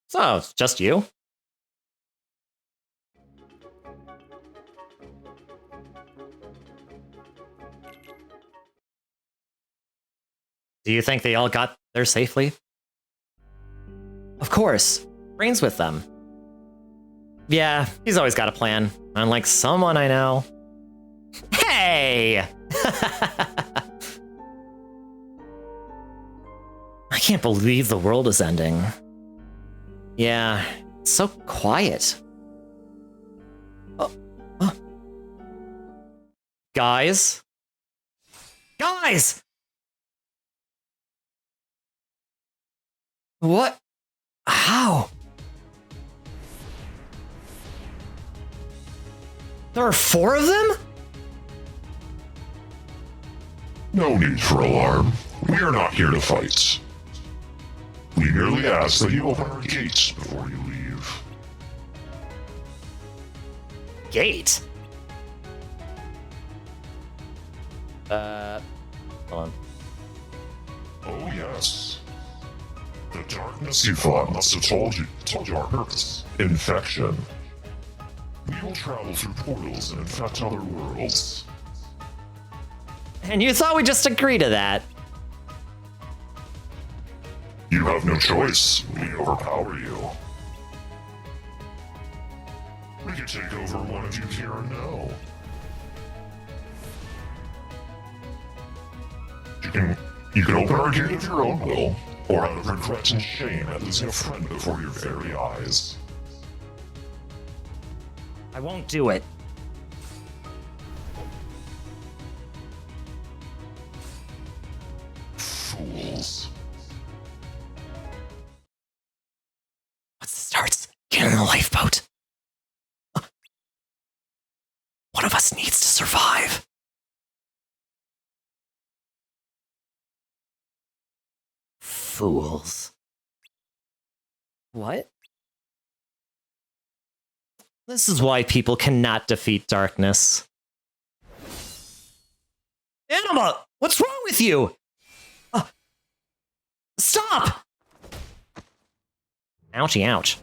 S2: So, it's just you? Do you think they all got there safely? Of course. Brain's with them. Yeah, he's always got a plan. Unlike someone I know. Hey! I can't believe the world is ending. Yeah, it's so quiet. Oh. Guys? Guys! What? How? There are 4 of them?
S5: No need for alarm. We are not here to fight. We merely ask that you open our gates before you leave.
S2: Gate? Hold on.
S5: Oh yes. The darkness you fought must have told you our purpose. Infection. We will travel through portals and infect other worlds.
S2: And you thought we'd just agree to that?
S5: You have no choice. We overpower you. We can take over one of you here and now. You can open our gate of your own will, or out of regret and shame at losing a friend before your very eyes.
S2: I won't do it.
S5: Fools.
S2: Once it starts, get in the lifeboat. One of us needs to survive. Fools. What? This is why people cannot defeat darkness. Anima! What's wrong with you? Stop! Ouchie, ouch.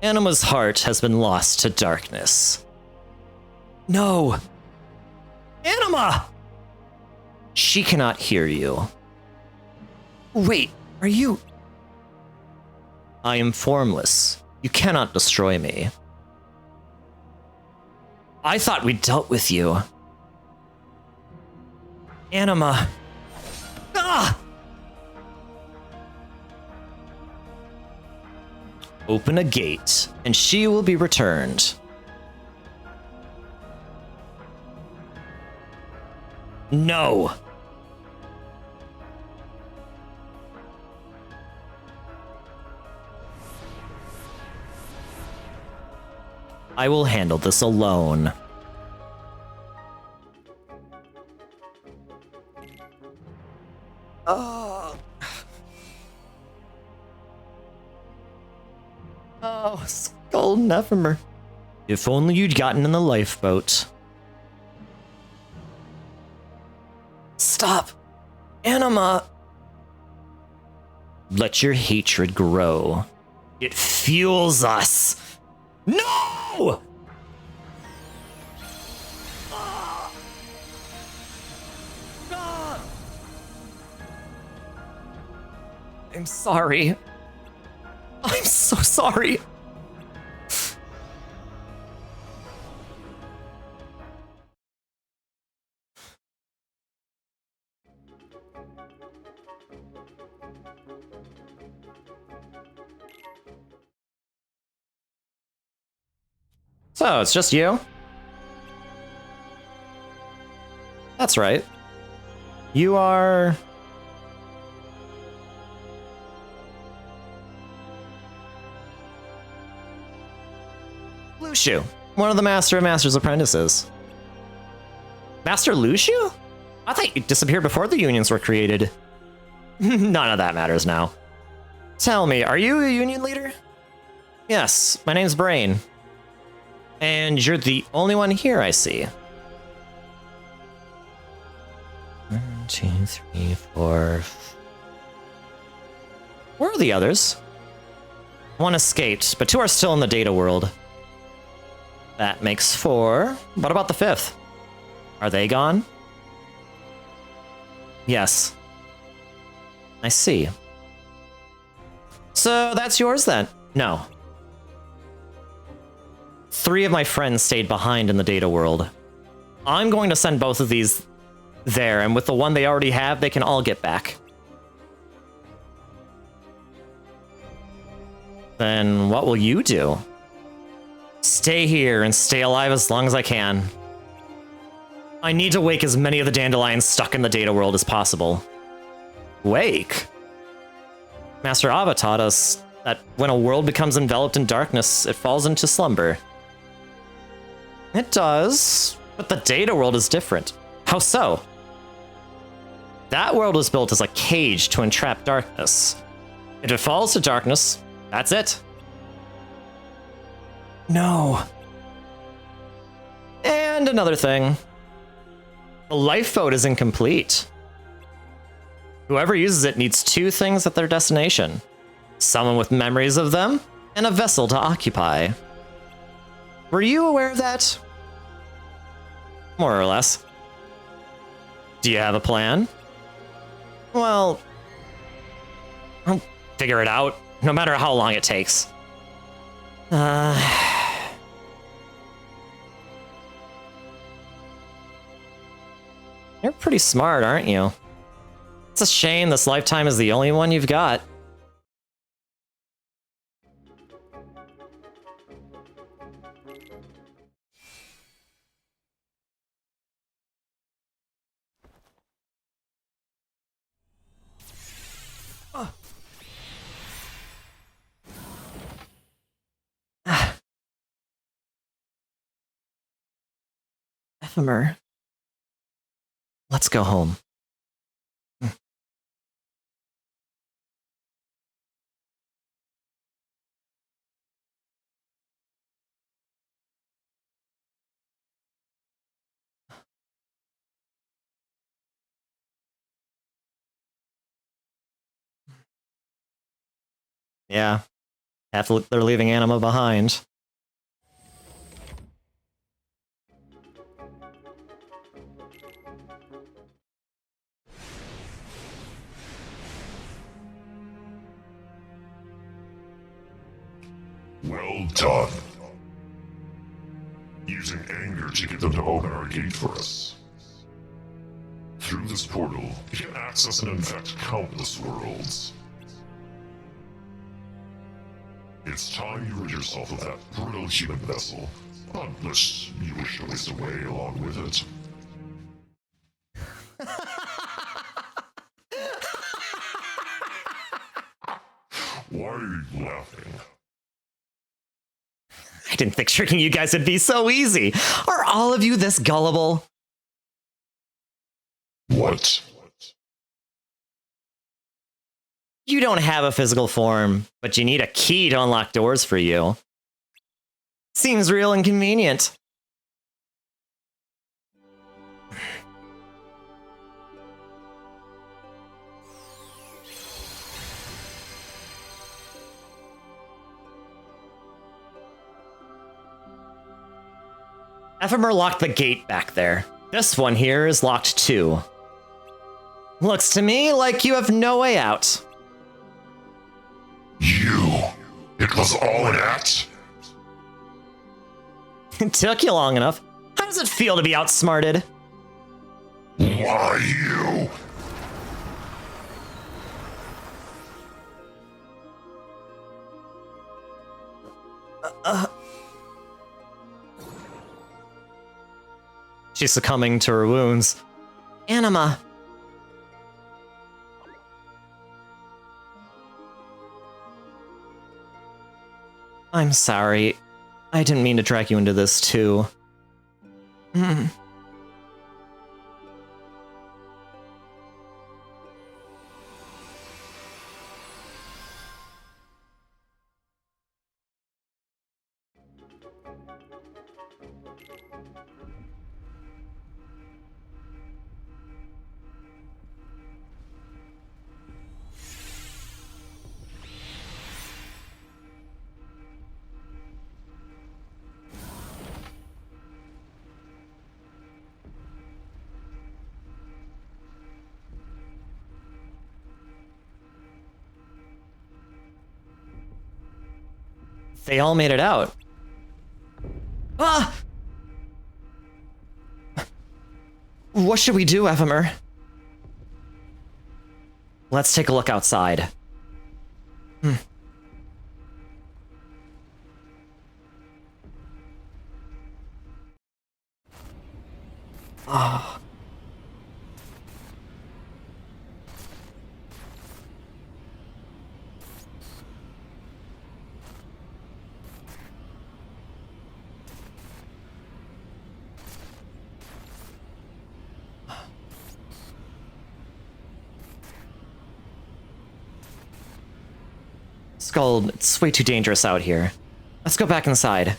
S2: Anima's heart has been lost to darkness. No! Anima! She cannot hear you. Wait, are you... I am formless. You cannot destroy me. I thought we dealt with you. Anima. Ah! Open a gate, and she will be returned. No! I will handle this alone. Oh, Skull Nevermore. If only you'd gotten in the lifeboat. Stop! Anima! Let your hatred grow. It fuels us! No! I'm sorry. I'm so sorry. So, it's just you? That's right. You are... Lushu, one of the Master of Master's apprentices. Master Lushu? I thought you disappeared before the unions were created. None of that matters now. Tell me, are you a union leader? Yes, my name's Brain. And you're the only one here, I see. 1, 2, 3, 4. Where are the others? One escaped, but 2 are still in the data world. That makes 4. What about the 5th? Are they gone? Yes. I see. So that's yours then? No. 3 of my friends stayed behind in the data world. I'm going to send both of these there, and with the one they already have, they can all get back. Then what will you do? Stay here and stay alive as long as I can. I need to wake as many of the dandelions stuck in the data world as possible. Wake? Master Ava taught us that when a world becomes enveloped in darkness, it falls into slumber. It does, but the data world is different. How so? That world was built as a cage to entrap darkness. If it falls to darkness, that's it. No. And another thing. The lifeboat is incomplete. Whoever uses it needs 2 things at their destination. Someone with memories of them, and a vessel to occupy. Were you aware of that? More or less. Do you have a plan? Well, I'll figure it out, no matter how long it takes. You're pretty smart, aren't you? It's a shame this lifetime is the only one you've got. Ephemer. Let's go home. Yeah. They're leaving Anima behind.
S5: Well done. Using anger to get them to open our gate for us. Through this portal, you can access and infect countless worlds. It's time you rid yourself of that brittle human vessel, unless you wish to waste away along with it. Why are you laughing?
S2: I didn't think tricking you guys would be so easy. Are all of you this gullible?
S5: What?
S2: You don't have a physical form, but you need a key to unlock doors for you. Seems real inconvenient. Ephemer locked the gate back there. This one here is locked too. Looks to me like you have no way out.
S5: You? It was all an act?
S2: It took you long enough. How does it feel to be outsmarted?
S5: Why you?
S2: She's succumbing to her wounds. Anima. I'm sorry. I didn't mean to drag you into this too. They all made it out. Ah! What should we do, Ephemer? Let's take a look outside. Ah. Skull, it's way too dangerous out here. Let's go back inside.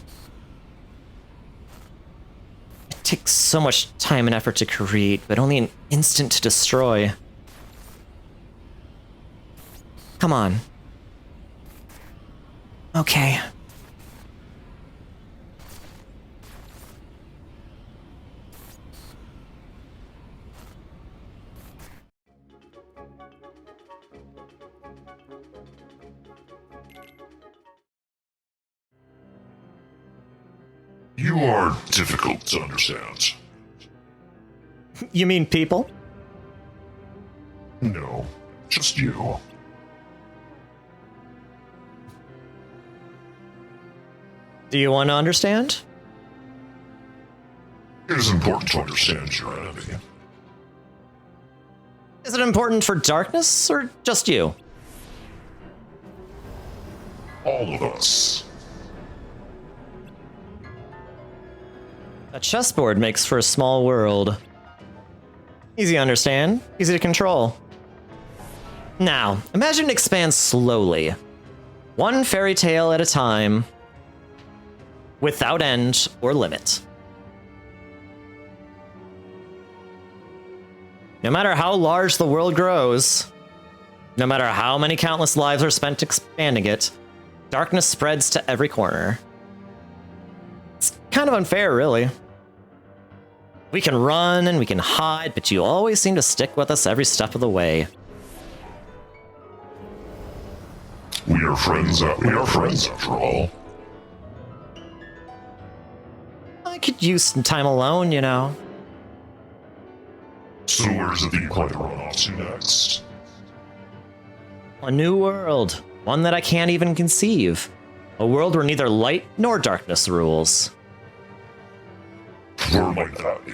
S2: It takes so much time and effort to create, but only an instant to destroy. Come on. Okay.
S5: You are difficult to understand.
S2: You mean people?
S5: No, just you.
S2: Do you want to understand?
S5: It is important to understand your enemy.
S2: Is it important for darkness or just you?
S5: All of us.
S2: A chessboard makes for a small world. Easy to understand, easy to control. Now, imagine it expands slowly. One fairy tale at a time, without end or limit. No matter how large the world grows, no matter how many countless lives are spent expanding it, darkness spreads to every corner. It's kind of unfair, really. We can run and we can hide, but you always seem to stick with us every step of the way.
S5: We are friends after all.
S2: I could use some time alone, you know.
S5: So where's it that you plan to run off to next?
S2: A new world. One that I can't even conceive. A world where neither light nor darkness rules.
S5: Where might that be?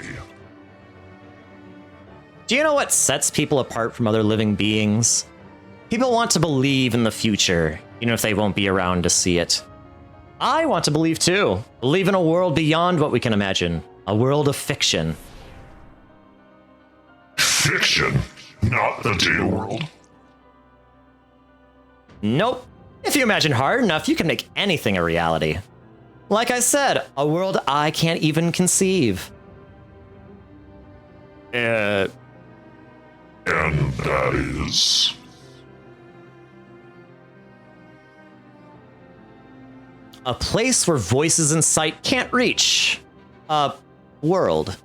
S2: Do you know what sets people apart from other living beings? People want to believe in the future, even if they won't be around to see it. I want to believe too. Believe in a world beyond what we can imagine. A world of fiction.
S5: Fiction, not the data world.
S2: Nope. If you imagine hard enough, you can make anything a reality. Like I said, a world I can't even conceive.
S5: And that is...
S2: A place where voices and sight can't reach. A world.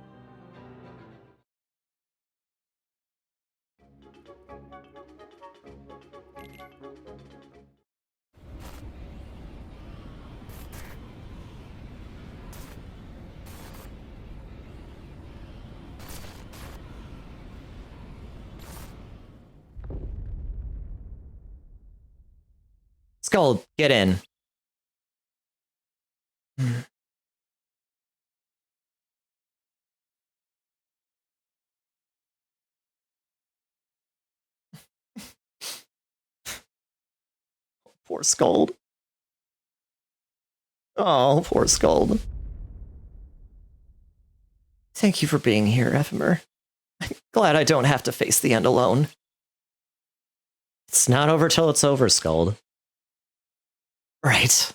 S2: Skull, get in. Poor Scold. Oh, poor Scold. Thank you for being here, Ephemer. I'm glad I don't have to face the end alone. It's not over till it's over, Scold. Right.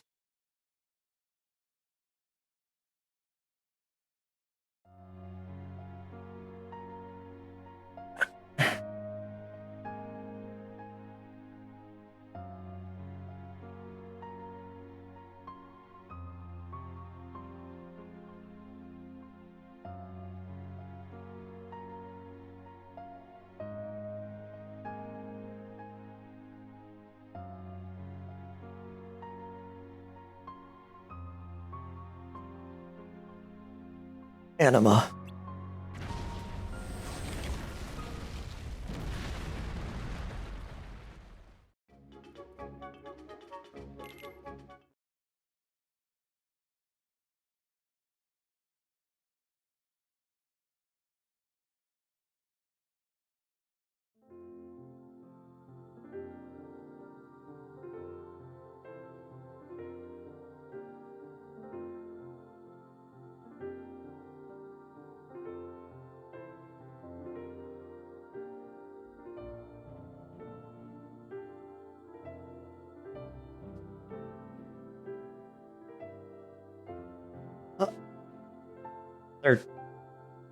S2: Anima.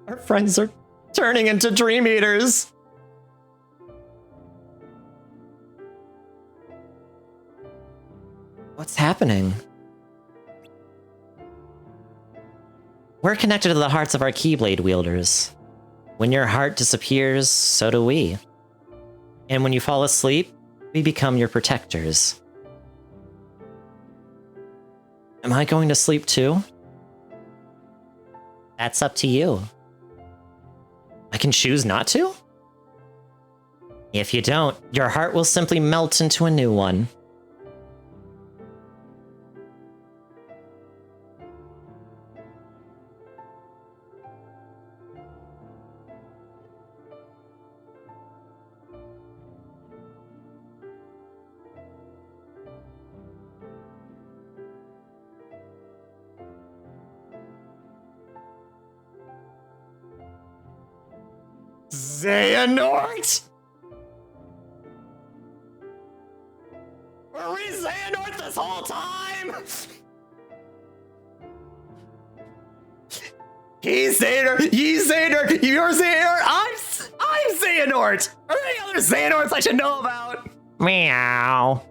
S2: Our friends are turning into Dream Eaters. What's happening? We're connected to the hearts of our Keyblade wielders. When your heart disappears, so do we. And when you fall asleep, we become your protectors. Am I going to sleep too? That's up to you. I can choose not to? If you don't, your heart will simply melt into a new one. Xehanort! Were we Xehanort this whole time? He's Xehanort, he's Xehanort, you're Xehanort, I'm Xehanort! Are there any other Xehanorts I should know about? Meow.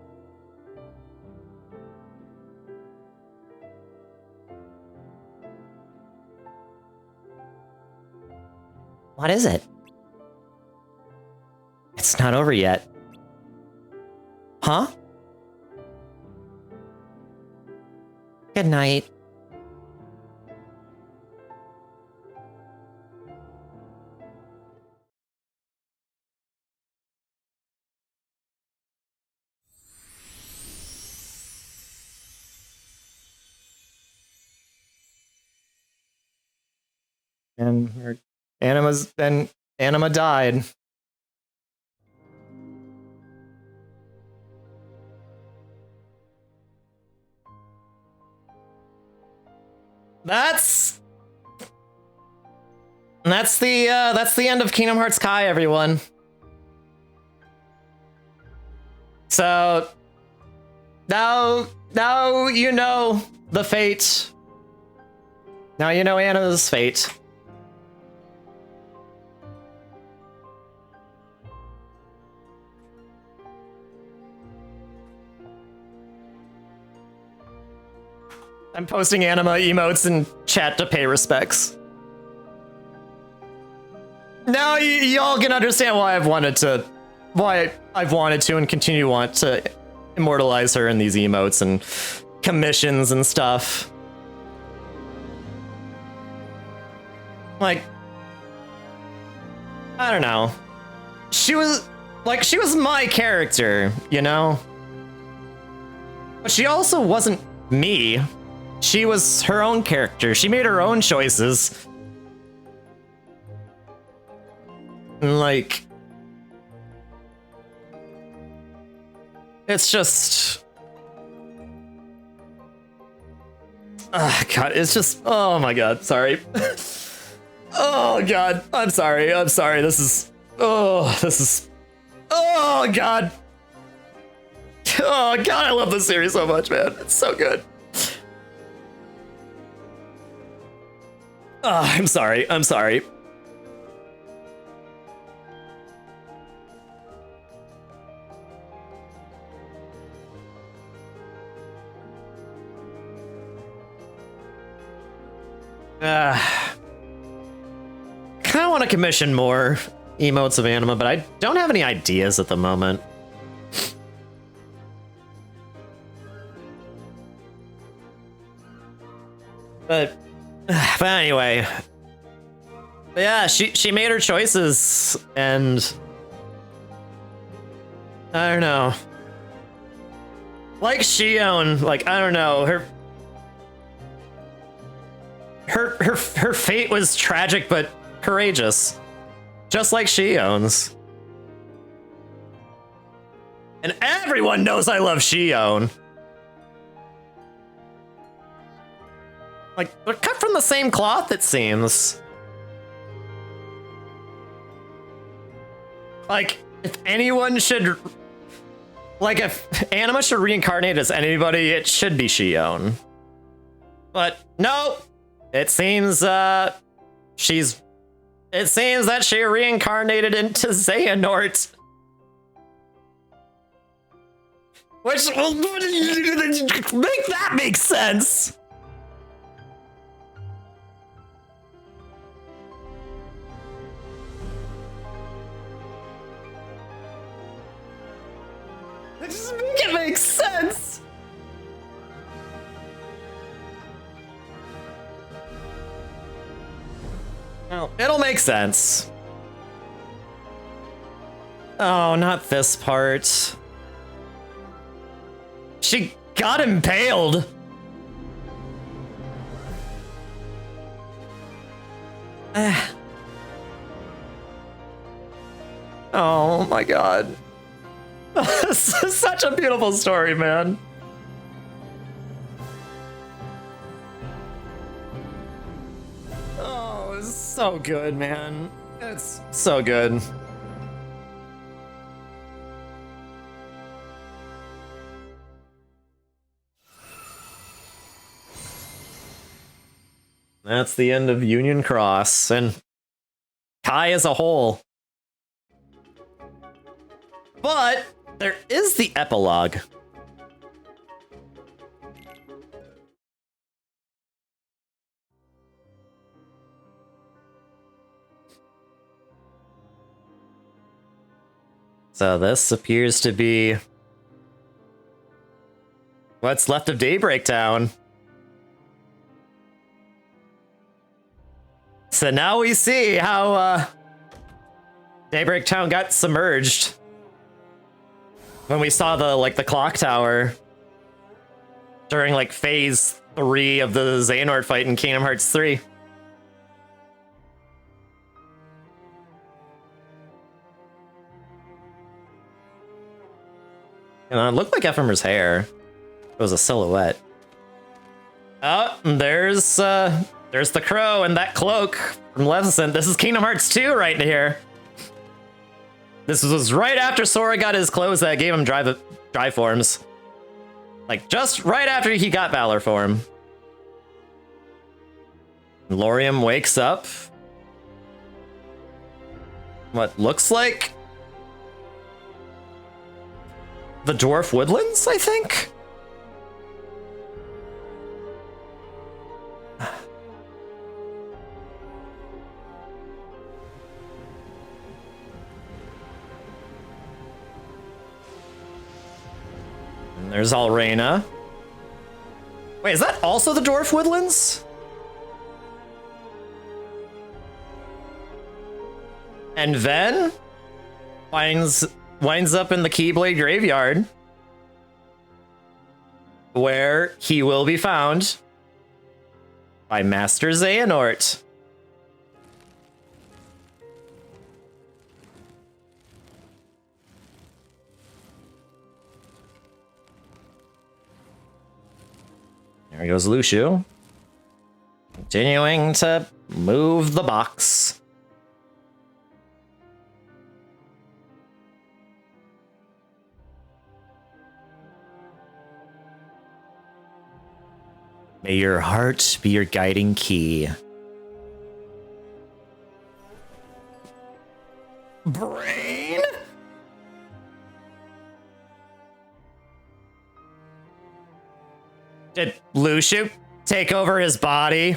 S2: What is it? It's not over yet. Huh? Good night. And Anima died. That's the end of Kingdom Hearts Kai, everyone. So now you know the fate. Now you know Anima's fate. I'm posting Anima emotes in chat to pay respects. Now y'all can understand why I've wanted to and continue to want to immortalize her in these emotes and commissions and stuff. Like, I don't know. She was my character, you know? But she also wasn't me. She was her own character. She made her own choices. And like, it's just, God, it's just, oh my God, sorry. Oh God, I'm sorry, this is, oh God. Oh God, I love this series so much, man. It's so good. I'm sorry. Kind of want to commission more emotes of Anima, but I don't have any ideas at the moment. But anyway, yeah, she made her choices, and I don't know. Like Shion, like I don't know, her fate was tragic but courageous, just like Shion's. And everyone knows I love Shion. Like, they're cut from the same cloth, it seems. Like, if anyone should... Like, if Anima should reincarnate as anybody, it should be Shion. But, no! It seems, It seems that she reincarnated into Xehanort. Which will make that make sense. Just make it make sense. Well, it'll make sense. Oh, not this part. She got impaled. Oh my god. This is such a beautiful story, man. Oh, it's so good, man. It's so good. That's the end of Union Cross, and Kai as a whole. But there is the epilogue. So this appears to be what's left of Daybreak Town. So now we see how Daybreak Town got submerged when we saw the clock tower during like phase 3 of the Xehanort fight in Kingdom Hearts 3. And it looked like Ephemer's hair. It was a silhouette. Oh, there's the crow and that cloak from Maleficent. This is Kingdom Hearts 2 right here. This was right after Sora got his clothes that gave him drive forms. Like, just right after he got Valor form. Lauriam wakes up. What looks like the Dwarf Woodlands, I think? And there's Alrena. Wait, is that also the Dwarf Woodlands? And Ven winds up in the Keyblade Graveyard, where he will be found by Master Xehanort. There goes Lucio, continuing to move the box. May your heart be your guiding key. Brain? Did Lucio take over his body?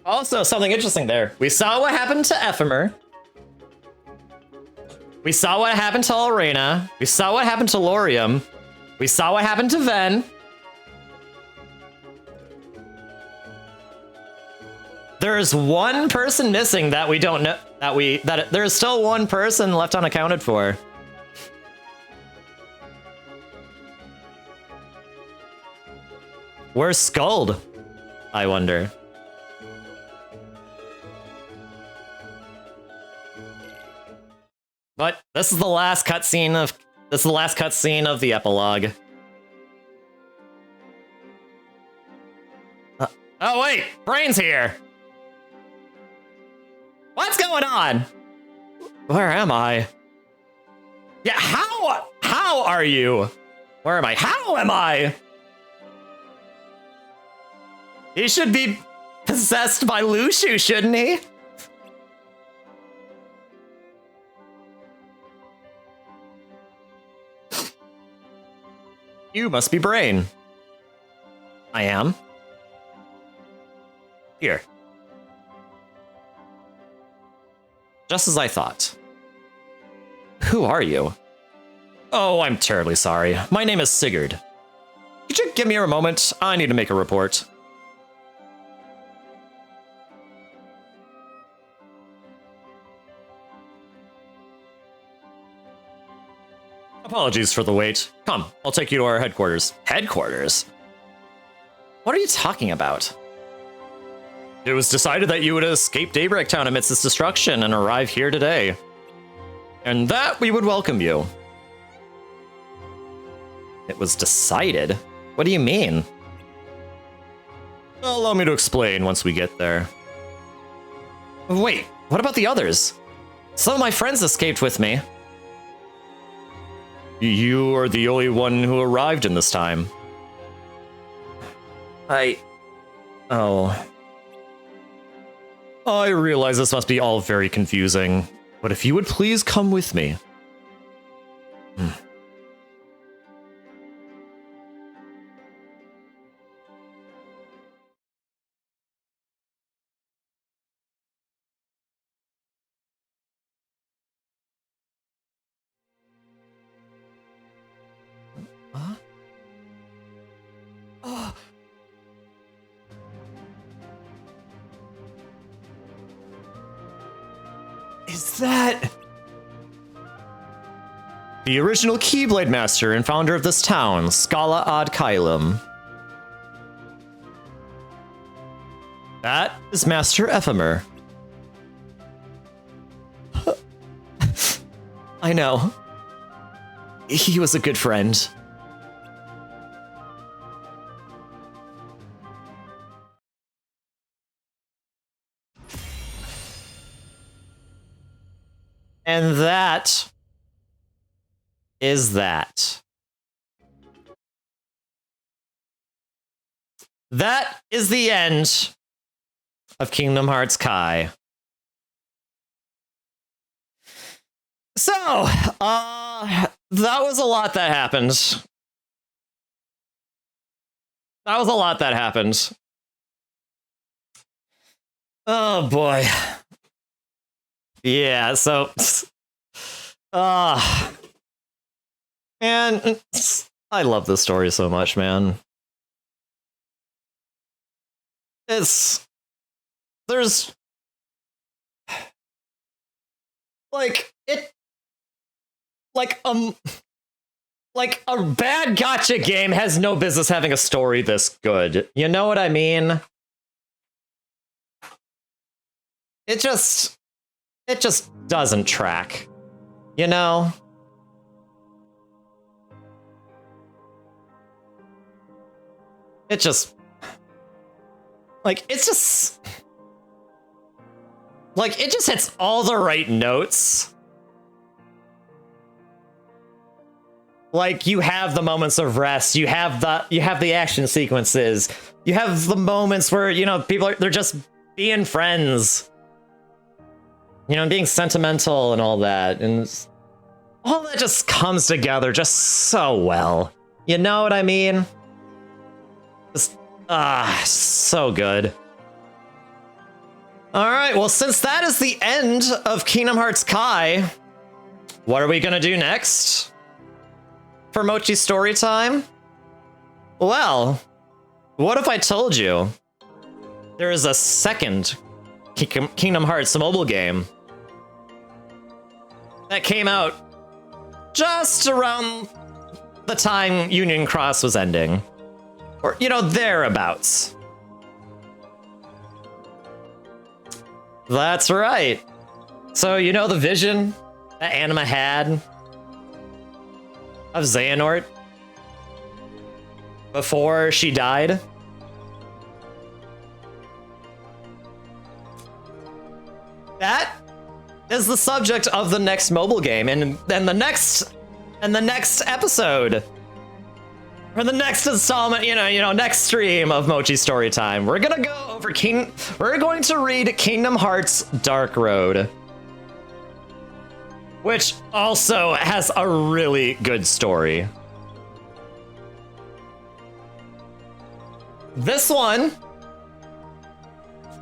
S2: Also, something interesting there. We saw what happened to Ephemer. We saw what happened to Alrena. We saw what happened to Lauriam. We saw what happened to Ven. There's one person missing that we don't know, that there's still one person left unaccounted for. Where's Skuld? I wonder. But this is the last cutscene of the epilogue. Oh wait, Brain's here. What's going on? Where am I? Yeah, how are you? Where am I? How am I? He should be possessed by Lucio, shouldn't he? You must be Brain. I am. Here. Just as I thought. Who are you? Oh, I'm terribly sorry. My name is Sigurd. Could you give me a moment? I need to make a report. Apologies for the wait. Come, I'll take you to our headquarters. Headquarters? What are you talking about? It was decided that you would escape Daybreak Town amidst its destruction and arrive here today. And that we would welcome you. It was decided? What do you mean? Allow me to explain once we get there. Wait, what about the others? Some of my friends escaped with me. You are the only one who arrived in this time. Oh. I realize this must be all very confusing, but if you would please come with me. Huh? Oh. Is that the original Keyblade Master and founder of this town, Scala ad Caelum? That is Master Ephemer. I know. He was a good friend. And that is that. That is the end of Kingdom Hearts Kai. So, that was a lot that happened. That was a lot that happened. Oh boy. Yeah, so man, I love this story so much, man. There's like a bad gacha game has no business having a story this good. You know what I mean? It just doesn't track, you know? It just hits all the right notes. Like, you have the moments of rest, you have the action sequences, you have the moments where, you know, they're just being friends. You know, being sentimental and all that, and all that just comes together just so well. You know what I mean? Just, so good. Alright, well, since that is the end of Kingdom Hearts Kai, what are we gonna do next? For Mochi Storytime? Well, what if I told you there is a second Kingdom Hearts mobile game that came out just around the time Union Cross was ending, or, you know, thereabouts. That's right. So, you know the vision that Anima had of Xehanort before she died? That is the subject of the next mobile game, and then the next episode, or the next installment, you know, next stream of Mochi Storytime, we're gonna go over we're going to read Kingdom Hearts Dark Road, which also has a really good story. This one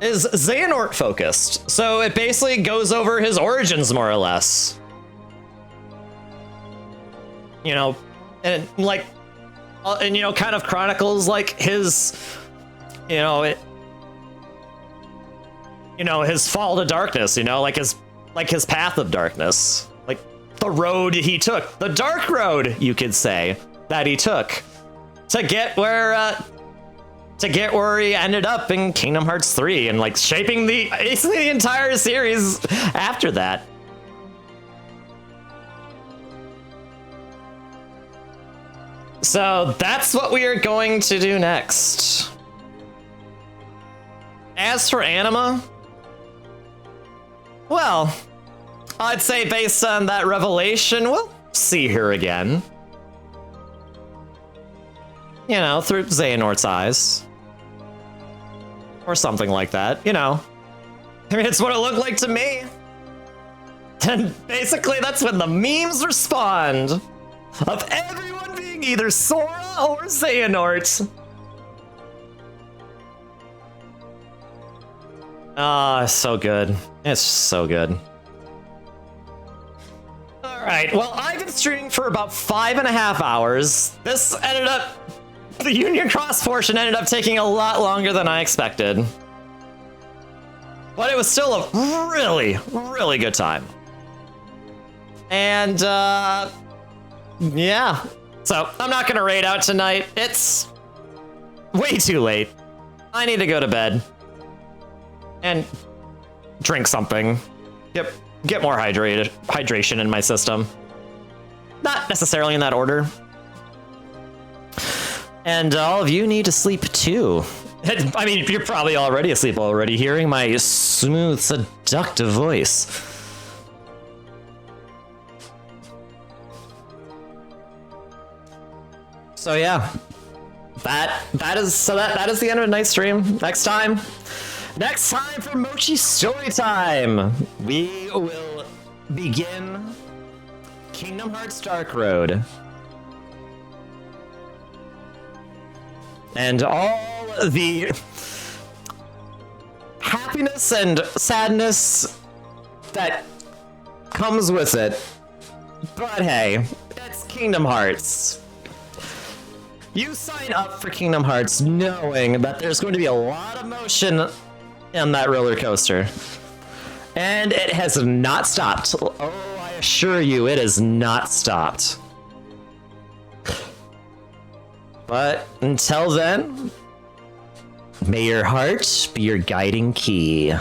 S2: is Xehanort focused, so it basically goes over his origins more or less. you know, and like, and you know, kind of chronicles like his, you know, his fall to darkness. You know, like his path of darkness, like the road he took, the dark road, you could say, that he took to get where he ended up in Kingdom Hearts 3 and like shaping basically the entire series after that. So that's what we are going to do next. As for Anima, well, I'd say based on that revelation, we'll see her again. You know, through Xehanort's eyes. Or something like that, you know. I mean, it's what it looked like to me. And basically, that's when the memes respond. Of everyone being either Sora or Xehanort. Ah, so good. It's so good. Alright, well, I've been streaming for about 5.5 hours. This ended up... The Union Cross portion ended up taking a lot longer than I expected. But it was still a really, really good time. And, yeah. So, I'm not gonna raid out tonight. It's way too late. I need to go to bed. And drink something. Get more hydration in my system. Not necessarily in that order. And all of you need to sleep too. I mean, you're probably already asleep already, hearing my smooth, seductive voice. So yeah, that is the end of tonight's stream. Next time for Mochi Storytime, we will begin Kingdom Hearts Dark Road. And all the happiness and sadness that comes with it. But hey, it's Kingdom Hearts. You sign up for Kingdom Hearts knowing that there's going to be a lot of motion in that roller coaster. And it has not stopped. Oh, I assure you, it has not stopped. But until then, may your heart be your guiding key.